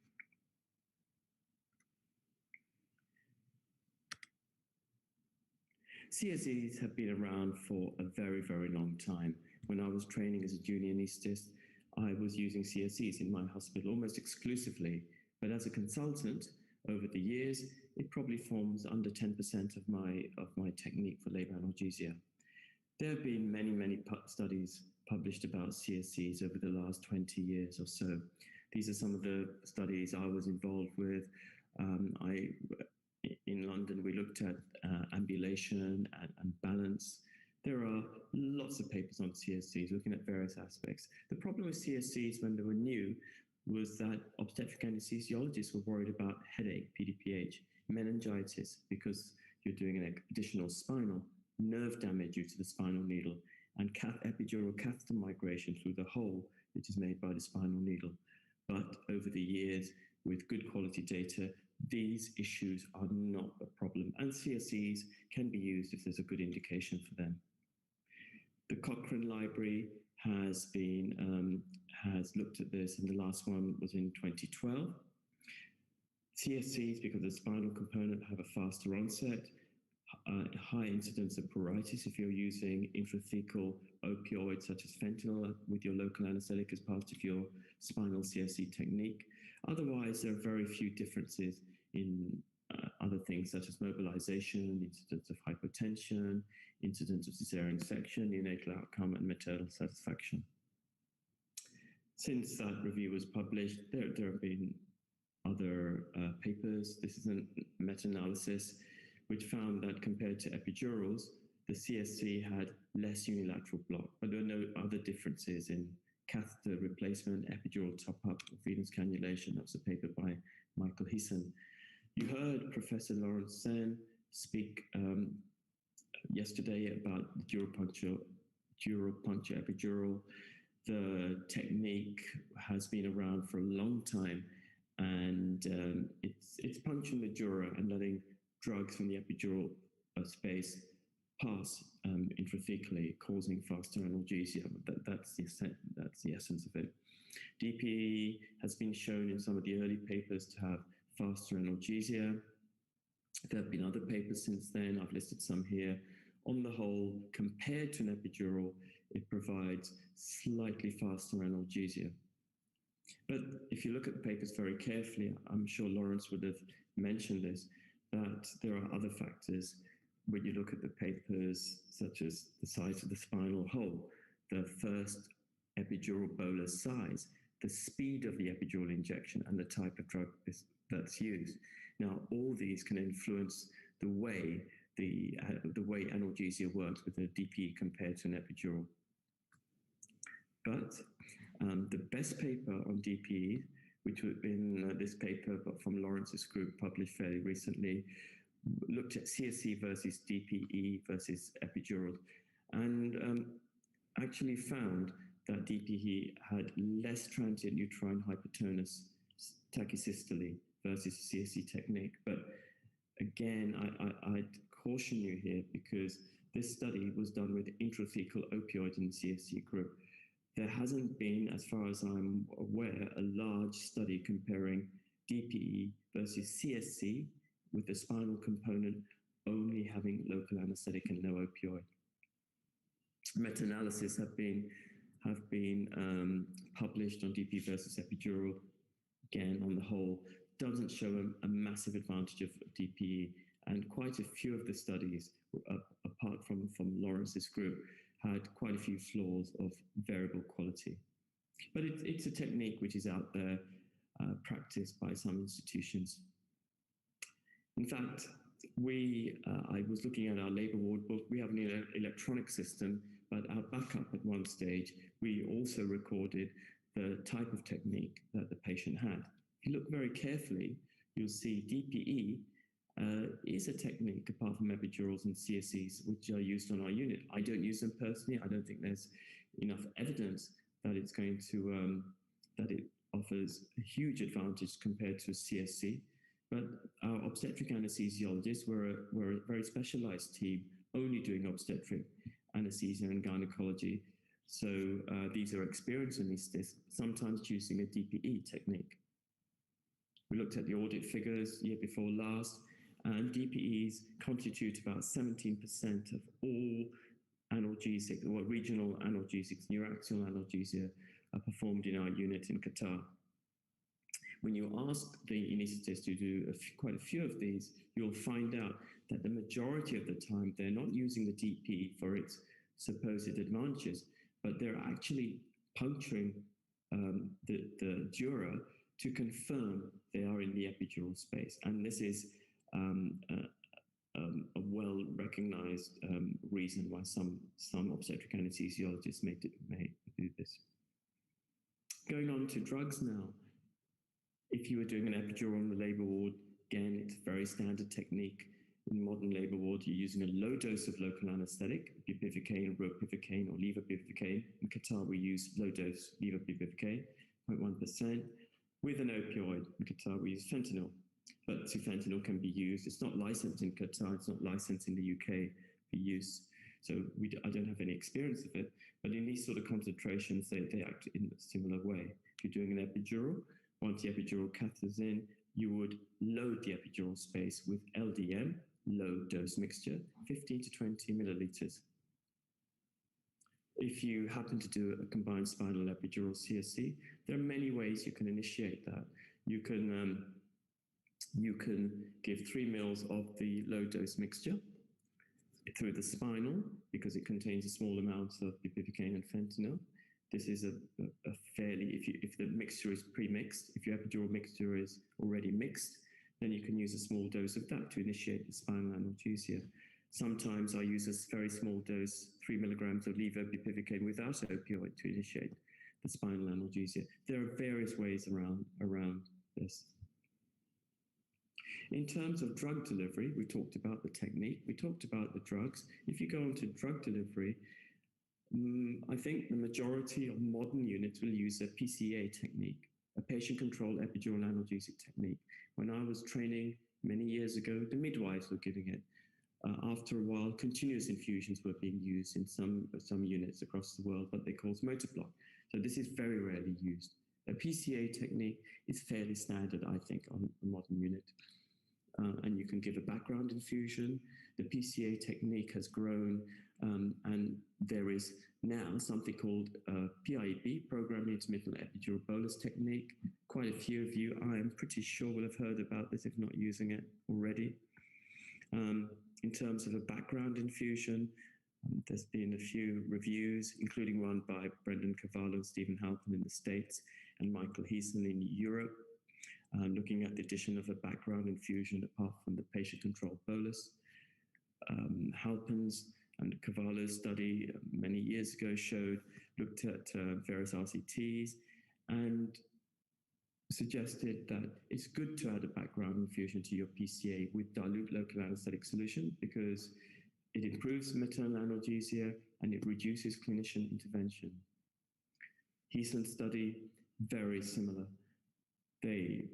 P: CSCs have been around for a very, very long time. When I was training as a junior anaesthetist, I was using CSCs in my hospital almost exclusively, but as a consultant, over the years, it probably forms under 10% of my technique for labor analgesia. There have been many studies published about CSCs over the last 20 years or so. These are some of the studies I was involved with. in London, we looked at ambulation and balance. There are lots of papers on CSCs looking at various aspects. The problem with CSCs when they were new was that obstetric anesthesiologists were worried about headache, PDPH, meningitis, because you're doing an additional spinal, nerve damage due to the spinal needle, and epidural catheter migration through the hole which is made by the spinal needle. But over the years, with good quality data, these issues are not a problem, and CSCs can be used if there's a good indication for them. The Cochrane Library has looked at this, and the last one was in 2012. CSCs, because of the spinal component, have a faster onset, high incidence of pruritus if you're using intrathecal opioids such as fentanyl with your local anesthetic as part of your spinal CSC technique. Otherwise, there are very few differences in other things such as mobilization, incidence of hypotension, incidence of cesarean section, neonatal outcome, and maternal satisfaction. Since that review was published, there have been other papers. This is a meta-analysis which found that compared to epidurals, the CSC had less unilateral block, but there were no other differences in catheter replacement, epidural top-up, or venous cannulation. That was a paper by Michael Heeson. You heard Professor Lawrence Sen speak yesterday about the duropuncture epidural. The technique has been around for a long time, and it's punching the dura and letting drugs from the epidural space pass intrathecally, causing faster analgesia. That's the essence of it. DPE has been shown in some of the early papers to have faster analgesia. There have been other papers since then. I've listed some here. On the whole, compared to an epidural, it provides slightly faster analgesia. But if you look at the papers very carefully, I'm sure Lawrence would have mentioned this, that there are other factors when you look at the papers, such as the size of the spinal hole, the first epidural bolus size, the speed of the epidural injection, and the type of drug that's used. Now, all these can influence the way analgesia works with a DPE compared to an epidural. But the best paper on DPE, which would have been this paper but from Lawrence's group published fairly recently, looked at CSC versus DPE versus epidural, and actually found that DPE had less transient uterine hypertonus tachysystole versus CSC technique. But again, I'd caution you here because this study was done with intrathecal opioid in the CSC group. There hasn't been, as far as I'm aware, a large study comparing DPE versus CSC with the spinal component only having local anesthetic and no opioid. Meta-analysis have been published on DPE versus epidural. Again, on the whole, doesn't show a massive advantage of DPE, and quite a few of the studies, apart from Lawrence's group, had quite a few flaws of variable quality. But it's a technique which is out there, practiced by some institutions. In fact, I was looking at our labor ward book. We have an electronic system, but our backup at one stage, we also recorded the type of technique that the patient had. If you look very carefully, you'll see DPE is a technique, apart from epidurals and CSCs, which are used on our unit. I don't use them personally. I don't think there's enough evidence that it's going to, that it offers a huge advantage compared to a CSC. But our obstetric anesthesiologists were a very specialized team, only doing obstetric anesthesia and gynecology. So these are experienced anesthetists, sometimes choosing a DPE technique. We looked at the audit figures year before last, and DPEs constitute about 17% of all analgesic, or regional analgesics, neuraxial analgesia, are performed in our unit in Qatar. When you ask the anaesthetist to do quite a few of these, you'll find out that the majority of the time they're not using the DPE for its supposed advantages, but they're actually puncturing the dura to confirm they are in the epidural space. And this is a well-recognized reason why some obstetric anesthesiologists may do this. Going on to drugs now. If you were doing an epidural on the labor ward, again, it's a very standard technique. In modern labor ward, you're using a low dose of local anesthetic, bupivacaine, ropivacaine, or levobupivacaine. In Qatar, we use low-dose levobupivacaine, 0.1%, with an opioid. In Qatar, we use fentanyl. But sufentanil can be used. It's not licensed in Qatar. It's not licensed in the UK for use. So I don't have any experience of it. But in these sort of concentrations, they act in a similar way. If you're doing an epidural, once the epidural catheter's in, you would load the epidural space with LDM, low-dose mixture, 15 to 20 milliliters. If you happen to do a combined spinal epidural CSC, there are many ways you can initiate that. You can give 3 mils of the low-dose mixture through the spinal because it contains a small amount of bupivacaine and fentanyl. This is a fairly, if the mixture is pre-mixed, if your epidural mixture is already mixed, then you can use a small dose of that to initiate the spinal analgesia. Sometimes I use a very small dose, 3 milligrams of levobupivacaine without opioid to initiate the spinal analgesia. There are various ways around this. In terms of drug delivery, we talked about the technique, we talked about the drugs. If you go on to drug delivery, I think the majority of modern units will use a PCA technique, a patient-controlled epidural analgesic technique. When I was training many years ago, the midwives were giving it. After a while, continuous infusions were being used in some units across the world, but they call motor block. So this is very rarely used. A PCA technique is fairly standard, I think, on a modern unit. And you can give a background infusion. The PCA technique has grown, and there is now something called PIEB, Programmed Intermittent Epidural Bolus Technique. Quite a few of you, I am pretty sure, will have heard about this if not using it already. In terms of a background infusion, there's been a few reviews, including one by Brendan Cavallo and Stephen Halpin in the States and Michael Heason in Europe, looking at the addition of a background infusion apart from the patient-controlled bolus. Halpin's and Cavallo's study many years ago looked at various RCTs and suggested that it's good to add a background infusion to your PCA with dilute local anesthetic solution because it improves maternal analgesia and it reduces clinician intervention. Heason's study, very similar. They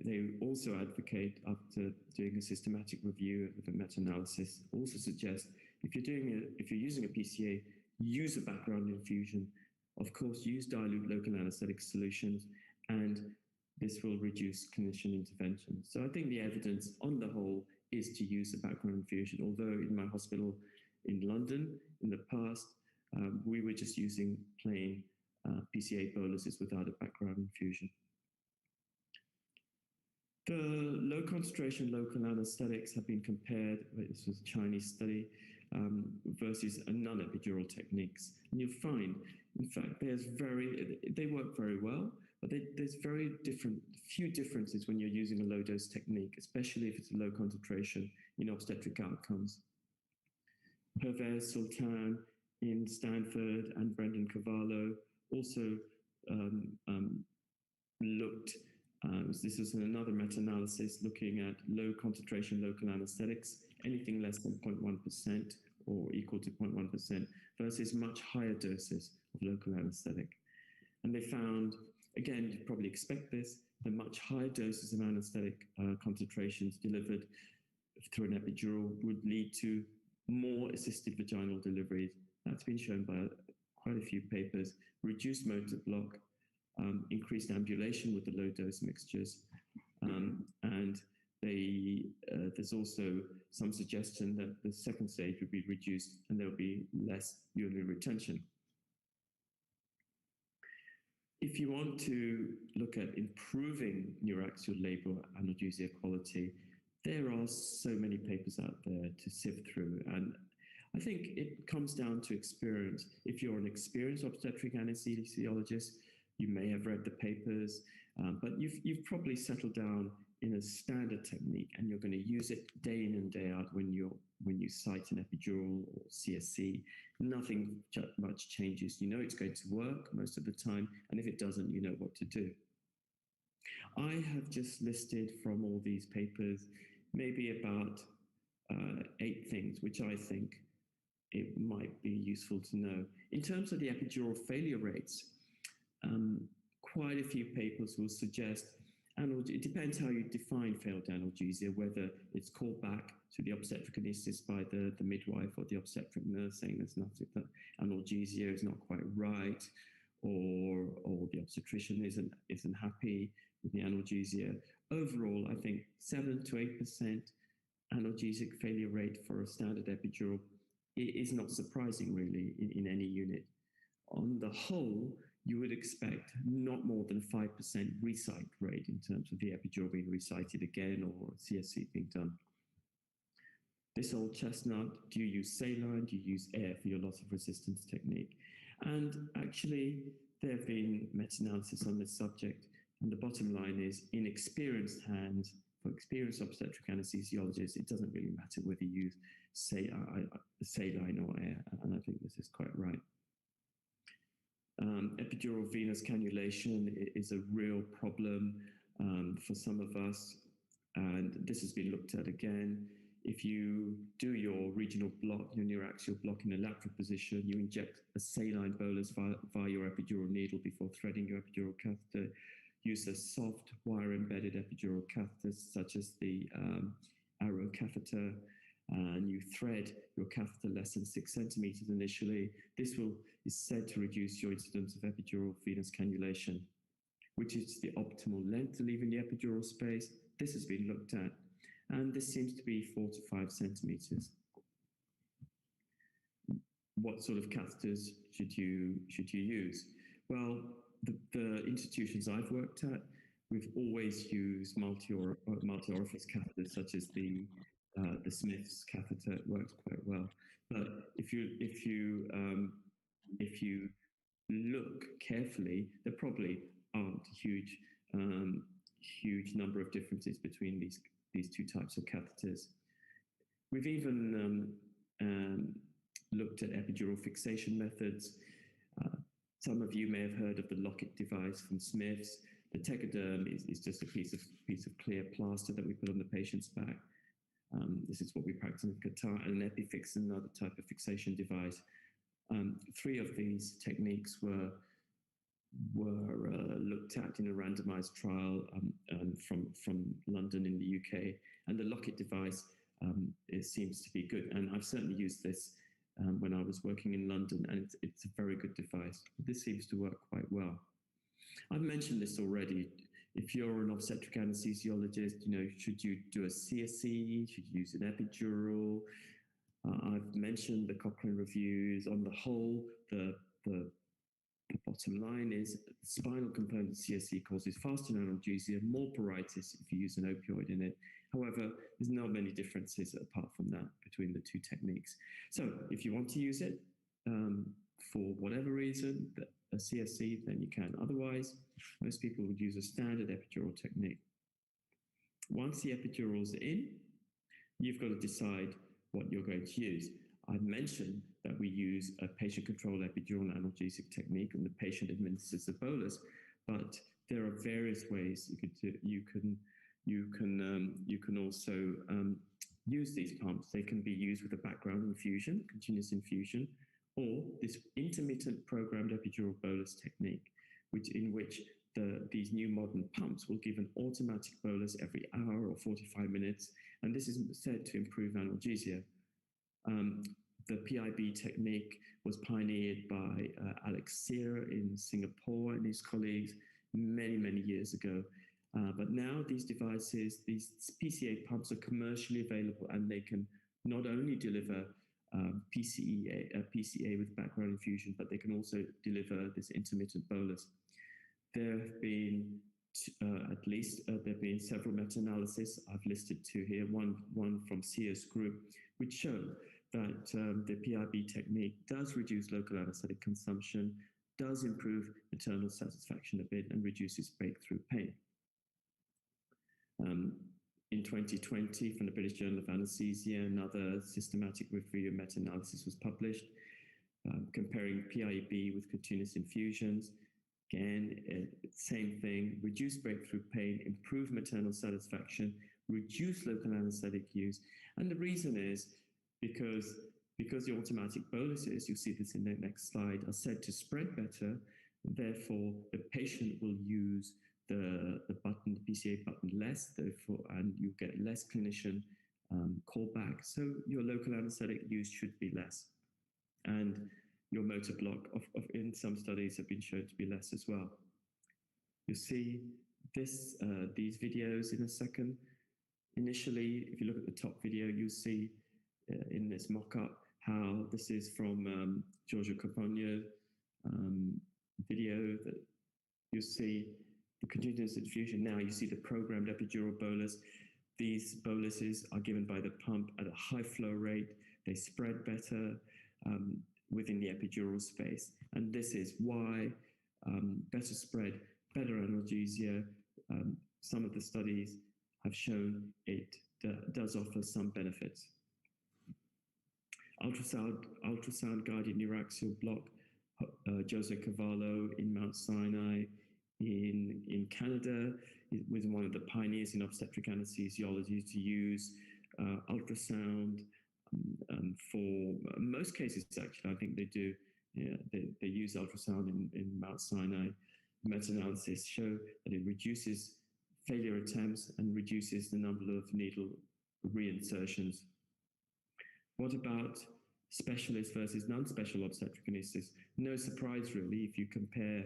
P: also advocate, after doing a systematic review of a meta-analysis, also suggest if you're using a PCA, use a background infusion. Of course, use dilute local anesthetic solutions, and this will reduce clinician intervention. So I think the evidence on the whole is to use a background infusion, although in my hospital in London in the past, we were just using plain PCA boluses without a background infusion. The low concentration local anesthetics have been compared, this was a Chinese study, versus non-epidural techniques. And you'll find, in fact, they work very well, but there's few differences when you're using a low-dose technique, especially if it's a low concentration in obstetric outcomes. Pervez Sultan in Stanford and Brendan Cavallo also looked. This was another meta-analysis looking at low concentration local anesthetics, anything less than 0.1% or equal to 0.1% versus much higher doses of local anesthetic. And they found, again, you'd probably expect this, that much higher doses of anesthetic concentrations delivered through an epidural would lead to more assisted vaginal deliveries. That's been shown by quite a few papers, reduced motor block, increased ambulation with the low-dose mixtures, and there's also some suggestion that the second stage would be reduced and there will be less urinary retention. If you want to look at improving neuraxial labor analgesia quality, there are so many papers out there to sift through, and I think it comes down to experience. If you're an experienced obstetric anesthesiologist, you may have read the papers, but you've probably settled down in a standard technique and you're going to use it day in and day out when you site an epidural or CSC, nothing much changes. You know it's going to work most of the time, and if it doesn't, you know what to do. I have just listed from all these papers maybe about 8 things which I think it might be useful to know. In terms of the epidural failure rates, quite a few papers will suggest, and it depends how you define failed analgesia, whether it's called back to the obstetric anesthetist by the midwife or the obstetric nurse saying there's nothing, that analgesia is not quite right, or the obstetrician isn't happy with the analgesia. Overall, I think 7 to 8% analgesic failure rate for a standard epidural is not surprising really in any unit. On the whole, you would expect not more than 5% recite rate in terms of the epidural being recited again or CSC being done. This old chestnut, do you use saline, do you use air for your loss of resistance technique? And actually, there have been meta-analysis on this subject, and the bottom line is, in experienced hands, for experienced obstetric anesthesiologists, it doesn't really matter whether you use saline or air, and I think this is quite right. Epidural venous cannulation is a real problem for some of us, and this has been looked at again. If you do your regional block, your neuraxial block in a lateral position, you inject a saline bolus via your epidural needle before threading your epidural catheter. Use a soft wire-embedded epidural catheter, such as the Arrow catheter, and you thread your catheter less than 6 centimeters initially. This is said to reduce your incidence of epidural venous cannulation, which is the optimal length to leave in the epidural space. This has been looked at, and this seems to be 4 to 5 centimeters. What sort of catheters should you use? Well, the institutions I've worked at, we've always used multi-orifice catheters, such as the Smith's catheter. It works quite well. But if you look carefully, there probably aren't huge number of differences between these two types of catheters. We've even looked at epidural fixation methods. Some of you may have heard of the Lockett device from Smith's. The Tegaderm is just a piece of clear plaster that we put on the patient's back. This is what we practice in Qatar, and an EpiFix is another type of fixation device. 3 of these techniques were looked at in a randomized trial from London in the UK, and the Lockett device it seems to be good, and I've certainly used this when I was working in London, and it's a very good device. This seems to work quite well. I've mentioned this already. If you're an obstetric anesthesiologist, should you do a CSC? Should you use an epidural? I've mentioned the Cochrane reviews. On the whole, the bottom line is the spinal component of CSC causes faster analgesia, more pruritus if you use an opioid in it. However, there's not many differences apart from that between the 2 techniques. So if you want to use it for whatever reason, a CSC, then you can. Otherwise, most people would use a standard epidural technique. Once the epidural's in, you've got to decide what you're going to use. I've mentioned that we use a patient-controlled epidural analgesic technique, and the patient administers the bolus. But there are various ways you can also use these pumps. They can be used with a background infusion, continuous infusion, or this intermittent programmed epidural bolus technique, in which these new modern pumps will give an automatic bolus every hour or 45 minutes, and this is said to improve analgesia. The PIB technique was pioneered by Alex Sear in Singapore and his colleagues many, many years ago. But now these devices, these PCA pumps are commercially available, and they can not only deliver PCA with background infusion, but they can also deliver this intermittent bolus. There have been there have been several meta-analyses. I've listed 2 here, one from Sear's group, which show that the PIB technique does reduce local anesthetic consumption, does improve maternal satisfaction a bit, and reduces breakthrough pain. In 2020, from the British Journal of Anesthesia, another systematic review meta-analysis was published, comparing PIB with continuous infusions. Again, same thing, reduce breakthrough pain, improve maternal satisfaction, reduce local anesthetic use. And the reason is because the automatic boluses, you'll see this in the next slide, are said to spread better. Therefore, the patient will use the button, the PCA button less, therefore, and you get less clinician callback. So your local anesthetic use should be less. And your motor block in some studies have been shown to be less as well. You'll see these videos in a second. Initially, if you look at the top video, you'll see in this mock-up how this is from Giorgio Capogno video that you'll see the continuous infusion. Now you see the programmed epidural bolus. These boluses are given by the pump at a high flow rate. They spread better within the epidural space. And this is why better spread, better analgesia. Some of the studies have shown it does offer some benefits. Ultrasound guided neuraxial block, Jose Cavallo in Mount Sinai in Canada was one of the pioneers in obstetric anesthesiology to use ultrasound for most cases. Actually, I think they do. Yeah, they use ultrasound in Mount Sinai. Meta-analysis show that it reduces failure attempts and reduces the number of needle reinsertions. What about specialist versus non-special obstetric anesthetists? No surprise, really, if you compare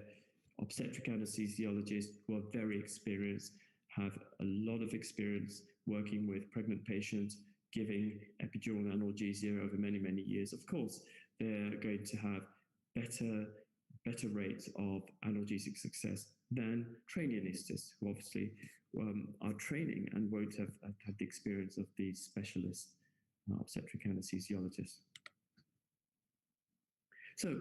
P: obstetric anesthesiologists who are very experienced, have a lot of experience working with pregnant patients, giving epidural analgesia over many, many years. Of course, they're going to have better rates of analgesic success than trainee anesthetists, who obviously are training and won't have had the experience of these specialist obstetric anesthesiologists. So,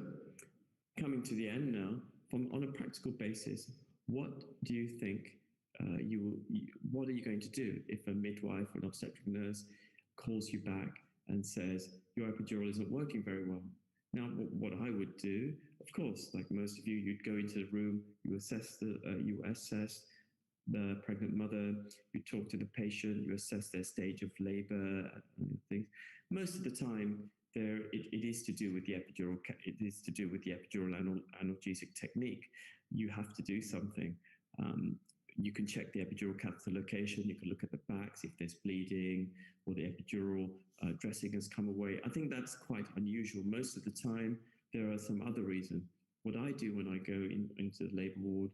P: coming to the end now, on a practical basis, what do you think what are you going to do if a midwife or an obstetric nurse calls you back and says, your epidural isn't working very well? Now, what I would do, of course, like most of you, you'd go into the room, you assess the pregnant mother, you talk to the patient, you assess their stage of labor, and things. Most of the time, it is to do with the epidural. It is to do with the epidural analgesic technique. You have to do something. You can check the epidural catheter location. You can look at the backs if there's bleeding or the epidural dressing has come away. I think that's quite unusual. Most of the time, there are some other reasons. What I do when I go into the labor ward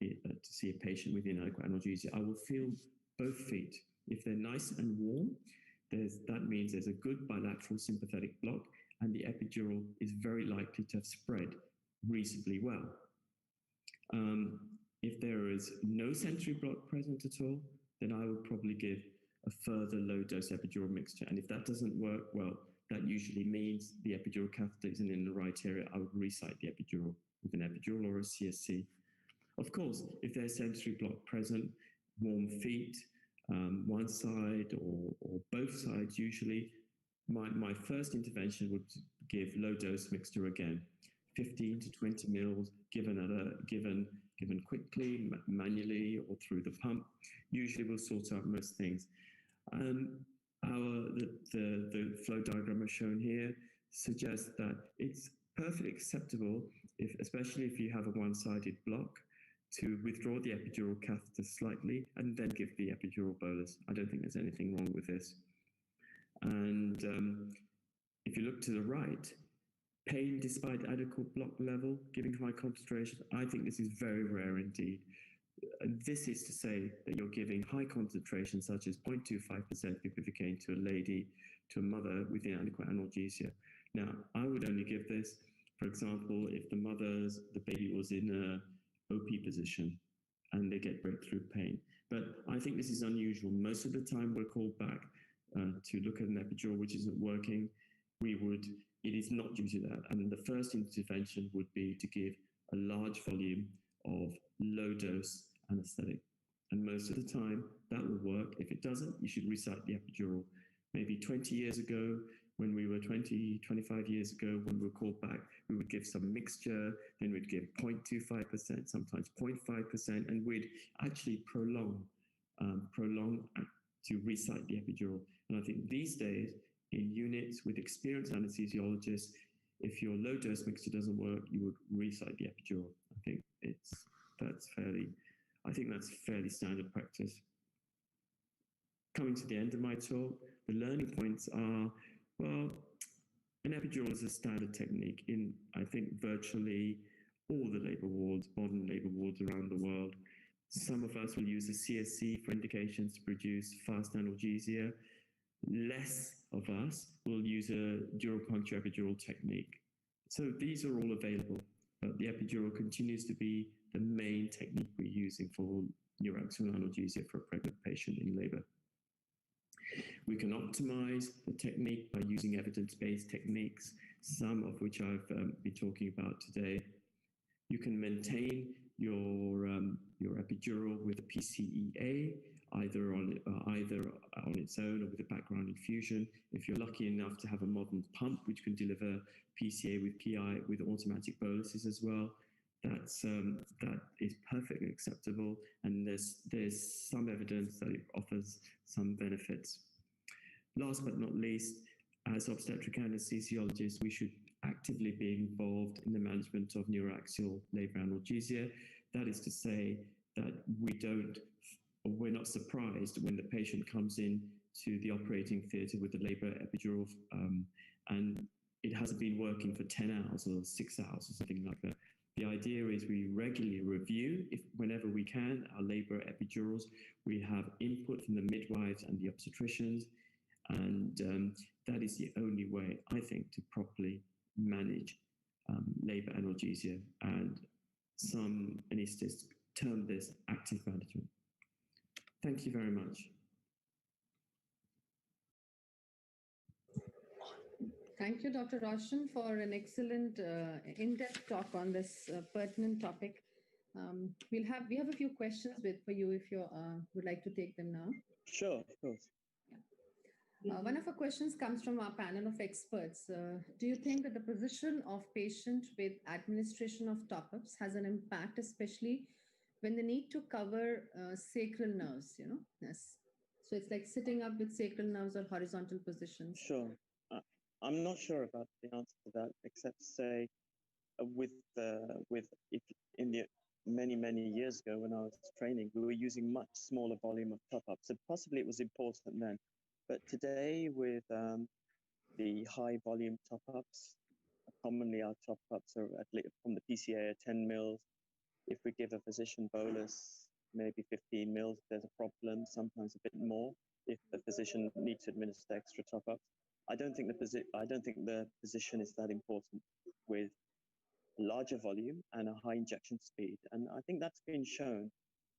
P: to see a patient with inadequate analgesia, I will feel both feet. If they're nice and warm, that means there's a good bilateral sympathetic block, and the epidural is very likely to have spread reasonably well. If there is no sensory block present at all, then I would probably give a further low-dose epidural mixture. And if that doesn't work well, that usually means the epidural catheter isn't in the right area. I would resite the epidural with an epidural or a CSC. Of course, if there's sensory block present, warm feet, one side or both sides usually, my first intervention would give low-dose mixture again, 15 to 20 mils, given quickly, manually, or through the pump. Usually will sort out most things. The flow diagram as shown here suggests that it's perfectly acceptable, especially if you have a one-sided block, to withdraw the epidural catheter slightly and then give the epidural bolus. I don't think there's anything wrong with this. And if you look to the right, pain despite adequate block level, giving high concentration, I think this is very rare indeed. This is to say that you're giving high concentration, such as 0.25% bupivacaine to a lady, to a mother with inadequate analgesia. Now, I would only give this, for example, if the baby was in a OP position and they get breakthrough pain. But I think this is unusual. Most of the time we're called back to look at an epidural which isn't working. It is not due to that. And the first intervention would be to give a large volume of low-dose anesthetic. And most of the time, that will work. If it doesn't, you should recite the epidural. Maybe 20 years ago, when we were 20, 25 years ago, when we were called back, we would give some mixture, then we'd give 0.25%, sometimes 0.5%, and we'd actually prolong to recite the epidural. And I think these days, in units with experienced anesthesiologists, if your low dose mixture doesn't work, you would recite the epidural. That's fairly standard practice. Coming to the end of my talk, the learning points are, well, an epidural is a standard technique in, I think, virtually all the labor wards, modern labor wards around the world. Some of us will use a CSC for indications to produce fast analgesia. Less of us will use a dural puncture epidural technique. So these are all available, but the epidural continues to be the main technique we're using for neuraxial analgesia for a pregnant patient in labor. We can optimize the technique by using evidence-based techniques, some of which I've been talking about today. You can maintain your epidural with a PCEA, either on its own or with a background infusion. If you're lucky enough to have a modern pump which can deliver PCA with PI with automatic boluses as well, that is perfectly acceptable, and there's some evidence that it offers some benefits. Last but not least, as obstetric anesthesiologists, we should actively be involved in the management of neuraxial labor analgesia. That is to say that we're not surprised when the patient comes in to the operating theatre with the labor epidural and it hasn't been working for 10 hours or 6 hours or something like that. The idea is we regularly review, whenever we can, our labor epidurals. We have input from the midwives and the obstetricians, and that is the only way, I think, to properly manage labor analgesia, and some anaesthetists term this active management. Thank you very much.
B: Thank you, Dr. Roshan, for an excellent in-depth talk on this pertinent topic. We have a few questions for you if you would like to take them now.
Q: Sure, of course.
B: One of our questions comes from our panel of experts. Do you think that the position of patient with administration of top-ups has an impact, especially when they need to cover sacral nerves, Yes. So it's like sitting up with sacral nerves or horizontal positions.
Q: Sure. I'm not sure about the answer to that, except to say if in the many years ago when I was training, we were using much smaller volume of top-ups. So possibly it was important then. But today with the high volume top-ups, commonly our top-ups are from the PCA are 10 mils. If we give a physician bolus, maybe 15 mils, there's a problem, sometimes a bit more if the physician needs to administer extra top-ups. I don't think the position is that important with larger volume and a high injection speed. And I think that's been shown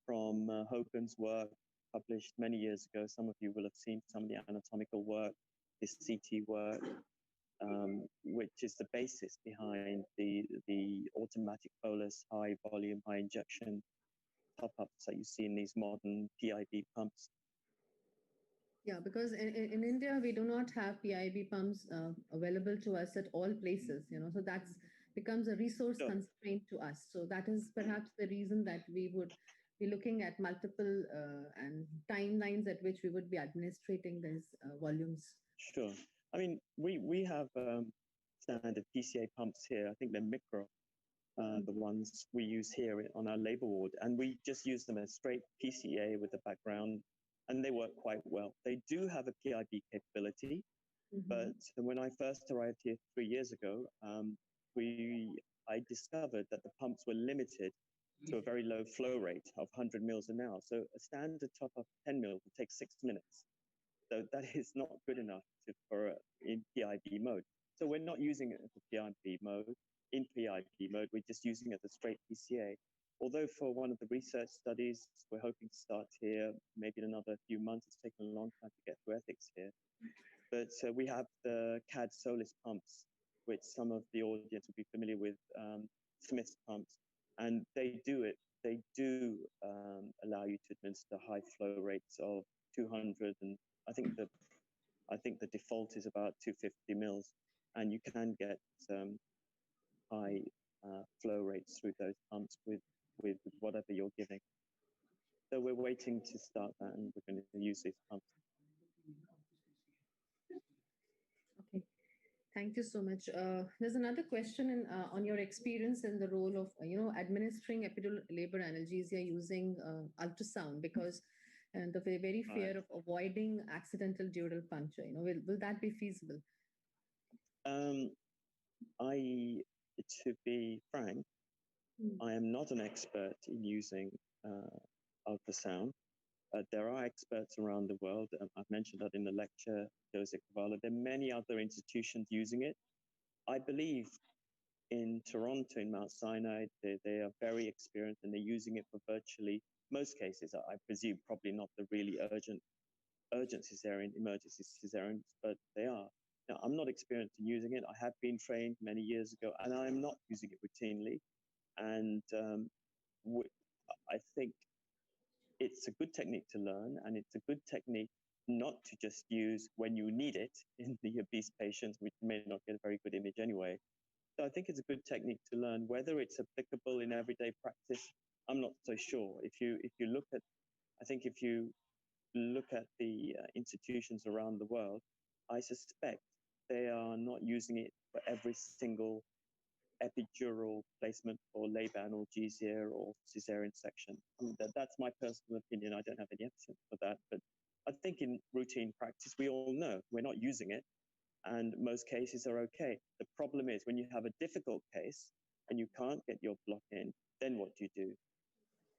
Q: from Hogan's work published many years ago. Some of you will have seen some of the anatomical work, this CT work, which is the basis behind the automatic bolus, high volume, high injection top-ups that you see in these modern PIB pumps.
B: Yeah, because in India, we do not have PIB pumps available to us at all places, so that becomes a resource constraint to us. So that is perhaps the reason that we would be looking at multiple and timelines at which we would be administrating these volumes.
Q: Sure. I mean, we have standard PCA pumps here. I think they're micro, the ones we use here on our labor ward. And we just use them as straight PCA with the background, and they work quite well. They do have a PIB capability, but when I first arrived here 3 years ago, I discovered that the pumps were limited to a very low flow rate of 100 mils an hour. So a standard top-up 10 mil would take 6 minutes. So that is not good enough in PIB mode. So we're not using it for PIB mode. In PIB mode, we're just using it as straight PCA. Although for one of the research studies, we're hoping to start here maybe in another few months. It's taken a long time to get through ethics here. But we have the CAD Solis pumps, which some of the audience will be familiar with, Smith's pumps. And they do allow you to instance, to high flow rates of 200, and I think the default is about 250 mils, and you can get high flow rates through those pumps with whatever you're giving. So we're waiting to start that, and we're going to use these pumps.
B: Okay, thank you so much. There's another question on your experience in the role of administering epidural labor analgesia using ultrasound, because the very fear of avoiding accidental dural puncture. Will that be feasible?
Q: To be frank, I am not an expert in using ultrasound. There are experts around the world. I've mentioned that in the lecture, Jose Cavallo. There are many other institutions using it. I believe in Toronto, in Mount Sinai, they are very experienced, and they're using it for virtually most cases. I presume probably not the really urgent cesarean, emergency cesareans, but they are. Now, I'm not experienced in using it. I have been trained many years ago, and I'm not using it routinely. And I think it's a good technique to learn, and it's a good technique not to just use when you need it in the obese patients, which may not get a very good image anyway. So I think it's a good technique to learn. Whether it's applicable in everyday practice, I'm not so sure. If you look at, I think if you look at the institutions around the world, I suspect they are not using it for every single epidural placement or labor analgesia or cesarean section. I mean, that's my personal opinion. I don't have any evidence for that, but I think in routine practice, we all know we're not using it, and most cases are okay. The problem is when you have a difficult case and you can't get your block in, then what do?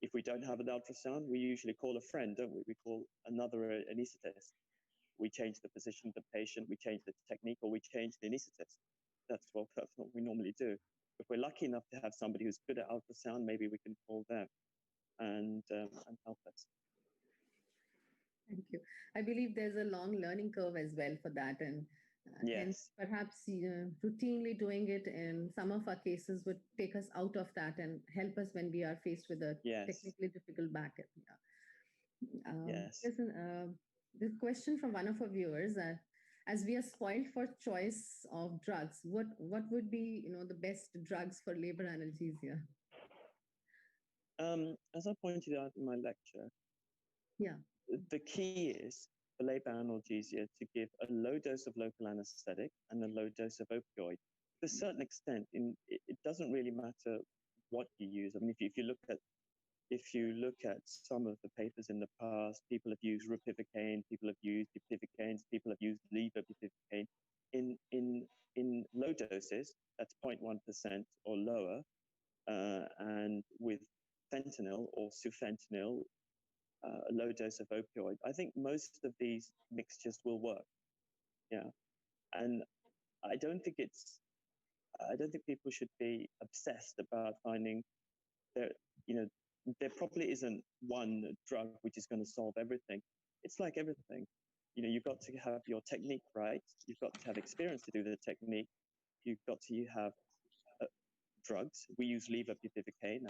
Q: If we don't have an ultrasound, we usually call a friend, don't we? We call another anesthetist. We change the position of the patient, we change the technique, or we change the anesthetist. That's what we normally do. If we're lucky enough to have somebody who's good at ultrasound, maybe we can call them and help us.
B: Thank you. I believe there's a long learning curve as well for that, and hence perhaps routinely doing it in some of our cases would take us out of that and help us when we are faced with a technically difficult back. There's a question from one of our viewers that, as we are spoiled for choice of drugs, what would be the best drugs for labor analgesia?
Q: As I pointed out in my lecture, the key is for labor analgesia to give a low dose of local anesthetic and a low dose of opioid. To a certain extent, it doesn't really matter what you use. I mean, if you look at some of the papers in the past, people have used ropivacaine, people have used bupivacaine, people have used levobupivacaine in low doses, that's 0.1% or lower, and with fentanyl or sufentanil, a low dose of opioid. I think most of these mixtures will work. And I don't think people should be obsessed about finding there probably isn't one drug which is going to solve everything. It's like everything. You've got to have your technique right. You've got to have experience to do the technique. You've got to have drugs. We use levobupivacaine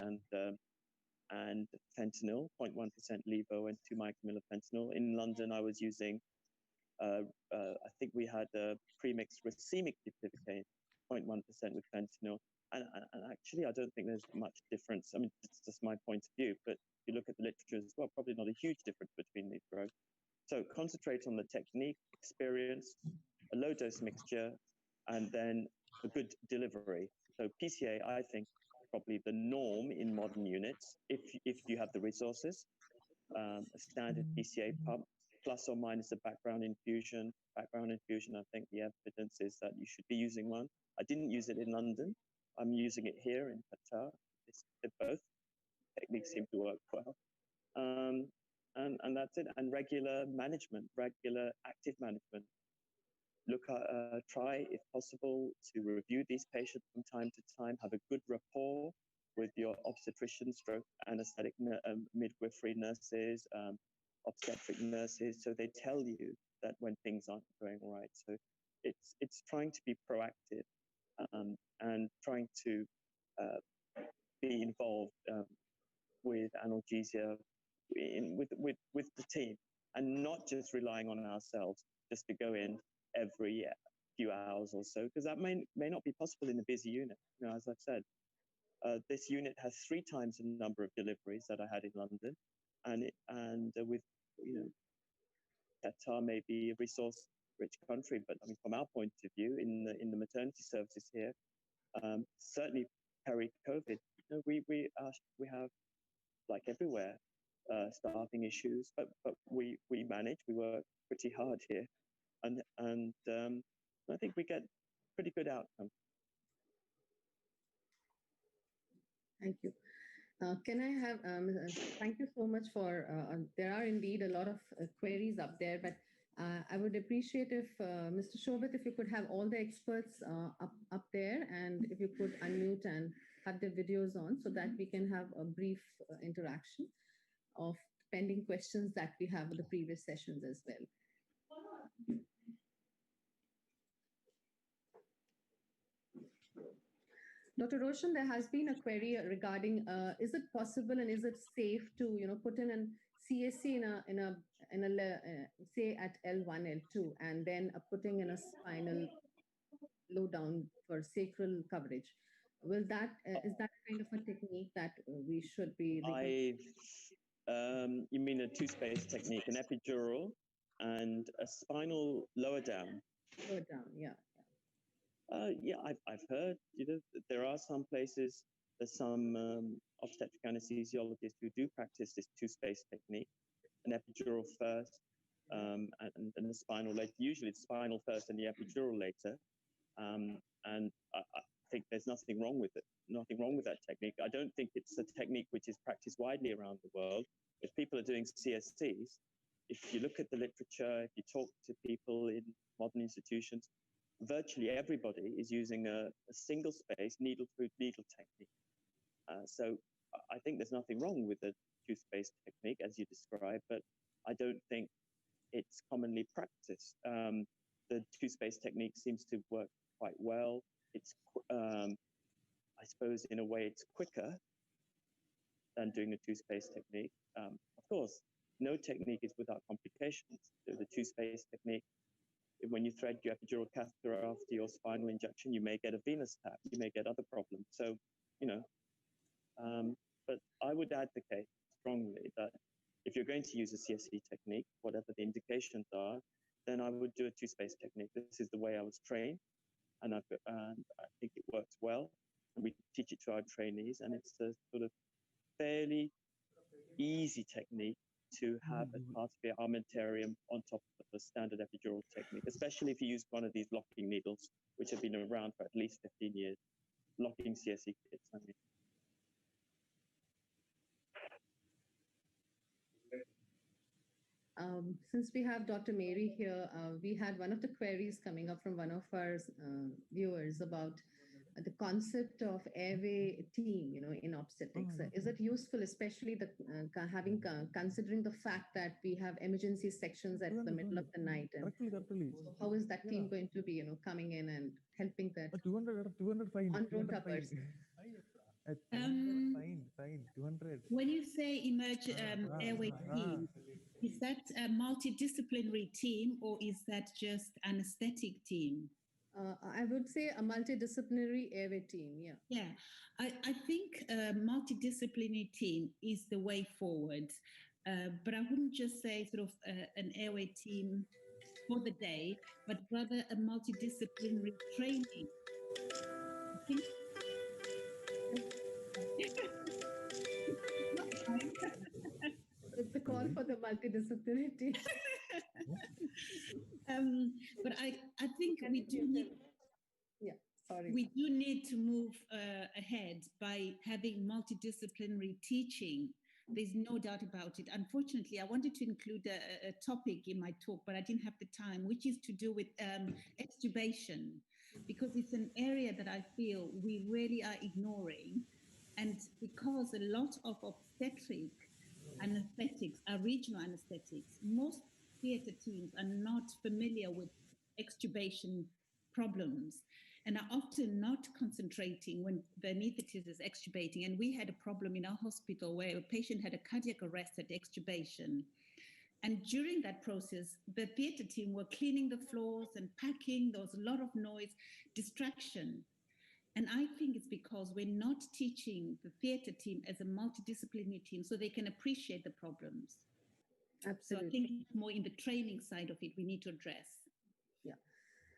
Q: and fentanyl, 0.1% levo and 2 micromilli fentanyl. In London, I was using, I think we had a premixed racemic bupivacaine, 0.1% with fentanyl. And actually, I don't think there's much difference. I mean, it's just my point of view, but if you look at the literature as well, probably not a huge difference between these drugs. So concentrate on the technique, experience, a low dose mixture, and then a good delivery. So PCA, I think, probably the norm in modern units, if you have the resources. A standard PCA pump, plus or minus a background infusion. Background infusion, I think the evidence is that you should be using one. I didn't use it in London. I'm using it here in Qatar. Both techniques seem to work well. And that's it. And regular management, regular active management. Try, if possible, to review these patients from time to time, have a good rapport with your obstetrician, stroke anesthetic, midwifery nurses, obstetric nurses, so they tell you that when things aren't going right. So it's trying to be proactive and trying to be involved with analgesia with the team, and not just relying on ourselves just to go in every few hours or so, because that may not be possible in a busy unit. As I've said, this unit has 3 times the number of deliveries that I had in London, and with Qatar may be a resource-rich country, but I mean, from our point of view, in the maternity services here, certainly peri-COVID, we have, like everywhere, staffing issues, but we manage. We work pretty hard here, and I think we get pretty good outcome.
B: Thank you. Can I have, thank you so much for, there are indeed a lot of queries up there, but I would appreciate if, Mr. Shobit, if you could have all the experts up there, and if you could unmute and have their videos on so that we can have a brief interaction of pending questions that we have with the previous sessions as well. Dr. Roshan, there has been a query regarding is it possible and is it safe to put in an CSC in a say at L1, L2, and then putting in a spinal low down for sacral coverage? Will that is that kind of a technique that we should be?
Q: You mean a 2-space technique, an epidural and a spinal lower down?
B: Lower down, yeah.
Q: Yeah, I've heard. There are some places, there's some obstetric anesthesiologists who do practice this 2-space technique, an epidural first, and the spinal later. Usually, it's spinal first and the epidural later. And I think there's nothing wrong with it. Nothing wrong with that technique. I don't think it's a technique which is practiced widely around the world. If people are doing CSCs, if you look at the literature, if you talk to people in modern institutions, virtually everybody is using a single space needle through needle technique. So I think there's nothing wrong with the 2-space technique as you described, but I don't think it's commonly practiced. The 2-space technique seems to work quite well. It's, I suppose, in a way, it's quicker than doing a 2-space technique. Of course, no technique is without complications. The 2-space technique, when you thread your epidural catheter after your spinal injection, you may get a venous tap, you may get other problems. So, but I would advocate strongly that if you're going to use a CSE technique, whatever the indications are, then I would do a 2-space technique. This is the way I was trained, and I think it works well. And we teach it to our trainees, and it's a sort of fairly easy technique to have as part of your armamentarium on top of a standard epidural technique, especially if you use one of these locking needles, which have been around for at least 15 years, locking CSE kits, I mean.
B: Since we have Dr. Mary here, we had one of the queries coming up from one of our viewers about the concept of airway team, in obstetrics. Is it useful, especially considering the fact that we have emergency sections at the middle of the night? And how is that team going to be, coming in and helping that?
I: 200 fine. Fine. 200.
L: When you say emerge airway team, is that a multidisciplinary team or is that just anesthetic team?
B: I would say a multidisciplinary airway team, yeah.
L: Yeah, I think a multidisciplinary team is the way forward, but I wouldn't just say sort of an airway team for the day, but rather a multidisciplinary training. I think
B: it's a call for the multidisciplinary team.
L: But I think we do need.
B: Yeah, sorry.
L: We do need to move ahead by having multidisciplinary teaching. There's no doubt about it. Unfortunately, I wanted to include a topic in my talk, but I didn't have the time, which is to do with extubation, because it's an area that I feel we really are ignoring. And because a lot of obstetric anesthetics are regional anesthetics, most theatre teams are not familiar with extubation problems. and are often not concentrating when the anesthetist is extubating. And we had a problem in our hospital where a patient had a cardiac arrest at extubation. And during that process, the theater team were cleaning the floors and packing. There was a lot of noise, distraction. And I think it's because we're not teaching the theater team as a multidisciplinary team so they can appreciate the problems.
B: Absolutely.
L: So I think more in the training side of it, we need to address.
B: Yeah.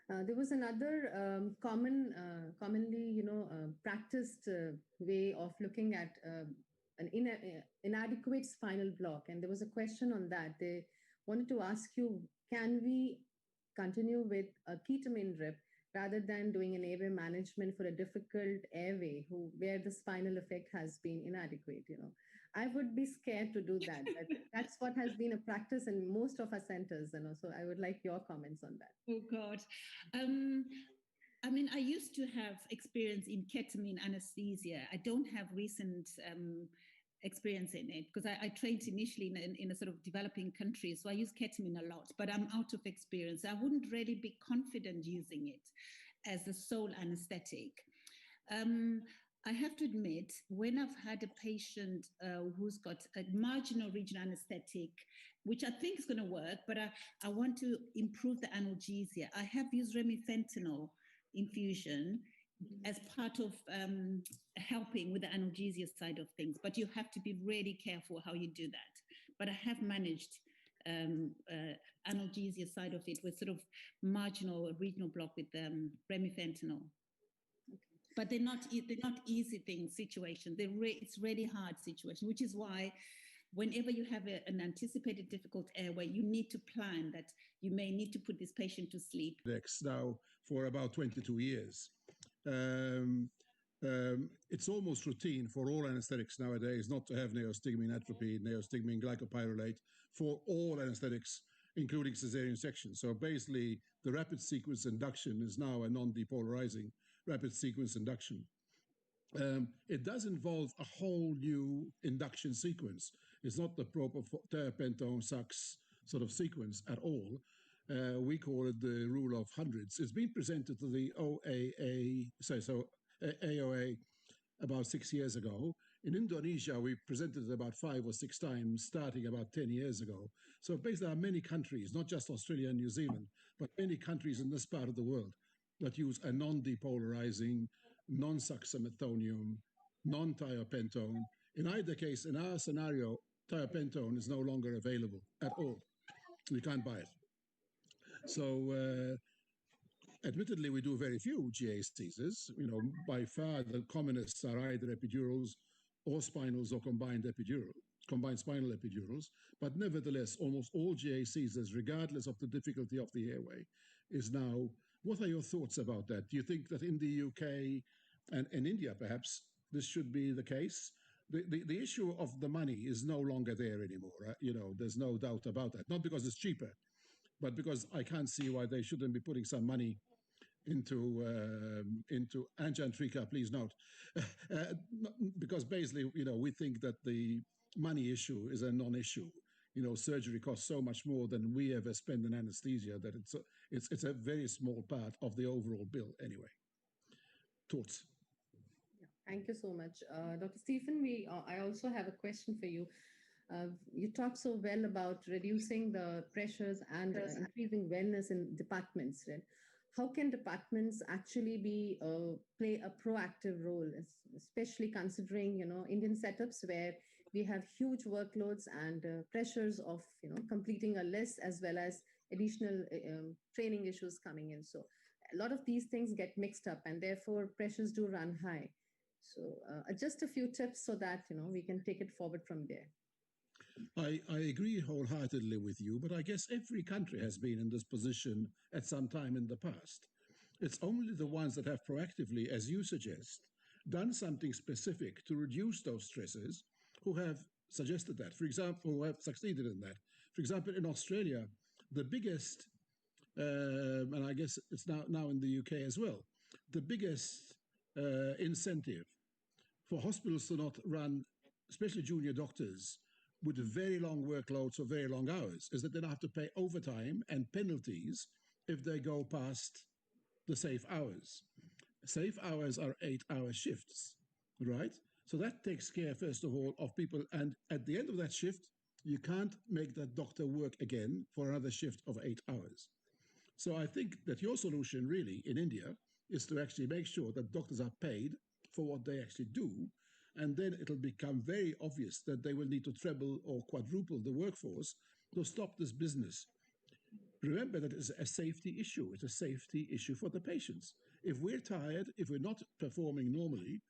B: There was another commonly, practiced way of looking at an inadequate spinal block. And there was a question on that. They wanted to ask you, can we continue with a ketamine drip rather than doing an airway management for a difficult airway where the spinal effect has been inadequate? I would be scared to do that. That's what has been a practice in most of our centers, so I would like your comments on that.
L: Oh, God. I mean, I used to have experience in ketamine anesthesia. I don't have recent experience in it because I trained initially in a sort of developing country. So I use ketamine a lot, but I'm out of experience. I wouldn't really be confident using it as a sole anesthetic. I have to admit, when I've had a patient who's got a marginal regional anesthetic, which I think is going to work, but I want to improve the analgesia, I have used remifentanil infusion as part of helping with the analgesia side of things. But you have to be really careful how you do that. But I have managed analgesia side of it with sort of marginal regional block with remifentanil. But they're not easy situations. It's really hard situation, which is why whenever you have an anticipated difficult airway, you need to plan that you may need to put this patient to sleep.
K: Now for about 22 years. It's almost routine for all anesthetics nowadays not to have neostigmine atropine, neostigmine glycopyrrolate for all anesthetics, including cesarean section. So basically, the rapid sequence induction is now a non-depolarizing rapid sequence induction. It does involve a whole new induction sequence. It's not the proper terpentone sux sort of sequence at all. We call it the rule of hundreds. It's been presented to the AOA about 6 years ago. In Indonesia, we presented it about 5 or 6 times, starting about 10 years ago. So basically, there are many countries, not just Australia and New Zealand, but many countries in this part of the world that use a non-depolarizing, non-succinylmethonium, non-thiopentone. In either case, in our scenario, thiopentone is no longer available at all. We can't buy it. So, admittedly, we do very few GA seizures. By far the commonest are either epidurals or spinals or combined spinal epidurals. But nevertheless, almost all GA seizures, regardless of the difficulty of the airway, is now. What are your thoughts about that? Do you think that in the UK and India, perhaps, this should be the case? The issue of the money is no longer there anymore. Right? There's no doubt about that. Not because it's cheaper, but because I can't see why they shouldn't be putting some money into Anjantrika, please note, because basically, we think that the money issue is a non-issue. Surgery costs so much more than we ever spend in anesthesia that it's a very small part of the overall bill anyway. Thoughts?
B: Yeah, thank you so much. Dr. Stephen, I also have a question for you. You talked so well about reducing the pressures and increasing wellness in departments, right? How can departments actually play a proactive role, especially considering, Indian setups where we have huge workloads and pressures of, completing a list as well as additional training issues coming in. So a lot of these things get mixed up and therefore pressures do run high. So just a few tips so that, we can take it forward from there.
K: I agree wholeheartedly with you, but I guess every country has been in this position at some time in the past. It's only the ones that have proactively, as you suggest, done something specific to reduce those stresses who have suggested that, for example, who have succeeded in that. For example, in Australia, the biggest, and I guess it's now in the UK as well, the biggest incentive for hospitals to not run, especially junior doctors, with very long workloads or very long hours, is that they don't have to pay overtime and penalties if they go past the safe hours. Safe hours are 8-hour shifts, right? So that takes care, first of all, of people. And at the end of that shift, you can't make that doctor work again for another shift of 8 hours. So I think that your solution really in India is to actually make sure that doctors are paid for what they actually do. And then it'll become very obvious that they will need to treble or quadruple the workforce to stop this business. Remember that it's a safety issue. It's a safety issue for the patients. If we're tired, if we're not performing normally,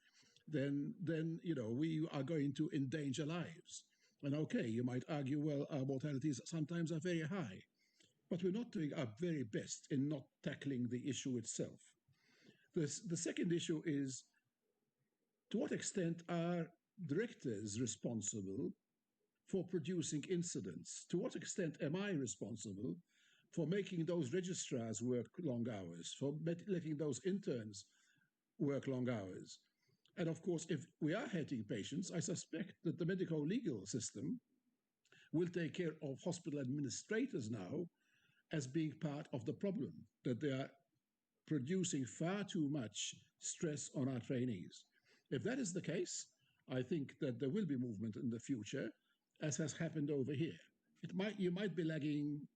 K: then we are going to endanger lives. And okay, you might argue, well, our mortalities sometimes are very high, but we're not doing our very best in not tackling the issue itself. The second issue is, to what extent are directors responsible for producing incidents? To what extent am I responsible for making those registrars work long hours, for letting those interns work long hours? And of course, if we are hurting patients, I suspect that the medical legal system will take care of hospital administrators now as being part of the problem, that they are producing far too much stress on our trainees. If that is the case, I think that there will be movement in the future, as has happened over here. You might be lagging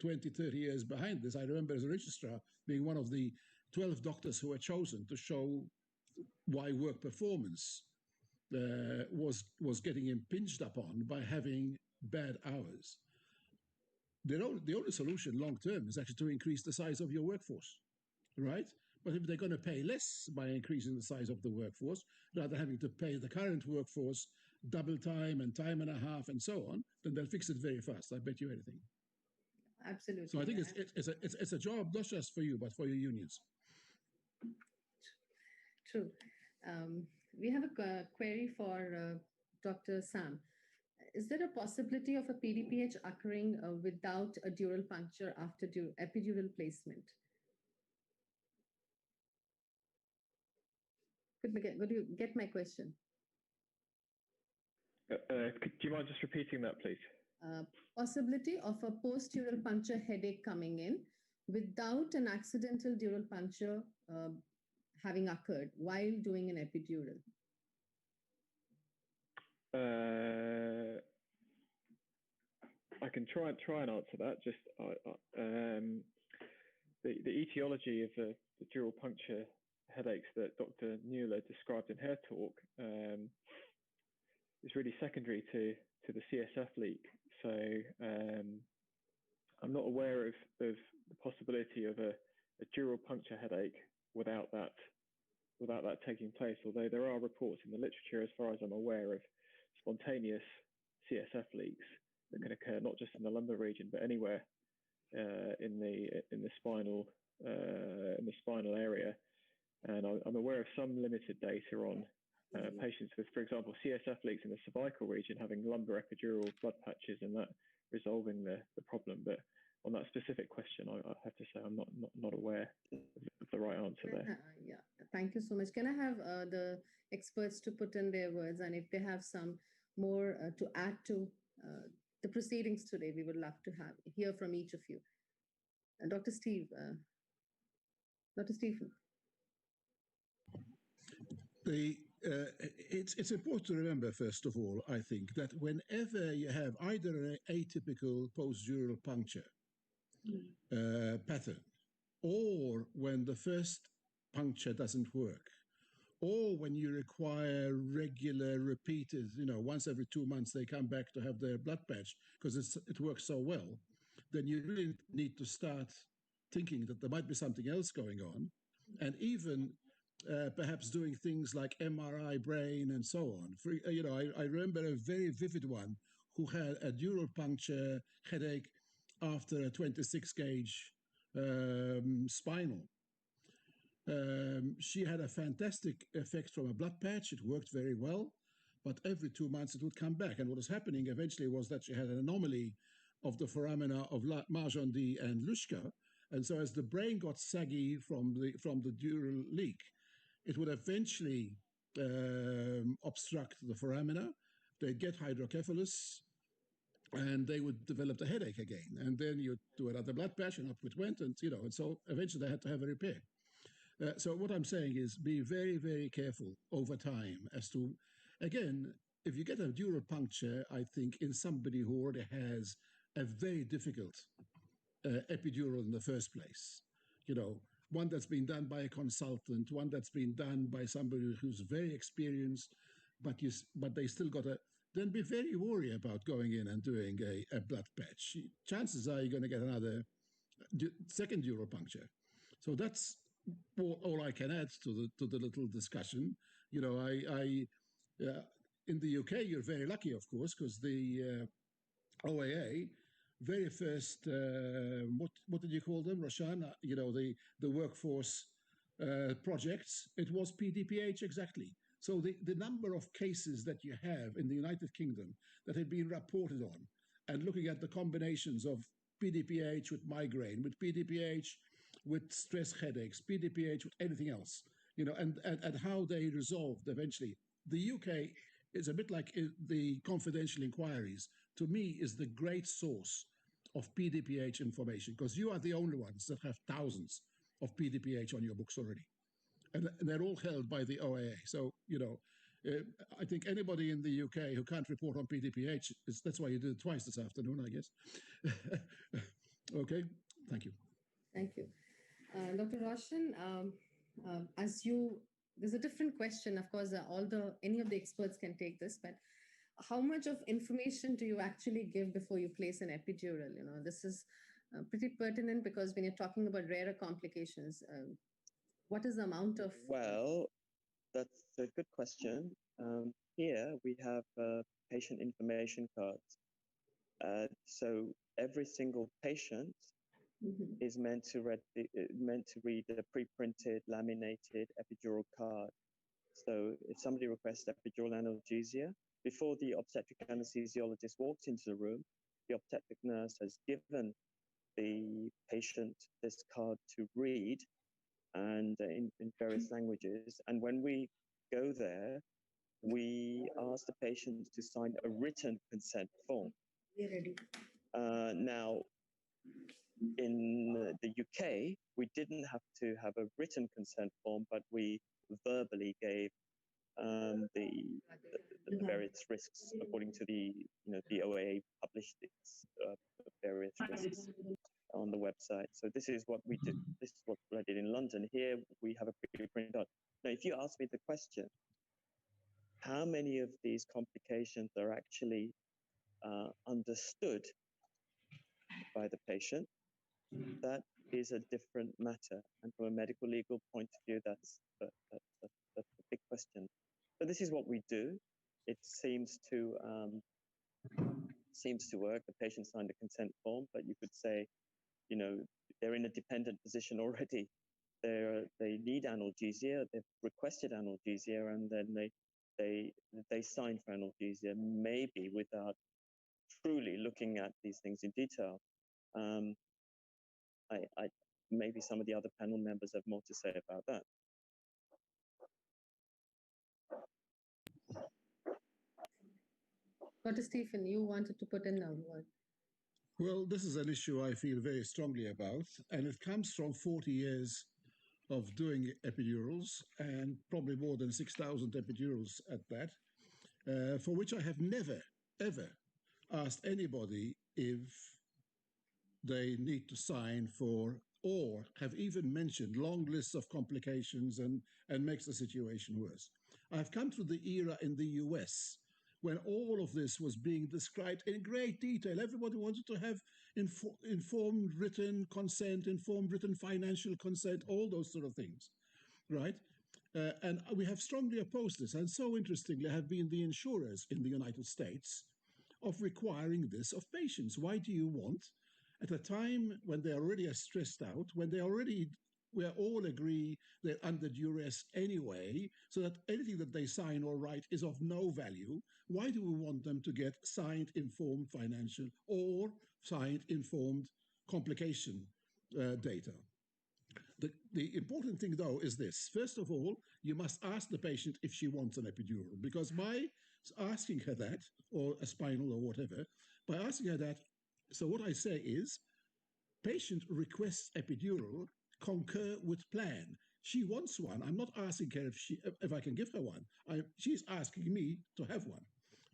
K: 20, 30 years behind this. I remember as a registrar being one of the 12 doctors who were chosen to show why work performance was getting impinged upon by having bad hours. The only solution long term is actually to increase the size of your workforce, right? But if they're going to pay less by increasing the size of the workforce, rather than having to pay the current workforce double time and time and a half and so on, then they'll fix it very fast. I bet you anything.
B: Absolutely.
K: So I think it's a job not just for you, but for your unions.
B: True. We have a query for Dr. Sam. Is there a possibility of a PDPH occurring without a dural puncture after epidural placement? Could you get my question?
N: Do you mind just repeating that, please?
B: Possibility of a post-dural puncture headache coming in without an accidental dural puncture having occurred while doing an epidural.
N: I can try and answer that. Just the etiology of the dural puncture headaches that Dr. Mueller described in her talk is really secondary to the CSF leak. So I'm not aware of the possibility of a dural puncture headache without that taking place. Although there are reports in the literature, as far as I'm aware, of spontaneous CSF leaks that can occur not just in the lumbar region but anywhere in the spinal area. And I'm aware of some limited data on patients with, for example, CSF leaks in the cervical region having lumbar epidural blood patches and that resolving the problem. But on that specific question, I have to say I'm not aware of the right answer there.
B: Yeah, thank you so much. Can I have the experts to put in their words, and if they have some more to add to the proceedings today, we would love to hear from each of you. Dr. Steve. Dr. Stephen.
K: It's important to remember, first of all, I think, that whenever you have either an atypical post-dural puncture pattern, or when the first puncture doesn't work, or when you require regular, repeated, once every 2 months they come back to have their blood patch because it works so well, then you really need to start thinking that there might be something else going on, and even perhaps doing things like MRI brain and so on. I remember a very vivid one who had a dural puncture headache after a 26-gauge spinal. She had a fantastic effect from a blood patch. It worked very well, but every 2 months it would come back. And what was happening eventually was that she had an anomaly of the foramina of Marjandie and Luschka. And so as the brain got saggy from the dural leak, it would eventually obstruct the foramina. They'd get hydrocephalus, and they would develop the headache again. And then you do another blood patch, and up it went, and so eventually they had to have a repair. So what I'm saying is be very, very careful over time as to, again, if you get a dural puncture, I think in somebody who already has a very difficult epidural in the first place, one that's been done by a consultant, one that's been done by somebody who's very experienced, but they still got then be very worried about going in and doing a blood patch. Chances are you're going to get another second dural puncture. So that's all I can add to the little discussion. In the UK, you're very lucky, of course, because the OAA very first, what did you call them, Roshan? The workforce projects, it was PDPH exactly. So the number of cases that you have in the United Kingdom that have been reported on, and looking at the combinations of PDPH with migraine, with PDPH with stress headaches, PDPH with anything else, and how they resolved eventually. The UK is a bit like the confidential inquiries, to me, is the great source of PDPH information, because you are the only ones that have thousands of PDPH on your books already. And they're all held by the OAA. So, I think anybody in the UK who can't report on PDPH, that's why you did it twice this afternoon, I guess. Okay, thank you.
B: Thank you. Dr. Roshan, there's a different question. Of course, any of the experts can take this, but how much of information do you actually give before you place an epidural? This is pretty pertinent because when you're talking about rarer complications, what is the amount of...
Q: Well, that's a good question. Here we have patient information cards. So every single patient is meant to read a pre-printed, laminated epidural card. So if somebody requests epidural analgesia, before the obstetric anesthesiologist walks into the room, the obstetric nurse has given the patient this card to read, and in various languages. And when we go there, we ask the patients to sign a written consent form. Now, in the UK, we didn't have to have a written consent form, but we verbally gave the various risks according to the OAA published its various risks on the website. So this is what we did. This is what I did in London. Here we have a pre-printed card. Now, if you ask me the question, how many of these complications are actually understood by the patient, that is a different matter. And from a medical legal point of view, that's a big question. But this is what we do. It seems to work. The patient signed a consent form, but you could say, they're in a dependent position already. They need analgesia. They've requested analgesia, and then they sign for analgesia, maybe without truly looking at these things in detail. Maybe some of the other panel members have more to say about that.
B: Dr. Stephen, you wanted to put in a word.
K: Well, this is an issue I feel very strongly about, and it comes from 40 years of doing epidurals, and probably more than 6,000 epidurals at that, for which I have never, ever asked anybody if they need to sign for or have even mentioned long lists of complications and makes the situation worse. I've come through the era in the US when all of this was being described in great detail. Everybody wanted to have informed written consent, informed written financial consent, all those sort of things, right? And we have strongly opposed this. And so interestingly have been the insurers in the United States of requiring this of patients. Why do you want, at a time when they already are stressed out, when they already, we all agree they're under duress anyway, so that anything that they sign or write is of no value, why do we want them to get signed informed financial or signed informed complication data? The important thing, though, is this. First of all, you must ask the patient if she wants an epidural, because by asking her that, or a spinal or whatever, by asking her that, so what I say is, patient requests epidural, concur with plan. She wants one. I'm not asking her if I can give her one. She's asking me to have one,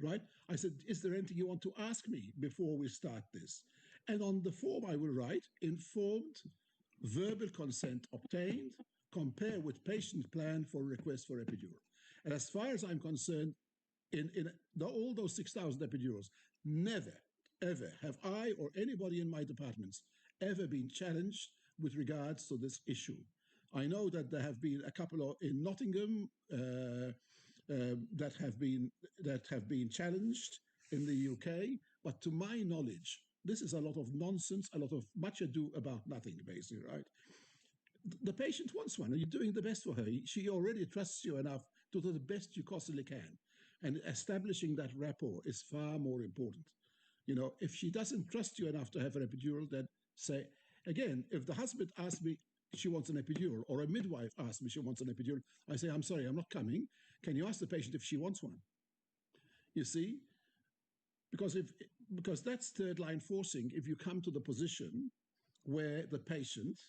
K: right? I said, is there anything you want to ask me before we start this? And on the form I will write, informed, verbal consent obtained, compare with patient plan for request for epidural. And as far as I'm concerned, in all those 6,000 epidurals, never, ever have I or anybody in my departments ever been challenged with regards to this issue. I know that there have been a couple in Nottingham that have been challenged in the UK, but to my knowledge, this is a lot of nonsense, a lot of much ado about nothing, basically, right? The patient wants one, and you're doing the best for her. She already trusts you enough to do the best you possibly can. And establishing that rapport is far more important. You know, if she doesn't trust you enough to have an epidural, then say, again, if the husband asks me she wants an epidural, or a midwife asks me she wants an epidural, I say, I'm sorry, I'm not coming. Can you ask the patient if she wants one? You see? Because that's third line forcing if you come to the position where the patient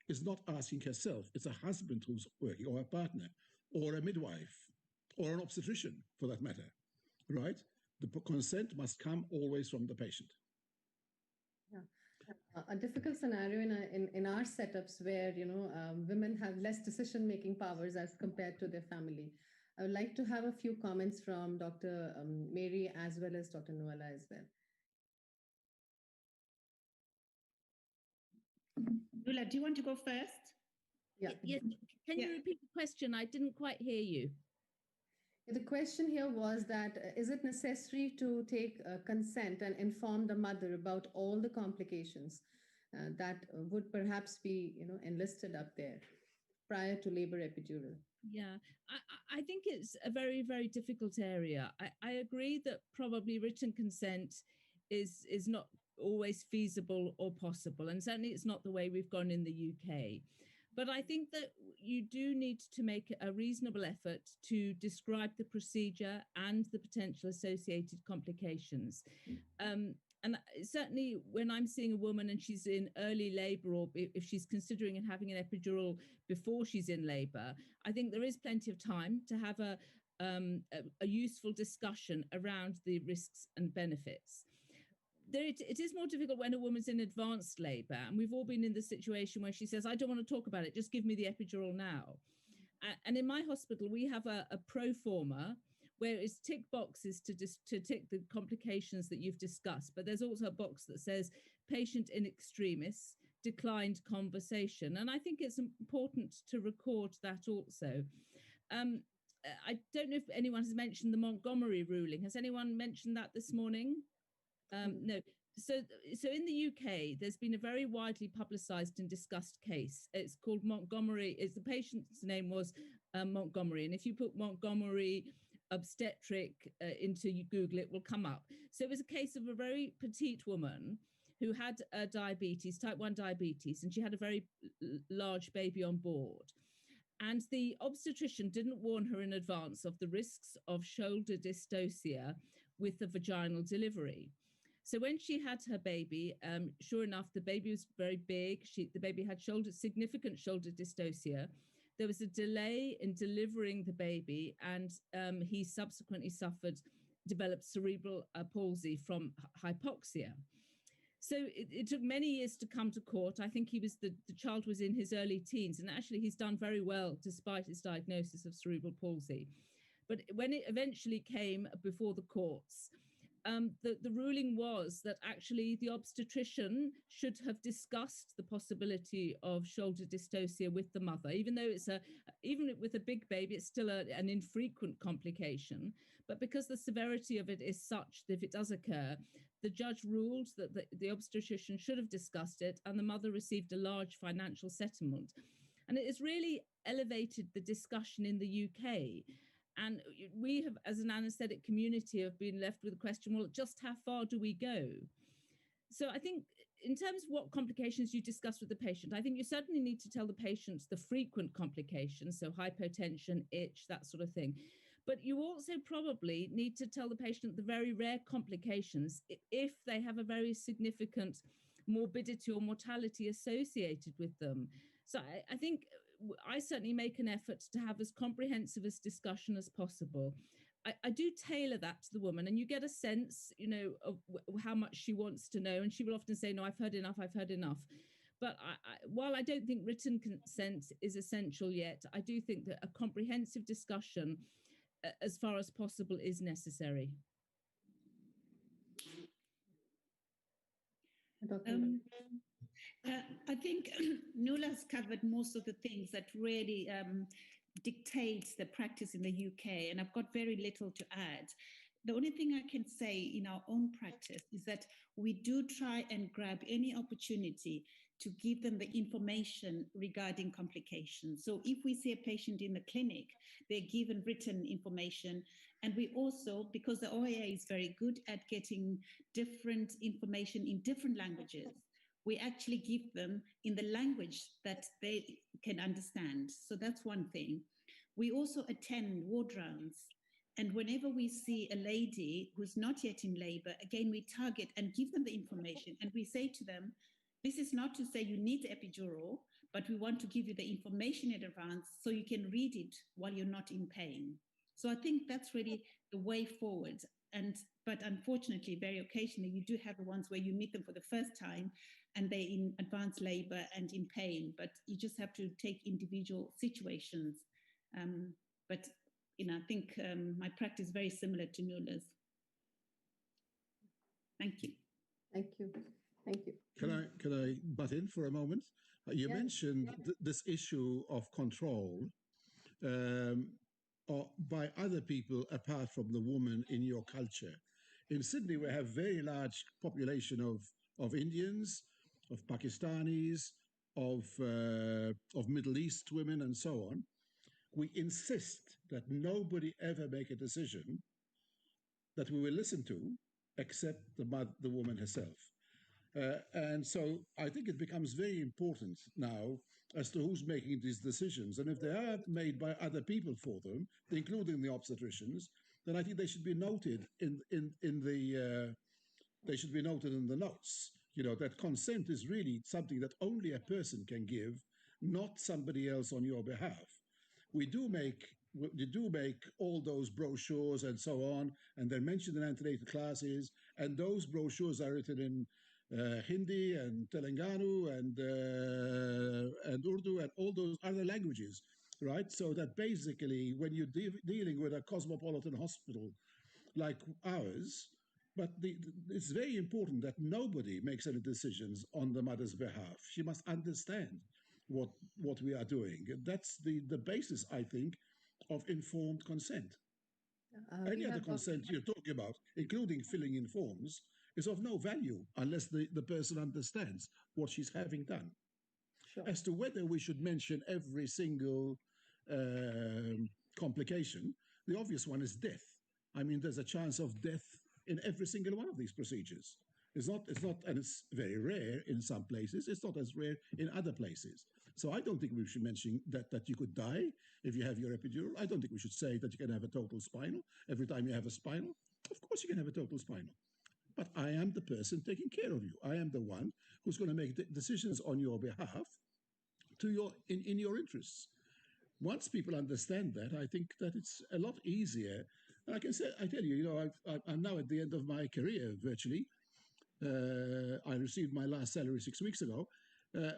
K: is not asking herself, it's a husband who's working, or a partner, or a midwife, or an obstetrician for that matter, right? The consent must come always from the patient.
B: Yeah. A difficult scenario in our setups where, women have less decision-making powers as compared to their family. I would like to have a few comments from Dr. Mary as well as Dr. Nuala as well.
L: Nuala, do you want to go first?
B: Yeah.
O: Yes. Can you repeat the question? I didn't quite hear you.
B: The question here was that is it necessary to take consent and inform the mother about all the complications that would perhaps be, enlisted up there prior to labor epidural?
O: Yeah, I think it's a very, very difficult area. I agree that probably written consent is not always feasible or possible, and certainly it's not the way we've gone in the UK. But I think that you do need to make a reasonable effort to describe the procedure and the potential associated complications. And certainly when I'm seeing a woman and she's in early labor, or if she's considering having an epidural before she's in labor, I think there is plenty of time to have a useful discussion around the risks and benefits. It is more difficult when a woman's in advanced labor, and we've all been in the situation where she says, I don't want to talk about it, just give me the epidural now. And in my hospital, we have a pro forma where it's tick boxes to tick the complications that you've discussed, but there's also a box that says patient in extremis, declined conversation. And I think it's important to record that also. I don't know if anyone has mentioned the Montgomery ruling. Has anyone mentioned that this morning? No. So in the UK, there's been a very widely publicised and discussed case. It's called Montgomery. The patient's name was Montgomery, and if you put Montgomery obstetric into Google, it will come up. So it was a case of a very petite woman who had diabetes, type 1 diabetes, and she had a very large baby on board. And the obstetrician didn't warn her in advance of the risks of shoulder dystocia with the vaginal delivery. So when she had her baby, sure enough, the baby was very big. The baby had significant shoulder dystocia. There was a delay in delivering the baby, and he subsequently developed cerebral palsy from hypoxia. So it took many years to come to court. I think the child was in his early teens, and actually he's done very well despite his diagnosis of cerebral palsy. But when it eventually came before the courts, the ruling was that actually the obstetrician should have discussed the possibility of shoulder dystocia with the mother, even though even with a big baby, it's still an infrequent complication. But because the severity of it is such that if it does occur, the judge ruled that the obstetrician should have discussed it, and the mother received a large financial settlement. And it has really elevated the discussion in the UK. And we have, as an anaesthetic community, have been left with the question, well, just how far do we go? So I think in terms of what complications you discuss with the patient, I think you certainly need to tell the patient the frequent complications, so hypotension, itch, that sort of thing. But you also probably need to tell the patient the very rare complications if they have a very significant morbidity or mortality associated with them. So I think I certainly make an effort to have as comprehensive a discussion as possible. I do tailor that to the woman, and you get a sense, of how much she wants to know. And she will often say, no, I've heard enough, I've heard enough. But while I don't think written consent is essential yet, I do think that a comprehensive discussion, as far as possible, is necessary.
L: I think Nula's covered most of the things that really dictates the practice in the UK, and I've got very little to add. The only thing I can say in our own practice is that we do try and grab any opportunity to give them the information regarding complications. So if we see a patient in the clinic, they're given written information. And we also, because the OAA is very good at getting different information in different languages, we actually give them in the language that they can understand. So that's one thing. We also attend ward rounds. And whenever we see a lady who's not yet in labor, again, we target and give them the information. And we say to them, this is not to say you need the epidural, but we want to give you the information in advance so you can read it while you're not in pain. So I think that's really the way forward. But unfortunately, very occasionally, you do have the ones where you meet them for the first time and they're in advanced labor and in pain, but you just have to take individual situations. But I think my practice is very similar to Nula's. Thank you.
B: Thank you. Thank you.
K: Can I butt in for a moment? You mentioned this issue of control by other people apart from the woman in your culture. In Sydney, we have very large population of Indians, of Pakistanis, of Middle East women, and so on. We insist that nobody ever make a decision that we will listen to except the woman herself. And so I think it becomes very important now as to who's making these decisions. And if they are made by other people for them, including the obstetricians, then I think they should be noted in the notes. That consent is really something that only a person can give, not somebody else on your behalf. We do make all those brochures and so on, and they're mentioned in antenatal classes, and those brochures are written in Hindi and Telangana and Urdu and all those other languages, right? So that basically when you're dealing with a cosmopolitan hospital like ours, but it's very important that nobody makes any decisions on the mother's behalf. She must understand what we are doing. That's the basis, I think, of informed consent. Any other consent you're talking about, including filling in forms, is of no value unless the person understands what she's having done. Sure. As to whether we should mention every single complication, the obvious one is death. I mean, there's a chance of death in every single one of these procedures. It's not, and it's very rare in some places. It's not as rare in other places. So I don't think we should mention that you could die if you have your epidural. I don't think we should say that you can have a total spinal every time you have a spinal. Of course you can have a total spinal. But I am the person taking care of you. I am the one who's going to make decisions on your behalf in your interests. Once people understand that, I think that it's a lot easier. And I tell you, I'm now at the end of my career virtually. I received my last salary 6 weeks ago.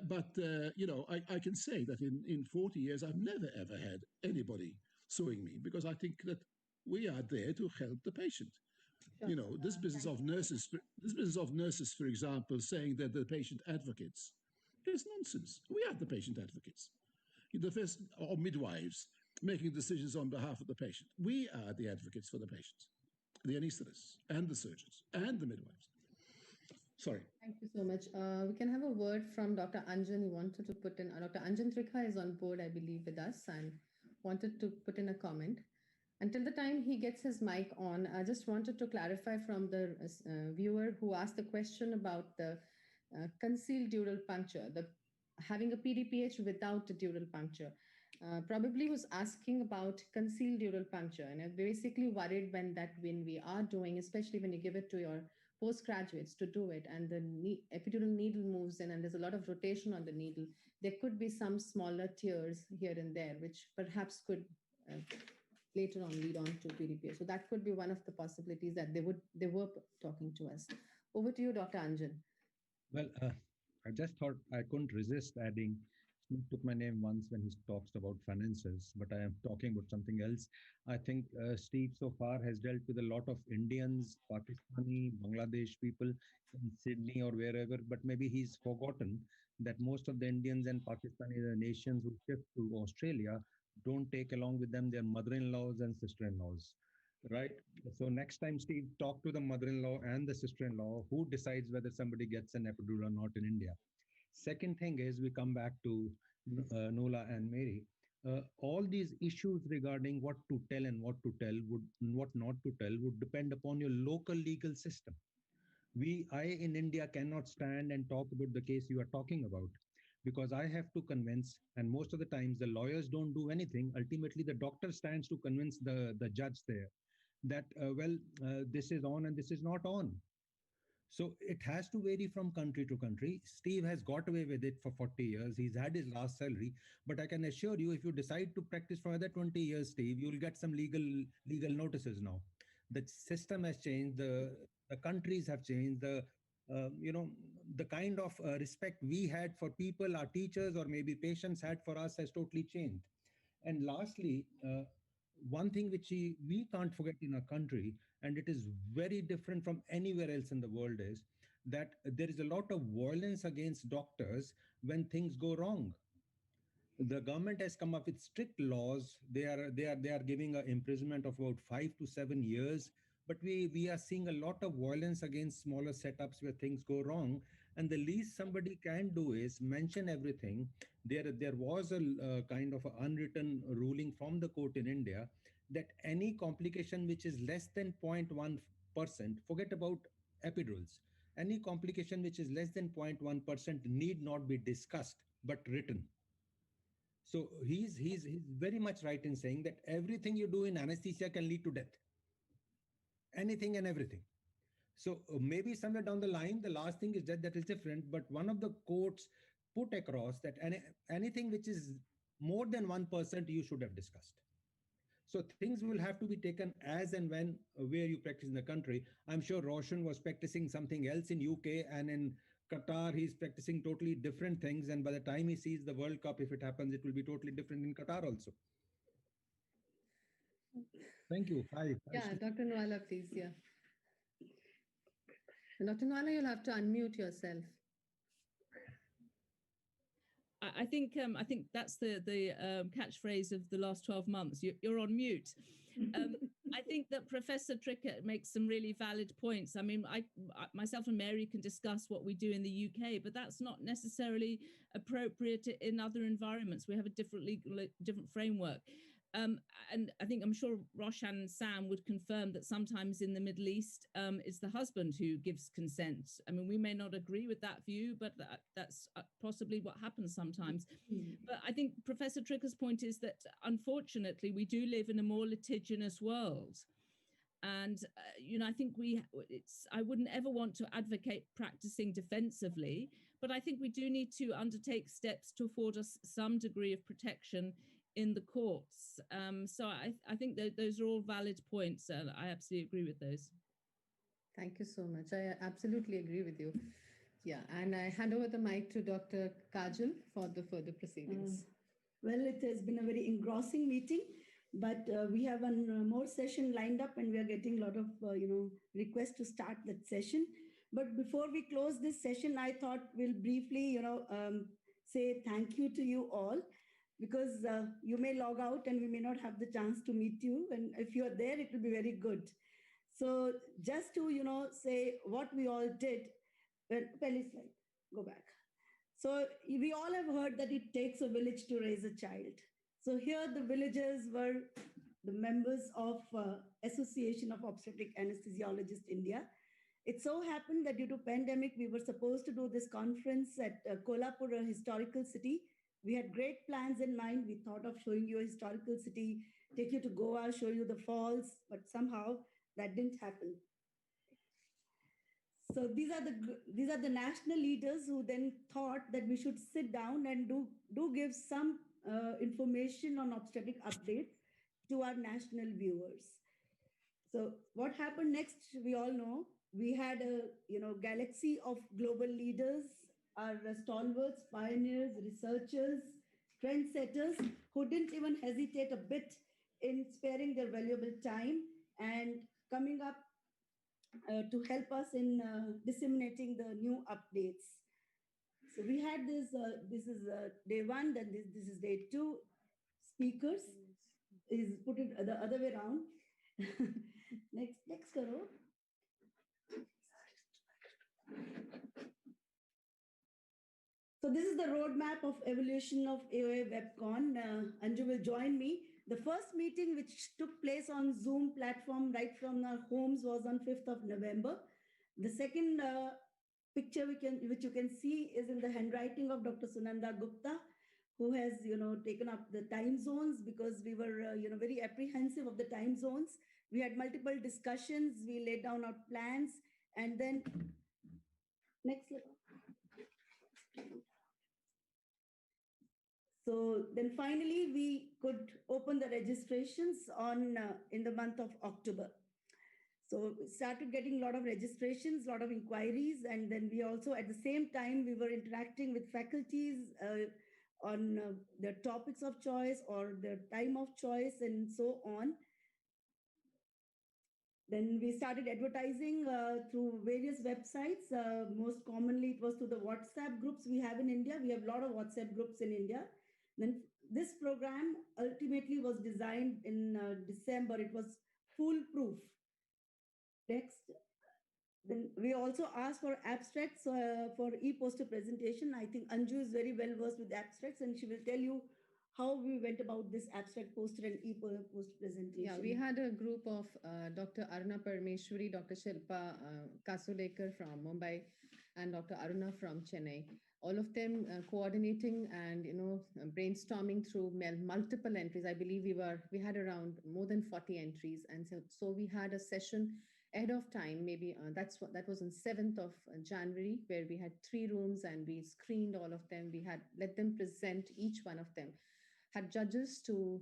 K: But I can say that in 40 years, I've never, ever had anybody suing me because I think that we are there to help the patient. This business of nurses, for example, saying that the patient advocates is nonsense. We are the patient advocates. Or midwives making decisions on behalf of the patient. We are the advocates for the patients, the anesthetists and the surgeons and the midwives. Sorry.
B: Thank you so much. We can have a word from Dr. Anjan. You wanted to put in, Dr. Anjan Trikha is on board, I believe, with us and wanted to put in a comment. Until the time he gets his mic on, I just wanted to clarify from the viewer who asked the question about the concealed dural puncture, having a PDPH without a dural puncture. Probably was asking about concealed dural puncture, and I'm basically worried when we are doing, especially when you give it to your postgraduates to do it, and the epidural needle moves in, and there's a lot of rotation on the needle, there could be some smaller tears here and there, which perhaps could later on lead on to PDPA. So that could be one of the possibilities that they were talking to us. Over to you, Dr. Anjan.
A: Well, I just thought I couldn't resist adding. He took my name once when he talks about finances, but I am talking about something else. I think Steve so far has dealt with a lot of Indians, Pakistani, Bangladesh people in Sydney or wherever, but maybe he's forgotten that most of the Indians and Pakistani, the nations who shift to Australia, don't take along with them their mother-in-laws and sister-in-laws, right? So next time, Steve, talk to the mother-in-law and the sister-in-law who decides whether somebody gets an epidural or not in India. Second thing is we come back to Nola and Mary. All these issues regarding what to tell and what not to tell would depend upon your local legal system. I in India cannot stand and talk about the case you are talking about, because I have to convince, and most of the times the lawyers don't do anything. Ultimately, the doctor stands to convince the judge there that, this is on and this is not on. So it has to vary from country to country. Steve has got away with it for 40 years. He's had his last salary. But I can assure you, if you decide to practice for another 20 years, Steve, you'll get some legal notices now. The system has changed. The countries have changed. The kind of respect we had for people, our teachers, or maybe patients had for us has totally changed. And lastly, one thing which we can't forget in our country, and it is very different from anywhere else in the world, is that there is a lot of violence against doctors when things go wrong. The government has come up with strict laws. They are giving an imprisonment of about 5 to 7 years. But we are seeing a lot of violence against smaller setups where things go wrong. And the least somebody can do is mention everything. There was a kind of unwritten ruling from the court in India that any complication which is less than 0.1%, forget about epidurals, any complication which is less than 0.1% need not be discussed but written. So he's very much right in saying that everything you do in anesthesia can lead to death. Anything and everything. So maybe somewhere down the line, the last thing is that is different. But one of the courts put across that anything which is more than 1% you should have discussed. So things will have to be taken as and when where you practice in the country. I'm sure Roshan was practicing something else in UK, and in Qatar he's practicing totally different things. And by the time he sees the World Cup, if it happens, it will be totally different in Qatar also. Thank you. Hi.
B: Yeah, Dr. Nwala, please. Yeah. Dr. Nwala, you'll have to unmute yourself.
O: I think that's the catchphrase of the last 12 months. You're on mute. I think that Professor Trickett makes some really valid points. I mean, myself and Mary can discuss what we do in the UK, but that's not necessarily appropriate in other environments. We have a different framework. And I think I'm sure Roshan and Sam would confirm that sometimes in the Middle East, it's the husband who gives consent. I mean, we may not agree with that view, but that's possibly what happens sometimes. But I think Professor Trickett's point is that, unfortunately, we do live in a more litigious world. And, I think I wouldn't ever want to advocate practicing defensively, but I think we do need to undertake steps to afford us some degree of protection in the courts. So I think that those are all valid points, and I absolutely agree with those.
B: Thank you so much. I absolutely agree with you. Yeah, and I hand over the mic to Dr. Kajal for the further proceedings.
R: Well, it has been a very engrossing meeting, but we have one more session lined up, and we are getting a lot of requests to start that session. But before we close this session, I thought we'll briefly say thank you to you all, because you may log out and we may not have the chance to meet you. And if you're there, it will be very good. So just to, say what we all did. Go back. So we all have heard that it takes a village to raise a child. So here the villagers were the members of Association of Obstetric Anesthesiologists India. It so happened that due to pandemic, we were supposed to do this conference at Kolhapur, a historical city. We had great plans in mind. We thought of showing you a historical city, take you to Goa, show you the falls, but somehow that didn't happen. So these are the national leaders who then thought that we should sit down and do give some information on obstetric updates to our national viewers. So what happened next, we all know. We had a galaxy of global leaders, our stalwarts, pioneers, researchers, trendsetters who didn't even hesitate a bit in sparing their valuable time and coming up to help us in disseminating the new updates. So we had this is day one, then this is day two. Speakers is put it the other way around. next karo. So this is the roadmap of evolution of AOA WEBCON. Anju will join me. The first meeting, which took place on Zoom platform right from our homes, was on 5th of November. The second picture which you can see is in the handwriting of Dr. Sunanda Gupta, who has taken up the time zones, because we were very apprehensive of the time zones. We had multiple discussions. We laid down our plans, and then next. So then finally we could open the registrations on in the month of October. So we started getting a lot of registrations, a lot of inquiries, and then we also at the same time we were interacting with faculties on their topics of choice or their time of choice and so on. Then we started advertising through various websites. Most commonly, it was through the WhatsApp groups we have in India. We have a lot of WhatsApp groups in India. Then this program ultimately was designed in December. It was foolproof. Next. Then we also asked for abstracts for e-poster presentation. I think Anju is very well versed with abstracts, and she will tell you how we went about this abstract poster and e-poster presentation.
B: Yeah, we had a group of Dr. Aruna Parameshwari, Dr. Shilpa Kasulekar from Mumbai, and Dr. Aruna from Chennai. All of them coordinating and brainstorming through multiple entries. I believe we had around more than 40 entries, and so we had a session ahead of time. Maybe that was on 7th of January, where we had 3 rooms and we screened all of them. We had let them present each one of them. Had judges to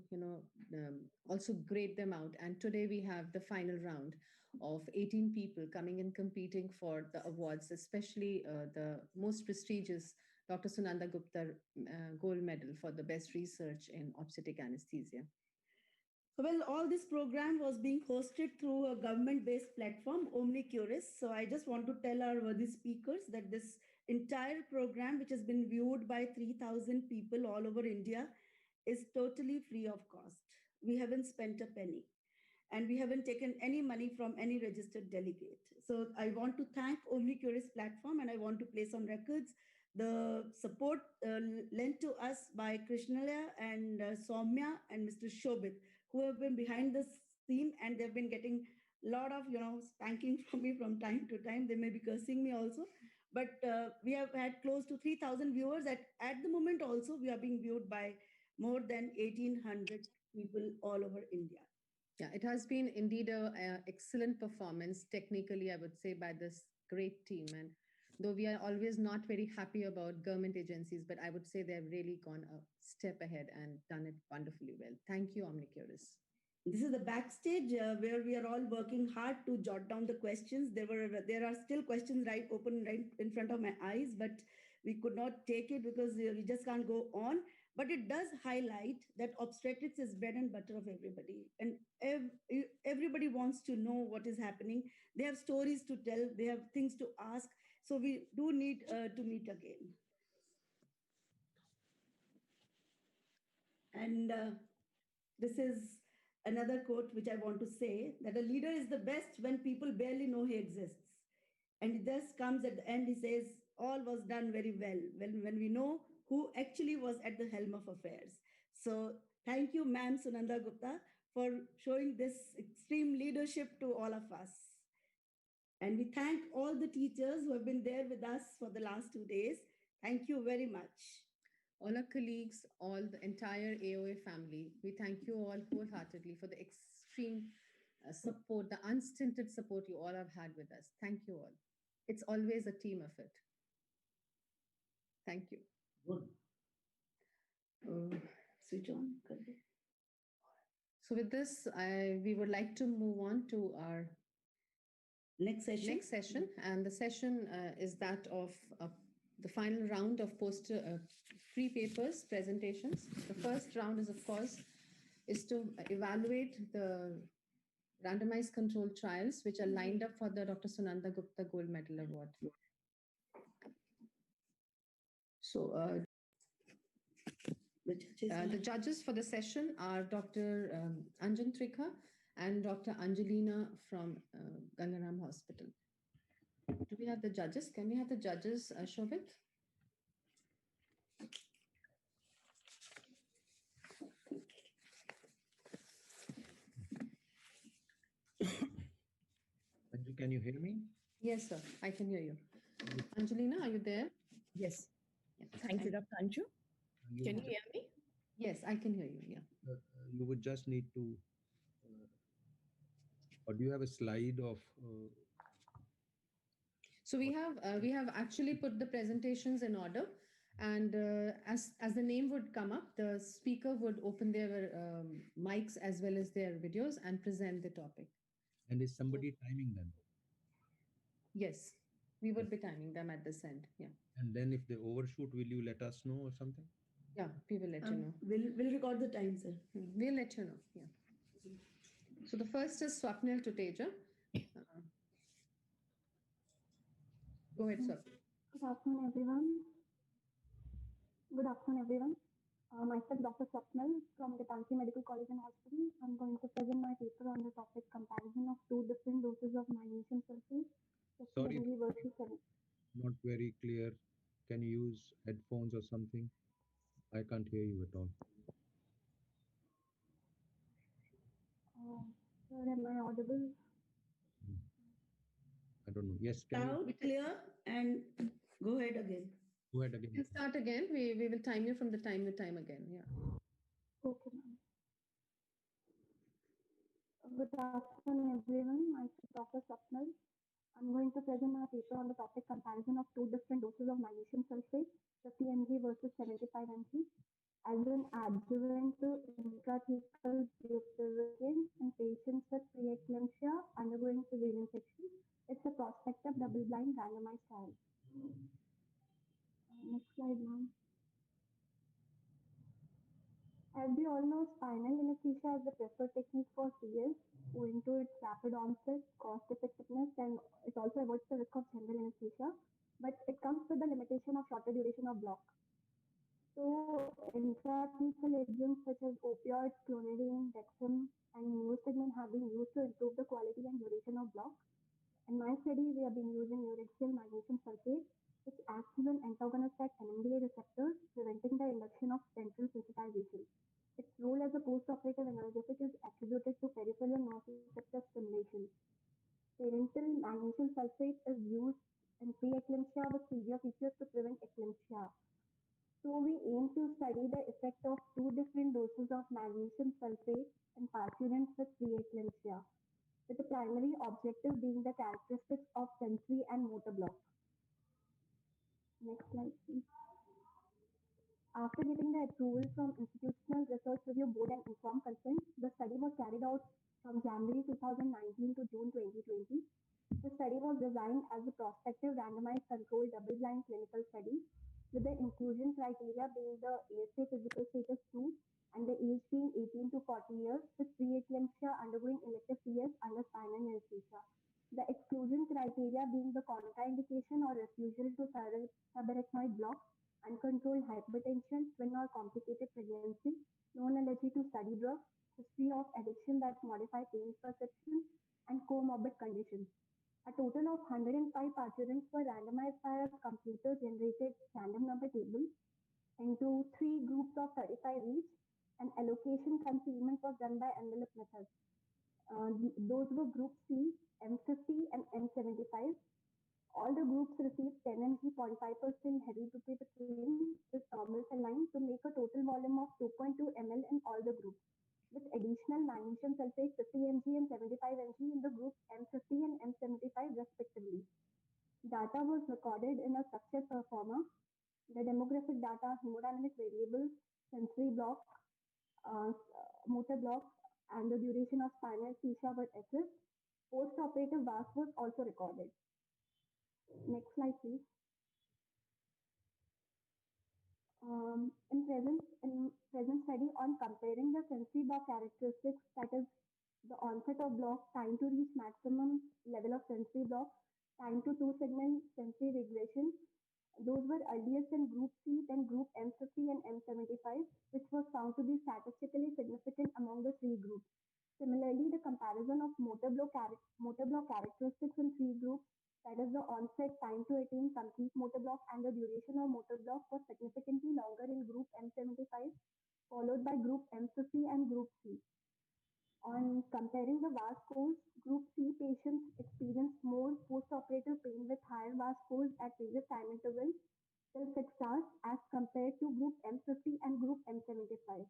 B: also grade them out, and today we have the final round of 18 people coming and competing for the awards, especially the most prestigious Dr. Sunanda Gupta gold medal for the best research in obstetric anesthesia.
R: Well, all this program was being hosted through a government-based platform, OmniCuris. So I just want to tell our worthy speakers that this entire program, which has been viewed by 3,000 people all over India, is totally free of cost. We haven't spent a penny, and we haven't taken any money from any registered delegate. So I want to thank OmniCuris platform, and I want to place on records the support lent to us by Krishnalaya and Soumya and Mr. Shobit, who have been behind the scene, and they've been getting a lot of spanking from me from time to time. They may be cursing me also, but we have had close to 3,000 viewers. At the moment also, we are being viewed by more than 1,800 people all over India.
B: Yeah, it has been indeed an excellent performance technically, I would say, by this great team. And though we are always not very happy about government agencies, but I would say they have really gone a step ahead and done it wonderfully well. Thank you, OmniCuris.
R: This is the backstage where we are all working hard to jot down the questions. There are still questions right in front of my eyes, but we could not take it because we just can't go on. But it does highlight that obstetrics is bread and butter of everybody. And everybody wants to know what is happening. They have stories to tell. They have things to ask. So we do need to meet again. And this is another quote which I want to say, that a leader is the best when people barely know he exists. And it thus comes at the end, he says, all was done very well when we know who actually was at the helm of affairs. So thank you, ma'am Sunanda Gupta, for showing this extreme leadership to all of us. And we thank all the teachers who have been there with us for the last 2 days. Thank you very much.
B: All our colleagues, all the entire AOA family, we thank you all wholeheartedly for the extreme support, the unstinted support you all have had with us. Thank you all. it's always a team effort. Thank you.
E: Good.
R: Switch on.
B: So with this, we would like to move on to our
R: next
B: session. And the session is that of the final round of free papers presentations. The first round is, of course, is to evaluate the randomized controlled trials which are lined up for the Dr. Sunanda Gupta Gold Medal Award. So the judges for the session are Dr. Anjan Trikha and Dr. Angelina from Gangaram Hospital. Do we have the judges? Can we have the judges, Shobit?
A: Anju, can you hear me?
B: Yes, sir. I can hear you. Angelina, are you there?
S: Yes. Thank you, Dr. Anju. Can you hear me?
B: Yes, I can hear you. Yeah.
A: You would just need to, or do you have a slide of?
B: So we have actually put the presentations in order, and as the name would come up, the speaker would open their mics as well as their videos and present the topic.
A: And is somebody timing them?
B: Yes, we would be timing them at this end. Yeah.
A: And then if they overshoot, will you let us know or something?
B: Yeah, we will let you know.
R: We'll record the time, sir.
B: We'll let you know. Yeah. So the first is Swapnil Tuteja. Go ahead, Swapnil.
T: Good afternoon, everyone. Good afternoon, everyone. Myself, Dr. Swapnil from the Tansi Medical College and Hospital. I'm going to present my paper on the topic comparison of two different doses of magnesium sulfate.
A: Sorry, not very clear. Can you use headphones or something? I can't hear you at all.
T: Sir, am I audible?
A: I don't know. Yes,
R: loud, clear, and go ahead again.
A: Go ahead again.
B: We'll start again. We will time you from the time you time again. Yeah.
T: Okay, ma'am. Good afternoon, everyone. Myself, Dr. Swapnil. I'm going to present my paper on the topic comparison of two different doses of magnesium sulfate, 50 mg versus 75 mg, as an adjuvant to intrathecal bupropion in patients with preeclampsia undergoing cesarean section. It's a prospective double-blind randomized trial. Next slide, ma'am. As we all know, spinal anesthesia is the preferred technique for CS, owing to its rapid onset, cost effectiveness, and it also avoids the risk of general anesthesia. But it comes with the limitation of shorter duration of block. So, intrathecal agents such as opioids, clonidine, dexam, and neostigmine have been used to improve the quality and duration of block. In my study, we have been using urexil magnesium sulfate, which acts as an antagonist at NMDA receptors, preventing the induction of central sensitization. Its role as a post-operative analgesic is attributed to peripheral nerve receptor stimulation. Parenteral magnesium sulfate is used in preeclampsia with severe features to prevent eclampsia. So we aim to study the effect of two different doses of magnesium sulfate in parturients with preeclampsia, with the primary objective being the characteristics of sensory and motor block. Next slide, please. After getting the approval from Institutional Research Review Board and informed consent, the study was carried out from January 2019 to June 2020. The study was designed as a prospective randomized controlled double-blind clinical study, with the inclusion criteria being the ASA physical status 2 and the age being 18 to 40 years, with preeclampsia undergoing elective CS under spinal anesthesia. The exclusion criteria being the contraindication or refusal to subarachnoid block, uncontrolled hypertension, twin or complicated pregnancy, known allergy to study drugs, history of addiction that modify pain perception, and comorbid conditions. A total of 105 parturients were randomized by a computer-generated random number table into 3 groups of 35 each, and allocation concealment was done by envelope method. Those were Group C, M50 and M75. All the groups received 10 mg 45% heavy bupropion with normal saline to make a total volume of 2.2 ml in all the groups, with additional magnesium sulfate 50 mg and 75 mg in the group M50 and M75 respectively. Data was recorded in a structured performer. The demographic data, hemodynamic variables, sensory block, motor block, and the duration of spinal anesthesia were assessed. Post-operative VAS was also recorded. Next slide, please. In present study on comparing the sensory block characteristics, that is the onset of block, time to reach maximum level of sensory block, time to two segment sensory regression. Those were earliest in group C, then group M50 and M75, which was found to be statistically significant among the three groups. Similarly, the comparison of motor block characteristics in three groups, that is the onset, time to attain complete motor block, and the duration of motor block, was significantly longer in group M75, followed by group M50 and group C. On comparing the VAS scores, group C patients experienced more post-operative pain with higher VAS scores at various time intervals till 6 hours as compared to group M50 and group M75.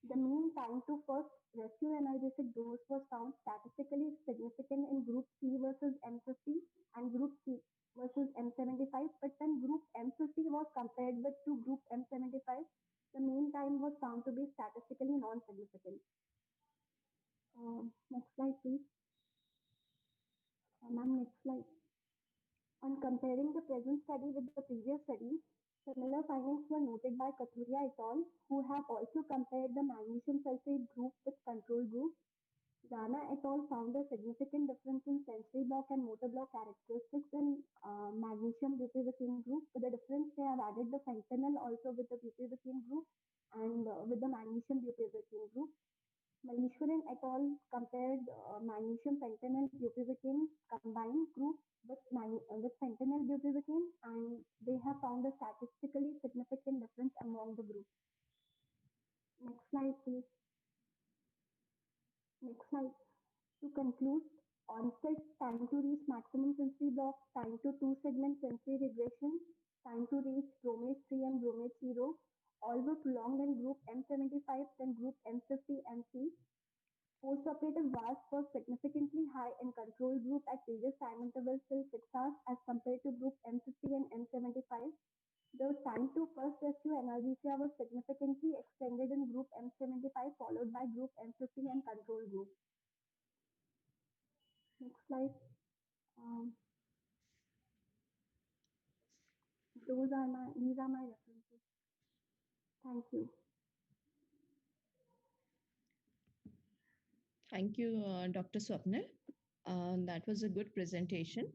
T: The mean time to first rescue analgesic dose was found statistically significant in group C versus M50 and group C versus M75, but when group M50 was compared with to group M75, the mean time was found to be statistically non-significant. Next slide, please. Ma'am, next slide. On comparing the present study with the previous study, similar findings were noted by Kathuria et al., who have also compared the magnesium sulfate group with control group. Rana et al. Found a significant difference in sensory block and motor block characteristics in magnesium bupivacaine group. With the difference, they have added the fentanyl also with the bupivacaine group and with the magnesium bupivacaine group. Malleshwaran et al. Compared magnesium fentanyl bupivacaine combined group with fentanyl bupivacaine, and they have found a statistically significant difference among the groups. Next slide, please. Next slide. To conclude, onset, time to reach maximum sensory block, time to two segment sensory regression, time to reach bromate 3 and bromate 0, all were prolonged in group M75 then group M50 and C. Post-operative VAS was significantly high in control group at various time intervals till 6 hours as compared to group M50 and M75. The time to first rescue analgesia was significantly extended in group M75 followed by group M50 and control group. Next slide. These are my references. Thank you.
O: Thank you, Dr. Swapnil. That was a good presentation.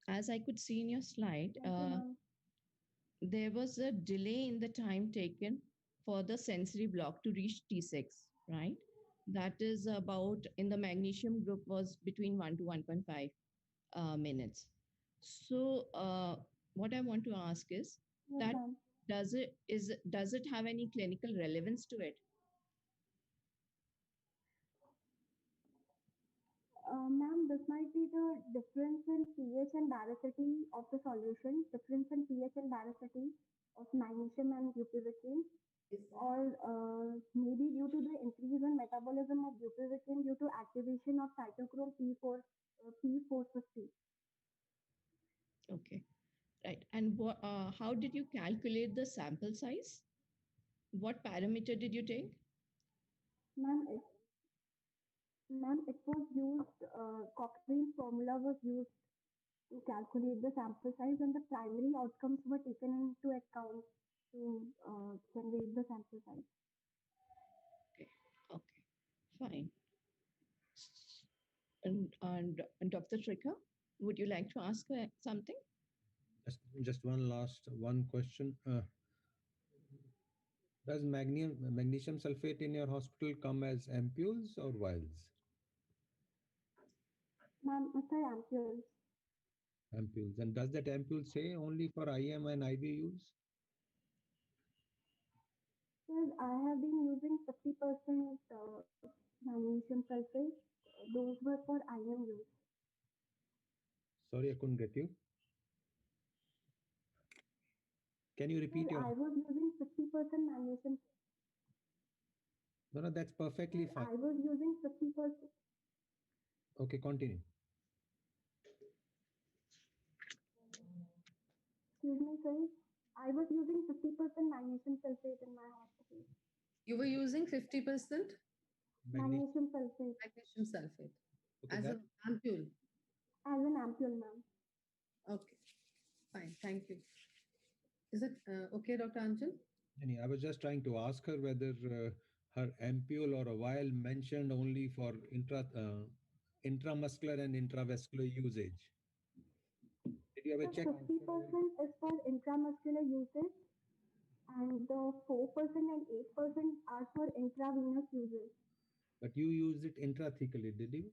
O: As I could see in your slide, there was a delay in the time taken for the sensory block to reach T6, right? That is about, in the magnesium group, was between 1 to 1.5 minutes. So what I want to ask is that does it have any clinical relevance to it?
T: Ma'am, this might be the difference in pH and baricity of the solution, difference in pH and baricity of magnesium and bupivacaine, or maybe due to the increase in metabolism of bupivacaine due to activation of cytochrome P450.
O: Okay, right. And how did you calculate the sample size? What parameter did you take?
T: Ma'am, it was used, Cochrane's formula was used to calculate the sample size, and the primary outcomes were taken into account to generate the sample size.
O: Okay, fine. And Dr. Trikha, would you like to ask something?
A: Just one question. Does magnesium sulfate in your hospital come as ampoules or vials?
T: Ma'am, ampoules.
A: Ampoules. And does that ampule say only for IM and IV use?
T: Well, I have been using 50% magnesium sulfate. Those were for IM use.
A: Sorry, I couldn't get you. Can you repeat
T: well, I was using 50% magnesium.
A: No, that's perfectly fine.
T: I was using 50%.
A: Okay, continue.
T: Excuse me, sir. I was using 50% magnesium sulfate in my hospital.
B: You were using 50%
T: Magnesium sulfate.
B: magnesium sulfate
A: Okay,
B: as an ampule.
T: As an ampule, ma'am.
B: Okay, fine. Thank you. Is it okay, Dr. Anjan?
A: I was just trying to ask her whether her ampule or a vial mentioned only for intramuscular and intravascular usage. Did you ever check?
T: 50% is for intramuscular usage, and the 4% and 8% are for intravenous usage.
A: But you used it intrathecally, did you?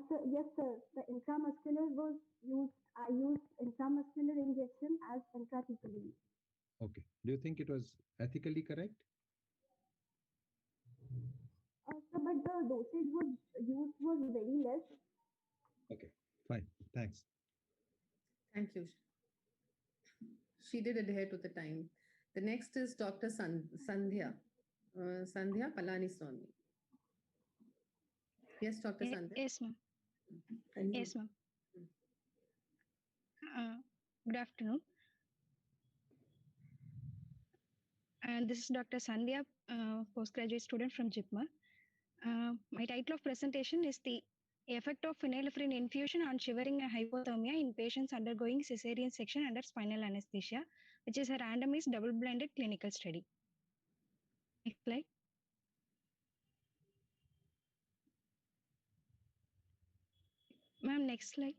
T: Sir, yes, sir. The intramuscular was used. I used intramuscular injection as intrathecally.
A: Okay. Do you think it was ethically correct?
T: Sir, but the dosage was used was very less.
A: Okay, fine. Thanks.
B: Thank you. She did adhere to the time. The next is Dr. Sandhya. Sandhya Palaniswamy. Yes, Dr. Sandhya.
U: Yes, ma'am. Yes, ma'am. Good afternoon. This is Dr. Sandhya, postgraduate student from JIPMER. My title of presentation is the effect of phenylephrine infusion on shivering and hypothermia in patients undergoing cesarean section under spinal anesthesia, which is a randomized double-blinded clinical study. Next slide. Ma'am, next slide.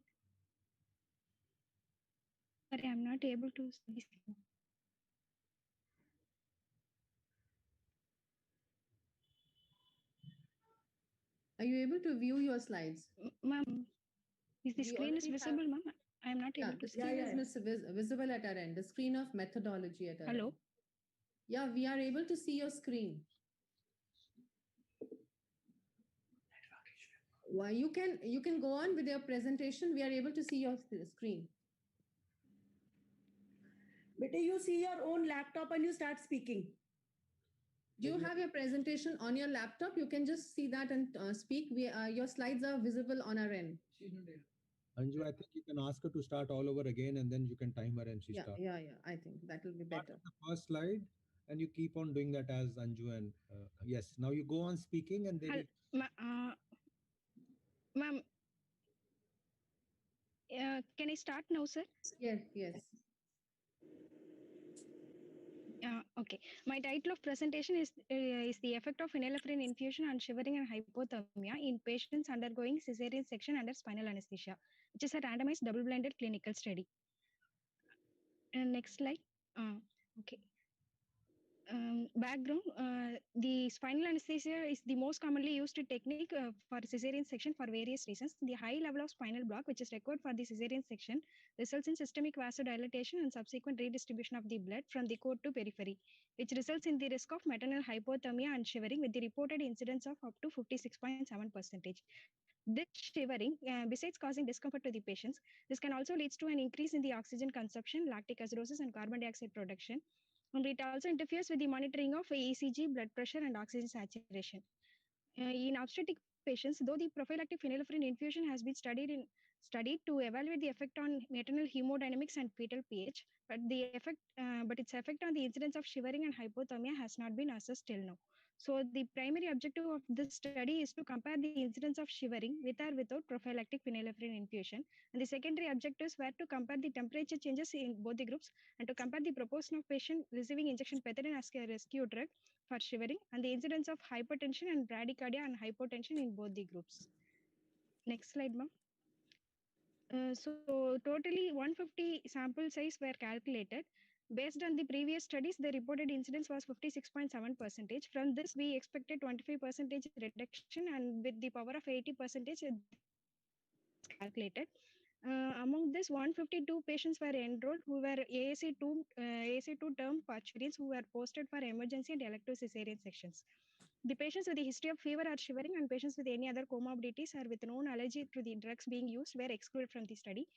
U: Sorry, I'm not able to see this.
B: Are you able to view your slides?
U: Ma'am, is the screen is visible, ma'am? I am not able to see.
B: The screen is visible at our end. The screen of methodology at our end.
U: Hello?
B: Yeah, we are able to see your screen. Why you can go on with your presentation. We are able to see your screen.
R: Better you see your own laptop and you start speaking.
B: Do you have your presentation on your laptop? You can just see that and speak. Your slides are visible on our end.
A: Anju, I think you can ask her to start all over again and then you can time her and she starts.
B: Yeah. I think that will be better.
A: The first slide and you keep on doing that as Anju and yes. Now you go on speaking and then.
U: Ma'am, can I start now, sir?
B: Yes.
U: Okay. My title of presentation is the effect of phenylephrine infusion on shivering and hypothermia in patients undergoing cesarean section under spinal anesthesia, which is a randomized double-blinded clinical study. Next slide. Okay. Background, the spinal anesthesia is the most commonly used technique for cesarean section for various reasons. The high level of spinal block, which is required for the cesarean section, results in systemic vasodilatation and subsequent redistribution of the blood from the cord to periphery, which results in the risk of maternal hypothermia and shivering with the reported incidence of up to 56.7%. This shivering, besides causing discomfort to the patients, this can also lead to an increase in the oxygen consumption, lactic acidosis, and carbon dioxide production. And it also interferes with the monitoring of ECG, blood pressure, and oxygen saturation. In obstetric patients, though the prophylactic phenylephrine infusion has been studied to evaluate the effect on maternal hemodynamics and fetal pH, but its effect on the incidence of shivering and hypothermia has not been assessed till now. So the primary objective of this study is to compare the incidence of shivering with or without prophylactic phenylephrine infusion. And the secondary objectives were to compare the temperature changes in both the groups and to compare the proportion of patients receiving injection pethidine as a rescue drug for shivering and the incidence of hypertension and bradycardia and hypotension in both the groups. Next slide, ma'am. So totally 150 sample size were calculated. Based on the previous studies, the reported incidence was 56.7%. From this, we expected 25% reduction, and with the power of 80%, calculated. Among this, 152 patients were enrolled who were AAC2 term parturients who were posted for emergency and elective cesarean sections. The patients with a history of fever or shivering and patients with any other comorbidities or with known allergy to the drugs being used were excluded from the study.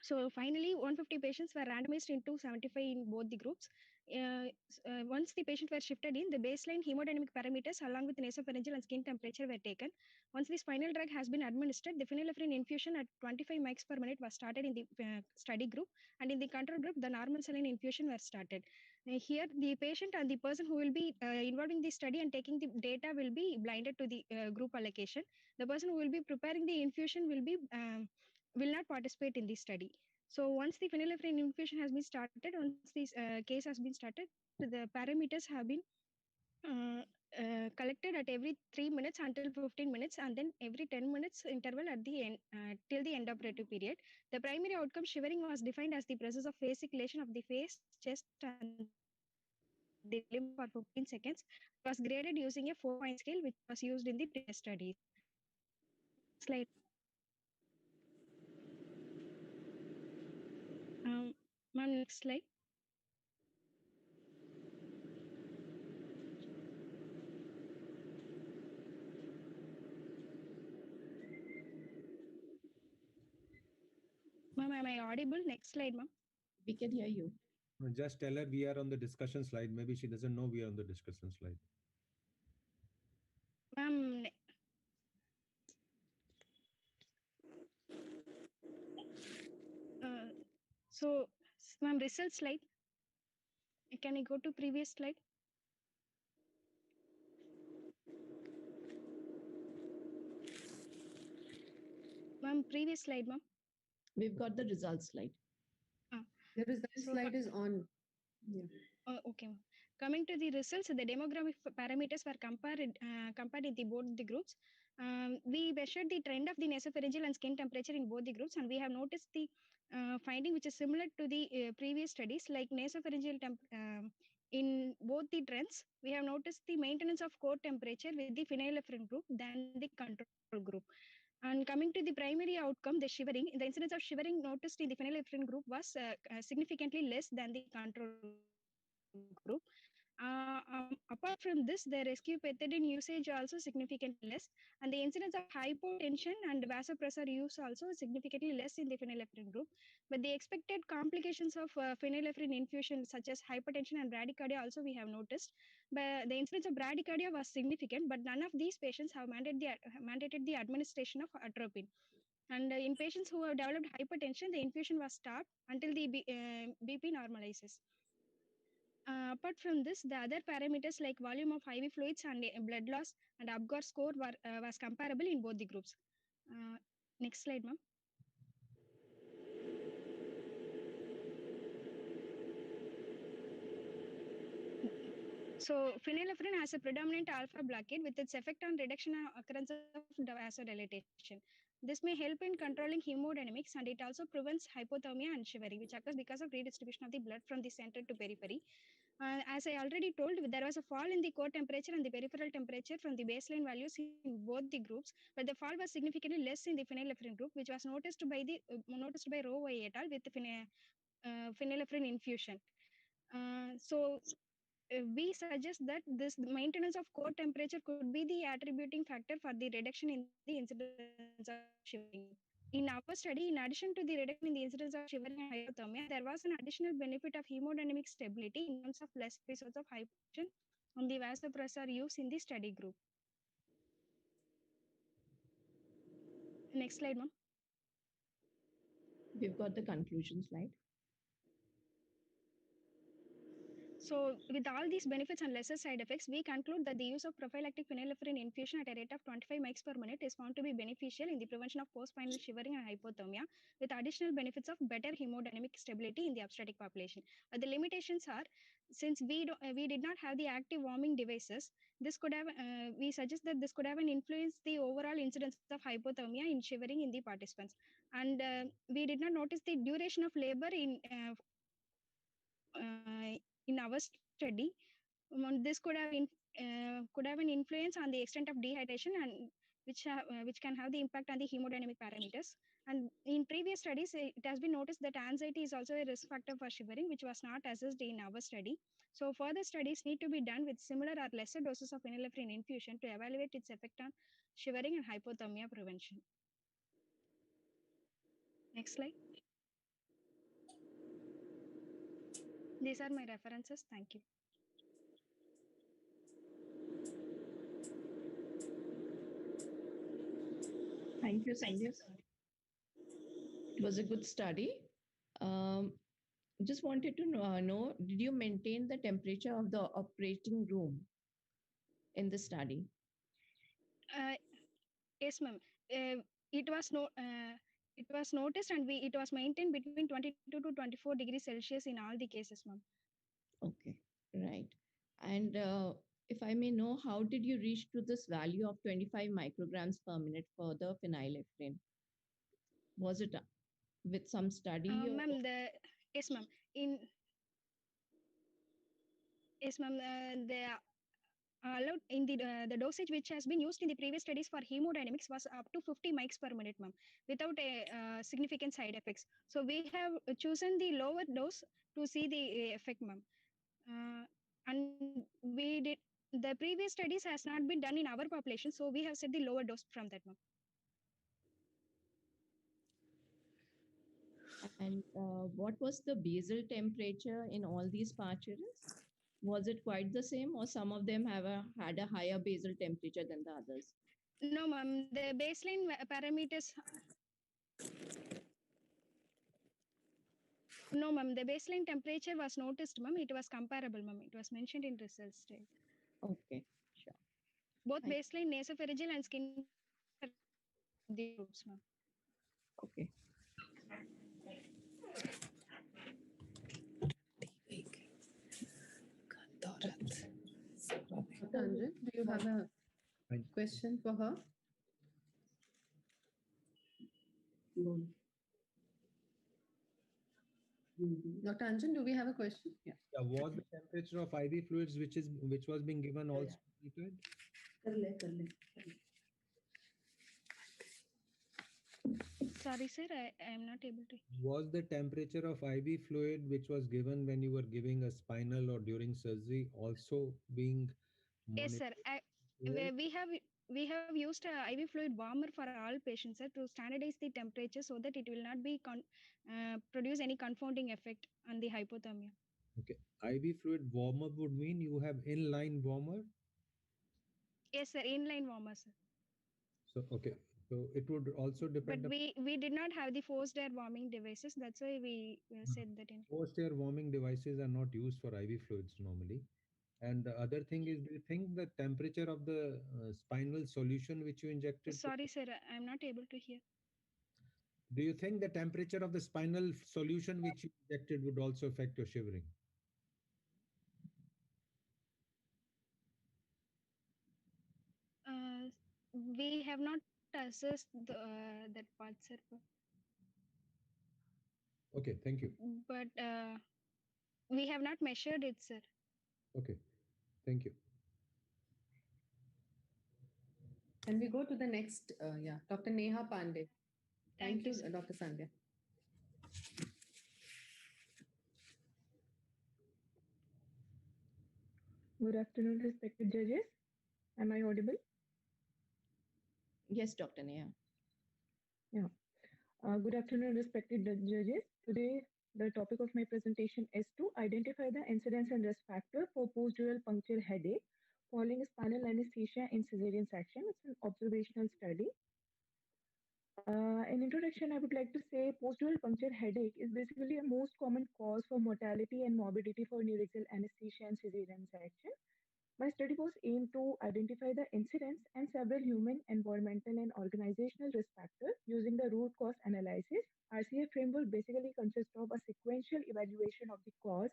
U: So finally, 150 patients were randomized into 75 in both the groups. Once the patients were shifted in, the baseline hemodynamic parameters along with nasopharyngeal and skin temperature were taken. Once the spinal drug has been administered, the phenylephrine infusion at 25 mics per minute was started in the study group, and in the control group, the normal saline infusion were started. Here, the patient and the person who will be involving the study and taking the data will be blinded to the group allocation. The person who will be preparing the infusion will not participate in the study. So once the phenylephrine infusion has been started, once this case has been started, the parameters have been collected at every 3 minutes until 15 minutes, and then every 10 minutes interval at the end till the end operative period. The primary outcome shivering was defined as the presence of fasciculation of the face, chest, and the limb for 15 seconds. It was graded using a 4-point scale, which was used in the previous studies. Next slide. Ma'am, next slide. Ma'am, am I audible? Next slide, ma'am.
B: We can hear you.
A: Just tell her we are on the discussion slide. Maybe she doesn't know we are on the discussion slide.
U: Ma'am, so ma'am, result slide. Can I go to previous slide? Ma'am, previous slide, ma'am.
B: We've got the results slide. The results slide is on. Yeah.
U: Okay. Coming to the results, the demographic parameters were compared in both the groups. We measured the trend of the nasopharyngeal and skin temperature in both the groups, and we have noticed the finding which is similar to the previous studies, like nasopharyngeal in both the trends. We have noticed the maintenance of core temperature with the phenylephrine group than the control group. And coming to the primary outcome, the shivering, the incidence of shivering noticed in the phenylephrine group was significantly less than the control group. Apart from this, the rescue pethidine usage also significantly less, and the incidence of hypotension and vasopressor use also significantly less in the phenylephrine group. But the expected complications of phenylephrine infusion, such as hypertension and bradycardia, also we have noticed. But the incidence of bradycardia was significant, but none of these patients have mandated the administration of atropine. And in patients who have developed hypertension, the infusion was stopped until the BP normalizes. Apart from this, the other parameters like volume of IV fluids and blood loss and Apgar score was comparable in both the groups. Next slide, ma'am. So phenylephrine has a predominant alpha blockade with its effect on reduction and occurrence of vasodilatation. This may help in controlling hemodynamics, and it also prevents hypothermia and shivering, which occurs because of redistribution of the blood from the center to periphery. As I already told, there was a fall in the core temperature and the peripheral temperature from the baseline values in both the groups, but the fall was significantly less in the phenylephrine group, which was noticed by Rowe et al. With the phenylephrine infusion. We suggest that this maintenance of core temperature could be the attributing factor for the reduction in the incidence of shivering. In our study, in addition to the reduction in the incidence of shivering and hypothermia, there was an additional benefit of hemodynamic stability in terms of less episodes of hypotension on the vasopressor use in the study group. Next slide, ma'am.
B: We've got the conclusion slide.
U: So with all these benefits and lesser side effects, we conclude that the use of prophylactic phenylephrine infusion at a rate of 25 mics per minute is found to be beneficial in the prevention of post-spinal shivering and hypothermia, with additional benefits of better hemodynamic stability in the obstetric population. The limitations are, since we did not have the active warming devices, this could have we suggest that this could have an influence the overall incidence of hypothermia in shivering in the participants, and we did not notice the duration of labor in our study. This could have an influence on the extent of dehydration, and which can have the impact on the hemodynamic parameters. And in previous studies, it has been noticed that anxiety is also a risk factor for shivering, which was not assessed in our study. So further studies need to be done with similar or lesser doses of phenylephrine infusion to evaluate its effect on shivering and hypothermia prevention. Next slide. These are my references. Thank you.
O: Thank you, Sandeep. It was a good study. Um, just wanted to know, did you maintain the temperature of the operating room in the study?
U: Yes, ma'am. It was no. It was noticed and it was maintained between 22 to 24 degrees Celsius in all the cases, ma'am.
O: Okay, right. And if I may know, how did you reach to this value of 25 micrograms per minute for the phenylephrine? Was it with some study?
U: Ma'am, yes, ma'am. Yes, ma'am. The allowed in the dosage which has been used in the previous studies for hemodynamics was up to 50 mics per minute, ma'am, without a significant side effects. So we have chosen the lower dose to see the effect, ma'am. And we did the previous studies has not been done in our population, so we have set the lower dose from that, ma'am.
O: And what was the basal temperature in all these parturients? Was it quite the same, or some of them had a higher basal temperature than the others?
U: No, ma'am. The baseline parameters. No, ma'am. The baseline temperature was noticed, ma'am. It was comparable, ma'am. It was mentioned in results state.
O: Okay, sure.
U: Both baseline nasopharyngeal and skin the groups, ma'am.
O: Okay.
B: Dr. Anjan, do you have a question for her? Dr. Anjan, do we have a question?
A: Yeah. Was the temperature of IV fluids which was being given also treated?
U: Sorry, sir. I am not able to.
A: Was the temperature of IV fluid which was given when you were giving a spinal or during surgery also being monitored?
U: Yes, sir. We have used a IV fluid warmer for all patients, sir, to standardize the temperature so that it will not be produce any confounding effect on the hypothermia.
A: Okay. IV fluid warmer would mean you have inline warmer?
U: Yes, sir. Inline warmer, sir.
A: So, okay. So it would also depend.
U: But we did not have the forced air warming devices. That's why we said that.
A: Forced air warming devices are not used for IV fluids normally. And the other thing is, do you think the temperature of the spinal solution which you injected?
U: Sorry, sir. I'm not able to hear.
A: Do you think the temperature of the spinal solution which you injected would also affect your shivering?
U: We have not assessed that part, sir.
A: Okay, thank you.
U: But we have not measured it, sir.
A: Okay, thank you.
B: Can we go to the next? Dr. Neha Pandey. Thank you, Dr. Sandhya.
C: Good afternoon, respected judges. Am I audible?
O: Yes, Dr. Neha.
C: Yeah. Good afternoon, respected judges. Today, the topic of my presentation is to identify the incidence and risk factor for post-dural puncture headache following spinal anesthesia in cesarean section. It's an observational study. In introduction, I would like to say post-dural puncture headache is basically a most common cause for mortality and morbidity for neuraxial anesthesia and cesarean section. My study was aimed to identify the incidence and several human, environmental, and organizational risk factors using the root cause analysis. RCA framework basically consists of a sequential evaluation of the cause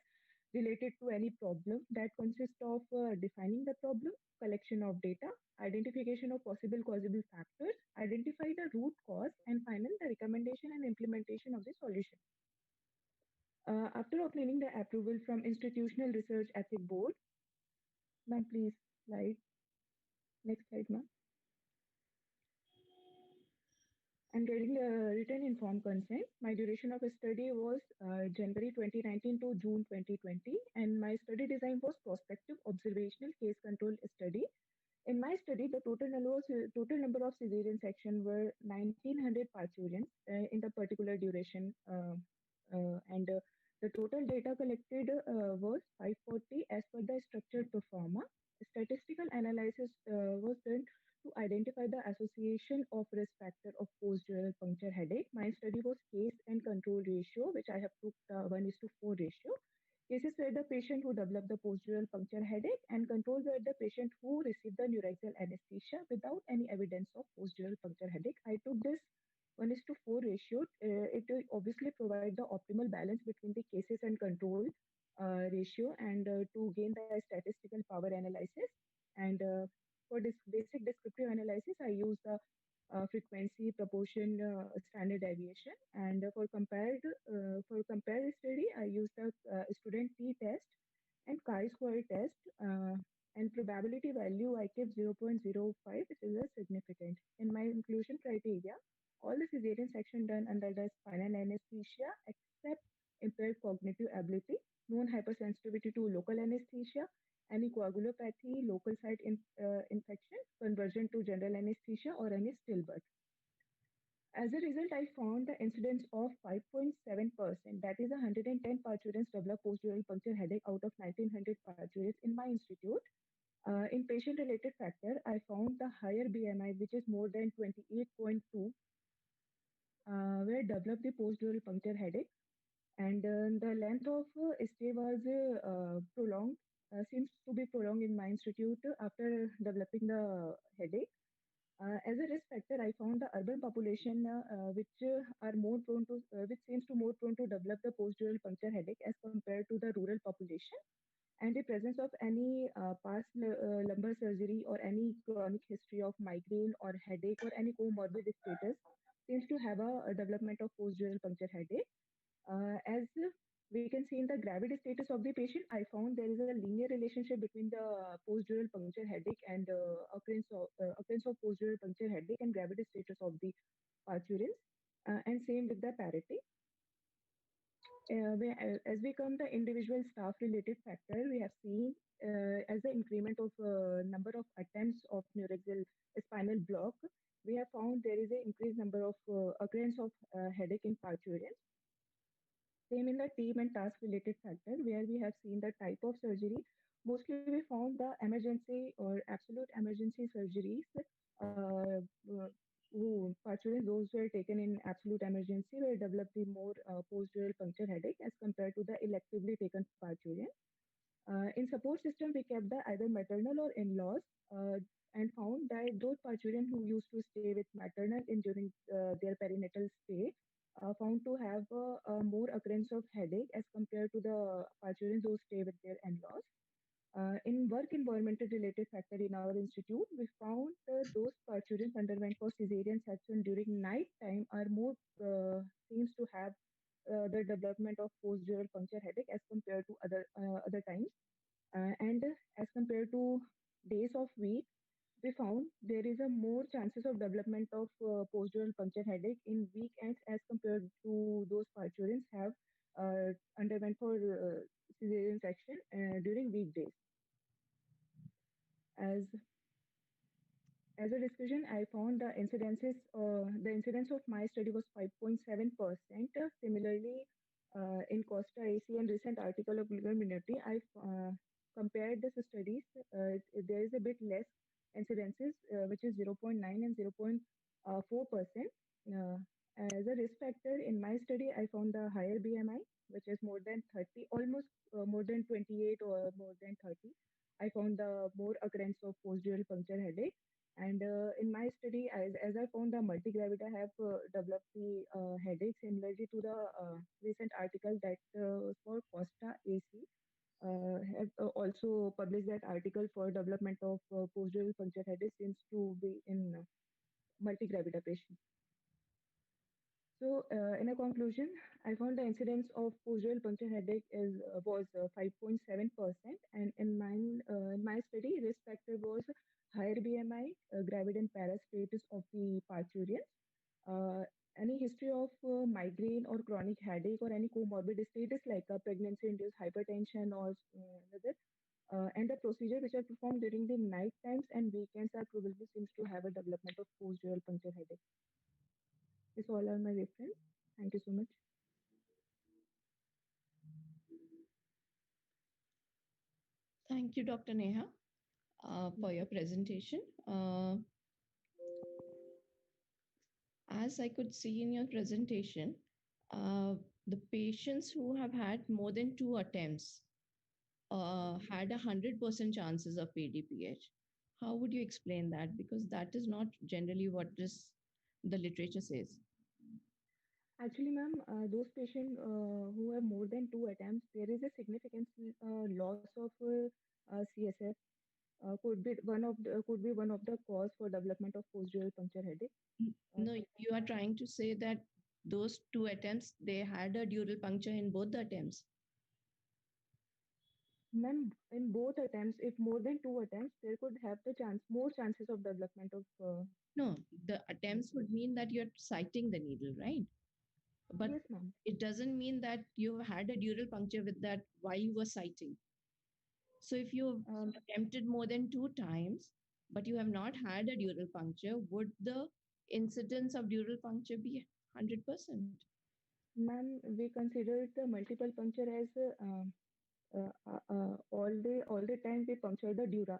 C: related to any problem that consists of defining the problem, collection of data, identification of possible causable factors, identify the root cause, and finally the recommendation and implementation of the solution. After obtaining the approval from Institutional Research Ethics Board, ma'am, please slide. Next slide, ma'am. And getting a written informed consent. My duration of the study was January 2019 to June 2020, and my study design was prospective observational case control study. In my study, the total number of cesarean section were 1,900 parturients in the particular duration, and The total data collected was 540 as per the structured pro forma. Statistical analysis was done to identify the association of risk factor of post-dural puncture headache. My study was case and control ratio, which I have took 1:4 ratio. Cases were the patient who developed the post-dural puncture headache, and control were the patient who received the neuraxial anesthesia without any evidence of post-dural puncture headache. I took this 1:4 ratio. It will obviously provide the optimal balance between the cases and control ratio, and to gain the statistical power analysis. And for this basic descriptive analysis, I use the frequency, proportion, standard deviation, and for compared study, I use the student t test and chi-square test, and probability value I kept 0.05, which is a significant. In my inclusion criteria, all the cesarean section done under the spinal anesthesia except impaired cognitive ability, known hypersensitivity to local anesthesia, any coagulopathy, local site infection, conversion to general anesthesia, or any stillbirth. As a result, I found the incidence of 5.7%, that is 110 parturients develop post-dural puncture headache out of 1900 parturients in my institute. In patient-related factor, I found the higher BMI, which is more than 28.2, where developed the post-dural puncture headache, and the length of stay was prolonged, seems to be prolonged in my institute after developing the headache. As a risk factor, I found the urban population, which seems to more prone to develop the post-dural puncture headache as compared to the rural population, and the presence of any past lumbar surgery or any chronic history of migraine or headache or any comorbid status seems to have a development of post-dural puncture headache. As we can see in the gravity status of the patient, I found there is a linear relationship between the post-dural puncture headache and occurrence of post-dural puncture headache and gravity status of the parturients, and same with the parity. As we come the individual staff-related factor, we have seen as the increment of number of attempts of neuraxial spinal block, we have found there is an increased number of occurrence of headache in parturients. Same in the team and task related factor, where we have seen the type of surgery. Mostly we found the emergency or absolute emergency surgeries, parturients, those were taken in absolute emergency, were developed the more post-dural puncture headache as compared to the electively taken parturients. In support system, we kept the either maternal or in-laws, and found that those parturients who used to stay with maternal in during their perinatal stay found to have more occurrence of headache as compared to the parturients who stay with their in-laws. In work environmental related factor in our institute, we found those parturients underwent for cesarean section during night time are more seems to have the development of post-dural puncture headache as compared to other times, and as compared to days of week, we found there is a more chances of development of post-dural puncture headache in weekends as compared to those parturients have underwent for cesarean section during weekdays. As a discussion, I found the incidence of my study was 5.7%. Similarly, in Costa AC and recent article of Legal Minority, I compared the studies. There is a bit less incidences, which is 0.9 and 0.4%. As a risk factor in my study, I found the higher BMI, which is more than 30, almost more than 28 or more than 30. I found the more occurrence of post-dural puncture headache. And in my study, as I found the multigravida have developed the headache similarly to the recent article that was for Costa AC. Have also published that article for development of post-dural puncture headache seems to be in multigravida patients. So, in a conclusion, I found the incidence of post-dural puncture headache was 5.7%, and in my study, risk factor was higher BMI, gravid and para status of the parturients, any history of migraine or chronic headache or any comorbid status like pregnancy-induced hypertension or another, and the procedure which are performed during the night times and weekends are probably seems to have a development of post-dural puncture headache. This all are my reference. Thank you so much.
B: Thank you, Dr. Neha, for your presentation. As I could see in your presentation, the patients who have had more than 2 attempts had 100% chances of PDPH. How would you explain that? Because that is not generally what the literature says.
C: Actually, ma'am, those patients who have more than 2 attempts, there is a significant loss of CSF. Could be one of the cause for development of post-dural puncture headache.
B: No, you are trying to say that those 2 attempts, they had a dural puncture in both the attempts.
C: Ma'am, in both attempts, if more than 2 attempts, there could have more chances of development of.
B: No, the attempts would mean that you're sighting the needle, right? But
C: yes, ma'am.
B: It doesn't mean that you had a dural puncture with that while you were sighting. So if you attempted more than 2 times, but you have not had a dural puncture, would the incidence of dural puncture be 100%?
C: Ma'am, we consider the multiple puncture as all the time we puncture the dura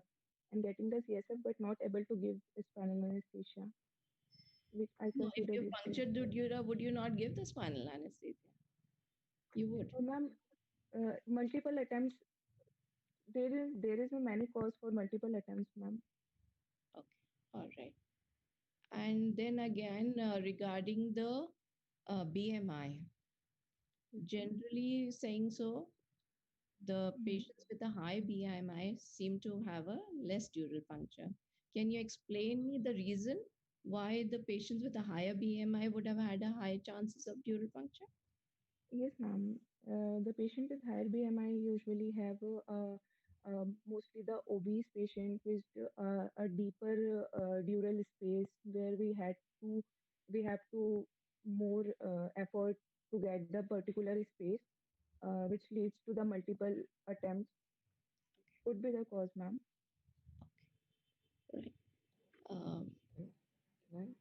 C: and getting the CSF, but not able to give spinal anesthesia. Which I
B: No, if
C: consider
B: you punctured the dura, would you not give the spinal anesthesia? You would.
C: Ma'am, multiple attempts. There is a many cause for multiple attempts, ma'am.
B: Okay, all right. And then again, regarding the BMI, generally saying so, the patients with a high BMI seem to have a less dural puncture. Can you explain me the reason why the patients with a higher BMI would have had a higher chances of dural puncture?
C: Yes, ma'am. The patient with higher BMI usually have mostly the obese patient with a deeper dural space where we have to more effort to get the particular space, which leads to the multiple attempts. Could be the cause, ma'am.
B: Right.
C: Right.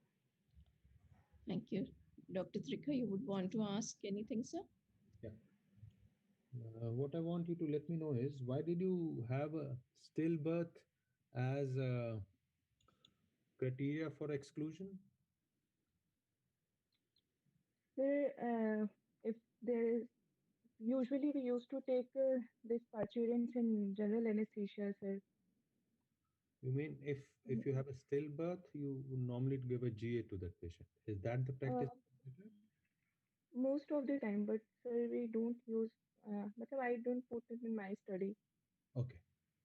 B: Thank you. Dr. Trikha, you would want to ask anything, sir?
A: Yeah. What I want you to let me know is, why did you have a stillbirth as a criteria for exclusion?
C: If there is usually we used to take this parturients in general anesthesia, sir.
A: You mean if you have a stillbirth, you would normally give a GA to that patient? Is that the practice?
C: Most of the time, but sir, we don't use. But I don't put it in my study.
A: Okay,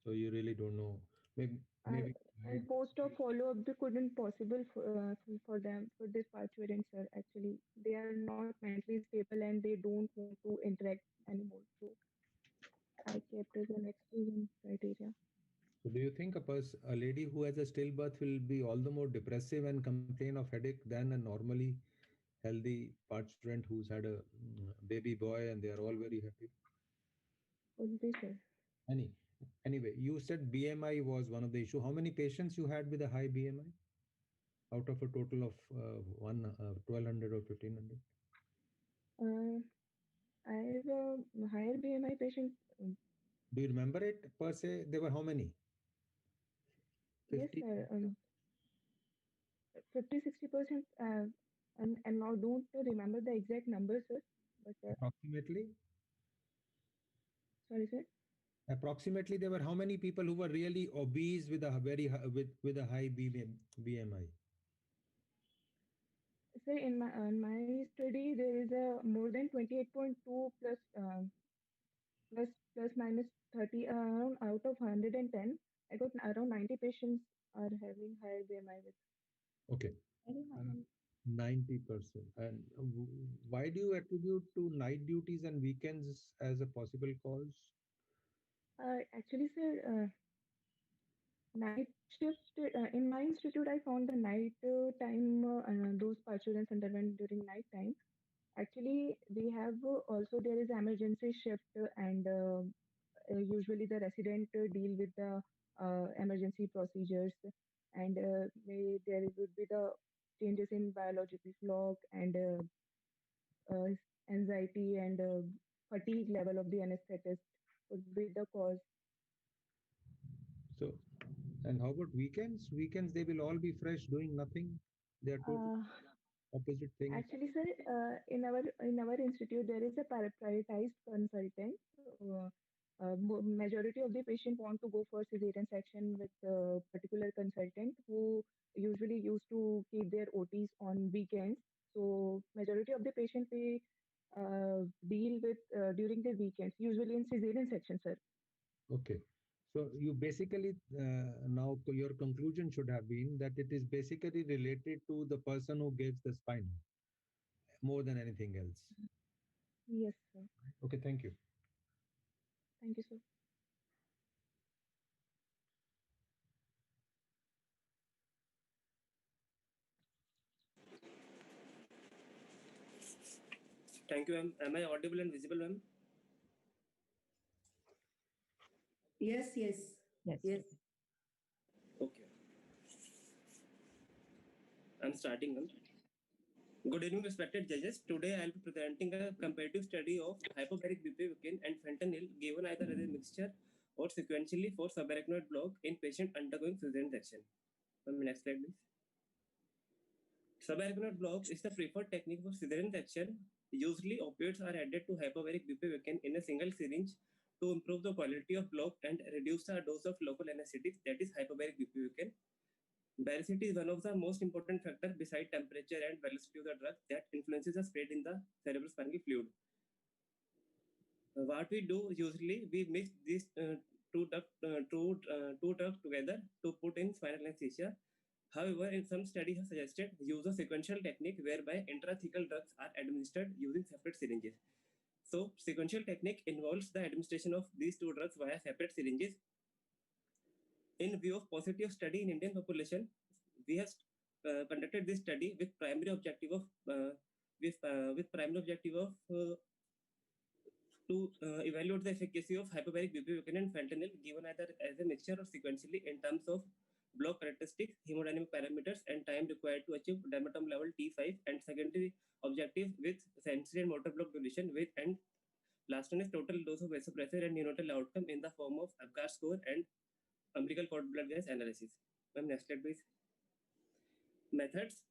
A: so you really don't know. Maybe
C: And post of follow up, they couldn't possible for them for this parturients, sir. Actually, they are not mentally stable and they don't want to interact anymore. So I kept as an exclusion criteria.
A: So do you think a lady who has a stillbirth will be all the more depressive and complain of headache than a normally healthy parturient who's had a baby boy and they are all very happy?
C: Could be, sir.
A: Anyway, you said BMI was one of the issue. How many patients you had with a high BMI out of a total of 1200 or 1500?
C: I have a higher BMI patient.
A: Do you remember it per se? There were how many?
C: 50? Yes, sir. 50-60%. And now don't remember the exact numbers, sir. But
A: approximately.
C: Sorry, sir.
A: Approximately, there were how many people who were really obese with a very with a high BMI?
C: Sir, in my study, there is a more than 28.2 plus minus 30 around out of 110. I got around 90 patients are having higher BMI with.
A: Okay. 90%. And why do you attribute to night duties and weekends as a possible cause?
C: Actually, sir, night shift in my institute, I found the night time those parturients underwent during night time. Actually, we have also there is emergency shift and usually the resident deal with the emergency procedures and there would be the changes in biological clock and anxiety and fatigue level of the anesthetist would be the cause.
A: So, and how about weekends? Weekends, they will all be fresh, doing nothing. They are totally
C: Uh,
A: opposite things.
C: Actually, sir, in our institute there is a prioritized consultant. Majority of the patient want to go for cesarean section with a particular consultant who usually used to keep their OTs on weekends. So majority of the patient we deal with during the weekends, usually in cesarean section, sir.
A: Okay. So you basically now your conclusion should have been that it is basically related to the person who gives the spinal more than anything else.
C: Yes, sir.
A: Okay, thank you.
C: Thank you, sir.
F: Thank you, ma'am. Am I audible and visible, ma'am?
R: Yes, yes.
S: Yes.
R: Yes.
F: Okay. I'm starting, ma'am. Good evening, respected judges. Today I'll be presenting a comparative study of hyperbaric bupivacaine and fentanyl given either as a mixture or sequentially for subarachnoid block in patient undergoing cesarean section. Next slide, please. Subarachnoid block is the preferred technique for cesarean section. Usually, opioids are added to hyperbaric bupivacaine in a single syringe to improve the quality of block and reduce the dose of local anesthetic, that is hyperbaric bupivacaine. Baricity is one of the most important factors beside temperature and velocity of the drug that influences the spread in the cerebrospinal fluid. What we do usually, we mix these two drugs together to put in spinal anesthesia. However, in some studies have suggested use of sequential technique whereby intrathecal drugs are administered using separate syringes. So, sequential technique involves the administration of these two drugs via separate syringes. In view of positive study in Indian population, we have conducted this study with primary objective of to evaluate the efficacy of hyperbaric bupivacaine and fentanyl given either as a mixture or sequentially in terms of block characteristics, hemodynamic parameters, and time required to achieve dermatom level T5, and secondary objective with sensory and motor block deletion with, and last one is total dose of vasopressor and neonatal outcome in the form of Apgar score and umbilical cord blood gas analysis. Next slide, please. Methods.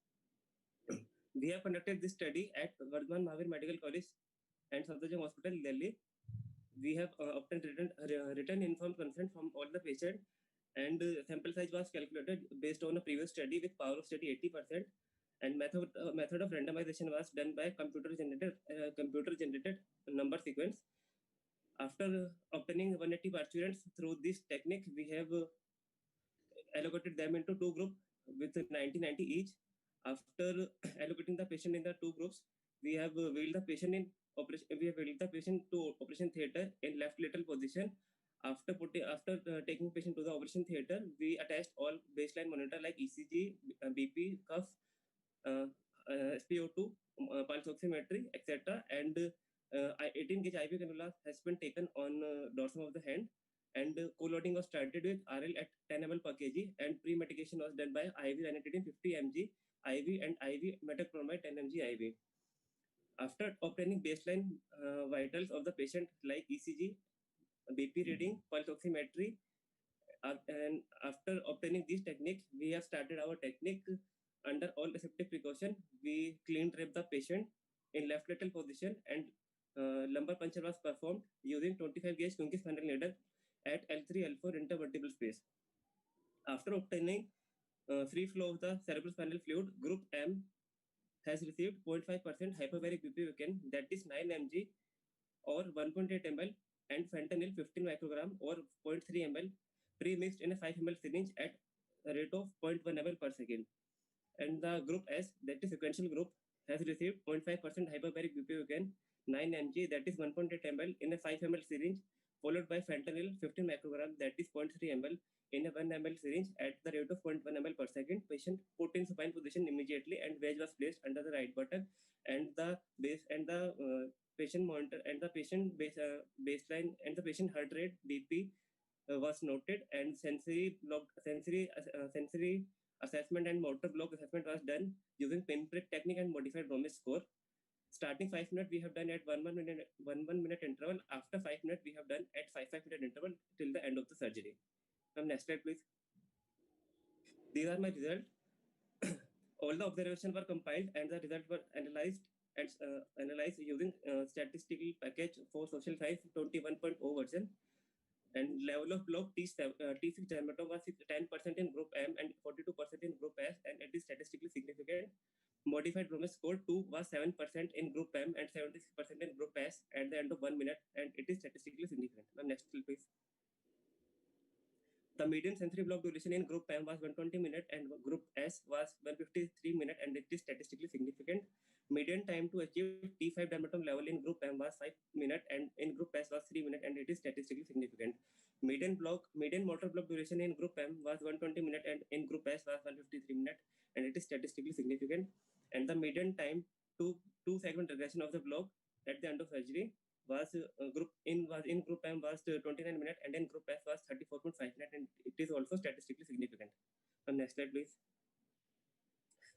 F: We have conducted this study at Vardhaman Mahavir Medical College and Safdarjung Hospital, Delhi. We have obtained written informed consent from all the patients, and sample size was calculated based on a previous study with power of study 80%, and method of randomization was done by computer generated number sequence. After obtaining 180 participants through this technique, we have allocated them into two groups with 90-90 each. After allocating the patient in the two groups, we have wheeled the patient in operation. We have wheeled the patient to operation theater in left lateral position. After taking patient to the operation theater, we attached all baseline monitor like ECG, BP, cuff, SpO2, pulse oximetry, etc. And 18 gauge IV cannula has been taken on dorsum of the hand, and co-loading was started with RL at 10 ml per kg, and pre-medication was done by IV ranitidine 50 mg IV and IV metoclopramide 10 mg IV. After obtaining baseline vitals of the patient like ECG, BP reading, pulse oximetry, and after obtaining this technique, we have started our technique under all aseptic precaution. We clean wrap the patient in left lateral position, and lumbar puncture was performed using 25 gauge Kunke spinal needle at L3, L4 intervertebral space. After obtaining free flow of the cerebrospinal fluid, group M has received 0.5% hyperbaric bupivacaine, that is 9 mg or 1.8 ml, and fentanyl 15 microgram or 0.3 ml pre-mixed in a 5 ml syringe at a rate of 0.1 ml per second. And the group S, that is sequential group, has received 0.5% hyperbaric bupivacaine 9 mg, that is 1.8 ml in a 5 ml syringe, followed by fentanyl 15 microgram, that is 0.3 ml in a 1 ml syringe at the rate of 0.1 ml per second. Patient put in supine position immediately, and wedge was placed under the right button, and the base and the patient monitor and the patient baseline and the patient heart rate BP was noted, and sensory assessment and motor block assessment was done using pinprick technique and modified Bromley score. Starting 5 minutes we have done at 1 minute interval. After 5 minutes we have done at 5 minute interval till the end of the surgery. Next slide, please. These are my results. All the observations were compiled and the results were analyzed using statistical package for social science 21.0 version. And level of block T6 dermatome was 10% in group M and 42% in group S, and it is statistically significant. Modified Bromance score 2 was 7% in group M and 76% in group S at the end of 1 minute, and it is statistically significant. Next slide, please. The median sensory block duration in group M was 120 minutes and group S was 153 minutes, and it is statistically significant. Median time to achieve T5 dermatome level in group M was 5 minutes and in group S was 3 minutes, and it is statistically significant. Median motor block duration in group M was 120 minutes and in group S was 153 minutes, and it is statistically significant. And the median time to 2-segment regression of the block at the end of surgery was in group M was 29 minutes and in group S was 34.5 minutes, and it is also statistically significant. Next slide, please.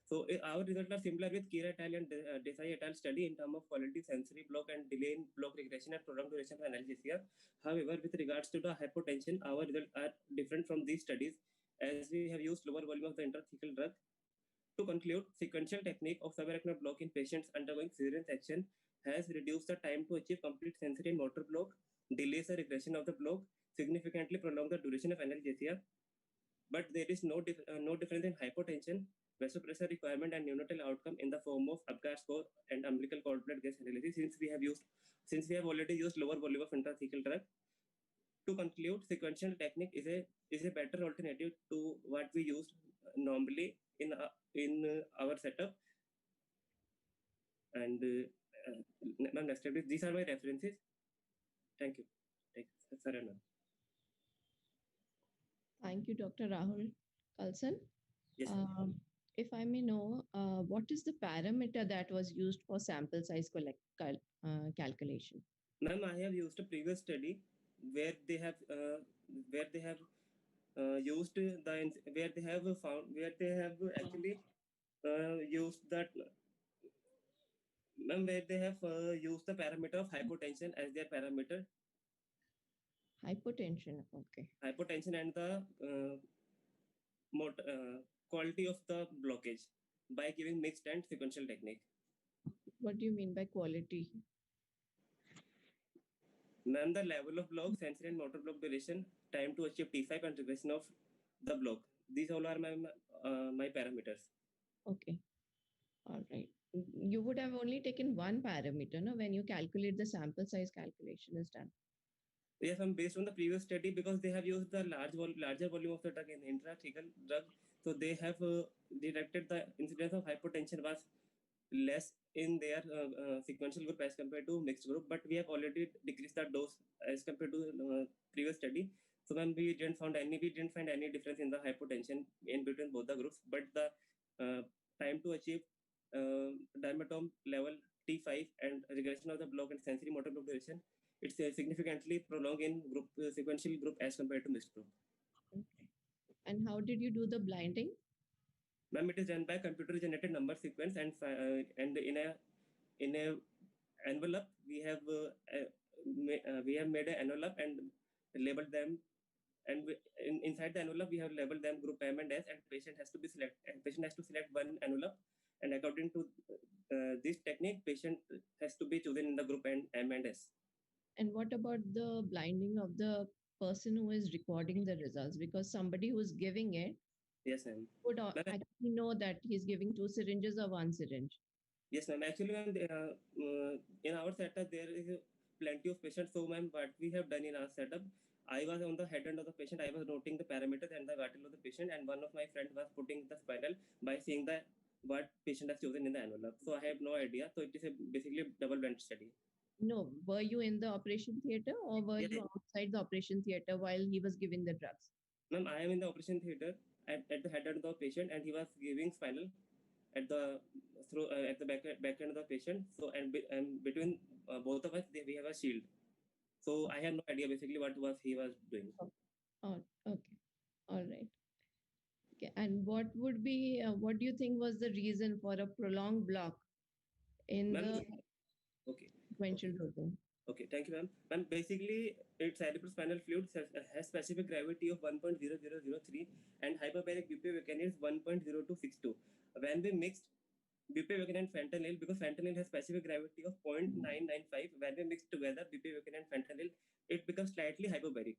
F: So our results are similar with Kira et al. And Desai et al. Study in terms of quality sensory block and delay in block regression and prolonged duration of analgesia. However, with regards to the hypotension, our results are different from these studies as we have used lower volume of the intrathecal drug. To conclude, sequential technique of subarachnoid block in patients undergoing cesarean section has reduced the time to achieve complete sensory and motor block, delays the regression of the block, significantly prolonged the duration of analgesia. But there is no difference in hypotension, vasopressor requirement, and neonatal outcome in the form of Apgar score and umbilical cord blood gas analysis since we have already used lower volume of intrathecal drug. To conclude, sequential technique is a better alternative to what we use normally in our setup. And next step is these are my references. Thank you. Sarana.
B: Thank you, Dr. Rahul Kalsan.
F: Yes.
B: If I may know, what is the parameter that was used for sample size calculation?
F: Ma'am, I have used a previous study where they have used the parameter of hypotension as their parameter.
B: Hypotension, okay.
F: Hypotension and the quality of the blockage by giving mixed and sequential technique.
B: What do you mean by quality?
F: Ma'am, the level of block, sensory and motor block duration, time to achieve T5 and regression of the block. These all are my parameters.
B: Okay. All right. You would have only taken one parameter, no, when you calculate the sample size calculation is done.
F: Yes, based on the previous study, because they have used the larger volume of the drug in intrathecal drug, so they have detected the incidence of hypotension was less in their sequential group as compared to mixed group, but we have already decreased the dose as compared to previous study. So when we didn't find any difference in the hypotension in between both the groups, but the time to achieve dermatome level T5 and regression of the block and sensory motor block duration, it's significantly prolonged in group sequential group as compared to mixed group.
B: Okay. And how did you do the blinding?
F: Ma'am, it is done by computer generated number sequence, and in a envelope we have made an envelope and labeled them, and inside the envelope we have labeled them group M and S, and patient has to select one envelope, and according to this technique, patient has to be chosen in the group M and S.
B: And what about the blinding of the person who is recording the results? Because somebody who is giving it,
F: yes, ma'am,
B: would actually know that he's giving 2 syringes or 1 syringe.
F: Yes, ma'am. Actually, ma'am, in our setup there is plenty of patients. So, ma'am, what we have done in our setup, I was on the head end of the patient. I was noting the parameters and the vital of the patient, and one of my friends was putting the spinal by seeing what patient has chosen in the envelope. So I have no idea. So it is basically double-blind study.
B: No, were you in the operation theater or were you outside the operation theater while he was giving the drugs?
F: Ma'am, I am in the operation theater at the head end of the patient, and he was giving spinal at the back end of the patient. So and between both of us, we have a shield. So I have no idea basically what he was doing.
B: Oh, okay, all right. Okay, and what would be what do you think was the reason for a prolonged block in the sequential dosing?
F: Okay, thank you, ma'am. Ma'am, basically, its cerebrospinal fluid has specific gravity of 1.0003 and hyperbaric bupivacaine is 1.0262. When we mixed bupivacaine and fentanyl, because fentanyl has specific gravity of 0.995, when we mix together bupivacaine and fentanyl, it becomes slightly hyperbaric.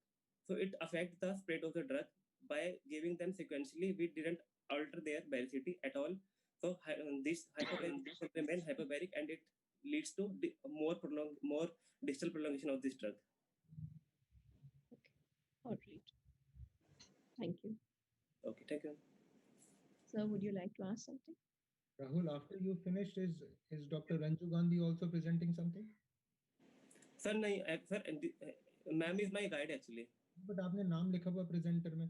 F: So it affects the spread of the drug. By giving them sequentially, we didn't alter their baricity at all. So this hyperbaric remain hyperbaric, and it leads to more distal prolongation of this drug.
S: All right. Thank you.
F: Okay, thank you.
S: Sir, would you like to ask something?
A: Rahul, after you finished, is Dr. Ranju Gandhi also presenting something?
F: Sir, sir, ma'am is my guide actually.
A: But आपने नाम लिखा हुआ presenter में.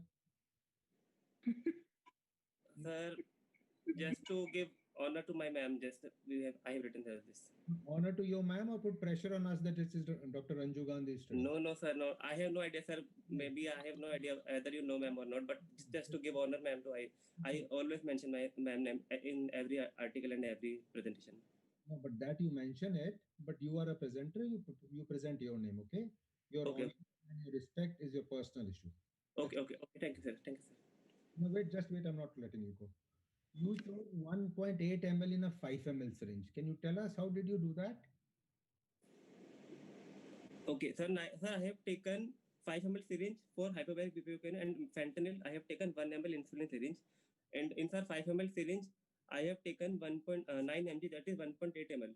F: Sir, just to give honor to my ma'am, I have written this.
A: Honor to your ma'am, or put pressure on us that this is Dr. Ranju Gandhi's study?
F: No, sir, no. I have no idea, sir. Maybe I have no idea whether you know ma'am or not, but just to give honor, ma'am, I always mention my ma'am name in every article and every presentation.
A: No, but that you mention it, but you are a presenter, you present your name, okay? Your honor and your respect is your personal issue.
F: Okay. Thank you, sir.
A: No, wait, I'm not letting you go. You chose 1.8 ml in a 5 ml syringe. Can you tell us how did you do that?
F: Okay, sir, I have taken 5 ml syringe for hyperbaric bupivacaine and fentanyl. I have taken 1 ml insulin syringe, and in 5 ml syringe, I have taken 1.9 mg, that is 1.8 ml.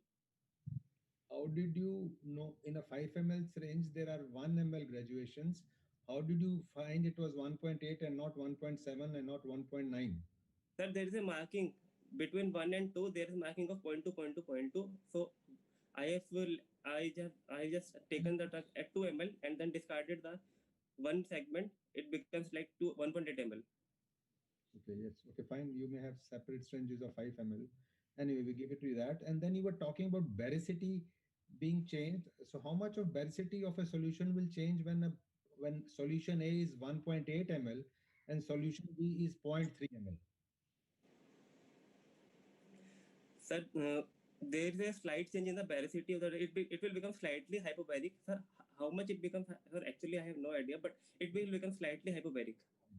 A: How did you know in a 5 ml syringe there are 1 ml graduations? How did you find it was 1.8 and not 1.7 and not 1.9?
F: Sir, there is a marking between 1 and 2. There is marking of 0.2, 0.2, 0.2. So I just taken the drug at 2 ml and then discarded the one segment. It becomes like 1.8 ml.
A: Okay, yes. Okay, fine. You may have separate syringes of 5 ml. Anyway, we give it to you that. And then you were talking about baricity being changed. So how much of baricity of a solution will change when solution A is 1.8 ml and solution B is 0.3 ml?
F: Sir, there is a slight change in the baricity of the it will become slightly hypobaric. Sir, how much it becomes? Sir, actually, I have no idea, but it will become slightly hypobaric.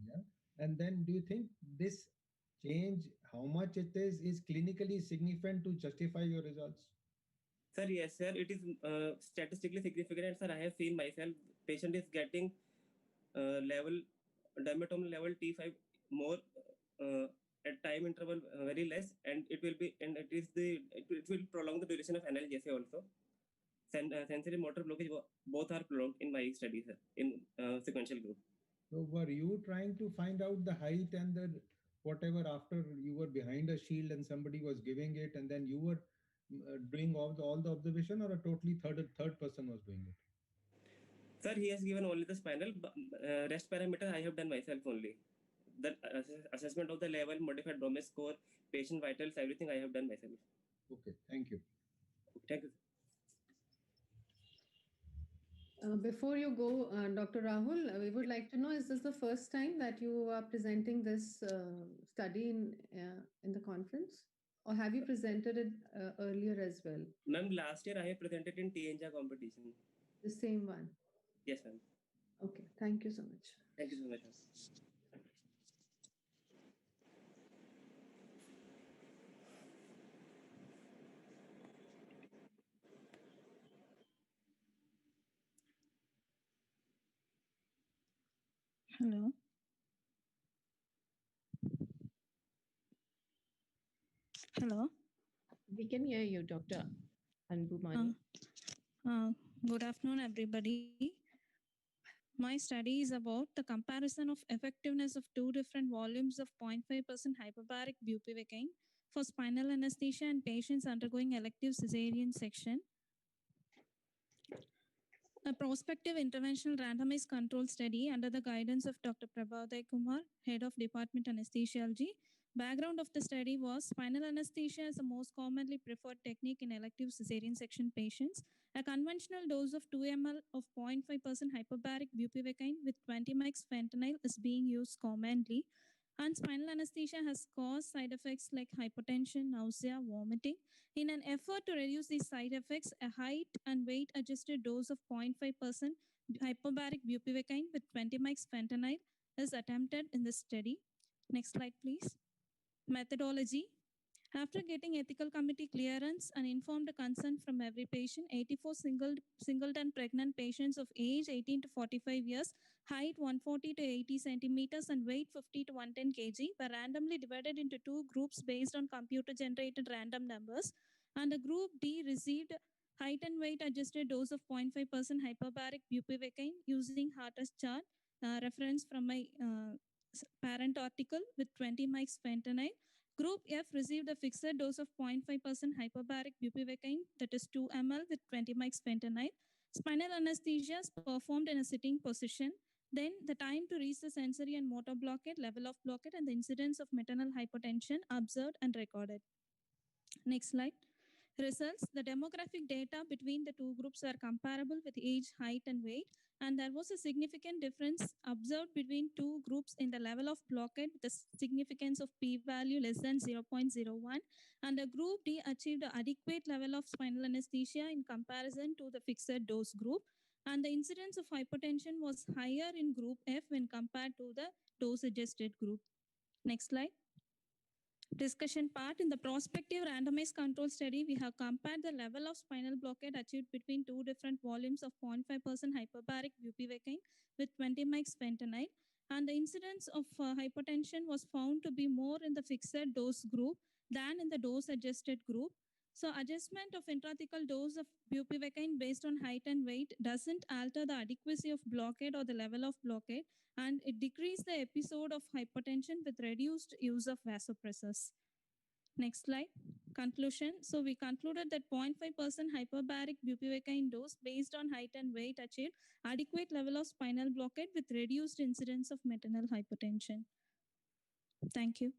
A: Yeah. And then do you think this change, how much it is clinically significant to justify your results?
F: Sir, yes, sir. It is statistically significant. And sir, I have seen myself. Patient is getting dimethyl level T5 more at time interval very less, and it will prolong the duration of analgesia also. Sensory motor blockage both are prolonged in my studies in sequential group.
A: So were you trying to find out the height and the whatever after you were behind a shield and somebody was giving it and then you were doing all the observation, or a totally third person was doing it?
F: Sir, he has given only the spinal. Rest parameter I have done myself only. The assessment of the level, modified Bromley score, patient vitals, everything I have done myself.
A: Okay, thank you.
F: Thank you.
B: Before you go, Dr. Rahul, we would like to know, is this the first time that you are presenting this study in the conference? Or have you presented it earlier as well?
F: Ma'am, last year I have presented in TNJA competition.
B: The same one?
F: Yes, ma'am.
B: Okay, thank you so much.
F: Thank you so much.
J: Hello. Hello.
S: We can hear you, Dr. Anbumani.
J: Good afternoon, everybody. My study is about the comparison of effectiveness of two different volumes of 0.5% hyperbaric bupivacaine for spinal anesthesia and patients undergoing elective cesarean section. A prospective interventional randomized control study under the guidance of Dr. Prabhaday Kumar, Head of Department Anesthesiology. Background of the study was spinal anesthesia is the most commonly preferred technique in elective cesarean section patients. A conventional dose of 2 ml of 0.5% hyperbaric bupivacaine with 20 mg fentanyl is being used commonly. And spinal anesthesia has caused side effects like hypotension, nausea, vomiting. In an effort to reduce these side effects, a height and weight adjusted dose of 0.5% hyperbaric bupivacaine with 20 mg fentanyl is attempted in this study. Next slide, please. Methodology. After getting ethical committee clearance and informed consent from every patient, 84 singleton pregnant patients of age 18 to 45 years, height 140 to 80 centimeters and weight 50 to 110 kg were randomly divided into two groups based on computer-generated random numbers. And the group D received height and weight adjusted dose of 0.5% hyperbaric bupivacaine using Harter's chart, reference from my parent article with 20 mg fentanyl. Group F received a fixed dose of 0.5% hyperbaric bupivacaine, that is 2 ml with 20 mg fentanyl. Spinal anesthesia is performed in a sitting position. Then the time to reach the sensory and motor blockade, level of blockade, and the incidence of maternal hypotension observed and recorded. Next slide. Results. The demographic data between the two groups are comparable with age, height, and weight. And there was a significant difference observed between two groups in the level of blockade with a significance of p-value less than 0.01. And the group D achieved an adequate level of spinal anesthesia in comparison to the fixed dose group. And the incidence of hypertension was higher in group F when compared to the dose-adjusted group. Next slide. Discussion part. In the prospective randomized control study, we have compared the level of spinal blockade achieved between two different volumes of 0.5% hyperbaric bupivacaine with 20 mg fentanyl, and the incidence of hypertension was found to be more in the fixed dose group than in the dose-adjusted group. So adjustment of intrathecal dose of bupivacaine based on height and weight doesn't alter the adequacy of blockade or the level of blockade, and it decreased the episode of hypertension with reduced use of vasopressors. Next slide. Conclusion. So we concluded that 0.5% hyperbaric bupivacaine dose based on height and weight achieved adequate level of spinal blockade with reduced incidence of maternal hypertension. Thank you.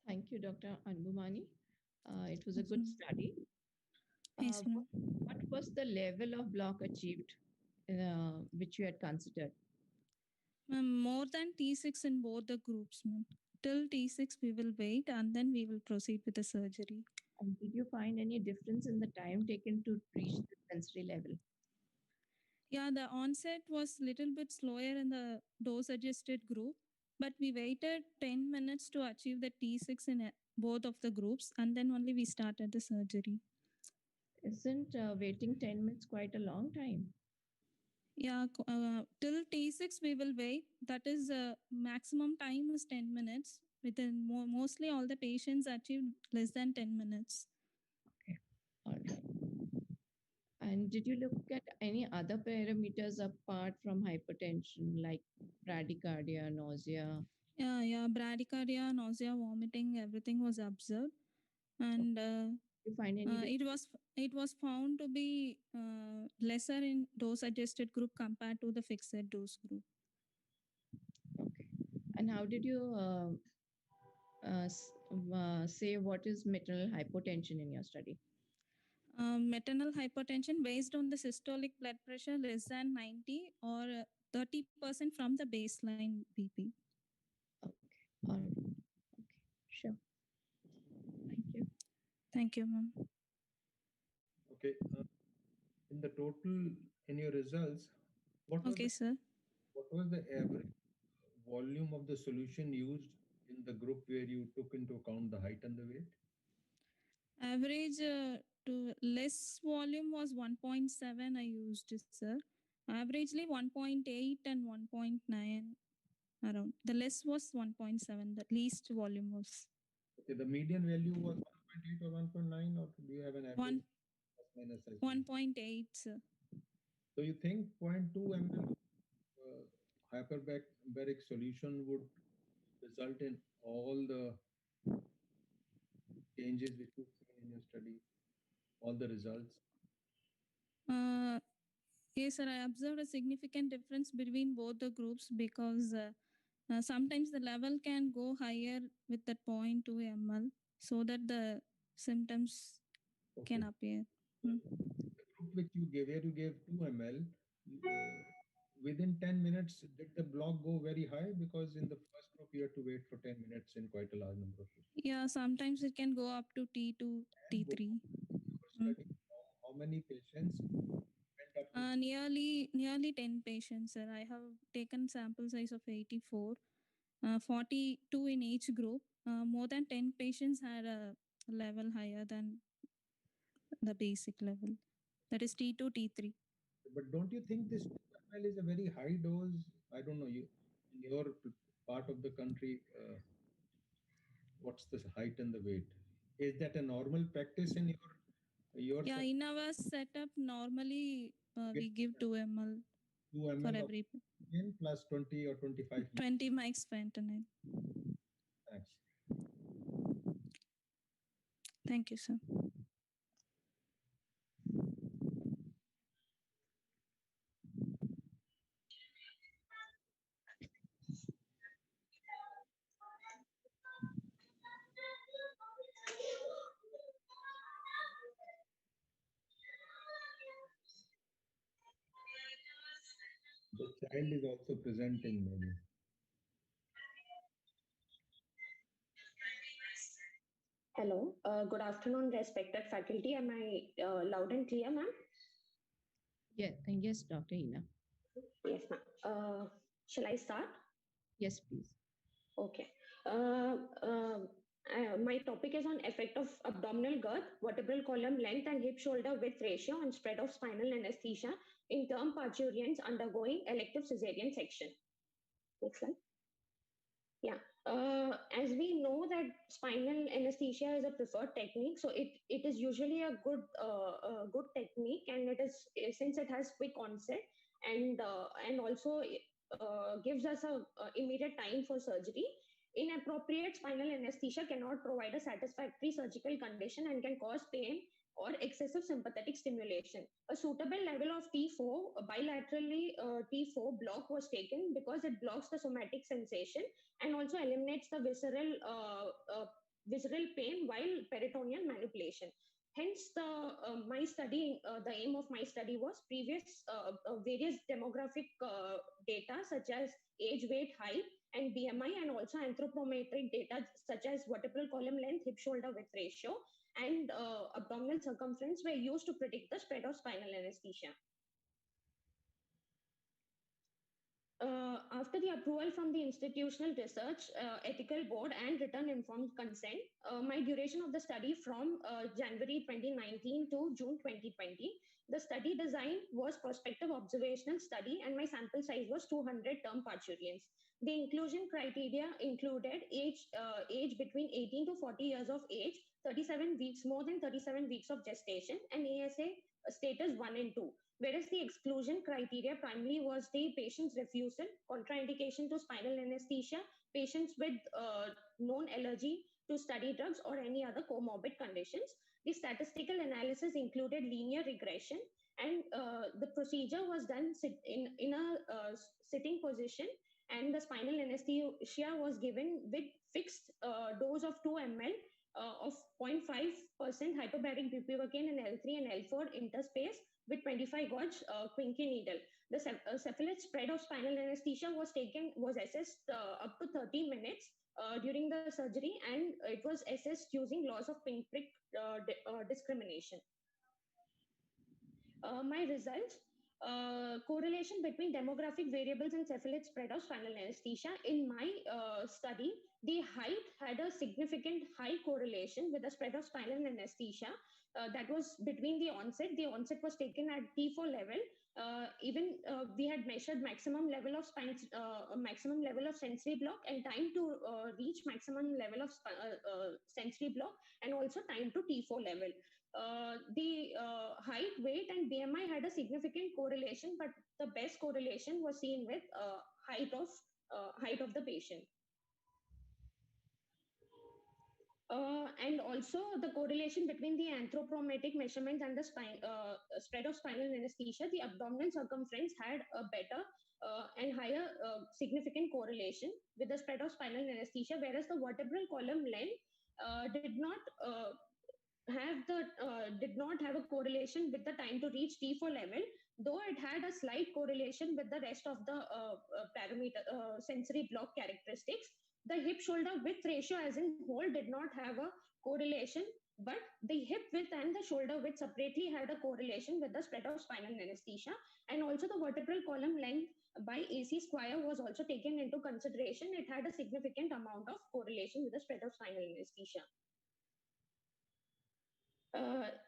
B: Thank you, Dr. Anbumani. It was a good study.
J: Yes,
B: what was the level of block achieved, which you had considered?
J: More than T6 in both the groups, ma'am. Till T6 we will wait and then we will proceed with the surgery.
B: And did you find any difference in the time taken to reach the sensory level?
J: Yeah, the onset was little bit slower in the dose-adjusted group, but we waited 10 minutes to achieve the T6 in both of the groups, and then only we started the surgery.
B: Isn't waiting 10 minutes quite a long time?
J: Yeah, till T6 we will wait. That is maximum time is 10 minutes. Within mostly all the patients achieved less than 10 minutes.
B: Okay, all right. And did you look at any other parameters apart from hypertension, like bradycardia, nausea?
J: Yeah, bradycardia, nausea, vomiting, everything was observed, and
B: you find any?
J: It was found to be lesser in dose-adjusted group compared to the fixed dose group.
B: Okay, and how did you say what is maternal hypotension in your study?
J: Maternal hypertension based on the systolic blood pressure less than 90 or 30% from the baseline BP.
B: Okay, all right. Okay, sure. Thank you.
J: Thank you, ma'am.
A: Okay. In the total, in your results, what was the average volume of the solution used in the group where you took into account the height and the weight?
J: Average to less volume was 1.7 I used, sir. Averagely 1.8 and 1.9 around. The less was 1.7, the least volume was.
A: Okay, the median value was 1.8 or 1.9, or do you have an average?
J: 1.8, sir.
A: So you think 0.2 ml hyperbaric solution would result in all the changes which you've seen in your study, all the results?
J: Yes, sir. I observed a significant difference between both the groups because sometimes the level can go higher with that 0.2 ml so that the symptoms can appear.
A: The group which you gave, where you gave 2 ml, within 10 minutes, did the block go very high? Because in the first group, you had to wait for 10 minutes in quite a large number of patients.
J: Yeah, sometimes it can go up to T2, T3.
A: Study, how many patients went up to
J: Nearly 10 patients, sir. I have taken sample size of 84, 42 in each group. More than 10 patients had a level higher than the basic level. That is T2, T3.
A: But don't you think this 2 ml is a very high dose? I don't know, you in your part of the country, what's the height and the weight? Is that a normal practice in your
J: Yeah, in our setup, normally we give 2 ml
A: 2
J: for
A: ml of
J: every
A: in plus 20 or 25
J: 20 mics fentanyl.
A: Thanks.
J: Thank you, sir.
A: The child is also present in many.
D: Hello, good afternoon, respected faculty. Am I loud and clear, ma'am?
V: Yeah, yes, Dr. Ina.
D: Yes, ma'am. Shall I start?
V: Yes, please.
D: Okay. My topic is on effect of abdominal girth, vertebral column length, and hip shoulder width ratio on spread of spinal anesthesia in term parturients undergoing elective cesarean section. Next slide. Yeah. As we know that spinal anesthesia is a preferred technique, so it is usually a good technique, and it is, since it has quick onset and also gives us a immediate time for surgery. Inappropriate spinal anesthesia cannot provide a satisfactory surgical condition and can cause pain or excessive sympathetic stimulation. A suitable level of T4, bilaterally T4 block was taken because it blocks the somatic sensation and also eliminates the visceral pain while peritoneal manipulation. Hence, the aim of my study was previous various demographic data such as age, weight, height, and BMI, and also anthropometric data such as vertebral column length, hip shoulder width ratio, and abdominal circumference were used to predict the spread of spinal anesthesia. After the approval from the Institutional Research Ethical Board and written informed consent, my duration of the study from January 2019 to June 2020, the study design was prospective observational study and my sample size was 200 term parturients. The inclusion criteria included age between 18 to 40 years of age, 37 weeks, more than 37 weeks of gestation, and ASA status 1 and 2. Whereas the exclusion criteria primarily was the patient's refusal, contraindication to spinal anesthesia, patients with known allergy to study drugs or any other comorbid conditions. The statistical analysis included linear regression, and the procedure was done in a sitting position, and the spinal anesthesia was given with fixed dose of 2 ml of 0.5% hyperbaric bupivacaine in L3 and L4 interspace with 25 gauge Quincke needle. The cephalid spread of spinal anesthesia was assessed up to 30 minutes during the surgery, and it was assessed using loss of pinprick discrimination. My results, correlation between demographic variables and cephalid spread of spinal anesthesia. In my study, the height had a significant high correlation with the spread of spinal anesthesia. That was between the onset. The onset was taken at T4 level. We had measured maximum level of sensory block and time to reach maximum level of sensory block, and also time to T4 level. The height, weight, and BMI had a significant correlation, but the best correlation was seen with height of the patient. And also the correlation between the anthropometric measurements and the spread of spinal anesthesia, the abdominal circumference had a better and higher significant correlation with the spread of spinal anesthesia, whereas the vertebral column length did not did not have a correlation with the time to reach T4 level, though it had a slight correlation with the rest of the parameter sensory block characteristics. The hip shoulder width ratio as in whole did not have a correlation, but the hip width and the shoulder width separately had a correlation with the spread of spinal anesthesia, and also the vertebral column length by AC square was also taken into consideration. It had a significant amount of correlation with the spread of spinal anesthesia.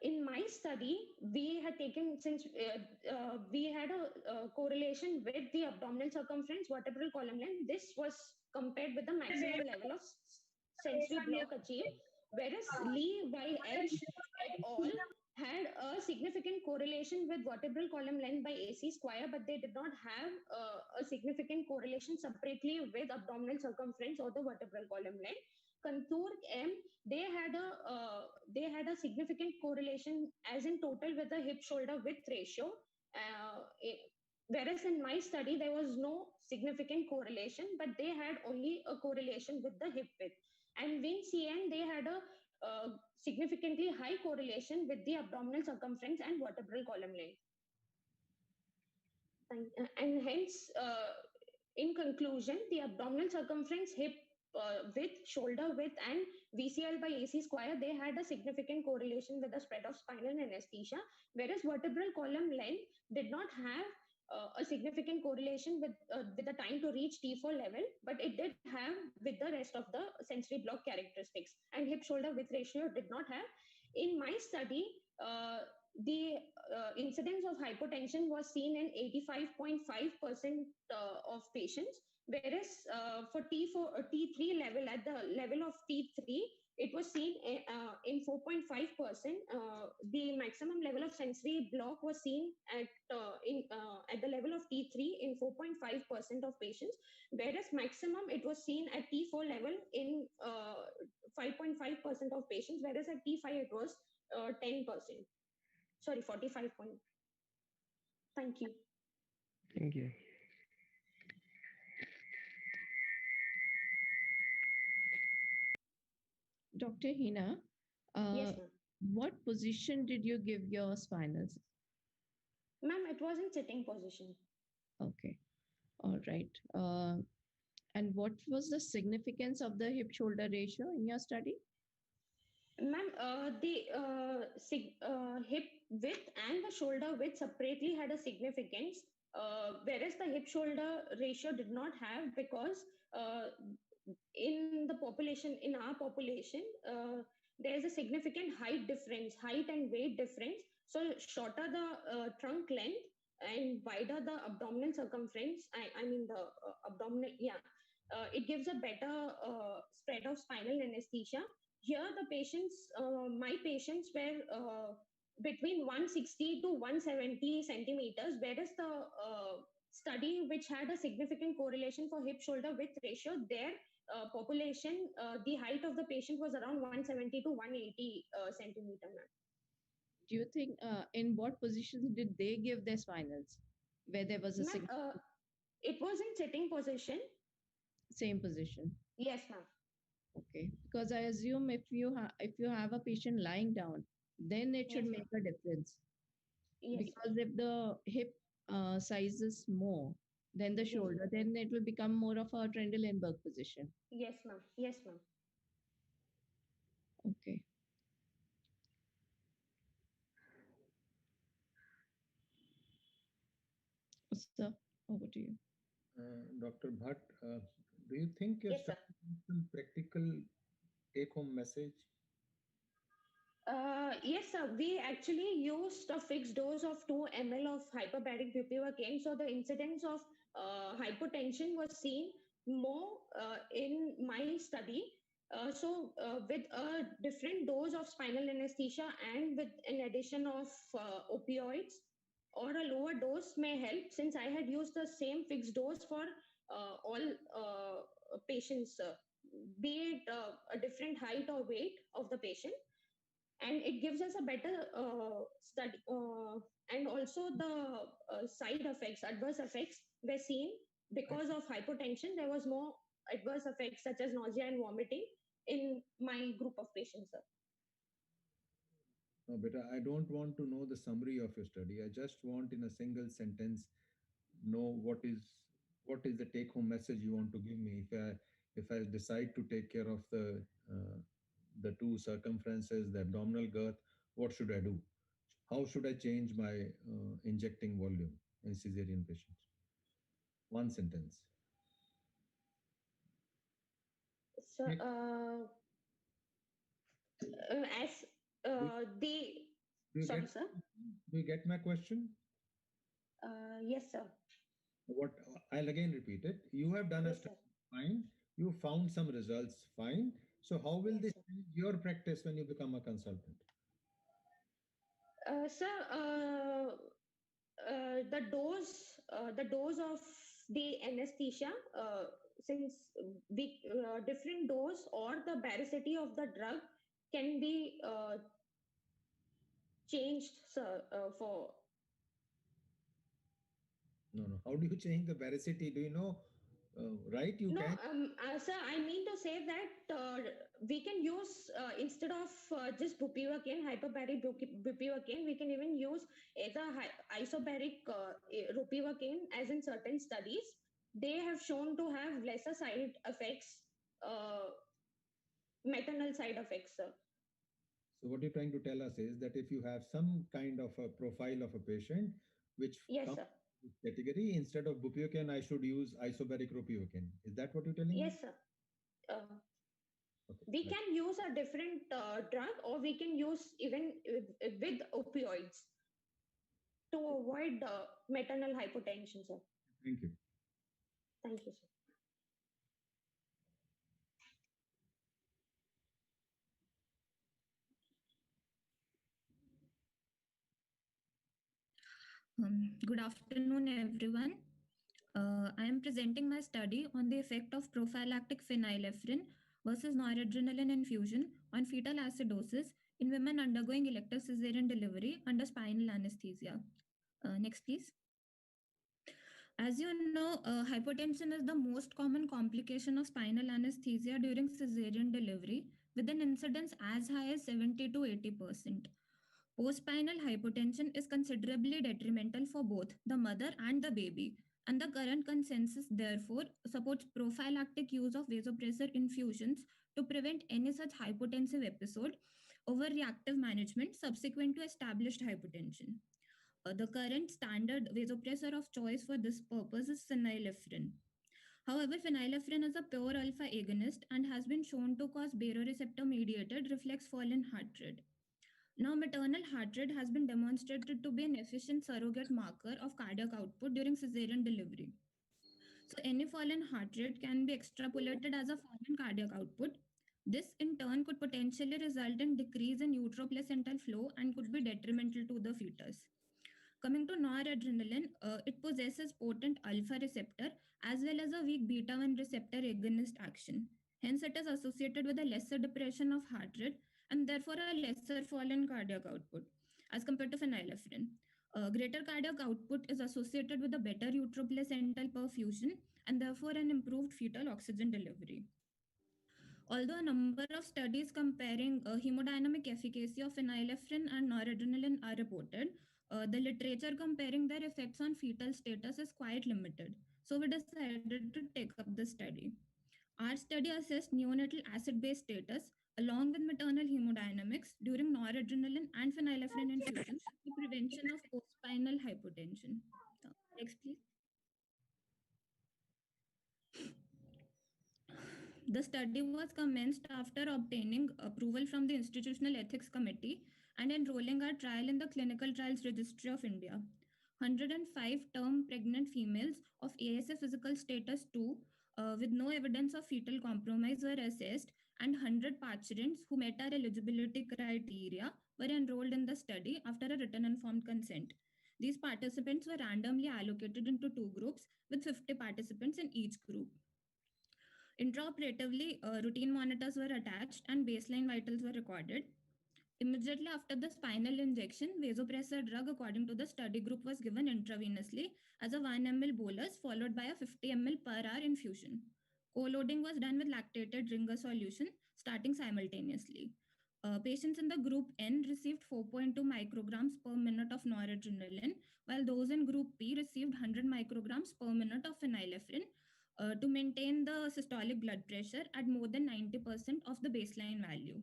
D: In my study, we had taken, since we had a correlation with the abdominal circumference, vertebral column length, this was compared with the maximum level of sensory block achieved, whereas Lee, while Edge et al. Had a significant correlation with vertebral column length by AC square, but they did not have a significant correlation separately with abdominal circumference or the vertebral column length. Contour M, they had a significant correlation as in total with the hip shoulder width ratio, whereas in my study there was no significant correlation, but they had only a correlation with the hip width. And Wing CN, they had a significantly high correlation with the abdominal circumference and vertebral column length. And hence, in conclusion, the abdominal circumference, hip width, shoulder width, and VCL by AC square, they had a significant correlation with the spread of spinal anesthesia, whereas vertebral column length did not have a significant correlation with the time to reach T4 level, but it did have with the rest of the sensory block characteristics. And hip shoulder width ratio did not have. In my study, the incidence of hypotension was seen in 85.5% of patients, whereas for T3 level, at the level of T3, it was seen in 4.5%. The maximum level of sensory block was seen at the level of T3 in 4.5% of patients, whereas maximum it was seen at T4 level in 5.5% of patients, whereas at T5 it was 10%. Sorry, 45 point. Thank you.
G: Thank you.
V: Dr. Hina,
D: Yes,
V: what position did you give your spinals?
D: Ma'am, it was in sitting position.
V: Okay, all right. And what was the significance of the hip shoulder ratio in your study?
D: Ma'am, the hip width and the shoulder width separately had a significance, whereas the hip shoulder ratio did not have, because in our population, there's a significant height and weight difference. So shorter the trunk length and wider the abdominal circumference, I mean the abdominal, it gives a better spread of spinal anesthesia. Here, the patients, my patients were between 160 to 170 centimeters, whereas the study which had a significant correlation for hip shoulder width ratio, their population, the height of the patient was around 170 to 180 centimeter.
V: Do you think in what positions did they give their spinals? Where there was a
D: it was in sitting position.
V: Same position.
D: Yes, ma'am.
V: Okay, because I assume if you have a patient lying down, then it should make a difference.
D: Yes,
V: because if the hip size is more than the shoulder, then it will become more of a Trendelenburg position.
D: Yes, ma'am. Yes, ma'am.
V: Okay. Sir, over to you.
A: Dr. Bhatt, do you think your study has some practical take-home message?
D: Yes, sir. We actually used a fixed dose of 2 ml of hyperbaric bupivacaine. So the incidence of hypotension was seen more in my study. With a different dose of spinal anesthesia and with an addition of opioids, or a lower dose may help, since I had used the same fixed dose for all patients, be it a different height or weight of the patient. And it gives us a better study. And also the side effects, adverse effects were seen because of hypotension. There was more adverse effects such as nausea and vomiting in my group of patients, sir.
A: No, but I don't want to know the summary of your study. I just want in a single sentence know what is the take home message you want to give me. If I decide to take care of the two circumferences, the abdominal girth, what should I do? How should I change my injecting volume in cesarean patients? One sentence.
D: So,
A: Yes.
D: as
A: Do,
D: the
A: do you
D: sorry,
A: get
D: sir.
A: do you get my question?
D: Yes, sir.
A: What I'll again repeat it. You have done a
D: Yes, sir.
A: study, fine. You found some results, fine. So how will
D: Yes,
A: this
D: sir.
A: change your practice when you become a consultant?
D: Sir, the dose of the anesthesia, since different dose or the baricity of the drug can be changed, sir, for
A: No, no. How do you change the veracity? Do you know? Right? You
D: no,
A: can.
D: sir, I mean to say that we can use instead of just bupivacaine, hyperbaric bupivacaine, we can even use either isobaric bupivacaine, as in certain studies. They have shown to have lesser side effects, maternal side effects, sir.
A: So what you're trying to tell us is that if you have some kind of a profile of a patient which
D: Yes,
A: comes
D: sir.
A: to this category, instead of bupivacaine, I should use isobaric ropivacaine. Is that what you're telling me?
D: Yes, sir.
A: Okay.
D: We
A: Right.
D: can use a different drug, or we can use even with opioids to avoid maternal hypotension, sir.
A: Thank you.
D: Thank you, sir.
G: Good afternoon, everyone. I am presenting my study on the effect of prophylactic phenylephrine versus noradrenaline infusion on fetal acidosis in women undergoing elective cesarean delivery under spinal anesthesia. Next, please. As you know, hypotension is the most common complication of spinal anesthesia during cesarean delivery, with an incidence as high as 70 to 80%. Postspinal hypotension is considerably detrimental for both the mother and the baby, and the current consensus, therefore, supports prophylactic use of vasopressor infusions to prevent any such hypotensive episode over reactive management subsequent to established hypotension. The current standard vasopressor of choice for this purpose is phenylephrine. However, phenylephrine is a pure alpha agonist and has been shown to cause baroreceptor mediated reflex fall in heart rate. Now, maternal heart rate has been demonstrated to be an efficient surrogate marker of cardiac output during cesarean delivery. So, any fall in heart rate can be extrapolated as a fall in cardiac output. This, in turn, could potentially result in decrease in uteroplacental flow and could be detrimental to the fetus. Coming to noradrenaline, it possesses potent alpha receptor as well as a weak beta 1 receptor agonist action. Hence, it is associated with a lesser depression of heart rate and therefore a lesser fall in cardiac output as compared to phenylephrine. Greater cardiac output is associated with a better uteroplacental perfusion and therefore an improved fetal oxygen delivery. Although a number of studies comparing hemodynamic efficacy of phenylephrine and noradrenaline are reported, the literature comparing their effects on fetal status is quite limited. So we decided to take up the study. Our study assessed neonatal acid-base status along with maternal hemodynamics during noradrenaline and phenylephrine infusion for prevention of postspinal hypotension. Next, please. The study was commenced after obtaining approval from the Institutional Ethics Committee and enrolling our trial in the Clinical Trials Registry of India. 105 term pregnant females of ASA physical status 2 with no evidence of fetal compromise were assessed, and 100 participants who met our eligibility criteria were enrolled in the study after a written informed consent. These participants were randomly allocated into two groups with 50 participants in each group. Intraoperatively, routine monitors were attached and baseline vitals were recorded. Immediately after the spinal injection, vasopressor drug according to the study group was given intravenously as a 1 ml bolus followed by a 50 ml per hour infusion. Co-loading was done with lactated ringer solution starting simultaneously. Patients in the group N received 4.2 micrograms per minute of noradrenaline, while those in group P received 100 micrograms per minute of phenylephrine to maintain the systolic blood pressure at more than 90% of the baseline value.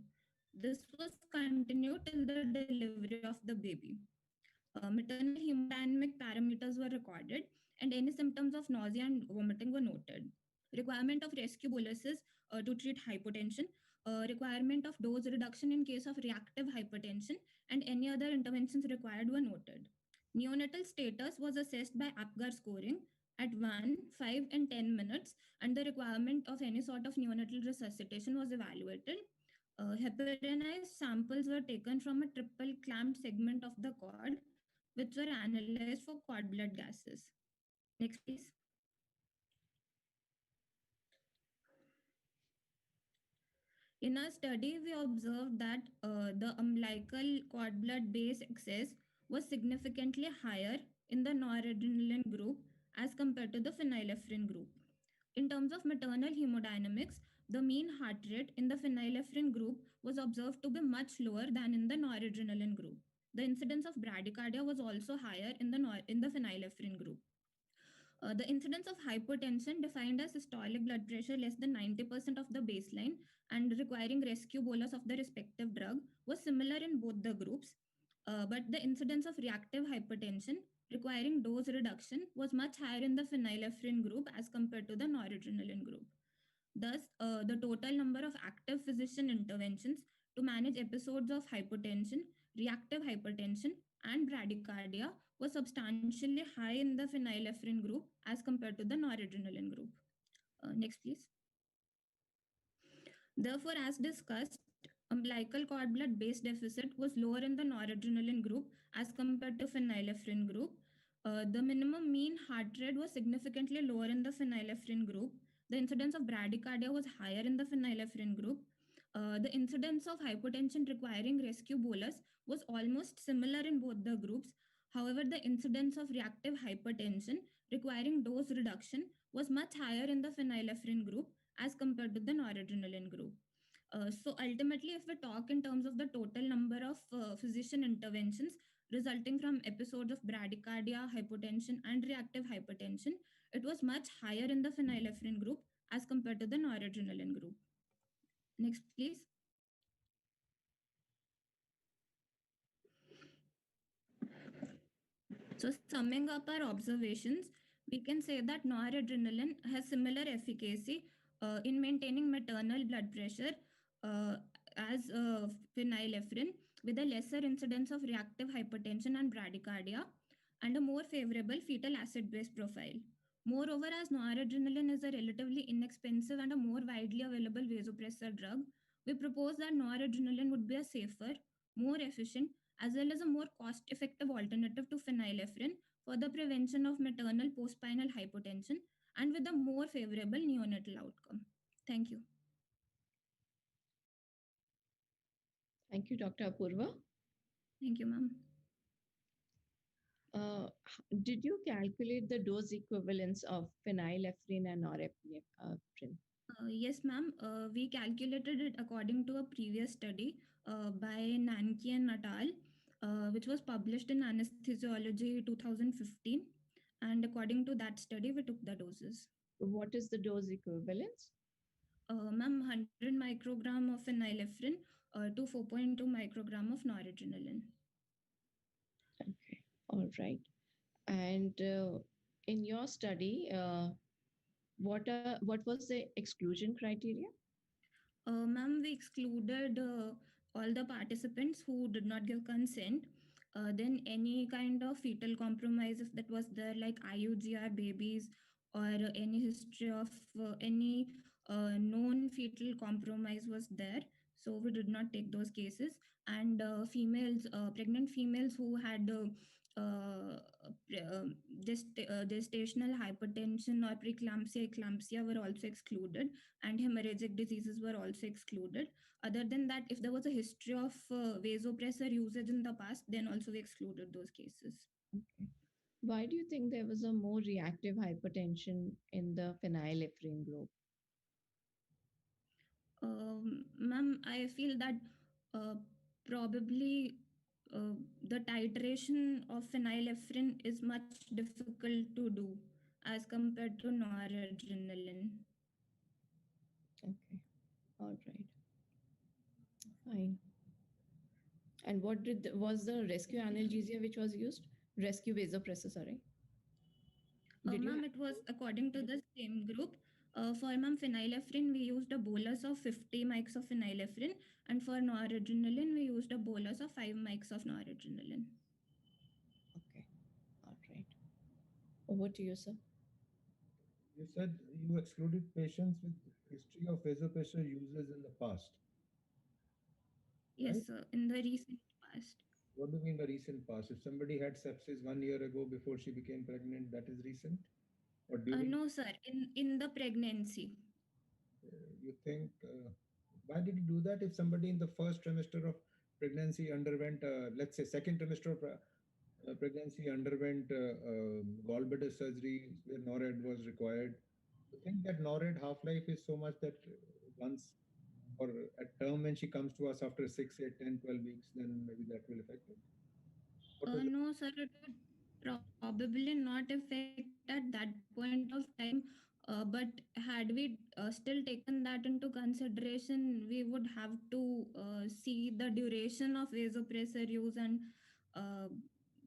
G: This was continued till the delivery of the baby. Maternal hemodynamic parameters were recorded, and any symptoms of nausea and vomiting were noted. Requirement of rescue boluses to treat hypotension, requirement of dose reduction in case of reactive hypertension, and any other interventions required were noted. Neonatal status was assessed by APGAR scoring at 1, 5, and 10 minutes, and the requirement of any sort of neonatal resuscitation was evaluated. Heparinized samples were taken from a triple clamped segment of the cord, which were analyzed for cord blood gases. Next, please. In our study, we observed that the umbilical cord blood base excess was significantly higher in the noradrenaline group as compared to the phenylephrine group. In terms of maternal hemodynamics, the mean heart rate in the phenylephrine group was observed to be much lower than in the noradrenaline group. The incidence of bradycardia was also higher in the phenylephrine group. The incidence of hypertension defined as systolic blood pressure less than 90% of the baseline and requiring rescue bolus of the respective drug was similar in both the groups. But the incidence of reactive hypertension requiring dose reduction was much higher in the phenylephrine group as compared to the noradrenaline group. Thus, the total number of active physician interventions to manage episodes of hypertension, reactive hypertension, and bradycardia was substantially high in the phenylephrine group as compared to the noradrenaline group. Next, please. Therefore, as discussed, umbilical cord blood base deficit was lower in the noradrenaline group as compared to phenylephrine group. The minimum mean heart rate was significantly lower in the phenylephrine group. The incidence of bradycardia was higher in the phenylephrine group. The incidence of hypotension requiring rescue bolus was almost similar in both the groups. However, the incidence of reactive hypertension requiring dose reduction was much higher in the phenylephrine group as compared to the noradrenaline group. So ultimately, if we talk in terms of the total number of physician interventions resulting from episodes of bradycardia, hypotension, and reactive hypertension, it was much higher in the phenylephrine group as compared to the noradrenaline group. Next, please. So summing up our observations, we can say that noradrenaline has similar efficacy in maintaining maternal blood pressure as phenylephrine, with a lesser incidence of reactive hypertension and bradycardia and a more favorable fetal acid-base profile. Moreover, as noradrenaline is a relatively inexpensive and a more widely available vasopressor drug, we propose that noradrenaline would be a safer, more efficient, as well as a more cost-effective alternative to phenylephrine for the prevention of maternal postspinal hypotension and with a more favorable neonatal outcome. Thank you.
V: Thank you, Dr. Apurva.
G: Thank you, ma'am.
V: Did you calculate the dose equivalence of phenylephrine and norepinephrine?
G: Yes, ma'am. We calculated it according to a previous study by Nanki and Natal, which was published in Anesthesiology 2015. And according to that study, we took the doses.
V: What is the dose equivalence?
G: Ma'am, 100 microgram of phenylephrine to 4.2 microgram of noradrenaline.
V: Okay, all right. And in your study, what was the exclusion criteria?
G: Ma'am, we excluded all the participants who did not give consent. Then any kind of fetal compromise, if that was there, like IUGR babies or any history of any known fetal compromise was there. So we did not take those cases. And females, pregnant females who had gestational hypertension or preeclampsia, eclampsia were also excluded, and hemorrhagic diseases were also excluded. Other than that, if there was a history of vasopressor usage in the past, then also we excluded those cases.
V: Okay. Why do you think there was a more reactive hypertension in the phenylephrine group?
G: Ma'am, I feel that Probably the titration of phenylephrine is much difficult to do as compared to noradrenaline.
V: Okay, all right, fine. And what was the rescue analgesia which was used? Rescue vasopressor, sorry.
G: Ma'am, it was according to the same group. For ma'am phenylephrine, we used a bolus of 50 mics of phenylephrine, and for noradrenaline, we used a bolus of 5 mics of noradrenaline.
V: Okay, all right. Over to you, sir.
A: You said you excluded patients with history of vasopressor uses in the past.
G: Yes,
A: right?
G: sir, in the recent past.
A: What do you mean the recent past? If somebody had sepsis 1 year ago before she became pregnant, that is recent? Or during?
G: No, sir, in the pregnancy.
A: You think, why did you do that? If somebody in the first trimester of pregnancy underwent, let's say second trimester of pregnancy underwent gallbladder surgery where NORAD was required, you think that NORAD half-life is so much that once or at term when she comes to us after 6, 8, 10, 12 weeks, then maybe that will affect it?
G: No, sir, it would probably not affect at that point of time. But had we still taken that into consideration, we would have to see the duration of vasopressor use, and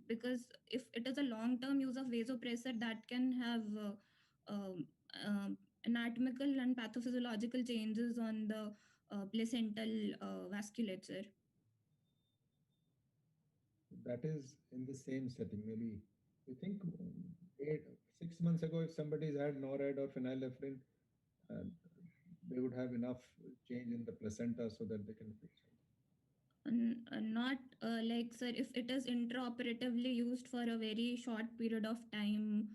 G: because if it is a long-term use of vasopressor, that can have anatomical and pathophysiological changes on the placental vasculature.
A: That is in the same setting. Maybe you think 6 months ago, if somebody's had NORAD or phenylephrine, they would have enough change in the placenta so that they can fix it.
G: Not like, sir, if it is intraoperatively used for a very short period of time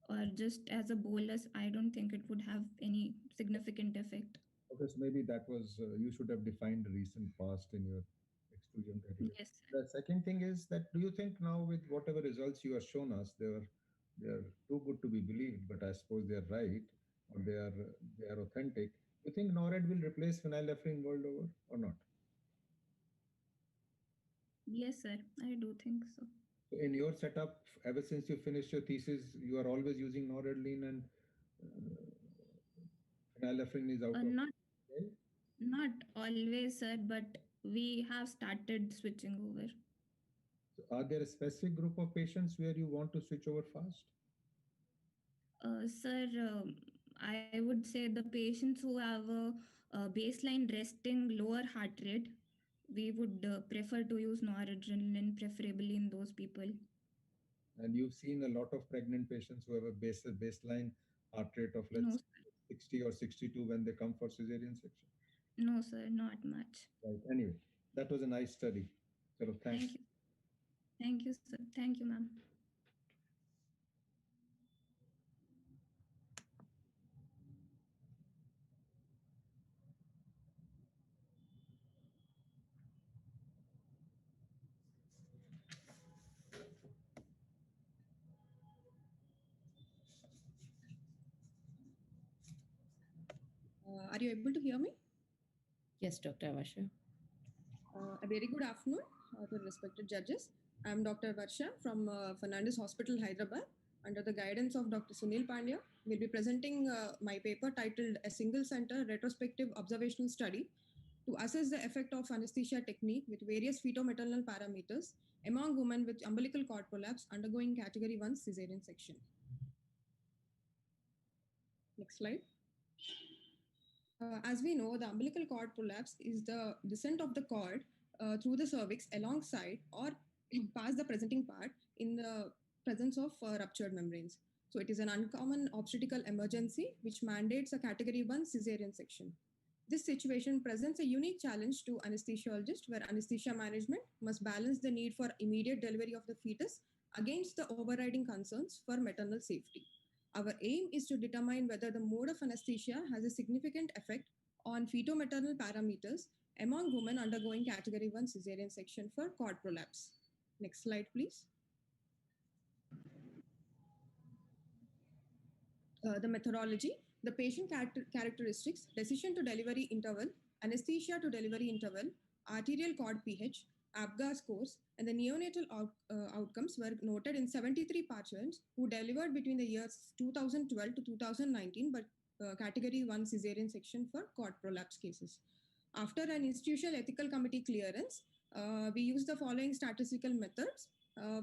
G: or just as a bolus, I don't think it would have any significant effect.
A: Okay, so maybe that was, you should have defined recent past in your exclusion criteria.
G: Yes.
A: The second thing is that, do you think now with whatever results you have shown us, they are too good to be believed, but I suppose they are right, or they are authentic. Do you think NORAD will replace phenylephrine world over or not?
G: Yes, sir, I do think so.
A: So in your setup, ever since you finished your thesis, you are always using noradrenaline and phenylephrine is out of
G: not always, sir, but we have started switching over.
A: So are there a specific group of patients where you want to switch over fast?
G: Sir, I would say the patients who have a baseline resting lower heart rate, we would prefer to use noradrenaline, preferably in those people.
A: And you've seen a lot of pregnant patients who have a baseline heart rate of, let's say, 60 or 62 when they come for cesarean section?
G: No, sir, not much.
A: Right. Anyway, that was a nice study. So thanks.
G: Thank you. Thank you, sir. Thank you, ma'am.
H: Are you able to hear me?
V: Yes, Dr. Varsha.
H: A very good afternoon to respected judges. I am Dr. Varsha from Fernandez Hospital, Hyderabad. Under the guidance of Dr. Sunil Pandya, we'll be presenting my paper titled A Single Center Retrospective Observational Study to assess the effect of anesthesia technique with various fetal-maternal parameters among women with umbilical cord prolapse undergoing category 1 cesarean section. Next slide. As we know, the umbilical cord prolapse is the descent of the cord through the cervix alongside or past the presenting part in the presence of ruptured membranes. So it is an uncommon obstetrical emergency which mandates a category 1 cesarean section. This situation presents a unique challenge to anesthesiologists where anesthesia management must balance the need for immediate delivery of the fetus against the overriding concerns for maternal safety. Our aim is to determine whether the mode of anesthesia has a significant effect on fetal-maternal parameters among women undergoing category 1 cesarean section for cord prolapse. Next slide, please. The methodology, the patient characteristics, decision to delivery interval, anesthesia to delivery interval arterial cord pH, ABGA scores, and the neonatal outcomes were noted in 73 participants who delivered between the years 2012 to 2019, but category 1 cesarean section for cord prolapse cases. After an institutional ethical committee clearance, we used the following statistical methods.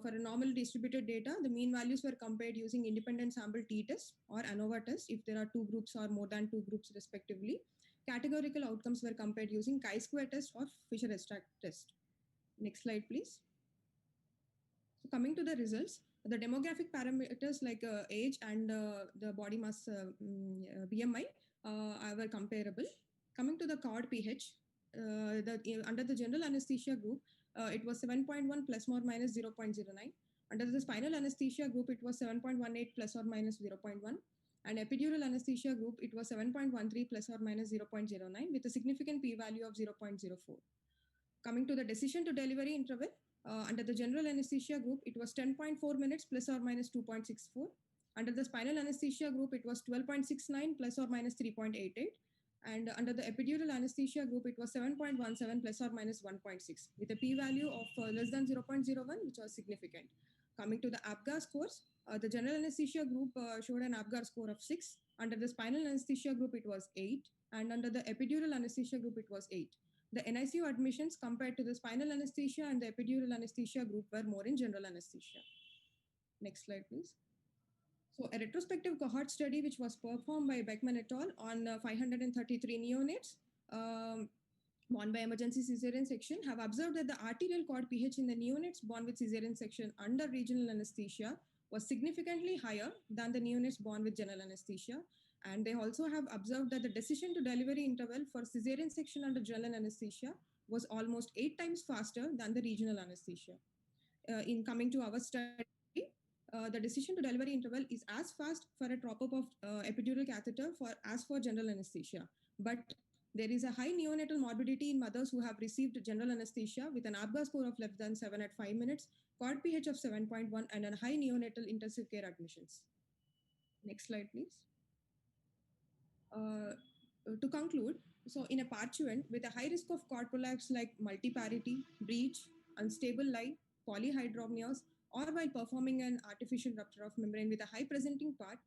H: For a normal distributed data, the mean values were compared using independent sample t-test or ANOVA test if there are 2 groups or more than 2 groups respectively. Categorical outcomes were compared using chi-square test or Fisher-Extract test. Next slide, please. So coming to the results, the demographic parameters like age and the body mass BMI were comparable. Coming to the cord pH, under the general anesthesia group, it was 7.1 plus or minus 0.09. Under the spinal anesthesia group, it was 7.18 plus or minus 0.1. And epidural anesthesia group, it was 7.13 plus or minus 0.09 with a significant p-value of 0.04. Coming to the decision to delivery interval, under the general anesthesia group, it was 10.4 minutes plus or minus 2.64. Under the spinal anesthesia group, it was 12.69 plus or minus 3.88. And under the epidural anesthesia group, it was 7.17 plus or minus 1.6 with a p-value of less than 0.01, which was significant. Coming to the ABGA scores, the general anesthesia group showed an ABGA score of 6. Under the spinal anesthesia group, it was 8. And under the epidural anesthesia group, it was 8. The NICU admissions compared to the spinal anesthesia and the epidural anesthesia group were more in general anesthesia. Next slide, please. So a retrospective cohort study which was performed by Beckman et al. On 533 neonates born by emergency cesarean section have observed that the arterial cord pH in the neonates born with cesarean section under regional anesthesia was significantly higher than the neonates born with general anesthesia. And they also have observed that the decision to delivery interval for cesarean section under general anesthesia was almost 8 times faster than the regional anesthesia. In coming to our study, the decision to delivery interval is as fast for a top-up of epidural catheter as for general anesthesia. But there is a high neonatal morbidity in mothers who have received general anesthesia with an ABGA score of less than 7 at 5 minutes, cord pH of 7.1, and a high neonatal intensive care admissions. Next slide, please. To conclude, so in a participant with a high risk of cord prolapse like multiparity, breach, unstable lie, polyhydramnios, or while performing an artificial rupture of membrane with a high presenting part,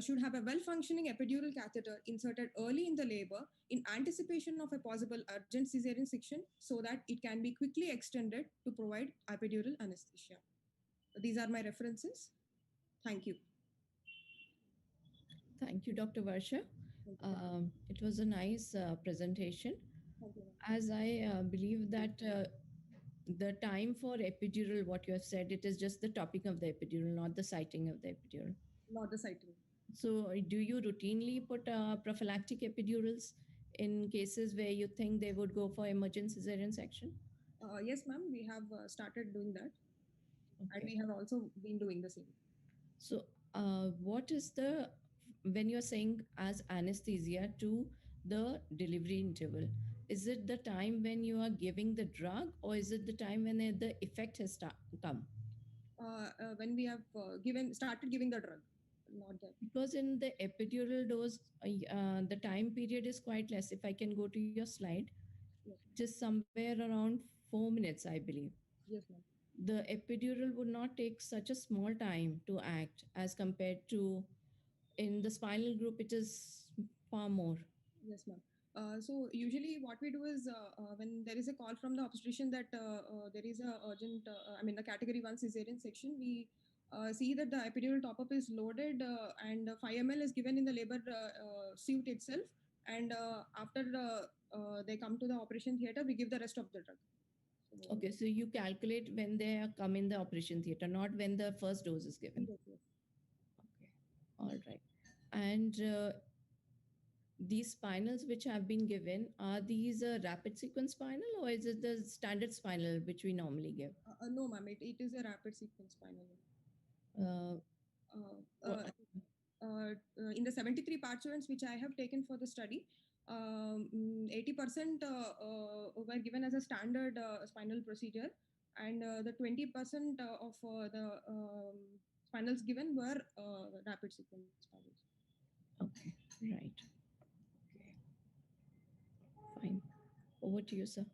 H: should have a well-functioning epidural catheter inserted early in the labor in anticipation of a possible urgent cesarean section so that it can be quickly extended to provide epidural anesthesia. These are my references. Thank you.
V: Thank you, Dr. Varsha. It was a nice presentation. As I believe that the time for epidural, what you have said, it is just the topic of the epidural, not the siting of the epidural.
H: Not the siting.
V: So do you routinely put prophylactic epidurals in cases where you think they would go for emergency cesarean section?
H: Yes, ma'am, we have started doing that.
V: Okay.
H: And we have also been doing the same.
V: So what is the, when you're saying as anesthesia to the delivery interval, is it the time when you are giving the drug or is it the time when the effect has come?
H: When we have started giving the drug. Not that.
V: Because in the epidural dose, the time period is quite less. If I can go to your slide,
H: yes.
V: Just somewhere around 4 minutes, I believe.
H: Yes, ma'am.
V: The epidural would not take such a small time to act as compared to in the spinal group, it is far more.
H: Yes, ma'am. So usually what we do is when there is a call from the obstetrician that there is a urgent, the category 1 cesarean section, we see that the epidural top-up is loaded and 5 ml is given in the labor suit itself. And after they come to the operation theater, we give the rest of the drug. So,
V: okay, so you calculate when they come in the operation theater, not when the first dose is given.
H: Yes, yes.
V: Okay, all right. And these spinals which have been given, are these a rapid sequence spinal or is it the standard spinal which we normally give?
H: No, ma'am, it is a rapid sequence spinal. In the 73 participants which I have taken for the study, 80% were given as a standard spinal procedure, and the 20% of the spinals given were rapid sequence spinals.
V: Okay, right. Okay. Fine. Over to you, sir.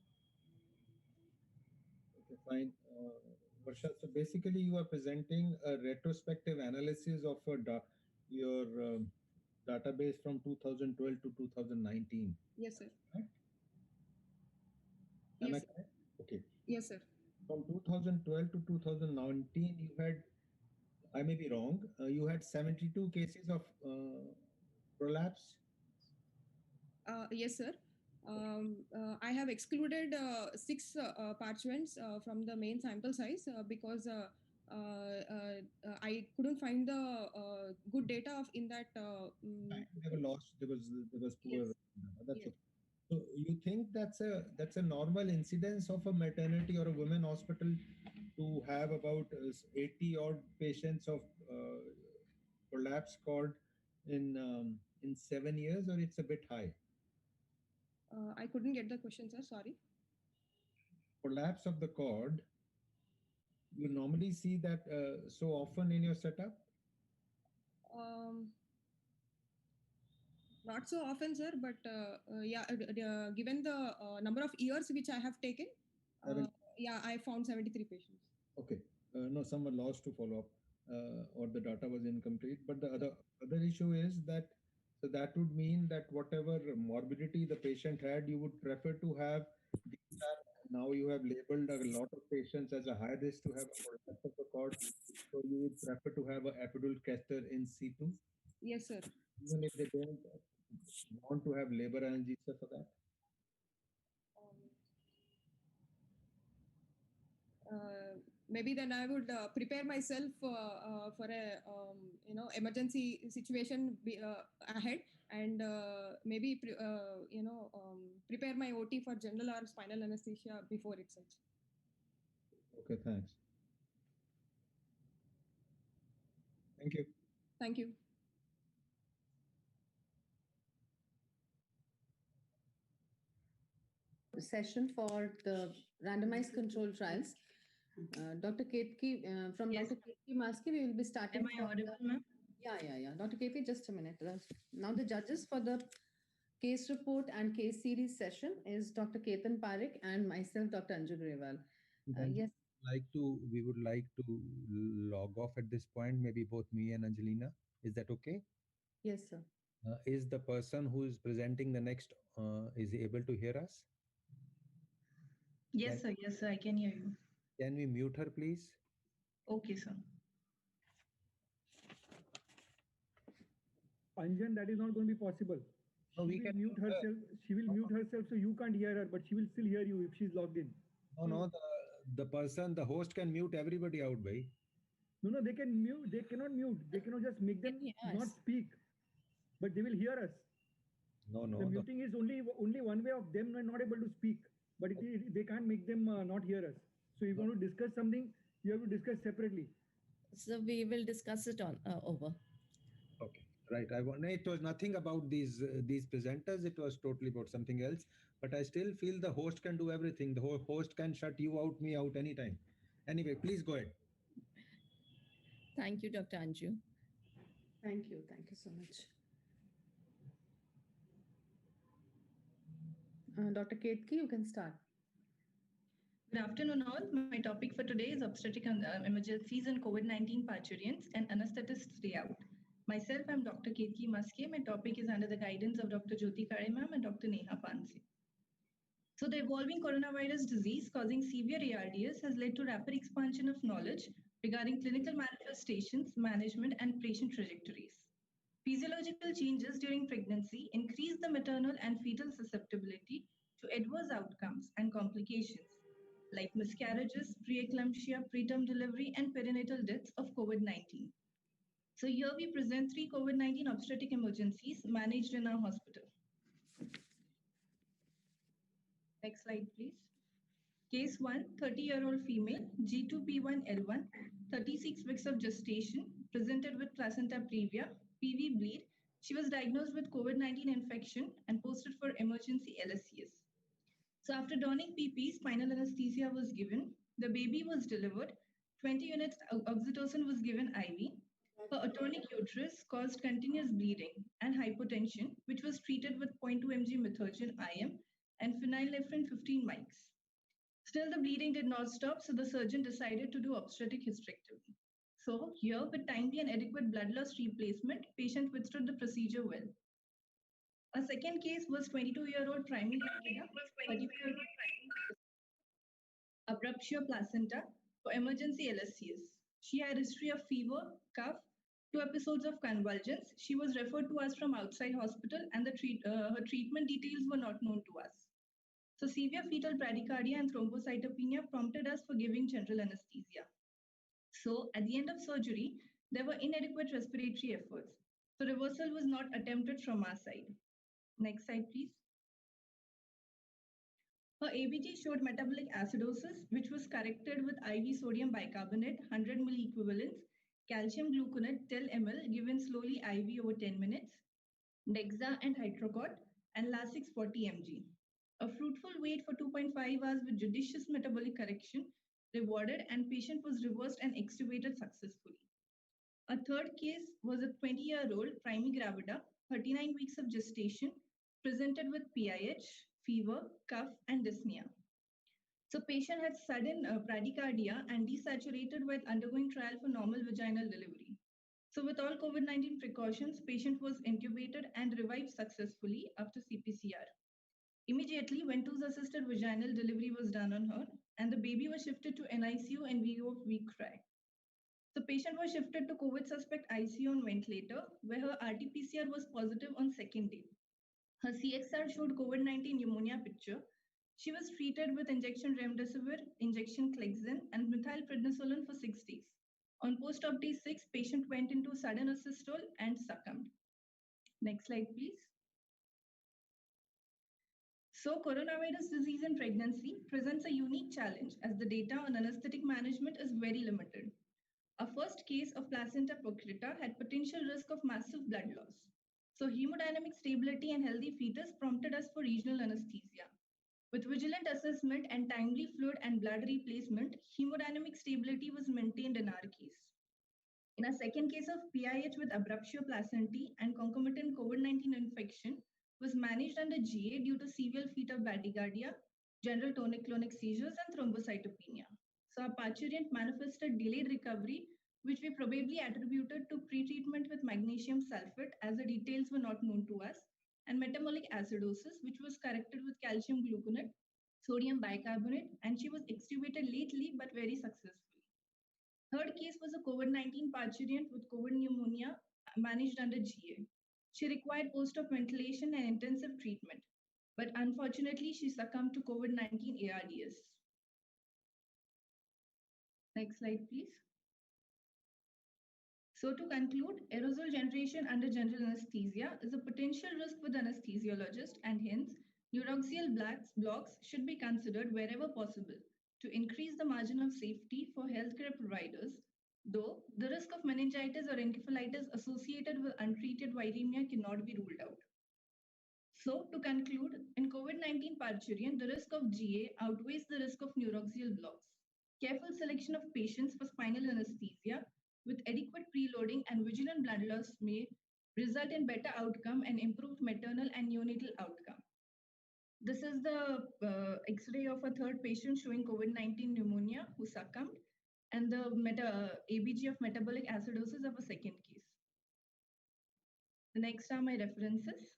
A: fine. Varsha, so basically you are presenting a retrospective analysis of your database from 2012 to 2019.
H: Yes, sir.
A: Right? Am I correct? Okay.
H: Yes, sir.
A: From 2012 to 2019, you had, I may be wrong, you had 72 cases of prolapse.
H: Yes, sir. I have excluded 6 parchments from the main sample size because I couldn't find the good data in that.
A: They were lost. There was poor.
H: Yes.
A: That's
H: Yes.
A: okay. So you think that's a normal incidence of a maternity or a women hospital to have about 80 odd patients of prolapse cord in 7 years, or it's a bit high?
H: I couldn't get the question, sir. Sorry.
A: Prolapse of the cord, you normally see that so often in your setup?
H: Not so often, sir, but yeah, given the number of years which I have taken, yeah, I found 73 patients.
A: Okay. No, some were lost to follow up, or the data was incomplete. But the other issue is that, so that would mean that whatever morbidity the patient had, you would prefer to have these are, now you have labeled a lot of patients as a high risk to have a prolapse of the cord. So you would prefer to have an epidural catheter in situ,
H: Yes, sir.
A: even if they don't want to have labor analgesia for that.
H: Maybe then I would prepare myself for a emergency situation ahead, and maybe prepare my OT for general or spinal anesthesia before itself.
A: Okay, thanks. Thank you.
H: Thank you.
B: Session for the randomized control trials. Dr. Ketki, from
M: Yes.
B: Dr. Ketki Maski, we will be starting.
M: Am I audible, ma'am?
B: Yeah. Dr. Ketki, just a minute. Now the judges for the case report and case series session is Dr. Ketan Parekh and myself, Dr. Anju Grewal. Yes.
A: We would like to log off at this point, maybe both me and Angelina. Is that okay?
B: Yes, sir.
A: Is the person who is presenting the next is able to hear us?
M: Yes, sir. Yes, sir. I can hear you.
A: Can we mute her, please?
M: Okay, sir.
P: Anjan, that is not going to be possible.
A: No, we can
P: mute herself. She will mute herself, so you can't hear her, but she will still hear you if she's logged in.
A: No, the host can mute everybody out, bhai.
P: No, they can mute. They cannot mute. They cannot just make them not speak, but they will hear us.
A: No.
P: The muting is only one way of them not able to speak, but they can't make them not hear us. So if you want to discuss something, you have to discuss separately.
V: So we will discuss it on over.
A: Okay, right. It was nothing about these presenters. It was totally about something else. But I still feel the host can do everything. The host can shut you out, me out anytime. Anyway, please go ahead.
V: Thank you, Dr. Anju.
B: Thank you so much. Dr. Ketki, you can start.
M: Good afternoon, all. My topic for today is obstetric emergencies and COVID-19 parturients and anesthetist layout. Myself, I'm Dr. Ketki Maske. My topic is under the guidance of Dr. Jyoti Kare ma'am and Dr. Neha Panse. So the evolving coronavirus disease causing severe ARDS has led to rapid expansion of knowledge regarding clinical manifestations, management, and patient trajectories. Physiological changes during pregnancy increase the maternal and fetal susceptibility to adverse outcomes and complications like miscarriages, preeclampsia, preterm delivery, and perinatal deaths of COVID-19. So here we present 3 COVID-19 obstetric emergencies managed in our hospital. Next slide, please. Case 1, 30-year-old female, G2P1L1, 36 weeks of gestation, presented with placenta previa, PV bleed. She was diagnosed with COVID-19 infection and posted for emergency LSCS. So after donning PP, spinal anesthesia was given. The baby was delivered. 20 units oxytocin was given IV. Her atonic uterus caused continuous bleeding and hypotension, which was treated with 0.2 mg methergin IM and phenylephrine 15 mics. Still, the bleeding did not stop, so the surgeon decided to do obstetric hysterectomy. So here, with timely and adequate blood loss replacement, patient withstood the procedure well. A second case was 22-year-old primary abruptio placenta for emergency LSCS. She had a history of fever, cough, 2 episodes of convulsions. She was referred to us from outside hospital, and her treatment details were not known to us. So severe fetal bradycardia and thrombocytopenia prompted us for giving general anesthesia. So at the end of surgery, there were inadequate respiratory efforts. So reversal was not attempted from our side. Next slide, please. Her ABG showed metabolic acidosis, which was corrected with IV sodium bicarbonate, 100 ml equivalents, calcium gluconate 10 ml given slowly IV over 10 minutes, Dexa and Hydrocot, and Lasix 40 mg. A fruitful wait for 2.5 hours with judicious metabolic correction rewarded, and patient was reversed and extubated successfully. A third case was a 20-year-old primi gravida, 39 weeks of gestation, presented with PIH, fever, cough, and dyspnea. So patient had sudden bradycardia and desaturated while undergoing trial for normal vaginal delivery. So with all COVID-19 precautions, patient was intubated and revived successfully after CPCR. Immediately, ventouse-assisted vaginal delivery was done on her, and the baby was shifted to NICU in view of weak cry. The patient was shifted to COVID suspect ICU on ventilator, where her RT-PCR was positive on second day. Her CXR showed COVID-19 pneumonia picture. She was treated with injection remdesivir, injection Clexane, and methylprednisolone for 6 days. On post-op day 6, patient went into sudden asystole and succumbed. Next slide, please. So coronavirus disease in pregnancy presents a unique challenge as the data on anesthetic management is very limited. Our first case of placenta prurita had potential risk of massive blood loss. So hemodynamic stability and healthy fetus prompted us for regional anesthesia. With vigilant assessment and timely fluid and blood replacement, hemodynamic stability was maintained in our case. In a second case of PIH with abruptio placentae and concomitant COVID-19 infection was managed under GA due to severe fetal bradycardia, general tonic-clonic seizures, and thrombocytopenia. So our parturient manifested delayed recovery, which we probably attributed to pretreatment with magnesium sulfate as the details were not known to us, and metabolic acidosis, which was corrected with calcium gluconate, sodium bicarbonate, and she was extubated lately but very successfully. Third case was a COVID-19 parturient with COVID pneumonia managed under GA. She required post-op ventilation and intensive treatment, but unfortunately she succumbed to COVID-19 ARDS. Next slide, please. So to conclude, aerosol generation under general anesthesia is a potential risk with anesthesiologist, and hence neuroaxial blocks should be considered wherever possible to increase the margin of safety for healthcare providers, though the risk of meningitis or encephalitis associated with untreated viremia cannot be ruled out. So to conclude, in COVID-19 parturient, the risk of GA outweighs the risk of neuroaxial blocks. Careful selection of patients for spinal anesthesia with adequate preloading and vigilant blood loss may result in better outcome and improved maternal and neonatal outcome. This is the X-ray of a third patient showing COVID-19 pneumonia who succumbed, and the ABG of metabolic acidosis of a second case. The next are my references.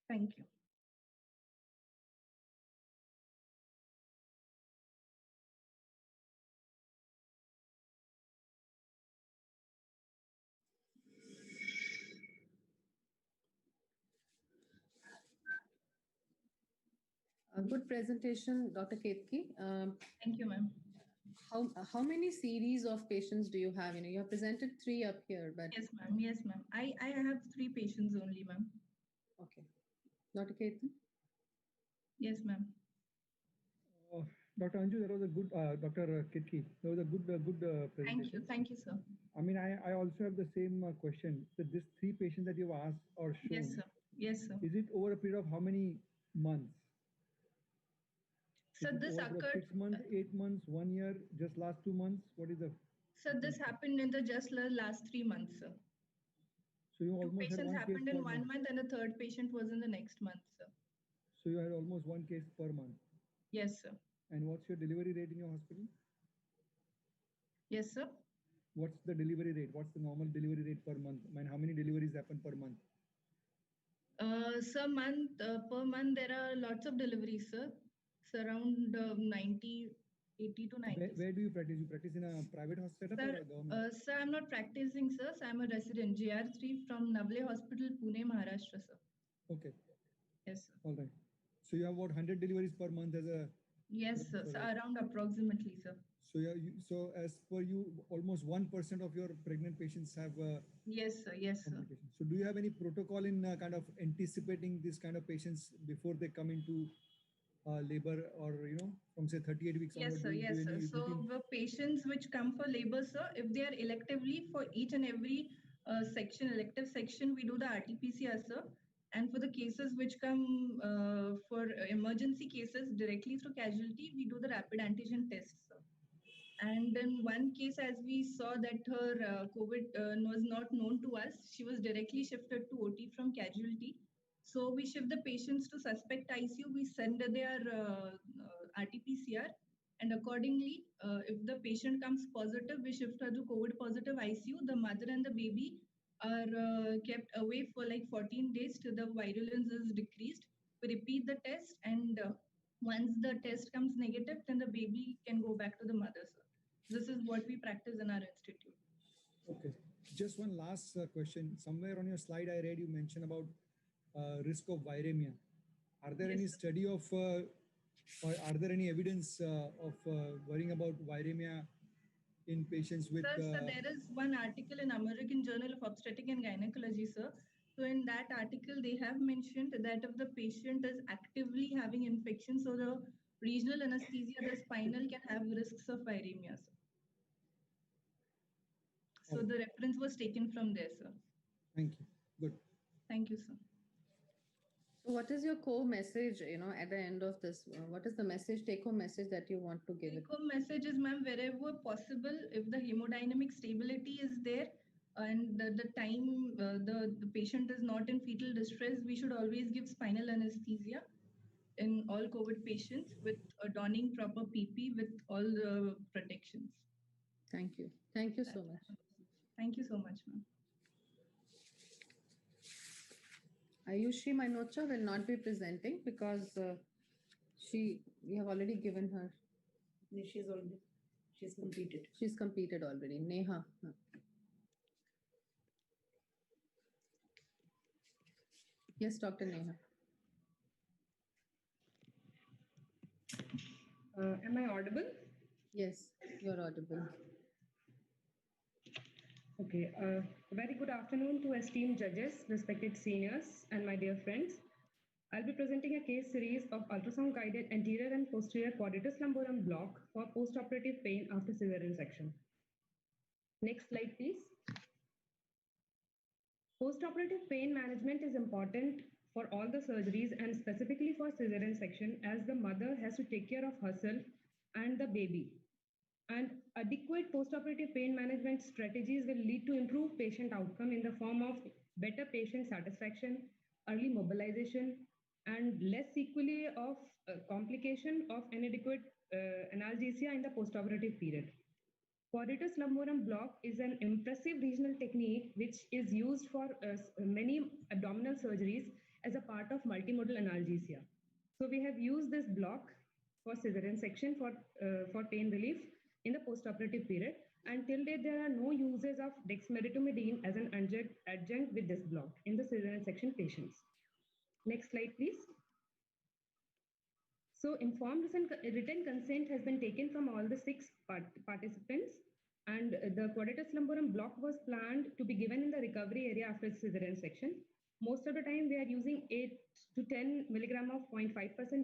M: Thank you.
B: A good presentation, Dr. Ketki.
M: Thank you, ma'am.
B: How many series of patients do you have? You have presented 3 up here, but
M: yes, ma'am. Yes, ma'am. I have 3 patients only, ma'am.
B: Okay, Dr. Ketki.
M: Yes, ma'am.
P: Dr. Anju, that was a good, Dr. Ketki, that was a good presentation.
M: Thank you, sir.
P: I mean, I also have the same question. So this 3 patients that you've asked or shown.
M: Yes, sir. Yes, sir.
P: Is it over a period of how many months?
M: So this occurred
P: 6 months, 8 months, 1 year, just last 2 months. What is the?
M: So this happened in the just last 3 months, sir.
P: So you
M: 2
P: almost
M: patients
P: had 1
M: happened
P: case
M: in
P: per
M: 1 month, and the third patient was in the next month, sir.
P: So you had almost 1 case per month.
M: Yes, sir.
P: And what's your delivery rate in your hospital?
M: Yes, sir.
P: What's the delivery rate? What's the normal delivery rate per month? I mean, how many deliveries happen per month?
M: Sir, per month, there are lots of deliveries, sir. It's around 80 to 90.
P: Where do you practice? You practice in a private hospital
M: Sir,
P: or a government?
M: sir, I'm not practicing, sir. So I'm a resident, GR3 from Navle Hospital, Pune, Maharashtra, sir.
P: Okay.
M: Yes, sir.
P: All right. So you have about 100 deliveries per month as a...
M: Yes, sir. So around approximately, sir.
P: So so as per you, almost 1% of your pregnant patients have
M: yes, sir. Yes, sir.
P: So do you have any protocol in kind of anticipating this kind of patients before they come into labor, or from say 38 weeks
M: Yes,
P: onward?
M: sir. Yes, sir. So the patients which come for labor, sir, if they are electively for each and every elective section, we do the RT-PCR, sir. And for the cases which come for emergency cases directly through casualty, we do the rapid antigen tests, sir. And in one case, as we saw that her COVID was not known to us, she was directly shifted to OT from casualty. So we shift the patients to suspect ICU. We send their RT-PCR, and accordingly, if the patient comes positive, we shift her to COVID positive ICU. The mother and the baby are kept away for like 14 days till the virulence is decreased. We repeat the test, and once the test comes negative, then the baby can go back to the mother, sir. This is what we practice in our institute.
P: Okay. Just one last question. Somewhere on your slide, I read you mentioned about risk of viremia. Are there any study of, or are there any evidence of worrying about viremia in patients with...
M: Sir, there is one article in American Journal of Obstetrics and Gynecology, sir. So in that article, they have mentioned that if the patient is actively having infection, so the regional anesthesia, the spinal can have risks of viremia, sir. So the reference was taken from there, sir.
P: Thank you. Good.
M: Thank you, sir.
B: So what is your core message, at the end of this? What is the message, take-home message that you want to give?
M: Take-home message is, ma'am, wherever possible, if the hemodynamic stability is there and the time the patient is not in fetal distress, we should always give spinal anesthesia in all COVID patients with donning proper PP with all the protections.
B: Thank you. Thank you so much.
M: Thank you so much, ma'am.
B: Ayushi Manocha will not be presenting because we have already given her.
R: She's completed.
B: She's completed already. Neha. Yes, Dr. Neha.
I: Am I audible?
B: Yes, you're audible.
I: Okay. Very good afternoon to esteemed judges, respected seniors, and my dear friends. I'll be presenting a case series of ultrasound-guided anterior and posterior quadratus lumborum block for postoperative pain after cesarean section. Next slide, please. Postoperative pain management is important for all the surgeries and specifically for cesarean section, as the mother has to take care of herself and the baby. And adequate postoperative pain management strategies will lead to improved patient outcome in the form of better patient satisfaction, early mobilization, and less sequelae of complication of inadequate analgesia in the postoperative period. Quadratus lumborum block is an impressive regional technique which is used for many abdominal surgeries as a part of multimodal analgesia. So we have used this block for cesarean section for pain relief in the postoperative period, and till date there are no uses of dexmedetomidine as an adjunct with this block in the cesarean section patients. Next slide, please. So informed written consent has been taken from all the 6 participants, and the quadratus lumborum block was planned to be given in the recovery area after cesarean section. Most of the time we are using 8 to 10 milligram of 0.5%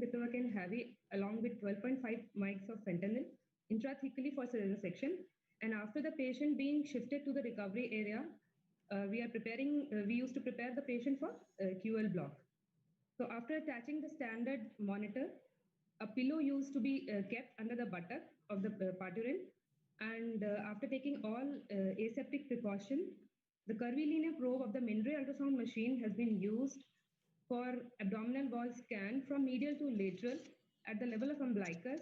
I: bupivacaine heavy along with 12.5 mics of fentanyl intrathecally for cesarean section. And after the patient being shifted to the recovery area, we used to prepare the patient for QL block. So after attaching the standard monitor, a pillow used to be kept under the buttock of the parturient, and after taking all aseptic precaution, the curvilinear probe of the Mindray ultrasound machine has been used for abdominal wall scan from medial to lateral at the level of umbilicus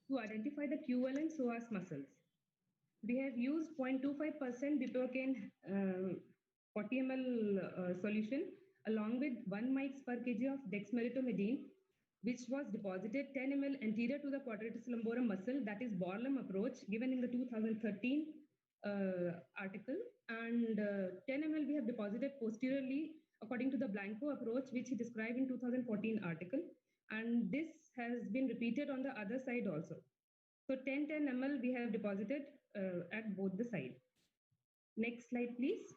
I: to identify the QL and psoas muscles. We have used 0.25% bupropion 40 ml solution along with 1 mics per kg of dexmedetomidine, which was deposited 10 ml anterior to the quadratus lumborum muscle, that is Borlam approach, given in the 2013 article, and 10 ml we have deposited posteriorly according to the Blanco approach, which he described in 2014 article, and this has been repeated on the other side also. So 10 ml we have deposited at both the sides. Next slide, please.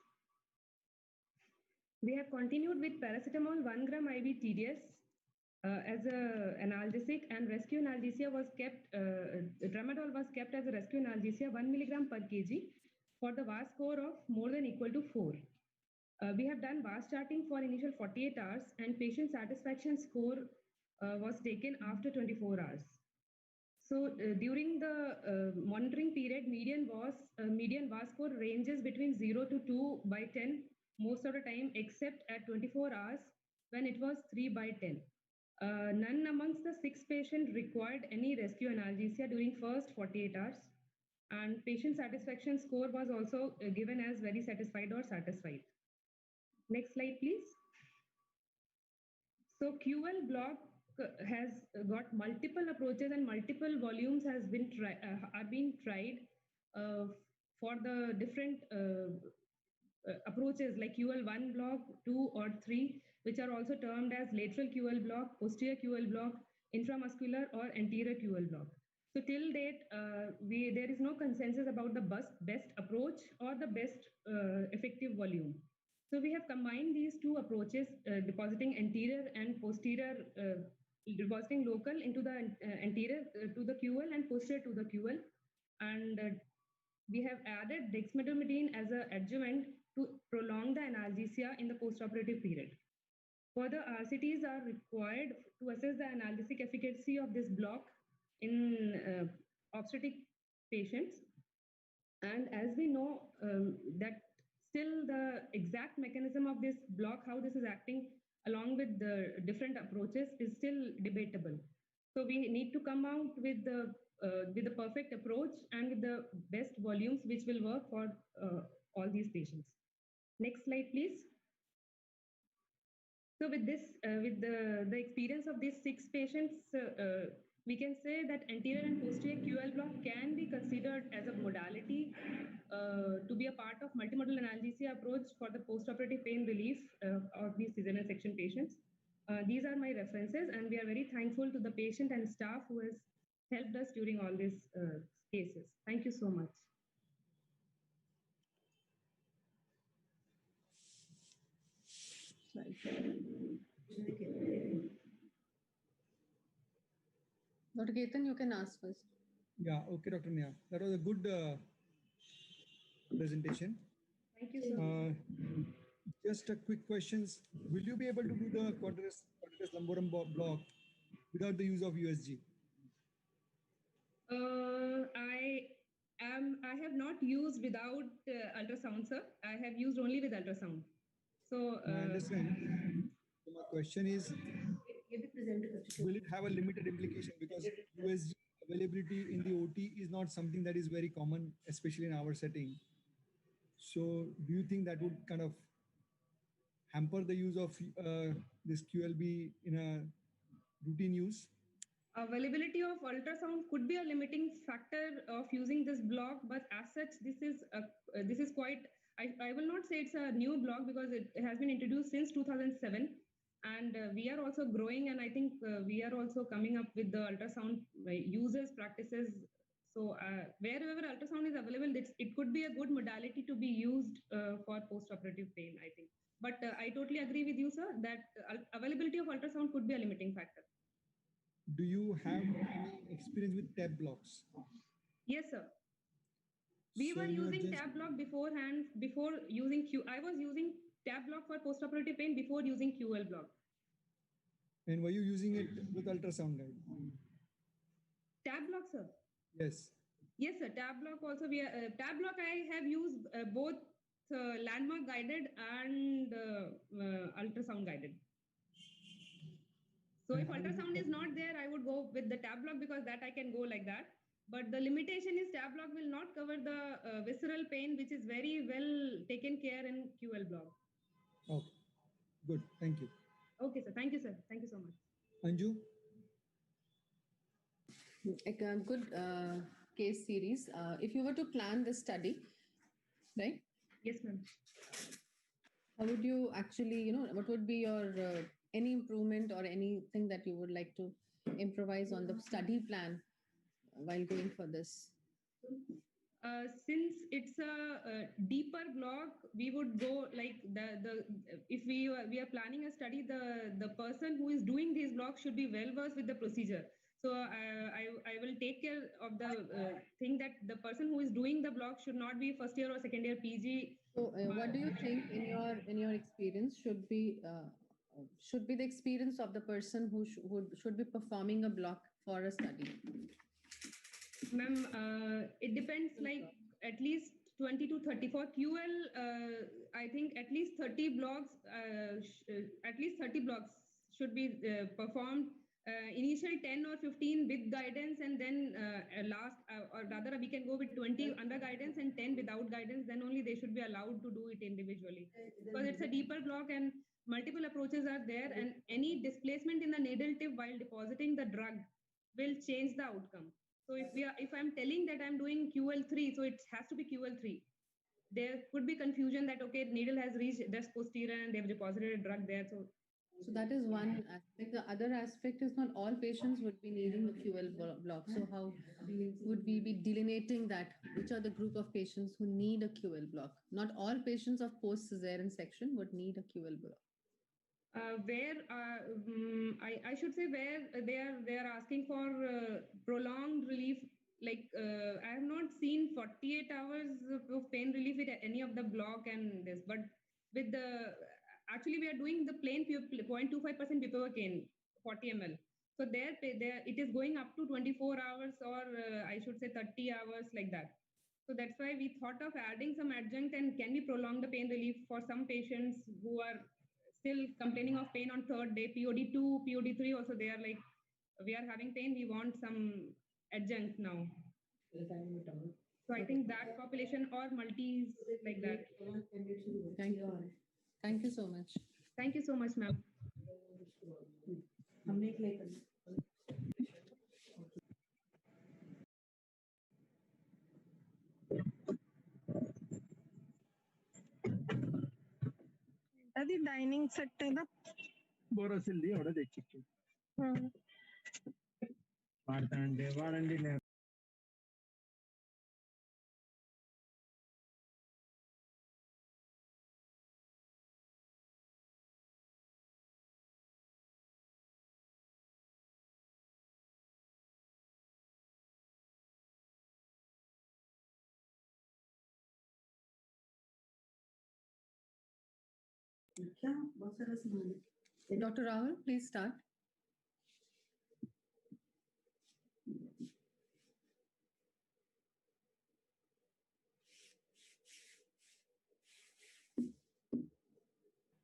I: We have continued with paracetamol 1 gram IV TDS as a analgesic, and rescue analgesia was kept, tramadol was kept as a rescue analgesia 1 milligram per kg for the VAS score of more than equal to 4. We have done VAS charting for initial 48 hours, and patient satisfaction score was taken after 24 hours. So during the monitoring period, median VAS score ranges between 0 to 2 by 10 most of the time, except at 24 hours when it was 3 by 10. None amongst the 6 patients required any rescue analgesia during first 48 hours, and patient satisfaction score was also given as very satisfied or satisfied. Next slide, please. So QL block has got multiple approaches and multiple volumes are being tried for the different approaches like QL1 block, 2 or 3, which are also termed as lateral QL block, posterior QL block, intramuscular or anterior QL block. So till date, there is no consensus about the best approach or the best effective volume. So we have combined these two approaches, depositing anterior and posterior, depositing local into the anterior to the QL and posterior to the QL, and we have added dexmedetomidine as an adjuvant to prolong the analgesia in the postoperative period. Further RCTs are required to assess the analgesic efficacy of this block in obstetric patients. And as we know that still the exact mechanism of this block, how this is acting along with the different approaches, is still debatable. So we need to come out with the perfect approach and with the best volumes which will work for all these patients. Next slide, please. So with this, with the experience of these 6 patients, we can say that anterior and posterior QL block can be considered as a modality to be a part of multimodal analgesia approach for the postoperative pain relief of these cesarean section patients. These are my references, and we are very thankful to the patient and staff who has helped us during all these cases. Thank you so much.
B: Dr. Ketan, you can ask first.
P: Yeah, okay, Dr. Nia. That was a good presentation.
I: Thank you so much.
P: Just a quick questions. Will you be able to do the quadratus lumborum block without the use of USG?
I: I have not used without ultrasound, sir. I have used only with ultrasound. So
P: I understand. So my question is, will it have a limited implication, because USG availability in the OT is not something that is very common, especially in our setting. So do you think that would kind of hamper the use of this QLB in a routine use?
I: Availability of ultrasound could be a limiting factor of using this block, but as such, this is quite. I will not say it's a new block because it has been introduced since 2007, and we are also growing, and I think we are also coming up with the ultrasound users practices. So wherever ultrasound is available, it could be a good modality to be used for postoperative pain, I think. But I totally agree with you, sir, that availability of ultrasound could be a limiting factor.
P: Do you have any experience with tab blocks?
I: Yes, sir. We were using tab block beforehand, before using I was using tab block for postoperative pain before using QL block.
P: And were you using it with ultrasound guide?
I: Tab block, sir?
P: Yes.
I: Yes, sir. Tab block also. Tab block I have used both landmark guided and ultrasound guided. So if ultrasound is not there, I would go with the tab block because that I can go like that. But the limitation is tab block will not cover the visceral pain, which is very well taken care in QL block.
P: Okay, good. Thank you.
I: Okay, sir. Thank you, sir. Thank you so much.
P: Anju?
B: A good case series. If you were to plan this study, right?
I: Yes, ma'am.
B: How would you actually, what would be your any improvement or anything that you would like to improvise on the study plan while going for this?
I: Since it's a deeper block, we would go like the if we are planning a study, the person who is doing these blocks should be well versed with the procedure. So I will take care of the thing that the person who is doing the block should not be first year or second year PG.
B: So what do you think in your experience should be the experience of the person who should be performing a block for a study?
I: Ma'am, it depends, like at least 20 to 30. For QL, I think at least 30 blocks, should be performed. Initial 10 or 15 with guidance, and then or rather we can go with 20 under guidance and 10 without guidance. Then only they should be allowed to do it individually, because it's a deeper block and multiple approaches are there, and any displacement in the needle tip while depositing the drug will change the outcome. So if I'm telling that I'm doing QL3, so it has to be QL3. There could be confusion that, okay, needle has reached just posterior and they've deposited a drug there.
B: So that is one aspect. The other aspect is not all patients would be needing the QL block. So how would we be delineating that? Which are the group of patients who need a QL block? Not all patients of post-cesarean section would need a QL block.
I: I should say where they are asking for prolonged relief. Like I have not seen 48 hours of pain relief with any of the block and this, but with the actually we are doing the plain 0.25% bupivacaine 40 ml. So there it is going up to 24 hours or I should say 30 hours like that. So that's why we thought of adding some adjunct, and can we prolong the pain relief for some patients who are still complaining of pain on third day, POD2, POD3 also they are like, we are having pain, we want some adjunct now. So I think that population or multis like that.
B: Thank you. Thank you so much.
I: Thank you so much, ma'am.
N: అది dining set ఏదా
Q: బోరోసిల్ది ఎవడో తెచ్చిచ్చు వాడతానంటే వాడండి నేను
B: Dr. Rahul, please start.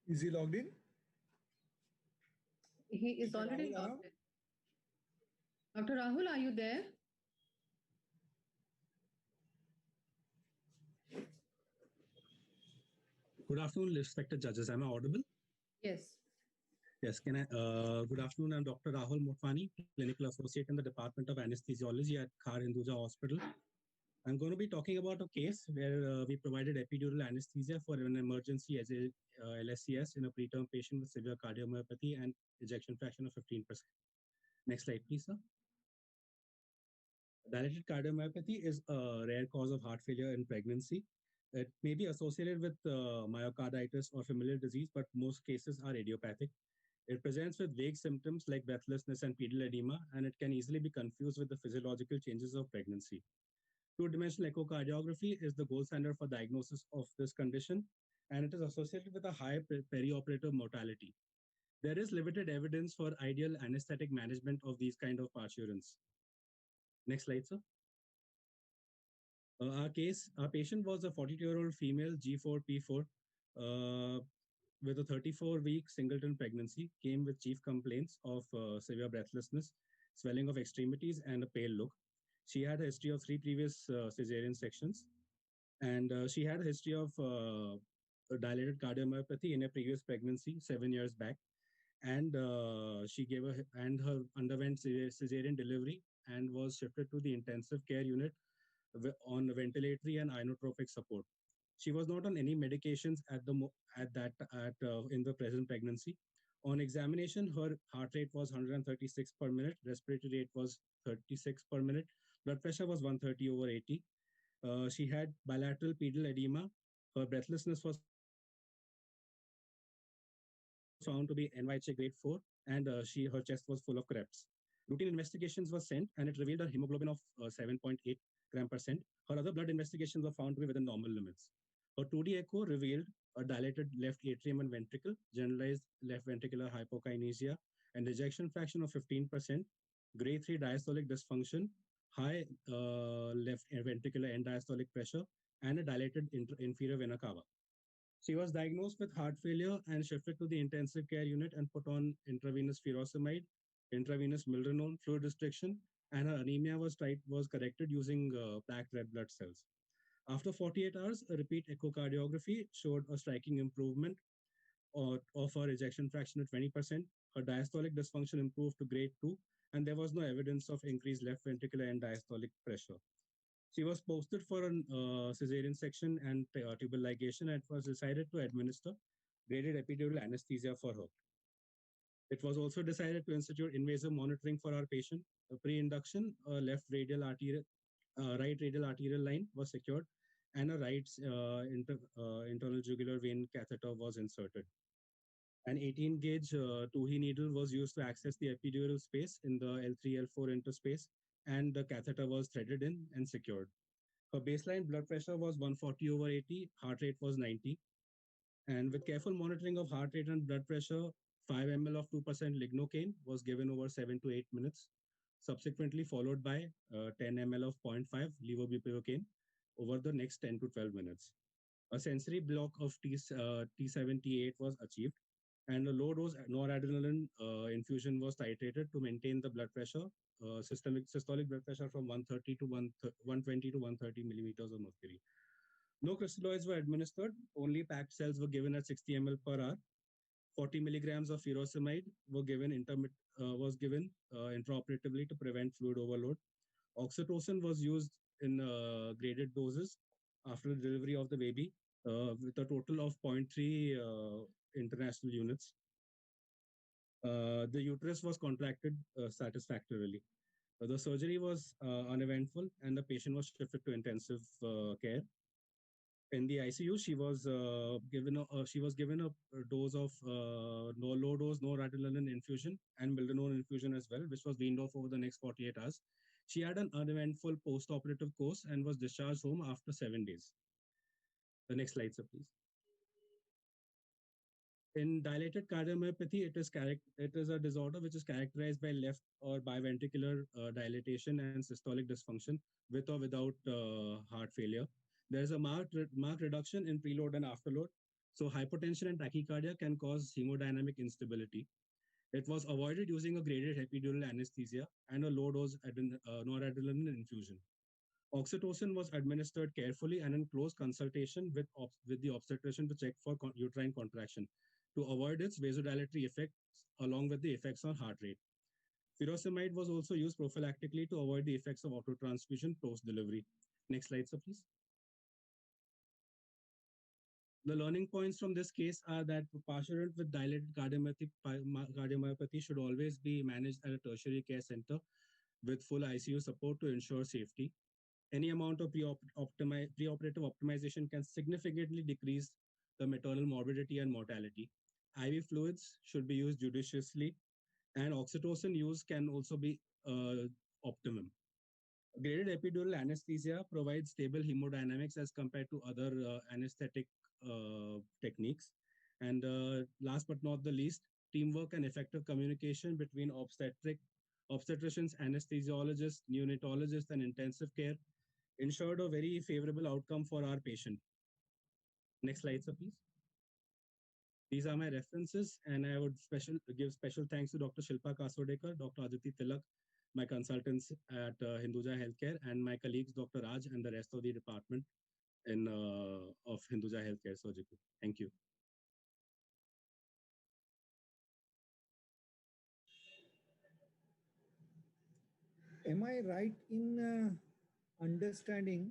P: Is he logged in?
B: He is already logged in. Dr. Rahul, are you there?
Q: Good afternoon, respected judges. Am I audible?
B: Yes.
Q: Yes, can I? Good afternoon. I'm Dr. Rahul Motwani, Clinical Associate in the Department of Anesthesiology at Khar Hinduja Hospital. I'm going to be talking about a case where we provided epidural anesthesia for an emergency as a LSCS in a preterm patient with severe cardiomyopathy and ejection fraction of 15%. Next slide, please, sir. Dilated cardiomyopathy is a rare cause of heart failure in pregnancy. It may be associated with myocarditis or familial disease, but most cases are idiopathic. It presents with vague symptoms like breathlessness and pedal edema, and it can easily be confused with the physiological changes of pregnancy. Two-dimensional echocardiography is the gold standard for diagnosis of this condition, and it is associated with a high perioperative mortality. There is limited evidence for ideal anesthetic management of these kind of parturients. Next slide, sir. Our patient was a 42-year-old female, G4P4. with a 34-week singleton pregnancy, came with chief complaints of severe breathlessness, swelling of extremities, and a pale look. She had a history of 3 previous cesarean sections, and she had a history of dilated cardiomyopathy in a previous pregnancy 7 years back, and she gave a and her underwent cesarean delivery and was shifted to the intensive care unit on ventilatory and inotropic support. She was not on any medications at that at in the present pregnancy. On examination, her heart rate was 136 per minute, respiratory rate was 36 per minute, blood pressure was 130 over 80. She had bilateral pedal edema. Her breathlessness was found to be NYHA grade 4, and her chest was full of creps. Routine investigations were sent, and it revealed a hemoglobin of 7.8 gram per cent. Her other blood investigations were found to be within normal limits. Her 2D echo revealed a dilated left atrium and ventricle, generalized left ventricular hypokinesia, and ejection fraction of 15%, grade 3 diastolic dysfunction, high left ventricular end diastolic pressure, and a dilated inferior vena cava. She was diagnosed with heart failure and shifted to the intensive care unit and put on intravenous furosemide, intravenous milrinone, fluid restriction, and her anemia was corrected using packed red blood cells. After 48 hours, a repeat echocardiography showed a striking improvement of her ejection fraction to 20%. Her diastolic dysfunction improved to grade 2, and there was no evidence of increased left ventricular and diastolic pressure. She was posted for a cesarean section and tubal ligation, and it was decided to administer graded epidural anesthesia for her. It was also decided to institute invasive monitoring for our patient. Pre-induction, right radial arterial line was secured, and a right internal jugular vein catheter was inserted. An 18 gauge Tuhi needle was used to access the epidural space in the L3 L4 interspace, and the catheter was threaded in and secured. Her baseline blood pressure was 140 over 80, heart rate was 90. And with careful monitoring of heart rate and blood pressure, 5 ml of 2% lignocaine was given over 7 to 8 minutes, subsequently followed by 10 ml of 0.5 levobupivacaine over the next 10 to 12 minutes. A sensory block of T78 was achieved, and a low dose noradrenaline infusion was titrated to maintain the blood pressure, systolic blood pressure from 130 to 120 to 130 millimeters of mercury. No crystalloids were administered, only packed cells were given at 60 ml per hour. 40 milligrams of furosemide was given intraoperatively to prevent fluid overload. Oxytocin was used in graded doses after the delivery of the baby, with a total of 0.3 international units. The uterus was contracted satisfactorily. The surgery was uneventful, and the patient was shifted to intensive care. In the ICU, she was given a dose of low dose noradrenaline infusion and milrinone infusion as well, which was weaned off over the next 48 hours. She had an uneventful post-operative course and was discharged home after 7 days. The next slide, sir, please. In dilated cardiomyopathy, it is a disorder which is characterized by left or biventricular dilatation and systolic dysfunction with or without heart failure. There is a marked reduction in preload and afterload. So hypotension and tachycardia can cause hemodynamic instability. It was avoided using a graded epidural anesthesia and a low-dose noradrenaline infusion. Oxytocin was administered carefully and in close consultation with the obstetrician to check for uterine contraction to avoid its vasodilatory effects along with the effects on heart rate. Furosemide was also used prophylactically to avoid the effects of autotransfusion post-delivery. Next slide, sir, please. The learning points from this case are that parent with dilated cardiomyopathy should always be managed at a tertiary care center with full ICU support to ensure safety. Any amount of preoperative optimization can significantly decrease the maternal morbidity and mortality. IV fluids should be used judiciously, and oxytocin use can also be optimum. Graded epidural anesthesia provides stable hemodynamics as compared to other anesthetic techniques. And last but not the least, teamwork and effective communication between obstetricians, anesthesiologists, neonatologists, and intensive care ensured a very favorable outcome for our patient. Next slide, sir, please. These are my references, and I would give special thanks to Dr. Shilpa Kasodekar, Dr. Aditi Tilak, my consultants at Hinduja Healthcare, and my colleagues, Dr. Raj, and the rest of the department of Hinduja Healthcare Surgical. Thank you.
P: Am I right in understanding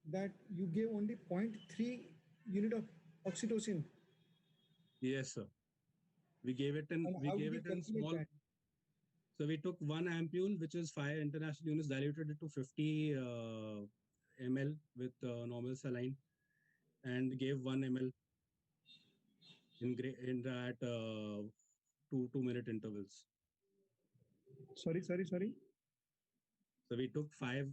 P: that you gave only 0.3 unit of oxytocin?
Q: Yes, sir. We gave it in. We gave it in small.
P: That?
Q: So we took one ampule, which is 5 international units, diluted it to 50 ml with normal saline, and gave 1 ml in that 2-minute intervals.
P: Sorry.
Q: So we took 5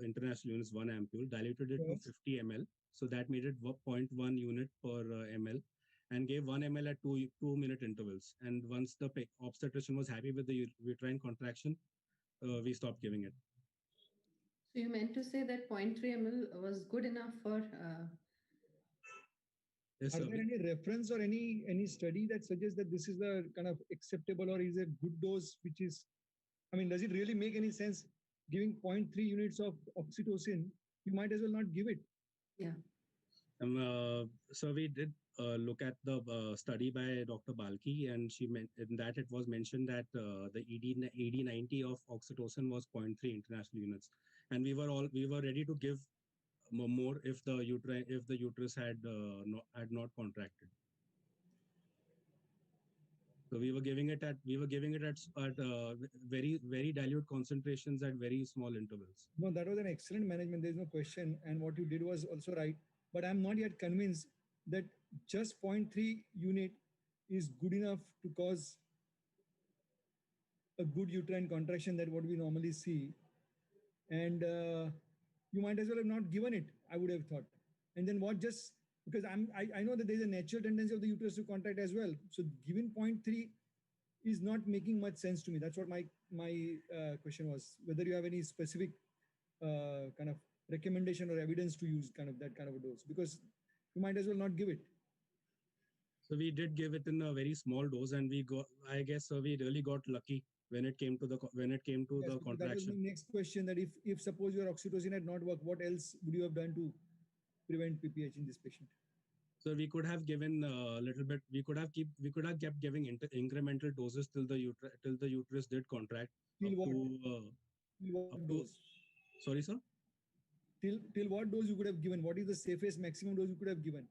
Q: international units, 1 ampule, diluted it to 50 ml. So that made it 0.1 unit per ml, and gave 1 ml at 2-minute intervals. And once the obstetrician was happy with the uterine contraction, we stopped giving it.
B: So you meant to say that 0.3 ml was good enough for...
Q: Yes,
P: are there any reference or any study that suggests that this is the kind of acceptable or is a good dose, which is, I mean, does it really make any sense giving 0.3 units of oxytocin? You might as well not give it.
B: Yeah.
Q: So we did look at the study by Dr. Balki, and in that it was mentioned that the ED90 of oxytocin was 0.3 international units, and we were ready to give more if the uterus had not contracted. So we were giving it at very dilute concentrations at very small intervals.
P: No, that was an excellent management. There's no question, and what you did was also right. But I'm not yet convinced that just 0.3 unit is good enough to cause a good uterine contraction that what we normally see. And you might as well have not given it, I would have thought. And then what just, because I know that there's a natural tendency of the uterus to contract as well. So giving 0.3 is not making much sense to me. That's what my question was, whether you have any specific kind of recommendation or evidence to use that kind of a dose, because you might as well not give it.
Q: So we did give it in a very small dose, and we really got lucky when it came to the contraction.
P: That was my next question, that if suppose your oxytocin had not worked, what else would you have done to prevent PPH in this patient?
Q: So we could have given a little bit. We could have kept giving incremental doses till the uterus did contract.
P: Till what dose?
Q: Sorry, sir.
P: Till what dose you could have given? What is the safest maximum dose you could have given?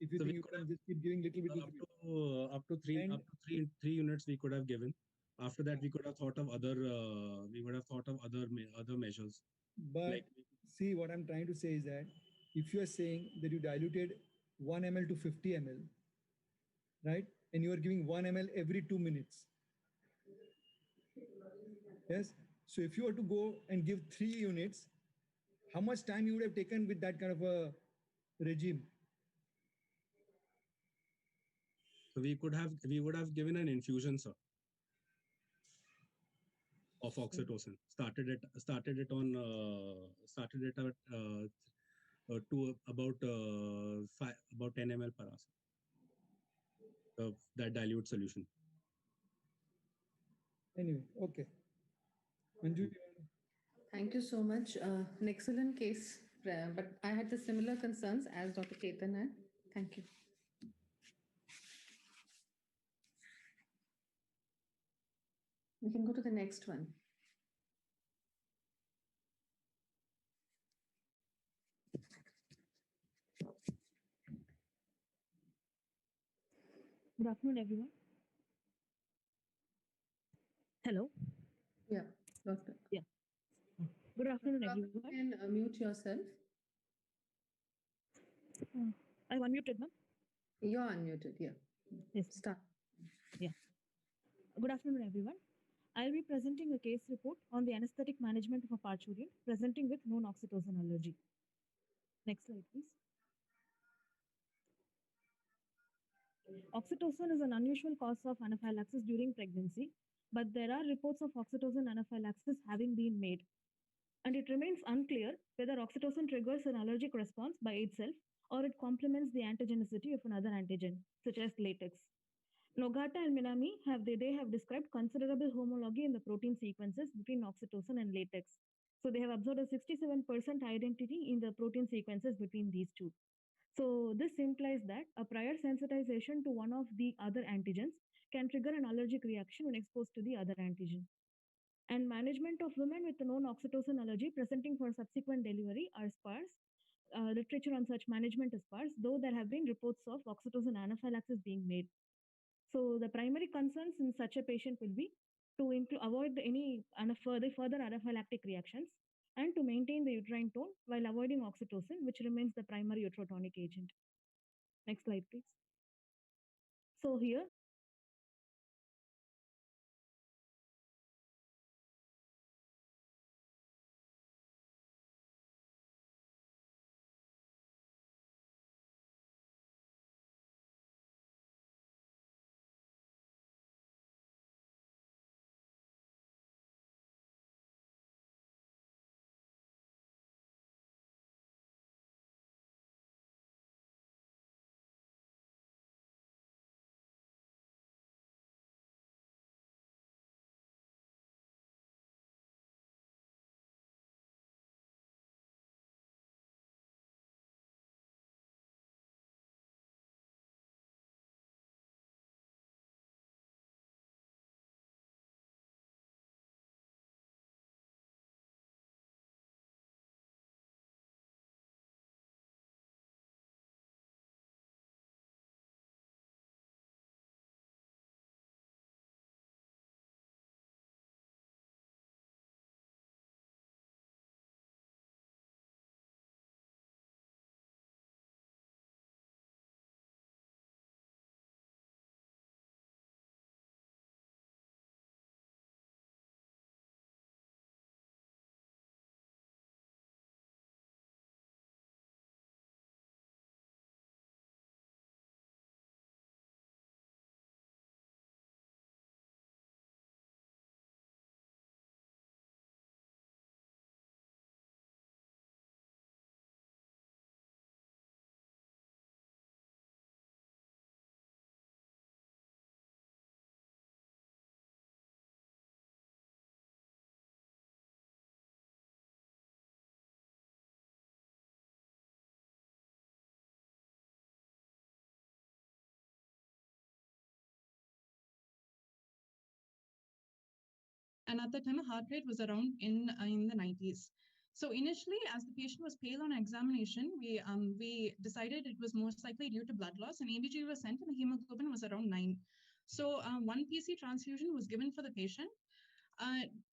P: If you think you can just keep giving little bit.
Q: Up to three units we could have given. After that, we could have thought of other. We would have thought of other measures.
P: But see, what I'm trying to say is that if you are saying that you diluted 1 ml to 50 ml, right, and you are giving 1 ml every 2 minutes. Yes. So if you were to go and give 3 units, how much time you would have taken with that kind of a regime?
Q: So we would have given an infusion, sir, of oxytocin. Started it at to about 10 ml per hour. That dilute solution.
P: Anyway, okay. Anju,
B: thank you so much. An excellent case, but I had the similar concerns as Dr. Ketan had. Thank you. We can go to the next one.
K: Good afternoon, everyone. Hello.
B: Yeah, doctor.
K: Yeah. Good afternoon, everyone.
B: You can mute yourself.
K: I'm unmuted, ma'am.
B: You're unmuted, yeah.
K: Yes.
B: Start.
K: Yeah. Good afternoon, everyone. I'll be presenting a case report on the anesthetic management of a parturian presenting with known oxytocin allergy. Next slide, please. Oxytocin is an unusual cause of anaphylaxis during pregnancy, but there are reports of oxytocin anaphylaxis having been made. And it remains unclear whether oxytocin triggers an allergic response by itself or it complements the antigenicity of another antigen, such as latex. Nogata and Minami they have described considerable homology in the protein sequences between oxytocin and latex. So they have observed a 67% identity in the protein sequences between these two. So this implies that a prior sensitization to one of the other antigens can trigger an allergic reaction when exposed to the other antigen. And management of women with a known oxytocin allergy presenting for subsequent delivery are sparse. Literature on such management is sparse, though there have been reports of oxytocin anaphylaxis being made. So the primary concerns in such a patient will be to avoid any further anaphylactic reactions and to maintain the uterine tone while avoiding oxytocin, which remains the primary uterotonic agent. Next slide, please. So here,
E: and at the time, heart rate was around in the 90s. So initially, as the patient was pale on examination, we decided it was most likely due to blood loss, and ABG was sent, and the hemoglobin was around 9. So one PC transfusion was given for the patient.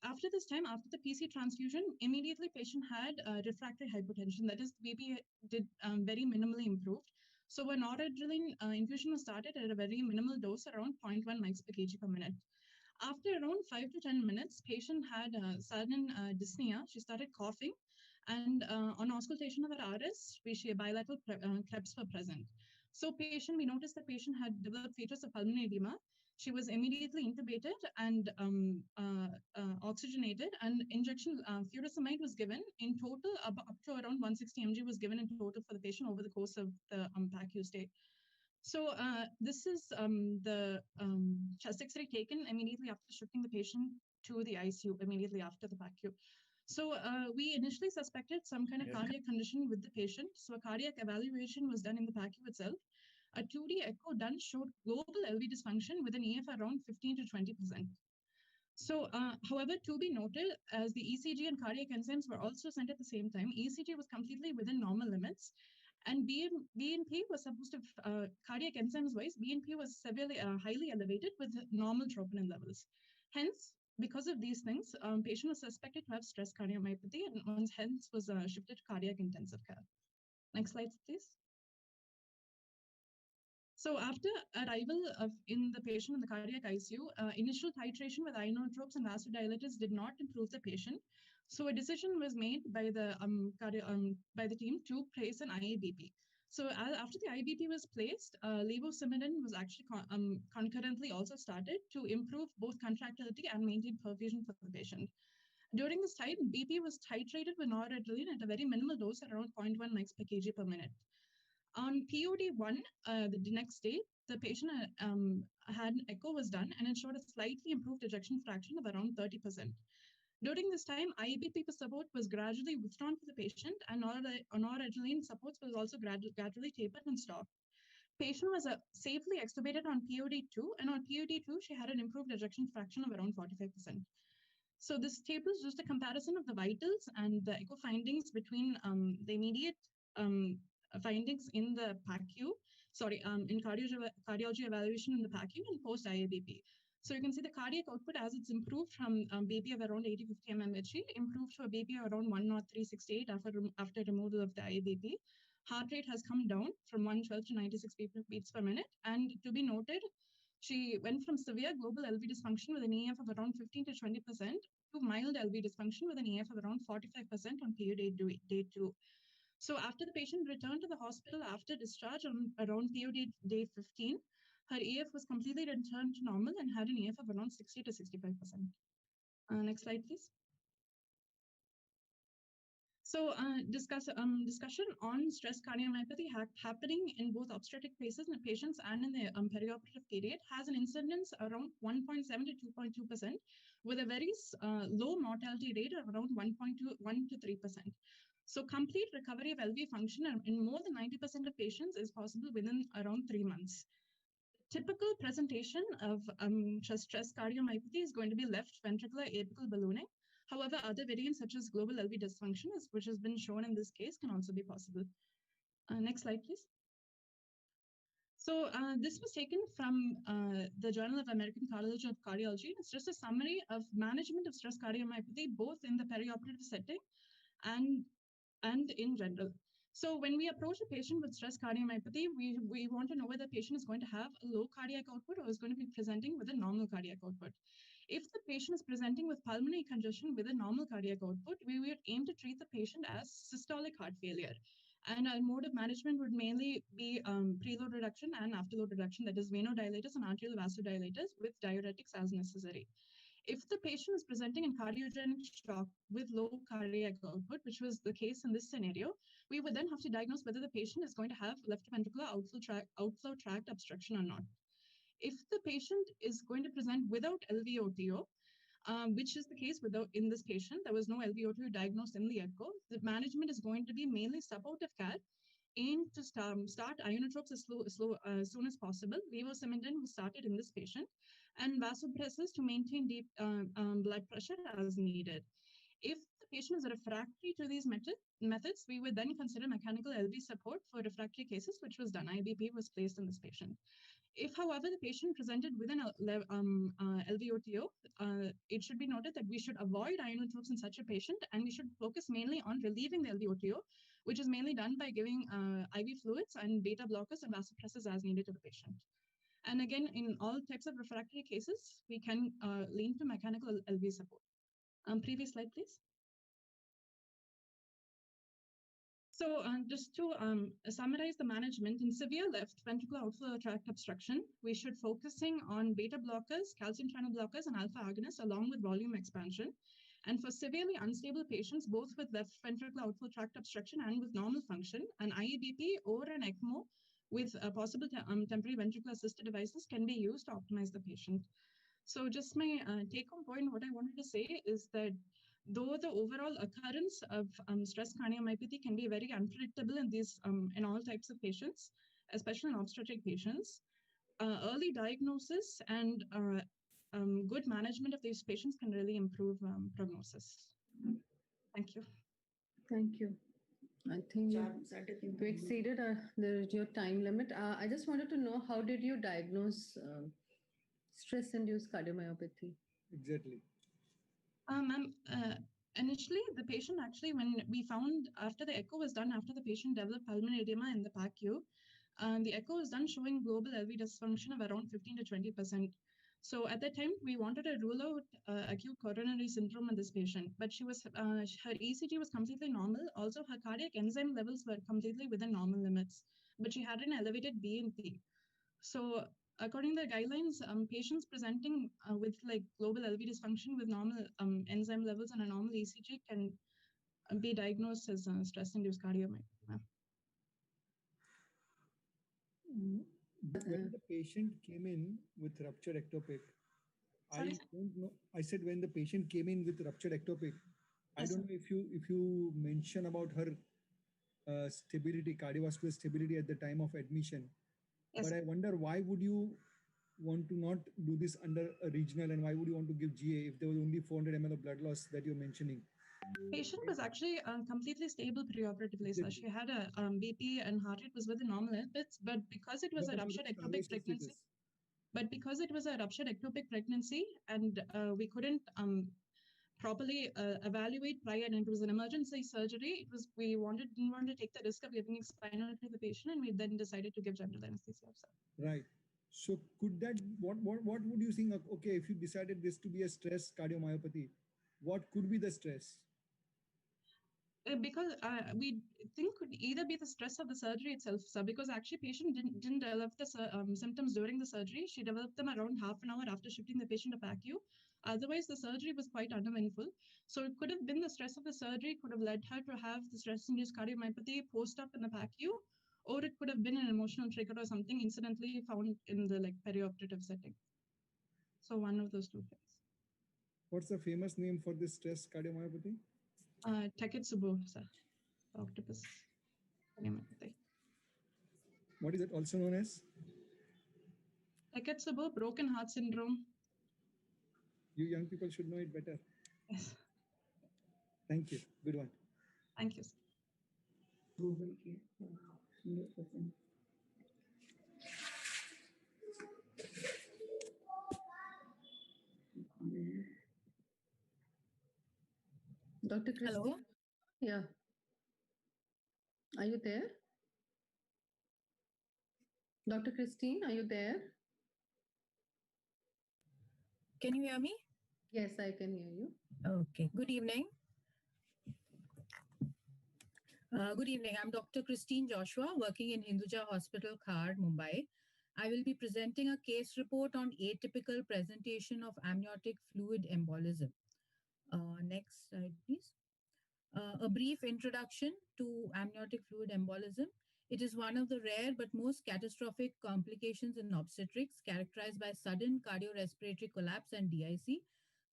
E: After this time, after the PC transfusion, immediately patient had refractory hypotension. That is, BP did very minimally improved. So a noradrenaline infusion was started at a very minimal dose, around 0.1 mg per kg per minute. After around 5 to 10 minutes, patient had sudden dyspnea. She started coughing, and on auscultation of her RS, bilateral Krebs were present. So patient, we noticed that patient had developed features of pulmonary edema. She was immediately intubated and oxygenated, and injection furosemide was given. In total, up to around 160 mg was given in total for the patient over the course of the PACU stay. So this is the chest X-ray taken immediately after shifting the patient to the ICU, immediately after the PACU. So we initially suspected some kind of cardiac condition with the patient. So a cardiac evaluation was done in the PACU itself. A 2D echo done showed global LV dysfunction with an EF around 15 to 20%. So, however, to be noted, as the ECG and cardiac enzymes were also sent at the same time, ECG was completely within normal limits, and BNP was supposed to, cardiac enzymes-wise, BNP was severely, highly elevated with normal troponin levels. Hence, because of these things, patient was suspected to have stress cardiomyopathy, and hence was shifted to cardiac intensive care. Next slide, please. So after arrival in the patient in the cardiac ICU, initial titration with inotropes and vasodilators did not improve the patient. So a decision was made by the team to place an IABP. So after the IBP was placed, levosimendan was actually concurrently also started to improve both contractility and maintain perfusion for the patient. During this time, BP was titrated with noradrenaline at a very minimal dose, around 0.1 mg per kg per minute. On POD1, the next day, the patient had an echo was done, and it showed a slightly improved ejection fraction of around 30%. During this time, IABP support was gradually withdrawn for the patient, and noradrenaline supports was also gradually tapered and stopped. Patient was safely extubated on POD2, and on POD2, she had an improved ejection fraction of around 45%. So this table is just a comparison of the vitals and the echo findings between the immediate findings in the PACU, in cardiology evaluation in the PACU and post IABP. So you can see the cardiac output as it's improved from BP of around 80-50 mmHg, improved to a BP of around 10368 after removal of the IABP. Heart rate has come down from 112 to 96 beats per minute. And to be noted, she went from severe global LV dysfunction with an EF of around 15 to 20% to mild LV dysfunction with an EF of around 45% on period day 2. So after the patient returned to the hospital after discharge on around POD day 15, her EF was completely returned to normal and had an EF of around 60 to 65%. Next slide, please. So discussion on stress cardiomyopathy happening in both obstetric patients and in the perioperative period has an incidence around 1.7 to 2.2% with a very low mortality rate of around 1.1 to 3%. So complete recovery of LV function in more than 90% of patients is possible within around 3 months. Typical presentation of stress cardiomyopathy is going to be left ventricular apical ballooning. However, other variants such as global LV dysfunction, which has been shown in this case, can also be possible. Next slide, please. So this was taken from the Journal of American College of Cardiology. It's just a summary of management of stress cardiomyopathy, both in the perioperative setting and in general. So when we approach a patient with stress cardiomyopathy, we want to know whether the patient is going to have a low cardiac output or is going to be presenting with a normal cardiac output. If the patient is presenting with pulmonary congestion with a normal cardiac output, we would aim to treat the patient as systolic heart failure. And our mode of management would mainly be preload reduction and afterload reduction, that is venodilators and arterial vasodilators with diuretics as necessary. If the patient is presenting in cardiogenic shock with low cardiac output, which was the case in this scenario, we would then have to diagnose whether the patient is going to have left ventricular outflow tract obstruction or not. If the patient is going to present without LVOTO, which is the case in this patient, there was no LVOTO diagnosed in the echo, the management is going to be mainly supportive care, aim to start ionotropes as soon as possible. Levosimendan was started in this patient, and vasopressors to maintain deep blood pressure as needed. If the patient is refractory to these methods, we would then consider mechanical LV support for refractory cases, which was done. IBP was placed in this patient. If, however, the patient presented with an LVOTO, it should be noted that we should avoid ionotropes in such a patient, and we should focus mainly on relieving the LVOTO, which is mainly done by giving IV fluids and beta blockers and vasopressors as needed to the patient. And again, in all types of refractory cases, we can lean to mechanical LV support. Previous slide, please. So just to summarize the management, in severe left ventricular outflow tract obstruction, we should focusing on beta blockers, calcium channel blockers, and alpha agonists along with volume expansion. And for severely unstable patients, both with left ventricular outflow tract obstruction and with normal function, an IABP or an ECMO with possible temporary ventricular assisted devices can be used to optimize the patient. So just my take-home point, what I wanted to say is that though the overall occurrence of stress cardiomyopathy can be very unpredictable in these in all types of patients, especially in obstetric patients, early diagnosis and good management of these patients can really improve prognosis. Thank you.
B: Thank you. I think you exceeded your time limit. I just wanted to know, how did you diagnose stress-induced cardiomyopathy?
P: Exactly.
E: Initially, the patient actually, when we found after the echo was done, after the patient developed pulmonary edema in the PACU, the echo was done showing global LV dysfunction of around 15 to 20%. So at that time, we wanted to rule out acute coronary syndrome in this patient, but she was her ECG was completely normal. Also, her cardiac enzyme levels were completely within normal limits, but she had an elevated BNP. So according to the guidelines, patients presenting with like global LV dysfunction with normal enzyme levels and a normal ECG can be diagnosed as stress-induced cardiomyopathy.
P: when the patient came in with ruptured ectopic, I don't know. I said when the patient came in with ruptured ectopic, I don't know if you mention about her stability, cardiovascular stability at the time of admission.
E: Yes.
P: But I wonder why would you want to not do this under a regional, and why would you want to give GA if there was only 400 ml of blood loss that you're mentioning?
E: Patient was actually completely stable preoperatively. So she had a BP and heart rate was within normal limits, but because it was a ruptured ectopic pregnancy, and we couldn't properly evaluate prior, and it was an emergency surgery. We didn't want to take the risk of giving spinal to the patient, and we then decided to give general anesthesia.
P: Right. So could that what would you think? Okay, if you decided this to be a stress cardiomyopathy, what could be the stress?
E: Because we think could either be the stress of the surgery itself, sir, because actually patient didn't develop the symptoms during the surgery. She developed them around half an hour after shifting the patient to PACU. Otherwise, the surgery was quite uneventful. So it could have been the stress of the surgery could have led her to have the stress-induced cardiomyopathy post-op in the PACU, or it could have been an emotional trigger or something incidentally found in the perioperative setting. So one of those two things.
P: What's the famous name for this stress cardiomyopathy?
E: Takotsubo, sir. Octopus cardiomyopathy.
P: What is it also known as?
E: Takotsubo, broken heart syndrome.
P: You young people should know it better.
E: Yes.
P: Thank you. Good one.
E: Thank you.
B: Google 100%. Dr. Christine?
L: Hello?
B: Yeah. Are you there? Dr. Christine, are you there?
L: Can you hear me?
B: Yes, I can hear you.
L: Okay. Good evening. Good evening. I'm Dr. Christine Joshua, working in Hinduja Hospital, Khar, Mumbai. I will be presenting a case report on atypical presentation of amniotic fluid embolism. Next slide, please. A brief introduction to amniotic fluid embolism. It is one of the rare but most catastrophic complications in obstetrics, characterized by sudden cardiorespiratory collapse and DIC.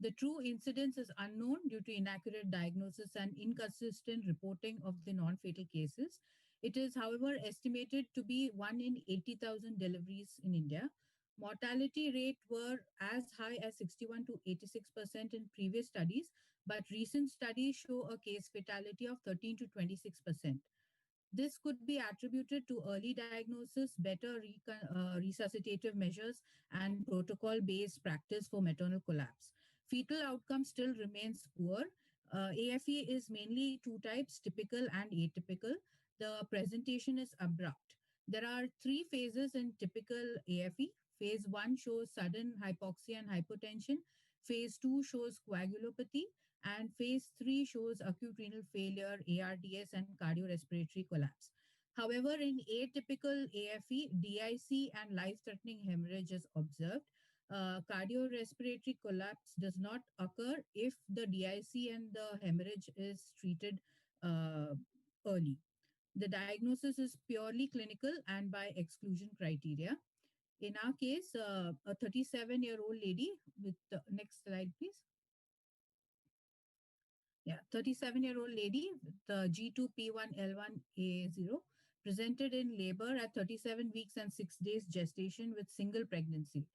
L: The true incidence is unknown due to inaccurate diagnosis and inconsistent reporting of the non-fatal cases. It is, however, estimated to be 1 in 80,000 deliveries in India. Mortality rate were as high as 61 to 86% in previous studies, but recent studies show a case fatality of 13 to 26%. This could be attributed to early diagnosis, better resuscitative measures, and protocol-based practice for maternal collapse. Fetal outcome still remains poor. AFE is mainly two types, typical and atypical. The presentation is abrupt. There are three phases in typical AFE. Phase 1 shows sudden hypoxia and hypotension. Phase 2 shows coagulopathy. And phase 3 shows acute renal failure, ARDS, and cardiorespiratory collapse. However, in atypical AFE, DIC and life-threatening hemorrhage is observed. Cardiorespiratory collapse does not occur if the DIC and the hemorrhage is treated early. The diagnosis is purely clinical and by exclusion criteria. In our case, a 37-year-old lady with the next slide, please. Yeah, 37-year-old lady with the G2P1L1A0 presented in labor at 37 weeks and 6 days gestation with single pregnancy.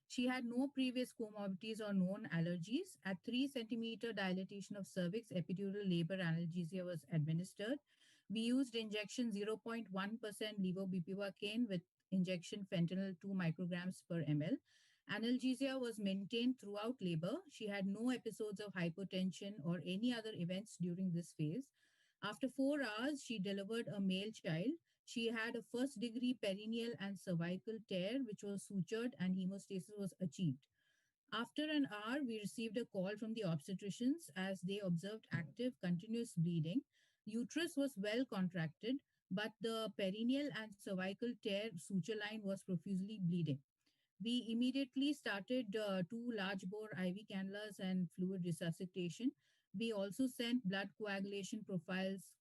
L: She had no previous comorbidities or known allergies. At 3 centimeter dilatation of cervix, epidural labor analgesia was administered. We used injection 0.1% levobupivacaine with injection fentanyl 2 micrograms per ml. Analgesia was maintained throughout labor. She had no episodes of hypotension or any other events during this phase. After 4 hours, she delivered a male child. She had a first-degree perineal and cervical tear, which was sutured, and hemostasis was achieved. After an hour, we received a call from the obstetricians as they observed active continuous bleeding. Uterus was well contracted, but the perineal and cervical tear suture line was profusely bleeding. We immediately started 2 large bore IV cannulas and fluid resuscitation. We also sent blood coagulation profiles,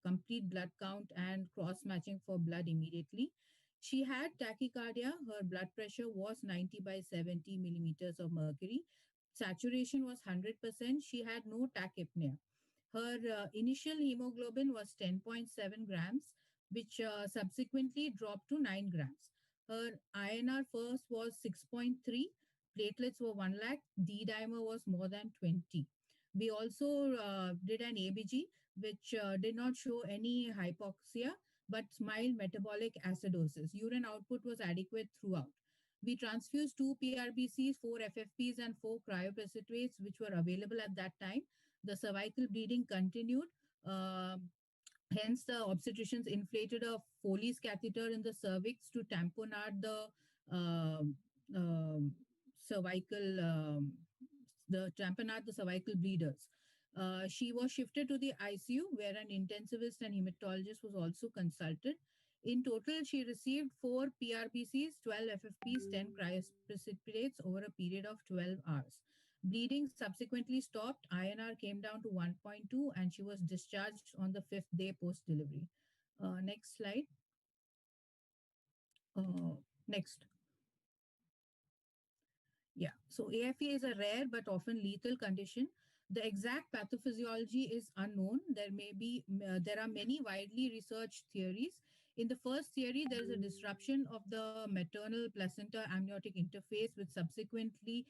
L: complete blood count, and cross matching for blood immediately. She had tachycardia. Her blood pressure was 90 by 70 millimeters of mercury. Saturation was 100%. She had no tachypnea. Her initial hemoglobin was 10.7 grams, which subsequently dropped to 9 grams. Her INR first was 6.3. Platelets were 1 lakh. D dimer was more than 20. We also did an ABG, which did not show any hypoxia but mild metabolic acidosis. Urine output was adequate throughout. We transfused 2 PRBCs, 4 FFPs, and 4 cryoprecipitates, which were available at that time. The cervical bleeding continued. Hence, the obstetricians inflated a Foley's catheter in the cervix to tamponade um um cervical tamponade the cervical bleeders. She was shifted to the ICU, where an intensivist and hematologist was also consulted. In total, she received 4 PRBCs, 12 FFPs, 10 cryoprecipitates over a period of 12 hours. Bleeding subsequently stopped. INR came down to 1.2, and she was discharged on the fifth day post delivery. Next slide. Next. Yeah, so AFE is a rare but often lethal condition. The exact pathophysiology is unknown. There are many widely researched theories. In the first theory, there is a disruption of the maternal placenta amniotic interface with subsequently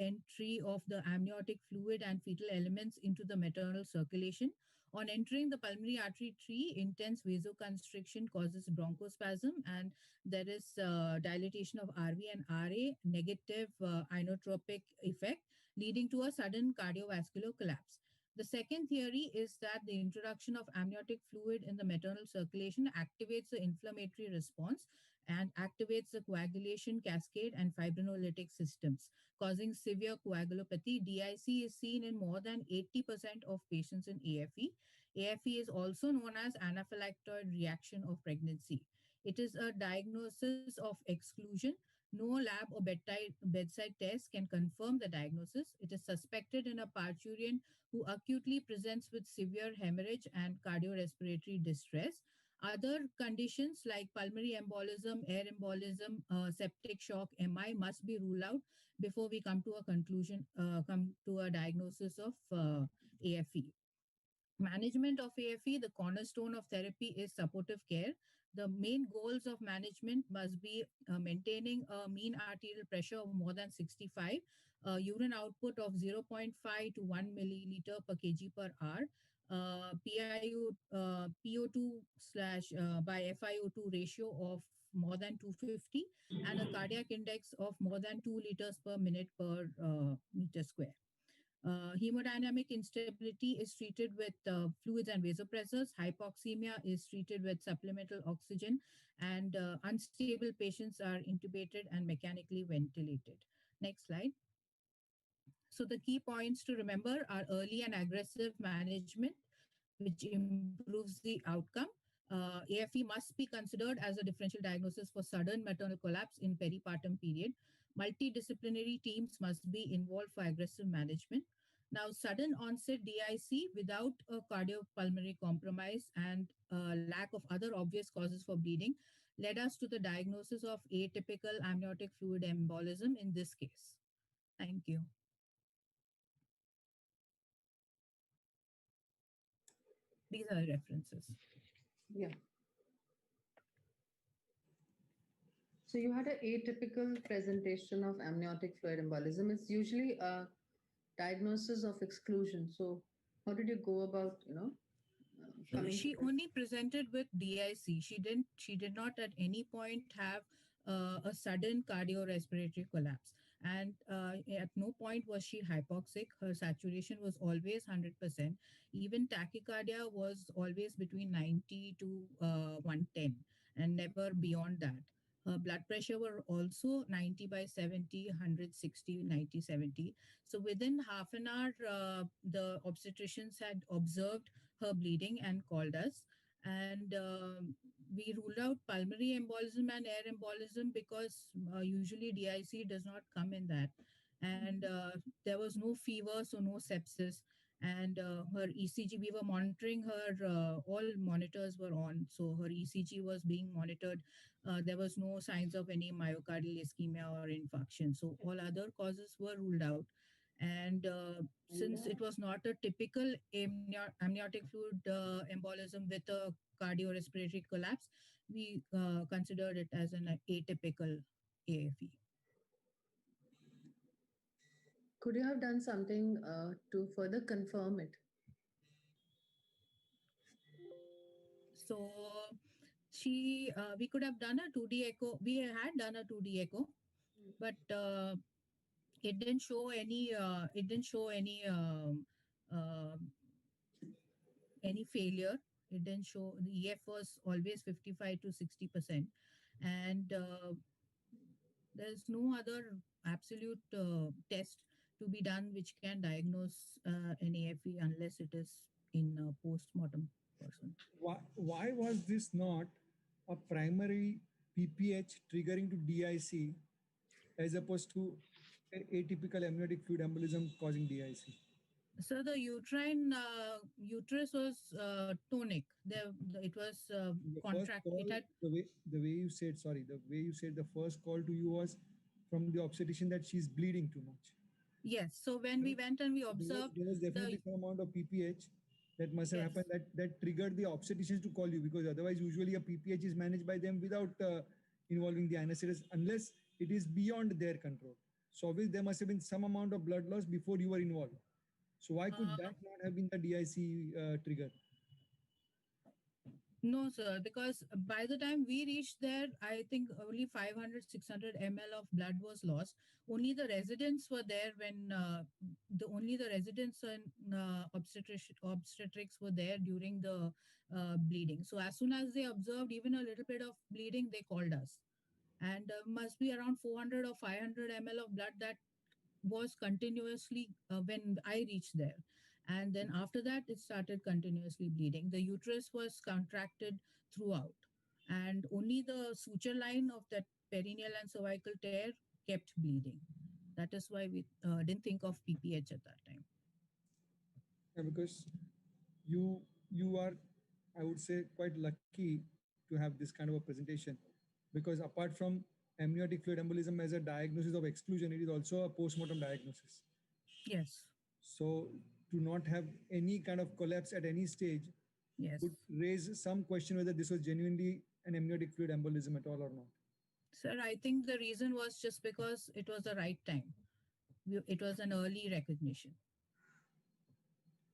L: entry of the amniotic fluid and fetal elements into the maternal circulation. On entering the pulmonary artery tree, intense vasoconstriction causes bronchospasm, and there is dilatation of RV and RA, negative inotropic effect, leading to a sudden cardiovascular collapse. The second theory is that the introduction of amniotic fluid in the maternal circulation activates the inflammatory response and activates the coagulation cascade and fibrinolytic systems, causing severe coagulopathy. DIC is seen in more than 80% of patients in AFE. AFE is also known as anaphylactoid reaction of pregnancy. It is a diagnosis of exclusion. No lab or bedside test can confirm the diagnosis. It is suspected in a parturian who acutely presents with severe hemorrhage and cardiorespiratory distress. Other conditions like pulmonary embolism, air embolism, septic shock, MI must be ruled out before we come to a conclusion, come to a diagnosis of AFE. Management of AFE, the cornerstone of therapy is supportive care. The main goals of management must be maintaining a mean arterial pressure of more than 65, urine output of zero point 0.5 to 1 milliliter per kg per hour, PO2 slash by FiO2 ratio of more than 250, and a cardiac index of more than 2 liters per minute per meter square. Hemodynamic instability is treated with fluids and vasopressors. Hypoxemia is treated with supplemental oxygen, and unstable patients are intubated and mechanically ventilated. Next slide. So the key points to remember are early and aggressive management, which improves the outcome. AFE must be considered as a differential diagnosis for sudden maternal collapse in peripartum period. Multidisciplinary teams must be involved for aggressive management. Now, sudden onset DIC without a cardiopulmonary compromise and lack of other obvious causes for bleeding led us to the diagnosis of atypical amniotic fluid embolism in this case. Thank you. These are references.
B: Yeah. So you had an atypical presentation of amniotic fluid embolism. It's usually a diagnosis of exclusion. So how did you go about,
L: She only presented with DIC. She did not at any point have a sudden cardiorespiratory collapse. And at no point was she hypoxic. Her saturation was always 100%. Even tachycardia was always between 90 to 110 and never beyond that. Her blood pressure were also 90 by 70, 160, 90, 70. So within half an hour, the obstetricians had observed her bleeding and called us. And we ruled out pulmonary embolism and air embolism because usually DIC does not come in that. And there was no fever, so no sepsis. And her ECG, we were monitoring her, all monitors were on. So her ECG was being monitored. There was no signs of any myocardial ischemia or infarction. So all other causes were ruled out. And since it was not a typical amniotic fluid embolism with a cardiorespiratory collapse, we considered it as an atypical AFE.
B: Could you have done something to further confirm it?
L: So we could have done a 2D echo. We had done a 2D echo, but it didn't show any failure. It didn't show. The EF was always 55 to 60%, and there's no other absolute test to be done which can diagnose an AFE unless it is in a post-mortem person.
P: Why was this not a primary PPH triggering to DIC as opposed to atypical amniotic fluid embolism causing DIC?
L: So the uterus was tonic. It was contracted.
P: The way you said, sorry, the way you said the first call to you was from the obstetrician that she's bleeding too much.
L: Yes. So when we went and we observed,
P: there was definitely some amount of PPH that must have happened that triggered the obstetricians to call you, because otherwise usually a PPH is managed by them without involving the anesthetist unless it is beyond their control. So obviously there must have been some amount of blood loss before you were involved. So why could that not have been the DIC trigger?
L: No, sir, because by the time we reached there, I think only 500, 600 ml of blood was lost. Only the residents were there when only the residents and obstetrics were there during the bleeding. So as soon as they observed even a little bit of bleeding, they called us. And must be around 400 or 500 ml of blood that was continuously when I reached there. And then after that, it started continuously bleeding. The uterus was contracted throughout, and only the suture line of that perineal and cervical tear kept bleeding. That is why we didn't think of PPH at that time.
P: Yeah, because you are, I would say, quite lucky to have this kind of a presentation, because apart from amniotic fluid embolism as a diagnosis of exclusion, it is also a post-mortem diagnosis.
L: Yes.
P: So to not have any kind of collapse at any stage would raise some question whether this was genuinely an amniotic fluid embolism at all or not.
L: Sir, I think the reason was just because it was the right time. It was an early recognition.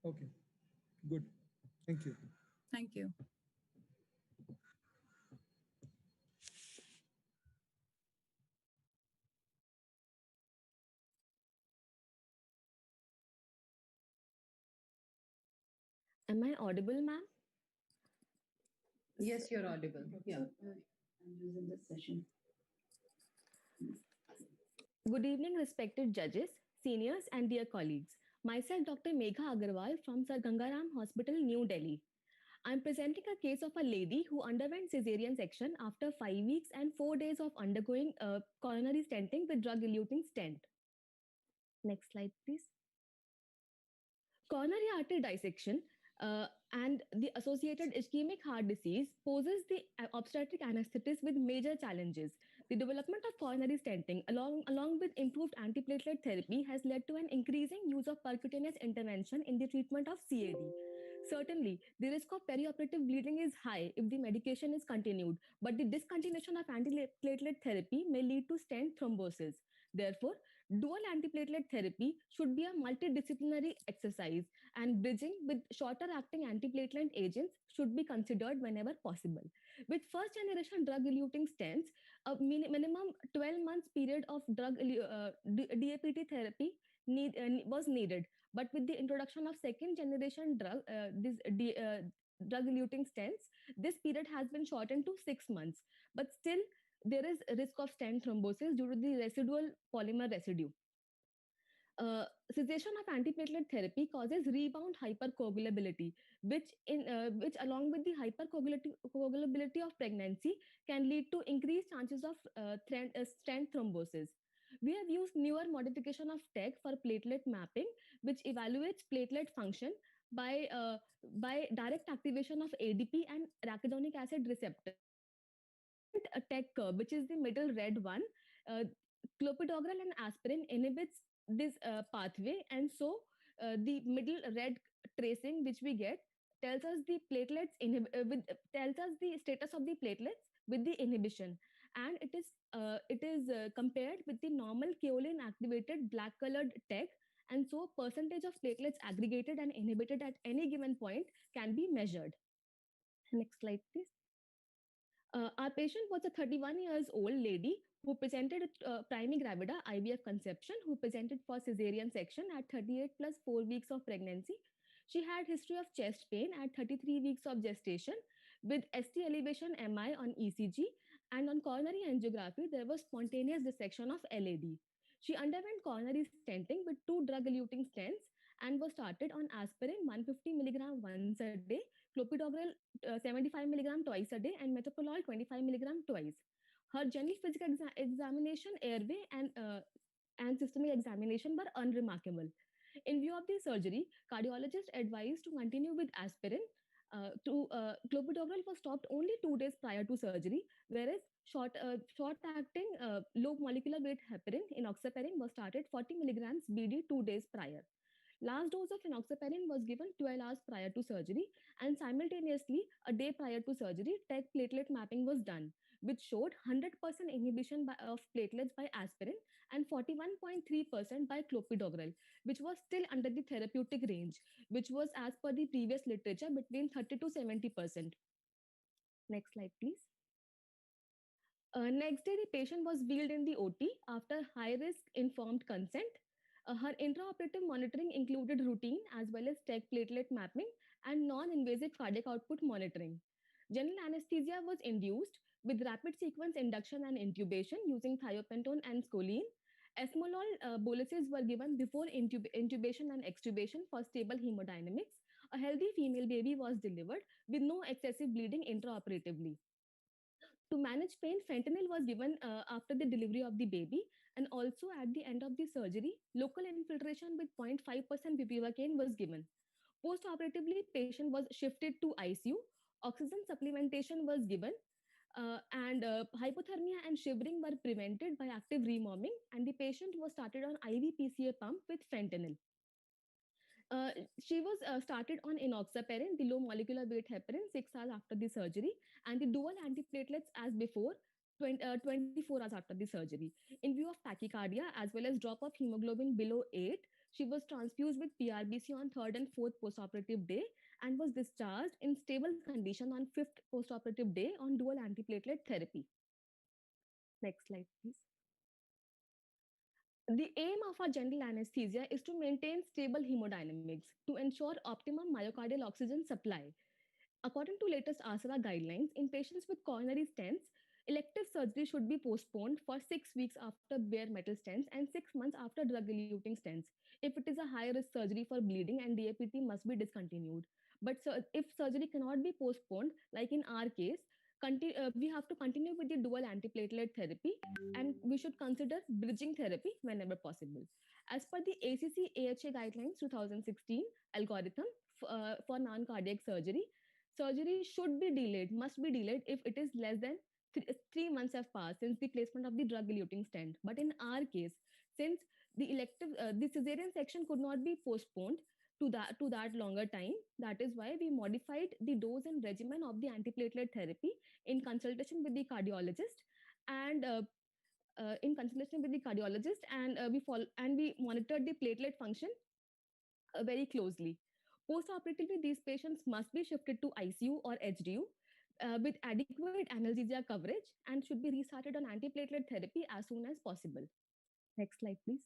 P: Okay, good. Thank you.
L: Thank you.
T: Am I audible, ma'am?
B: Yes, you're audible. Yeah.
R: I'm using this session.
T: Good evening, respected judges, seniors, and dear colleagues. Myself, Dr. Megha Agarwal from Sir Gangaram Hospital, New Delhi. I'm presenting a case of a lady who underwent cesarean section after 5 weeks and 4 days of undergoing coronary stenting with drug-eluting stent. Next slide, please. Coronary artery dissection and the associated ischemic heart disease poses the obstetric anesthetist with major challenges. The development of coronary stenting along with improved antiplatelet therapy has led to an increasing use of percutaneous intervention in the treatment of CAD. Certainly, the risk of perioperative bleeding is high if the medication is continued, but the discontinuation of antiplatelet therapy may lead to stent thrombosis. Therefore, dual antiplatelet therapy should be a multidisciplinary exercise, and bridging with shorter acting antiplatelet agents should be considered whenever possible. With first generation drug eluting stents, a minimum 12 months period of DAPT therapy was needed. But with the introduction of second generation drug eluting stents, this period has been shortened to 6 months. But still, there is a risk of stent thrombosis due to the residual polymer residue. Cessation of antiplatelet therapy causes rebound hypercoagulability, which along with the hypercoagulability of pregnancy can lead to increased chances of stent thrombosis. We have used newer modification of tech for platelet mapping, which evaluates platelet function by uh, by direct activation of ADP and arachidonic acid receptors. A tech curve, which is the middle red one, uh, clopidogrel and aspirin inhibits this pathway, and so the middle red tracing which we get tells us the platelets tells us the status of the platelets with the inhibition, and it is compared with the normal kaolin activated black colored tech, and so percentage of platelets aggregated and inhibited at any given point can be measured. Next slide, please. Our patient was a 31 years old lady who presented with priming gravida IVF conception, who presented for cesarean section at 38 plus 4 weeks of pregnancy. She had history of chest pain at 33 weeks of gestation with ST elevation MI on ECG, and on coronary angiography there was spontaneous dissection of LAD. She underwent coronary stenting with 2 drug-eluting stents and was started on aspirin 150 milligram once a day, clopidogrel 75 milligram twice a day, and metoprolol 25 milligram twice. Her general physical examination, airway, and systemic examination were unremarkable. In view of the surgery, cardiologist advised to continue with aspirin. Clopidogrel was stopped only 2 days prior to surgery, whereas short-acting low molecular weight heparin, enoxaparin, was started 40 milligrams BD 2 days prior. Last dose of enoxaparin was given 12 hours prior to surgery, and simultaneously, a day prior to surgery, TEG platelet mapping was done, which showed 100% inhibition of platelets by aspirin and 41.3% by clopidogrel, which was still under the therapeutic range, which was as per the previous literature between 30 to 70%. Next slide, please. Next day, the patient was wheeled in the OT after high risk informed consent. Her intraoperative monitoring included routine as well as TEG platelet mapping and non-invasive cardiac output monitoring. General anesthesia was induced with rapid sequence induction and intubation using thiopentone and scoline. Esmolol boluses were given before intubation and extubation for stable hemodynamics. A healthy female baby was delivered with no excessive bleeding intraoperatively. To manage pain, fentanyl was given after the delivery of the baby, and also at the end of the surgery, local infiltration with 0.5% bupivacaine was given. Post-operatively, patient was shifted to ICU. Oxygen supplementation was given, and hypothermia and shivering were prevented by active rewarming, and the patient was started on IV PCA pump with fentanyl. She was started on enoxaparin, the low molecular weight heparin, 6 hours after the surgery, and the dual antiplatelets as before, 24 hours after the surgery. In view of tachycardia as well as drop of hemoglobin below 8, she was transfused with PRBC on 3rd and 4th postoperative day and was discharged in stable condition on 5th postoperative day on dual antiplatelet therapy. Next slide, please. The aim of our general anesthesia is to maintain stable hemodynamics to ensure optimum myocardial oxygen supply. According to latest ASRA guidelines, in patients with coronary stents, elective surgery should be postponed for 6 weeks after bare metal stents and 6 months after drug-eluting stents. If it is a high-risk surgery for bleeding, and DAPT must be discontinued. But if surgery cannot be postponed, like in our case, we have to continue with the dual antiplatelet therapy, and we should consider bridging therapy whenever possible. As per the ACC AHA guidelines 2016 algorithm for non-cardiac surgery, surgery should be delayed, must be delayed if it is less than 3 months have passed since the placement of the drug-eluting stent. But in our case, since the cesarean section could not be postponed to that longer time, that is why we modified the dose and regimen of the antiplatelet therapy in consultation with the cardiologist, and we monitored the platelet function very closely. Post-operatively, these patients must be shifted to ICU or HDU with adequate analgesia coverage and should be restarted on antiplatelet therapy as soon as possible. Next slide, please.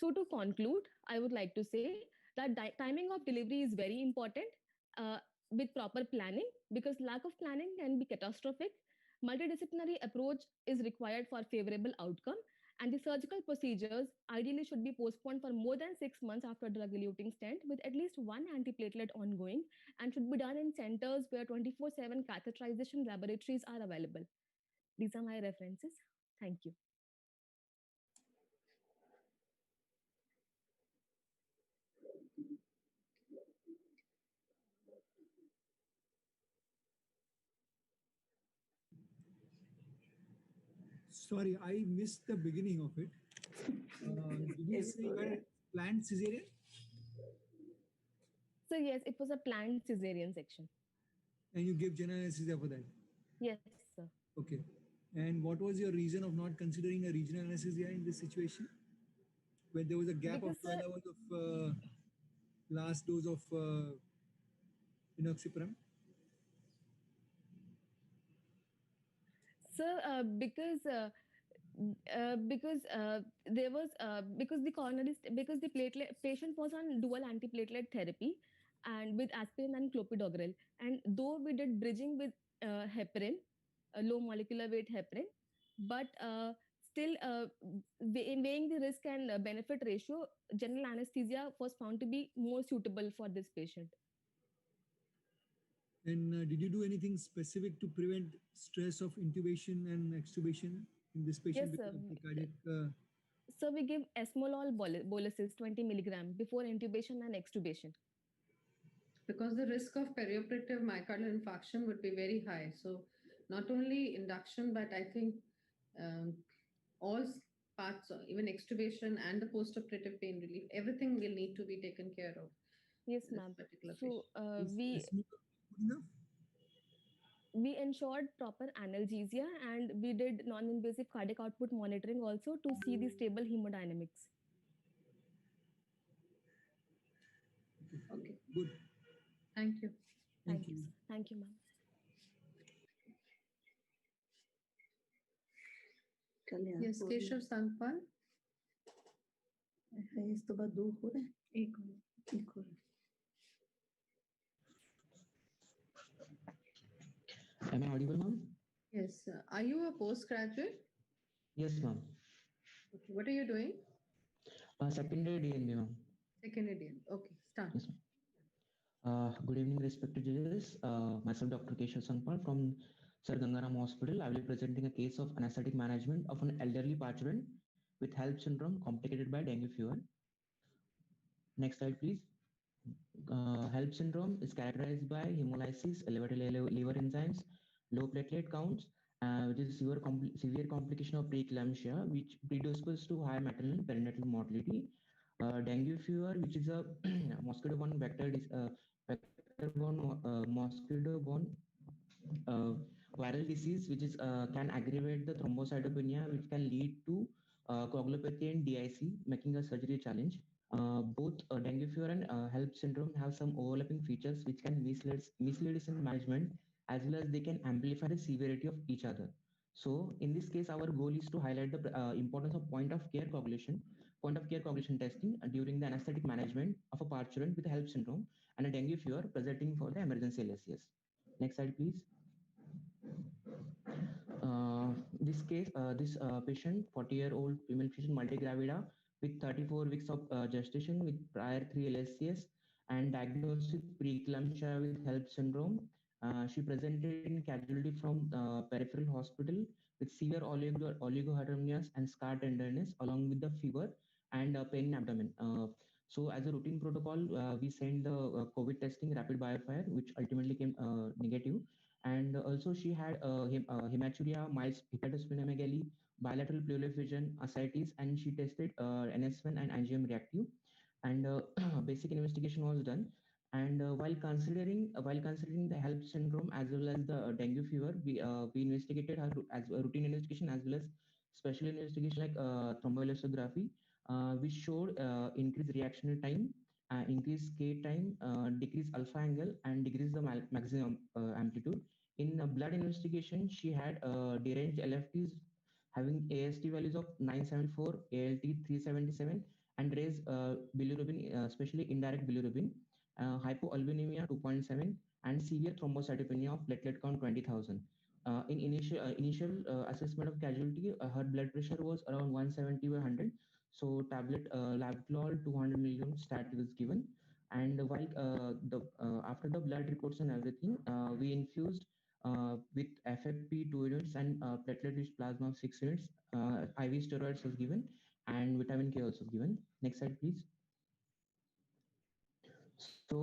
T: So to conclude, I would like to say that timing of delivery is very important with proper planning, because lack of planning can be catastrophic. Multidisciplinary approach is required for favorable outcome, and the surgical procedures ideally should be postponed for more than 6 months after drug-eluting stent with at least one antiplatelet ongoing, and should be done in centers where 24/7 catheterization laboratories are available. These are my references. Thank you.
P: Sorry, I missed the beginning of it. Did you say you had planned cesarean?
T: So yes, it was a planned cesarean section.
P: And you gave general anesthesia for that?
T: Yes, sir.
P: Okay. And what was your reason of not considering a regional anesthesia in this situation? When there was a gap
T: Because,
P: of 12 hours of last dose of inoxaparam?
T: Sir, because there was because the because the platelet patient was on dual antiplatelet therapy and with aspirin and clopidogrel, and though we did bridging with heparin, low molecular weight heparin, but still in weighing the risk and benefit ratio, general anesthesia was found to be more suitable for this patient.
P: And did you do anything specific to prevent stress of intubation and extubation in this patient?
T: Yes, sir.
P: Because of the cardiac,
T: So we give esmolol boluses 20 milligram before intubation and extubation.
B: Because the risk of perioperative myocardial infarction would be very high. So not only induction, but I think all parts, even extubation and the postoperative pain relief, everything will need to be taken care of.
T: Yes, ma'am. So we ensured proper analgesia and we did non-invasive cardiac output monitoring also to see the stable hemodynamics.
B: Okay.
P: Good.
B: Thank you.
T: Thank you. Thank you, ma'am.
B: Yes, Keshav Sangpal.
R: इस तो बाद 2 हो रहे हैं, एक हो रहा है.
O: Am I audible, ma'am?
B: Yes. Are you a postgraduate?
O: Yes, ma'am.
B: Okay. What are you doing?
O: Secondary DNB, ma'am.
B: Second ADN. Okay, start.
O: Yes, good evening, respected judges. Myself, Dr. Keshav Sangpal from Sir Gangaram Hospital. I will be presenting a case of anesthetic management of an elderly parchment with HELLP syndrome complicated by dengue fever. Next slide, please. HELLP syndrome is characterized by hemolysis, elevated liver enzymes, low platelet counts, which is severe complication of preeclampsia, which predisposes to high maternal and perinatal mortality. Dengue fever, which is a mosquito-borne mosquito-borne viral disease, which is can aggravate the thrombocytopenia, which can lead to coagulopathy and DIC, making a surgery challenge. Both dengue fever and HELLP syndrome have some overlapping features which can mislead us in management, as well as they can amplify the severity of each other. So in this case, our goal is to highlight the importance of point of care coagulation testing during the anesthetic management of a parturient with HELLP syndrome and a dengue fever presenting for the emergency LSCS. Next slide, please. This patient, 40-year-old female patient, multigravida, with 34 weeks of gestation with prior 3 LSCS and diagnosed with preeclampsia with HELLP syndrome. She presented in casualty from peripheral hospital with severe oligohydramnias and scar tenderness along with the fever and pain in abdomen. So as a routine protocol, we sent the COVID testing rapid biofire, which ultimately came negative. And also she had hematuria, mild hepatosplenomegaly, bilateral pleural effusion, ascites, and she tested NS1 and IgM reactive. And basic investigation was done. And while considering the HELLP syndrome as well as the dengue fever, we investigated her as a routine investigation as well as special investigation like thromboelastography, which showed increased reactional time, increased K time, decreased alpha angle, and decreased the maximum amplitude. In blood investigation, she had deranged LFTs having AST values of 974, ALT 377, and raised bilirubin, especially indirect bilirubin, hypoalbuminemia 2.7, and severe thrombocytopenia of platelet count 20,000. In initial assessment of casualty, her blood pressure was around 170/100. So tablet Laviclol 200 milligrams stat was given. And while after the blood reports and everything, we infused with FFP 2 units and platelet-rich plasma of 6 units. IV steroids was given and vitamin K also given. Next slide, please. So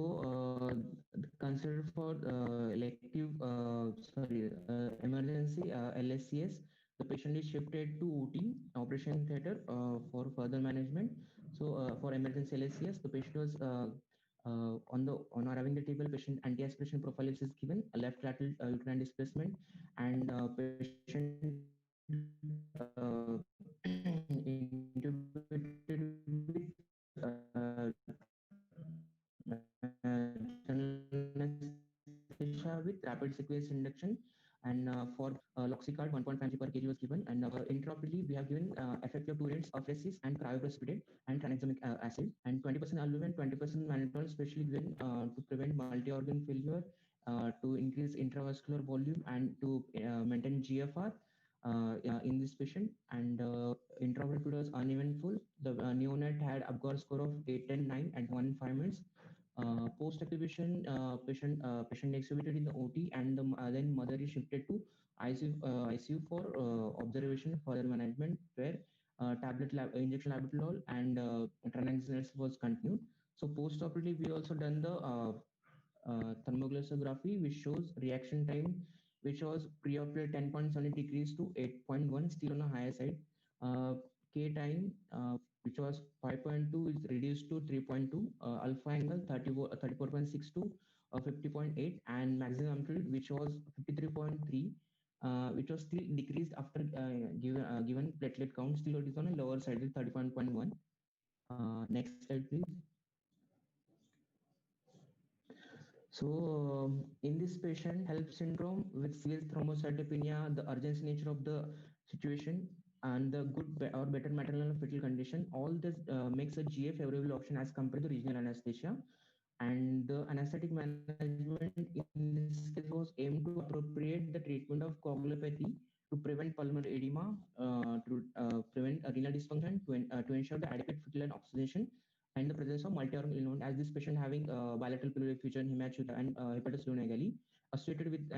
O: considered for emergency LSCS, the patient is shifted to OT, operation theater, for further management. So for emergency LSCS, the patient was on arriving the table, patient anti-aspiration prophylaxis is given, a left lateral uterine displacement, and patient intubated general anesthesia with rapid sequence induction, and for Loxicard 1.5 mg per kg was given, and intraoperatively we have given FFP of 2 units of Resis and cryoprecipitate and tranexamic acid, and 20% albumin, 20% mannitol, specially given to prevent multi-organ failure, to increase intravascular volume, and to maintain GFR in this patient. And intraoperative was uneven. The neonate had Apgar score of 8 and 9 at 1 in 5 minutes. Post activation, patient exhibited in the OT, and then mother is shifted to ICU for observation further management, where injection labetalol and tranexamase was continued. So post operatively, we also done the thermoglasography, which shows reaction time, which was pre-operative 10.7 decreased to 8.1, still on a higher side. K time, which was 5.2, is reduced to 3.2. Alpha angle 34.6 to 50.8, and maximum amplitude, which was 53.3. Which was still decreased after given platelet count, still it is on a lower side with 30.1. Next slide, please. So, in this patient, HELP syndrome with severe thrombocytopenia, the urgency nature of the situation, and the good or better maternal and fetal condition, all this makes a GA favorable option as compared to regional anesthesia. And the anesthetic management in this case was aimed to appropriate the treatment of coagulopathy to prevent pulmonary edema, to prevent renal dysfunction, to ensure the adequate fetal and oxygenation, and the presence of multi-organ involvement, as this patient having bilateral pleural effusion, hematuria, and hepatosplenomegaly associated with the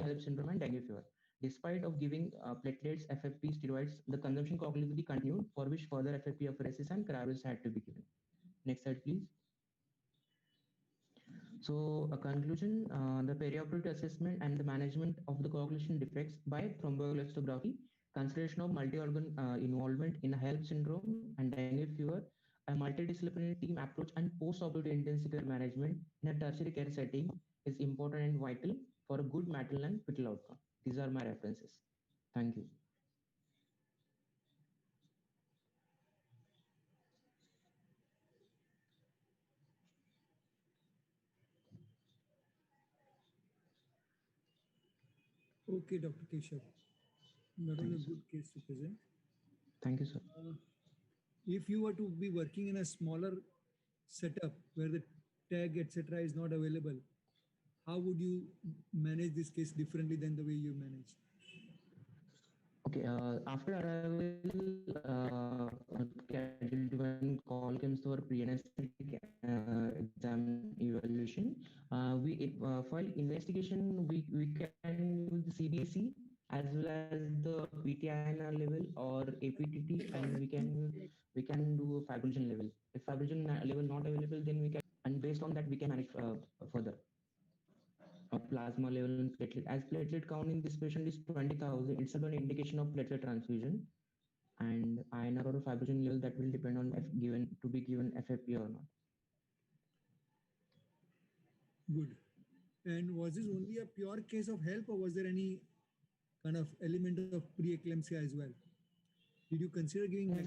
O: HELP syndrome and dengue fever. Despite of giving platelets, FFP, steroids, the consumption coagulability continued, for which further FFP apheresis and cryopresis had to be given. Next slide, please. So, a conclusion, the perioperative assessment and the management of the coagulation defects by thromboelastography, consideration of multi-organ involvement in HELP syndrome and dengue fever, a multidisciplinary team approach, and post-operative intensive care management in a tertiary care setting is important and vital for a good maternal and fetal outcome. These are my references. Thank you.
P: Okay, Dr. Keshav. That was a good case to present.
O: Thank you, sir.
P: If you were to be working in a smaller setup where the tag, etc., is not available, how would you manage this case differently than the way you managed?
O: Okay, after arrival, when call comes to our pre-anesthetic exam evaluation, while investigation, we can use the CBC as well as the PTINR level or APTT, and we can do fibrinogen level. If fibrinogen level not available, then we can, and based on that we can manage further. Plasma level and platelet. As platelet count in this patient is 20,000, it's an indication of platelet transfusion, and INR or fibrinogen level, that will depend on if given FFP or not.
P: Good. And was this only a pure case of HELP, or was there any kind of element of preeclampsia as well? Did you consider giving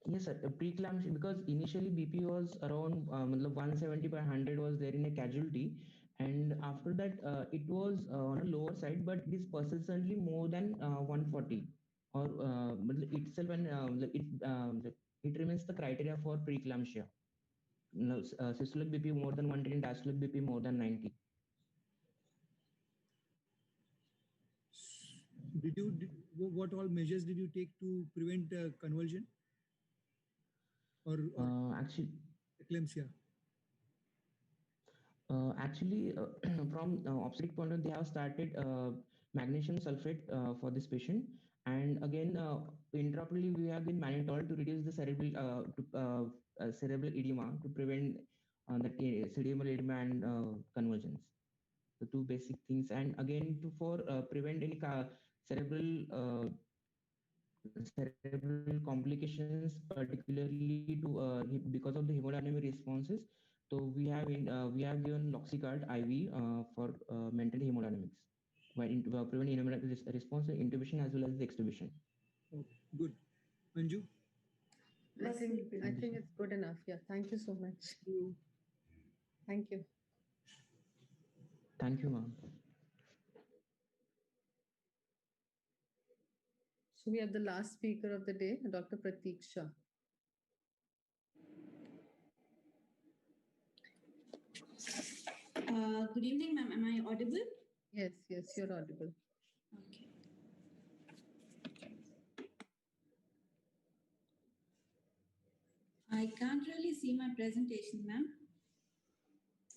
O: Yes, sir. Preeclampsia, because initially BP was around 170 by 100 was there in a casualty, and after that it was on a lower side, but it is persistently more than 140, or itself, and it remains the criteria for preeclampsia. Systolic BP more than 110, diastolic BP more than 90.
P: What all measures did you take to prevent convulsion or
O: actually
P: eclampsia?
O: Actually, from obstetric point of view, they have started magnesium sulfate for this patient, and again intraoperatively we have been mannitol to reduce the cerebral edema, to prevent the cerebral edema and convulsions. the two basic things. And again, to for prevent any cerebral complications, particularly to because of the hemodynamic responses. So we have given Loxicard IV for maintain hemodynamics, by prevent hemodynamic response, intubation as well as the extubation.
P: Okay, good. Anju?
B: I think it's good enough. Yeah. Thank you so much. Thank you.
O: Thank you, ma'am.
B: So we have the last speaker of the day, Dr. Pratiksha.
C: Good evening, ma'am. Am I audible?
B: Yes, you're audible.
C: Okay. I can't really see my presentation, ma'am.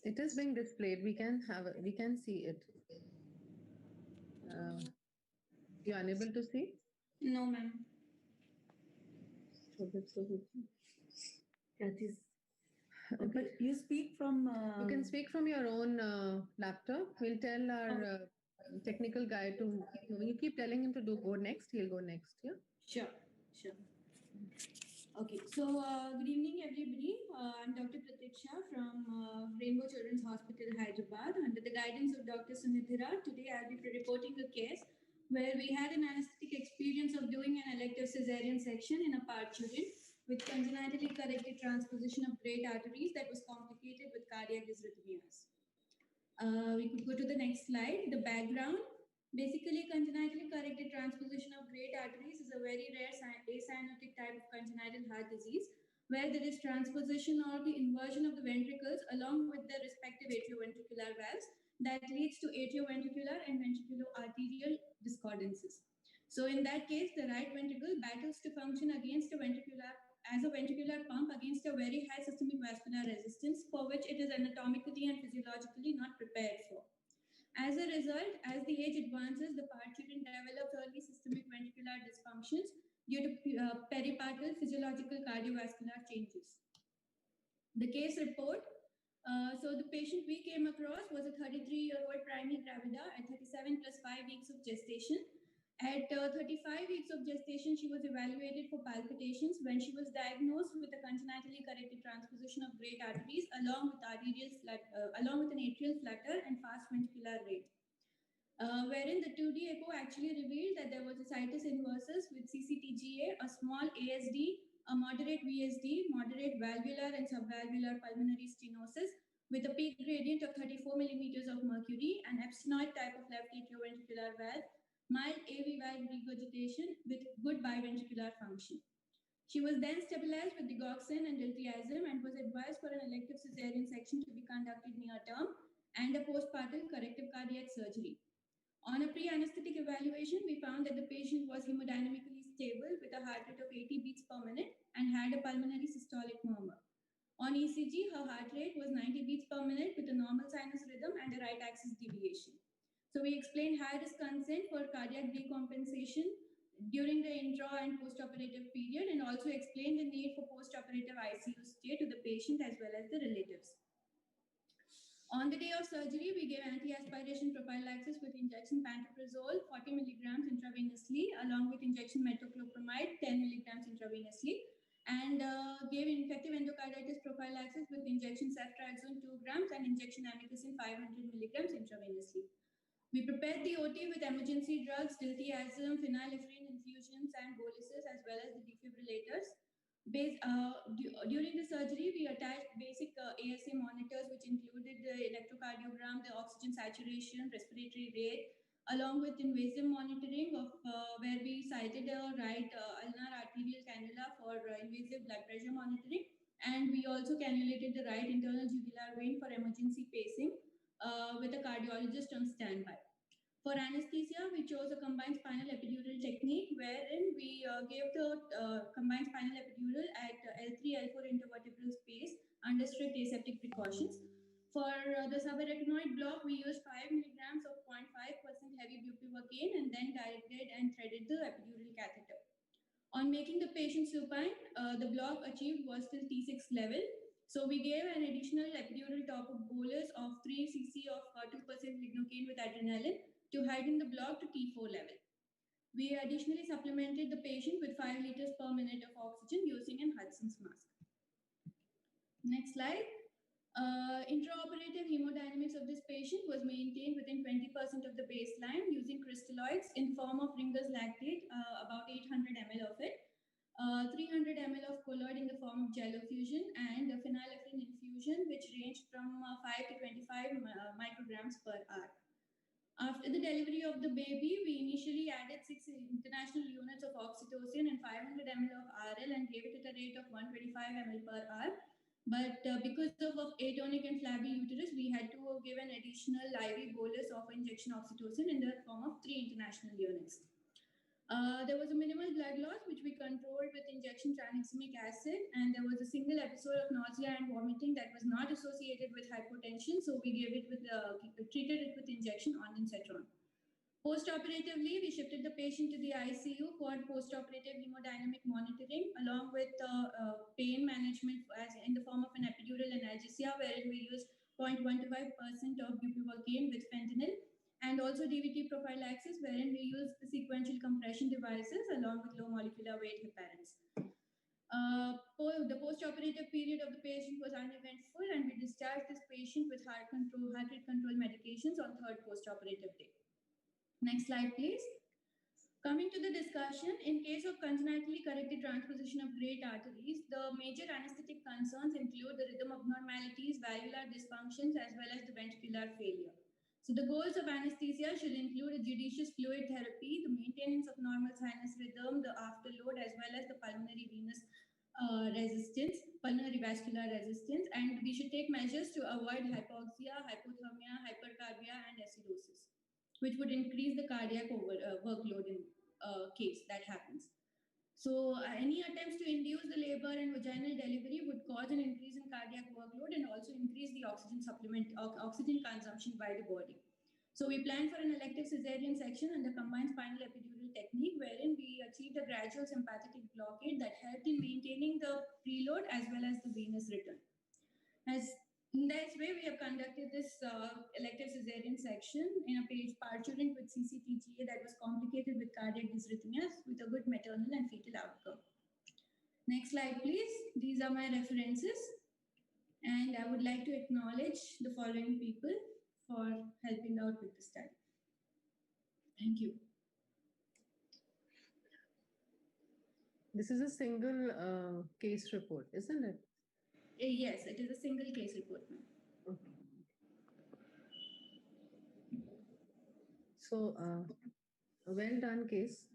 B: It is being displayed. We can see it. You're unable to see?
C: No, ma'am.
R: That is. Okay. But you speak from.
B: You can speak from your own laptop. We'll tell our technical guy to keep moving. You keep telling him to go next. He'll go next. Yeah.
C: Sure. Okay, so good evening, everybody. I'm Dr. Pratiksha from Rainbow Children's Hospital, Hyderabad. Under the guidance of Dr. Sunithira, today I'll be reporting a case where we had an anesthetic experience of doing an elective cesarean section in a parturian with congenitally corrected transposition of great arteries that was complicated with cardiac dysrhythmias. We could go to the next slide. The background. Basically, congenitally corrected transposition of great arteries is a very rare acyanotic type of congenital heart disease where there is transposition or the inversion of the ventricles along with their respective atrioventricular valves that leads to atrioventricular and ventriculoarterial discordances. So in that case, the right ventricle battles to function against a ventricular pump against a very high systemic vascular resistance for which it is anatomically and physiologically not prepared for. As a result, as the age advances, the parturian develops early systemic ventricular dysfunctions due to peripartal physiological cardiovascular changes. The case report. So the patient we came across was a 33-year-old primary gravida at 37 plus 5 weeks of gestation. At 35 weeks of gestation, she was evaluated for palpitations when she was diagnosed with a congenitally corrected transposition of great arteries along with an atrial flutter and fast ventricular rate. Wherein the 2D echo actually revealed that there was a situs inversus with CCTGA, a small ASD, a moderate VSD, moderate valvular and subvalvular pulmonary stenosis with a peak gradient of 34 millimeters of mercury, an epstenoid type of left atrioventricular valve, mild AV valve regurgitation with good biventricular function. She was then stabilized with digoxin and diltiazem and was advised for an elective cesarean section to be conducted near term and a postpartum corrective cardiac surgery. On a pre-anesthetic evaluation, we found that the patient was hemodynamically stable with a heart rate of 80 beats per minute and had a pulmonary systolic murmur. On ECG, her heart rate was 90 beats per minute with a normal sinus rhythm and a right axis deviation. So we explained high-risk consent for cardiac decompensation during the intra and post-operative period and also explained the need for post-operative ICU stay to the patient as well as the relatives. On the day of surgery, we gave anti-aspiration prophylaxis with injection pantoprazole 40 milligrams intravenously along with injection metoclopramide 10 milligrams intravenously and gave infective endocarditis prophylaxis with injection ceftriaxone 2 grams and injection amikacin 500 milligrams intravenously. We prepared the OT with emergency drugs, diltiazem, phenylephrine infusions, and boluses, as well as the defibrillators. During the surgery, we attached basic ASA monitors, which included the electrocardiogram, the oxygen saturation, respiratory rate, along with invasive monitoring of where we sited a right ulnar arterial cannula for invasive blood pressure monitoring. And we also cannulated the right internal jugular vein for emergency pacing with a cardiologist on standby. For anesthesia, we chose a combined spinal epidural technique wherein we gave the combined spinal epidural at L3, L4 intervertebral space under strict aseptic precautions. For the subarachnoid block, we used 5 milligrams of 0.5% heavy bupivacaine and then directed and threaded the epidural catheter. On making the patient supine, the block achieved was till T6 level. So we gave an additional epidural top-up bolus of 3 cc of 2% lignocaine with adrenaline to heighten the block to T4 level. We additionally supplemented the patient with 5 liters per minute of oxygen using an Hudson's mask. Next slide. Intraoperative hemodynamics of this patient was maintained within 20% of the baseline using crystalloids in form of Ringer's lactate, about 800 ml of it, 300 ml of colloid in the form of jello fusion, and a phenylephrine infusion, which ranged from 5 to 25 micrograms per hour. After the delivery of the baby, we initially added 6 international units of oxytocin and 500 ml of RL and gave it at a rate of 125 ml per hour. But because of atonic and flabby uterus, we had to give an additional IV bolus of injection oxytocin in the form of 3 international units. There was a minimal blood loss, which we controlled with injection tranexamic acid, and there was a single episode of nausea and vomiting that was not associated with hypotension, so we gave it with treated it with injection ondansetron. Post-operatively, we shifted the patient to the ICU for postoperative hemodynamic monitoring, along with pain management as in the form of an epidural analgesia, wherein we used 0.125% of bupivacaine with fentanyl, and also DVT prophylaxis, wherein we used sequential compression devices along with low molecular weight heparins. The post-operative period of the patient was uneventful, and we discharged this patient with heart rate control medications on 3rd post-operative day. Next slide, please. Coming to the discussion, in case of congenitally corrected transposition of great arteries, the major anesthetic concerns include the rhythm abnormalities, valvular dysfunctions, as well as the ventricular failure. So the goals of anesthesia should include a judicious fluid therapy, the maintenance of normal sinus rhythm, the afterload, as well as the pulmonary venous resistance, pulmonary vascular resistance, and we should take measures to avoid hypoxia, hypothermia, hypercarbia, and acidosis, which would increase the cardiac workload in case that happens. So any attempts to induce the labor and vaginal delivery would cause an increase in cardiac workload and also increase the oxygen consumption by the body. So we plan for an elective cesarean section and the combined spinal epidural technique, wherein we achieved a gradual sympathetic blockade that helped in maintaining the preload as well as the venous return. In this way, we have conducted this elective cesarean section in a parturient with CCTGA that was complicated with cardiac dysrhythmias with a good maternal and fetal outcome. Next slide, please. These are my references. And I would like to acknowledge the following people for helping out with the study. Thank you.
B: This is a single case report, isn't it?
C: Yes, it is a single case report, ma'am.
B: Okay. So, a well done case.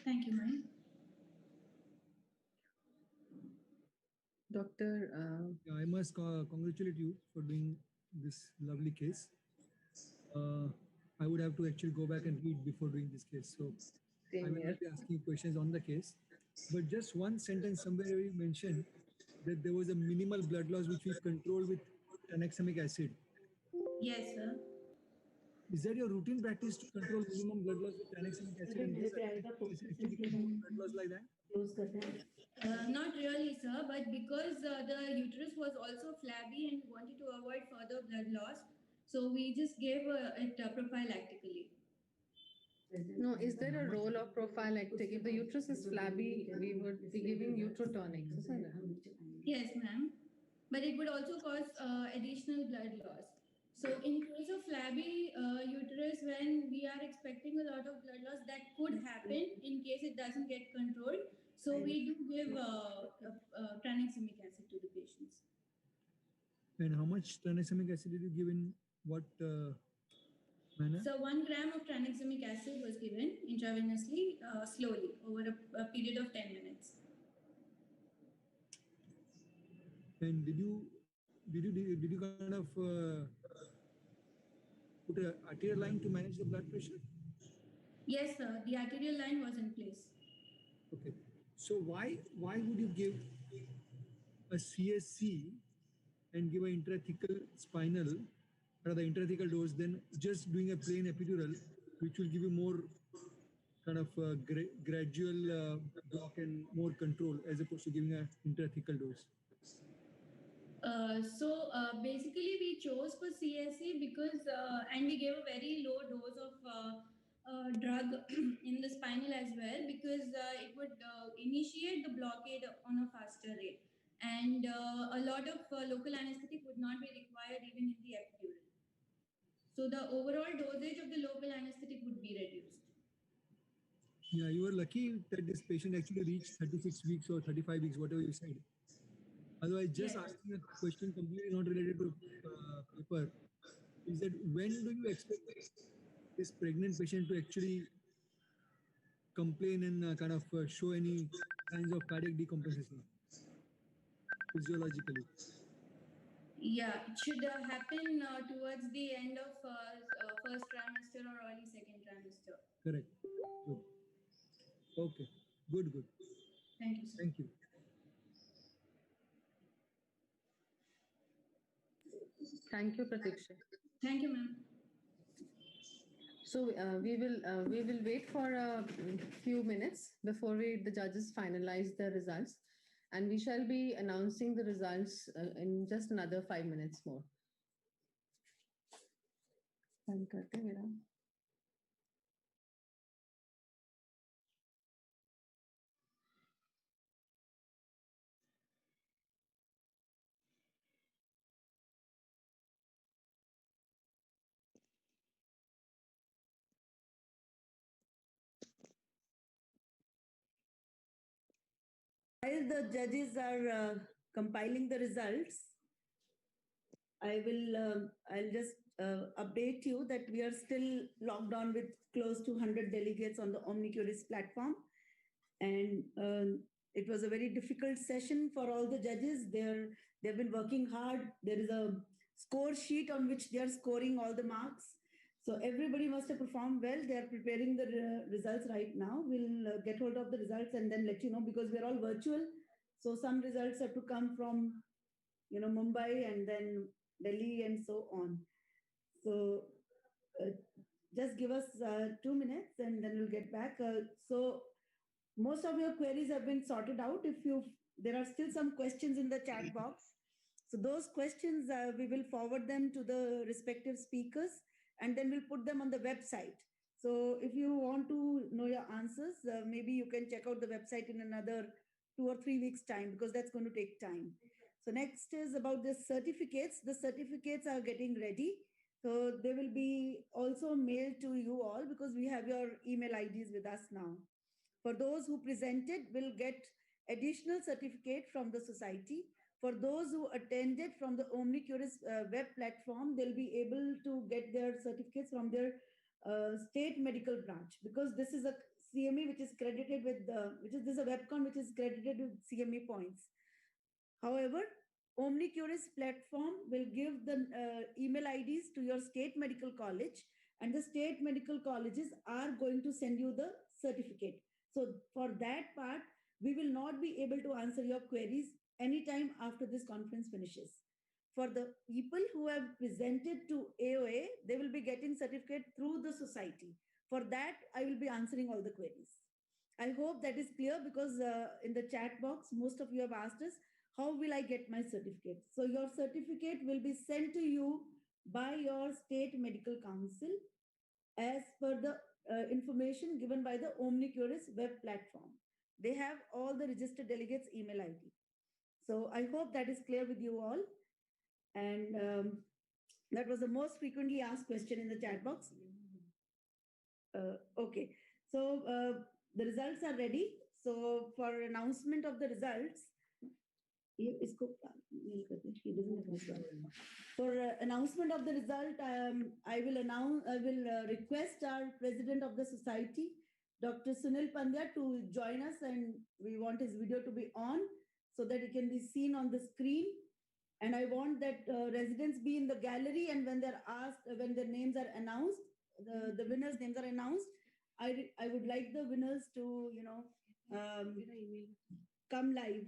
C: Thank you, ma'am.
B: Doctor.
P: Yeah, I must congratulate you for doing this lovely case. I would have to actually go back and read before doing this case. So I will not be asking questions on the case. But just one sentence somewhere you mentioned that there was a minimal blood loss which we controlled with tranexamic acid.
C: Yes, sir.
P: Is that your routine practice to control minimum blood loss with tranexamic acid? And actually blood loss like that?
C: Not really, sir, but because the uterus was also flabby and wanted to avoid further blood loss, so we just gave it prophylactically.
B: No, is there a role of prophylactic? If the uterus is flabby, we would be giving uterotonics, isn't it?
C: Yes, ma'am. But it would also cause additional blood loss. So in case of flabby uterus, when we are expecting a lot of blood loss, that could happen in case it doesn't get controlled. So we do give tranexamic acid to the patients.
P: And how much tranexamic acid did you give in what manner?
C: So 1 gram of tranexamic acid was given intravenously, slowly over a period of 10 minutes.
P: And did you kind of put an arterial line to manage the blood pressure?
C: Yes, sir. The arterial line was in place.
P: Okay. So why would you give a CSC and give an intrathecal spinal or the intrathecal dose than just doing a plain epidural, which will give you more kind of gradual block and more control as opposed to giving an intrathecal dose?
C: Basically, we chose for CSE because, and we gave a very low dose of drug in the spinal as well because it would initiate the blockade on a faster rate. And a lot of local anesthetic would not be required even in the epidural. So the overall dosage of the local anesthetic would be reduced.
P: Yeah, you were lucky that this patient actually reached 36 weeks or 35 weeks, whatever you said. Otherwise, just asking a question completely not related to paper is that when do you expect this pregnant patient to actually complain and kind of show any signs of cardiac decompensation physiologically?
C: Yeah, it should happen towards the end of first trimester or early second trimester.
P: Correct. Good. Okay. Good, good.
C: Thank you, sir.
P: Thank you.
B: Thank you, Pratiksha.
C: Thank you, ma'am.
B: So we will wait for a few minutes before the judges finalize the results, and we shall be announcing the results in just another 5 minutes more.
R: While the judges are compiling the results, I'll just update you that we are still logged on with close to 100 delegates on the OmniCuris platform. And it was a very difficult session for all the judges. They've been working hard. There is a score sheet on which they are scoring all the marks. So everybody must have performed well. They are preparing the results right now. We'll get hold of the results and then let you know because we're all virtual. So some results have to come from, Mumbai and then Delhi and so on. So just give us 2 minutes and then we'll get back. So most of your queries have been sorted out. There are still some questions in the chat box. So those questions, we will forward them to the respective speakers and then we'll put them on the website. So if you want to know your answers, maybe you can check out the website in another 2 or 3 weeks' time because that's going to take time. So next is about the certificates. The certificates are getting ready. So they will be also mailed to you all because we have your email IDs with us now. For those who presented, will get additional certificate from the society. For those who attended from the OmniCuris web platform, they'll be able to get their certificates from their state medical branch because this is a CME which is credited with this is a WEBCON which is credited with CME points. However, OmniCuris platform will give the email IDs to your state medical college and the state medical colleges are going to send you the certificate. So for that part, we will not be able to answer your queries anytime after this conference finishes. For the people who have presented to AOA, they will be getting certificate through the society. For that, I will be answering all the queries. I hope that is clear because in the chat box, most of you have asked us, how will I get my certificate? So your certificate will be sent to you by your state medical council as per the information given by the OmniCuris web platform. They have all the registered delegates' email ID. So I hope that is clear with you all. And that was the most frequently asked question in the chat box. Okay, so the results are ready. So for announcement of the results, for announcement of the result, I will request our president of the society, Dr. Sunil Pandya, to join us, and we want his video to be on so that it can be seen on the screen. And I want that residents be in the gallery, and when they're asked, when their names are announced, the winners' names are announced, I would like the winners to, come live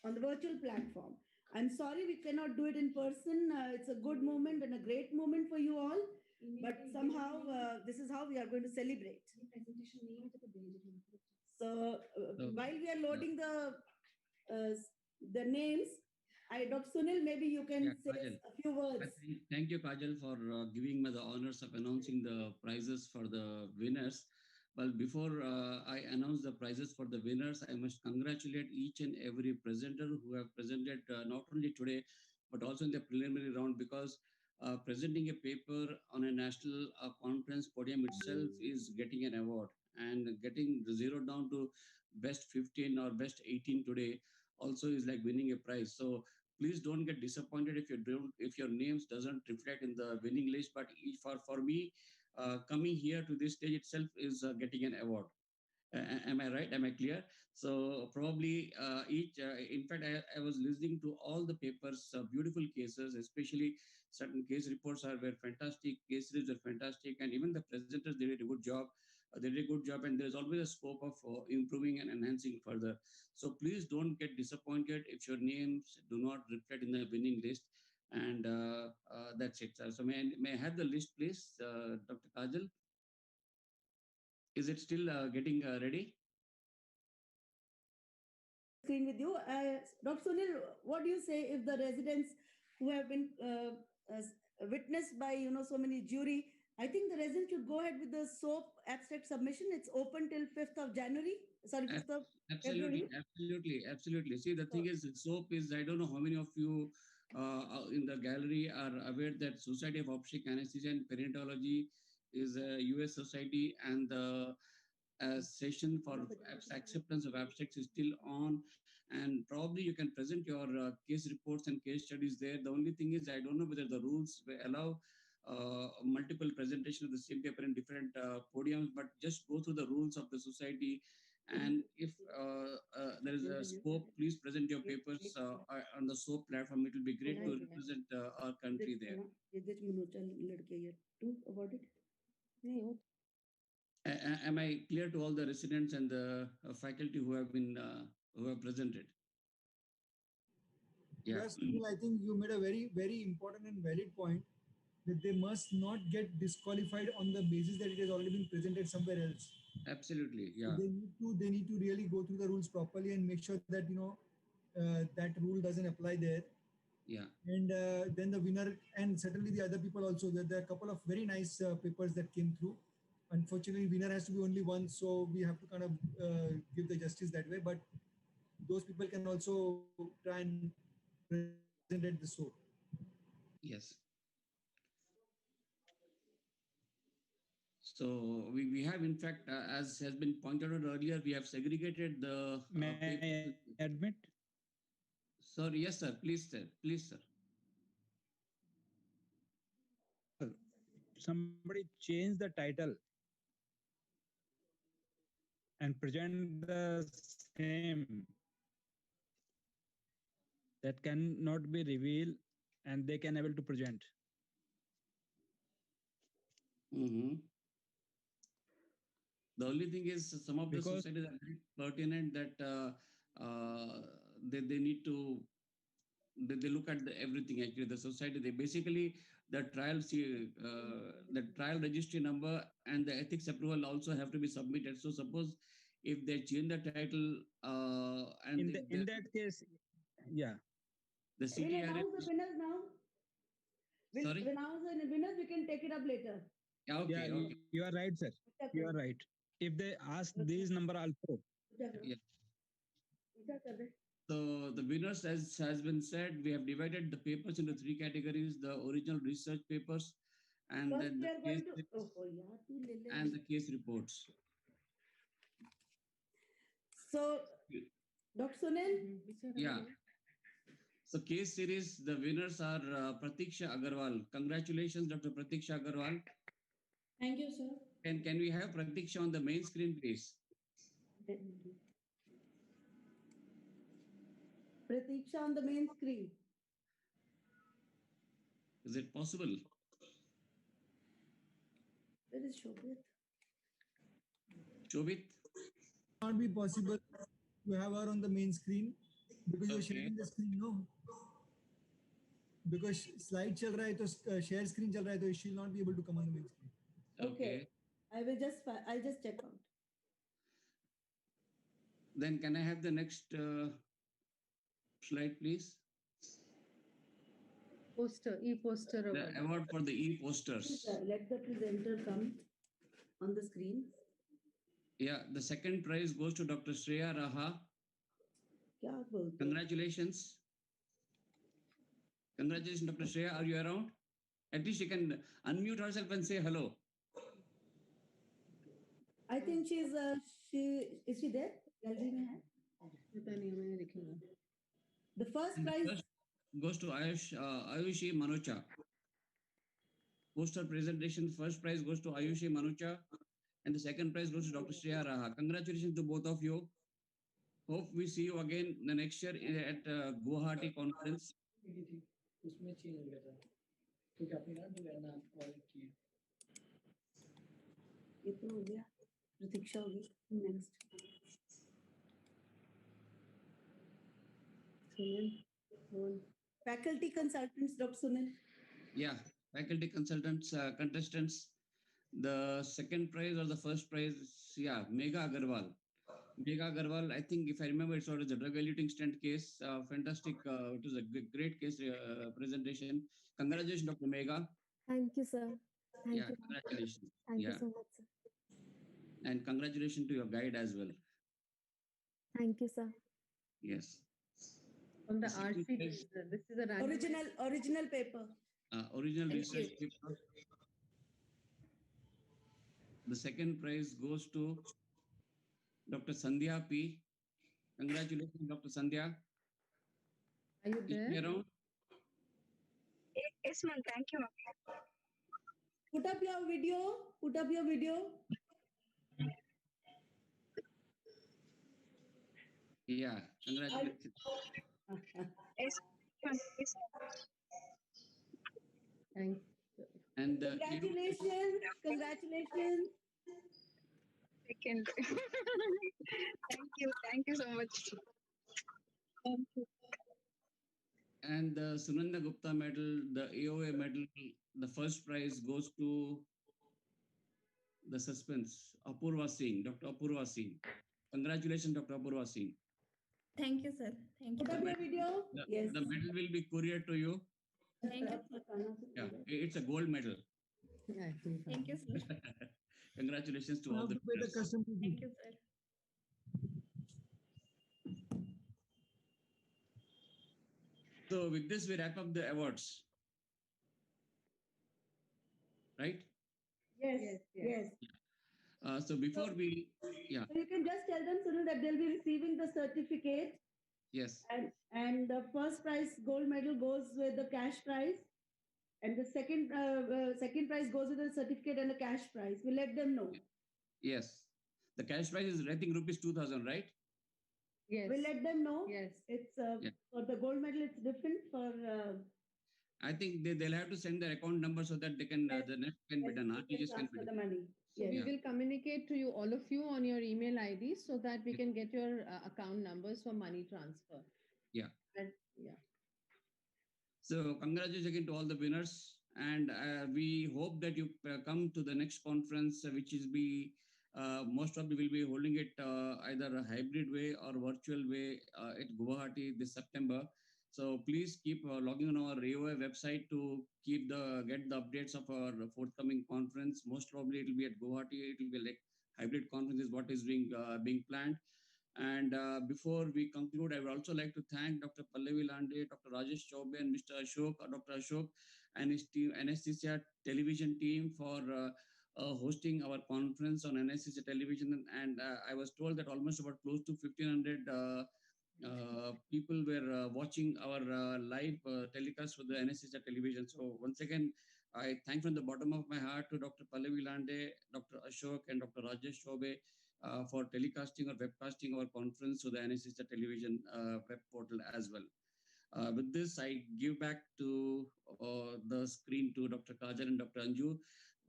R: on the virtual platform. I'm sorry we cannot do it in person. It's a good moment and a great moment for you all. But somehow this is how we are going to celebrate. So while we are loading the names, Dr. Sunil, maybe you can say
F: Kajal.
R: a few words.
F: Thank you, Kajal, for giving me the honors of announcing the prizes for the winners. Well, before I announce the prizes for the winners, I must congratulate each and every presenter who have presented not only today, but also in the preliminary round, because presenting a paper on a national conference podium itself is getting an award, and getting the zero down to best 15 or best 18 today also is like winning a prize. So please don't get disappointed if your names doesn't reflect in the winning list. But for me, coming here to this stage itself is getting an award. Am I right? Am I clear? So probably in fact, I was listening to all the papers, beautiful cases, especially certain case reports were fantastic, case series are fantastic, and even the presenters, they did a good job. They did a good job, and there's always a scope of improving and enhancing further. So please don't get disappointed if your names do not reflect in the winning list. And that's it, sir. So may I have the list, please, Dr. Kajal? Is it still getting ready?
R: Screen with you. Dr. Sunil, what do you say if the residents who have been witnessed by so many jury, I think the residents should go ahead with the SOAP abstract submission. It's open till 5th of January. Sorry, 5th of February.
F: Absolutely. See, the thing is, SOAP is, I don't know how many of you in the gallery are aware that Society of Obstetric Anesthesia and Perinatology is a US society, and the session for acceptance of abstracts is still on, and probably you can present your case reports and case studies there. The only thing is, I don't know whether the rules will allow multiple presentation of the same paper in different podiums, but just go through the rules of the society. And if there is a scope, please present your papers on the SOAP platform. It will be great to represent our country there. Am I clear to all the residents and the faculty who have presented? Yeah.
P: Yes, I think you made a very, very important and valid point that they must not get disqualified on the basis that it has already been presented somewhere else.
F: Absolutely, yeah.
P: So they need to really go through the rules properly and make sure that that rule doesn't apply there.
F: Yeah.
P: And then the winner, and certainly the other people also. There are a couple of very nice papers that came through. Unfortunately, winner has to be only one, so we have to kind of give the justice that way. But those people can also try and present at the SOAP.
F: Yes. So we have, in fact, as has been pointed out earlier, we have segregated the
U: May I admit?
F: Sorry, yes, sir. Please, sir. Please, sir.
U: Somebody change the title and present the same. That cannot be revealed, and they can able to present.
F: Mm-hmm. The only thing is, some of the societies are very pertinent that they need to they look at everything. Actually, the society, they basically the trial registry number and the ethics approval also have to be submitted. So suppose if they change the title and
U: in that case, yeah,
F: the
R: We'll announce the winners now. We'll announce the winners. We can take it up later.
F: Okay.
U: You are right, sir. You are right. If they ask these number also.
F: Yeah. So the winners, as has been said, we have divided the papers into 3 categories: the original research papers, and then the case and the case reports.
R: So, Dr. Sunil?
F: Yeah. So case series, the winners are Pratiksha Agarwal. Congratulations, Dr. Pratiksha Agarwal.
C: Thank you, sir.
F: Can we have Pratiksha on the main screen, please?
R: Pratiksha on the main screen.
F: Is it possible?
R: Where is Shobit?
F: Shobit?
P: Not be possible to have her on the main screen because you're sharing the screen, no? Because slide chal raha hai, to share screen chal raha hai, so she'll not be able to come on the main screen.
F: Okay.
R: I'll just check out.
F: Then can I have the next slide, please?
B: E-poster
F: The award for the e-posters.
R: Let the presenter come on the screen.
F: Yeah, the second prize goes to Dr. Shreya Raha. Congratulations. Congratulations, Dr. Shreya. Are you around? At least she can unmute herself and say hello.
R: I think is she there? The first prize
F: first goes to Ayushi Manucha. Poster presentation, first prize goes to Ayushi Manucha, and the second prize goes to Dr. Shreya Raha. Congratulations to both of you. Hope we see you again the next year at Guwahati conference.
R: ये तो हो गया प्रतीक्षा होगी next faculty consultants Dr. Sunil.
F: Yeah, faculty consultants, contestants. The second prize or the first prize, yeah, Megha Agarwal. Megha Agarwal, I think if I remember, it's sort of the drug-eluting stent case. Fantastic. It was a great case presentation. Congratulations, Dr. Megha.
J: Thank you, sir. Thank you.
F: Congratulations.
J: Thank you so much, sir.
F: And congratulations to your guide as well.
J: Thank you, sir.
F: Yes.
B: From the RC, this is a
R: original paper.
F: Original research paper. The second prize goes to Dr. Sandhya P. Congratulations, Dr. Sandhya.
B: Are you there?
F: Is she around?
N: Yes, ma'am. Thank you, ma'am.
R: Put up your video. Put up your video.
F: Yeah, congratulations.
N: Yes, ma'am. Yes,
B: thank you.
F: And
R: congratulations. Congratulations.
N: Second. Thank you so much. Thank you.
F: And the Sunanda Gupta medal, the AOA medal, the first prize goes to the suspense, Apurva Singh, Dr. Apurva Singh. Congratulations, Dr. Apurva Singh.
G: Thank you, sir. Thank you.
R: Put up your video. Yes.
F: The medal will be couriered to you.
G: Thank you, sir.
F: Yeah, it's a gold medal.
G: Thank you, sir.
F: Congratulations to all the winners.
G: Thank you, sir.
F: So with this, we wrap up the awards. Right?
R: Yes.
F: So before
R: so
F: we, yeah.
R: So you can just tell them, Sunil, that they'll be receiving the certificate.
F: Yes.
R: And the first prize gold medal goes with the cash prize. And the second prize goes with the certificate and the cash prize. We'll let them know.
F: Yes. The cash prize is, I think, rupees 2,000, right?
B: Yes.
R: We'll let them know.
B: Yes.
R: It's for the gold medal, it's different. For
F: I think they'll have to send their account number so that they can the next can be done. RTGS can be done.
R: The money.
B: So we will communicate to you, all of you, on your email ID so that we can get your account numbers for money transfer.
F: Yeah.
B: Yeah.
F: So congratulations again to all the winners, and we hope that you come to the next conference, which is most probably will be holding it either a hybrid way or virtual way at Guwahati this September. So please keep logging on our AOA website to get the updates of our forthcoming conference. Most probably it will be at Guwahati. It will be like hybrid conference is what is being planned. And before we conclude, I would also like to thank Dr. Pallavi Lande, Dr. Rajesh Chaube, and Mr. Ashok, Dr. Ashok, and his team, Anesthesia television team for hosting our conference on anesthesia television. And I was told that almost about close to 1,500 people were watching our live telecast for the anesthesia television. So once again, I thank from the bottom of my heart to Dr. Pallavi Lande, Dr. Ashok, and Dr. Rajesh Chaube for telecasting or webcasting our conference to the anesthesia television web portal as well. With this, I give back to the screen to Dr. Kajal and Dr. Anju.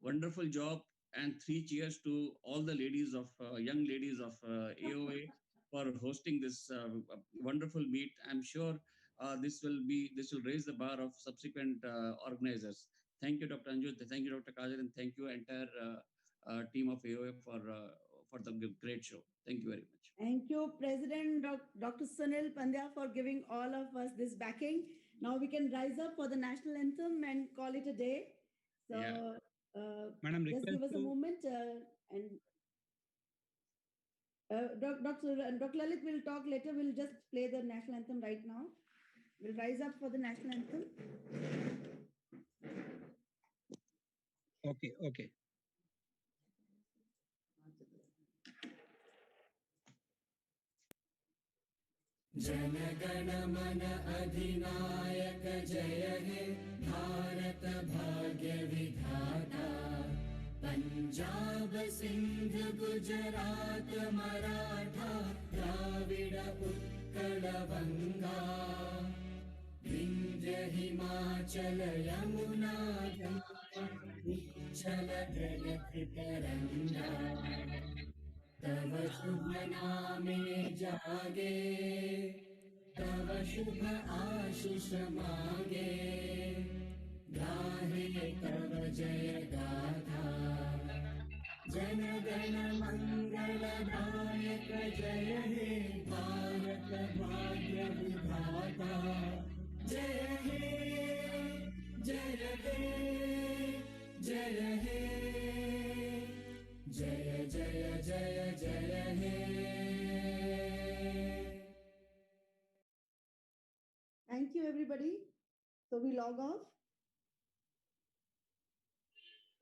F: Wonderful job, and 3 cheers to all the ladies of young ladies of AOA for hosting this wonderful meet. I'm sure this will raise the bar of subsequent organizers. Thank you, Dr. Anju. Thank you, Dr. Kajal, and thank you entire team of AOA for the great show. Thank you very much.
R: Thank you, President Dr. Sunil Pandya, for giving all of us this backing. Now we can rise up for the national anthem and call it a day. So
U: Madam,
R: just give us a moment and Dr. Lalit will talk later. We'll just play the national anthem right now. We'll rise up for the national anthem.
U: Okay.
D: जनगण मन अधिनायक जय हे भारत भाग्य विधाता पंजाब सिंध गुजरात मराठा द्राविड उत्कल बंगा विंध्य हिमाचल यमुना उच्छल जलधि तरंगा तव शुभ नामे जागे तव शुभ आशीष मांगे गाहे तव जय गाथा जन गण मंगल दायक जय हे भारत भाग्य विधाता जय हे जय हे जय हे जय जय जय जय हे.
R: Thank you, everybody. So we log off.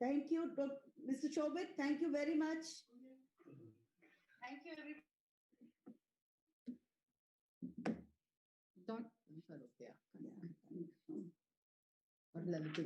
R: Thank you, Mr. Shobit. Thank you very much.
B: Thank you, everybody. Don't.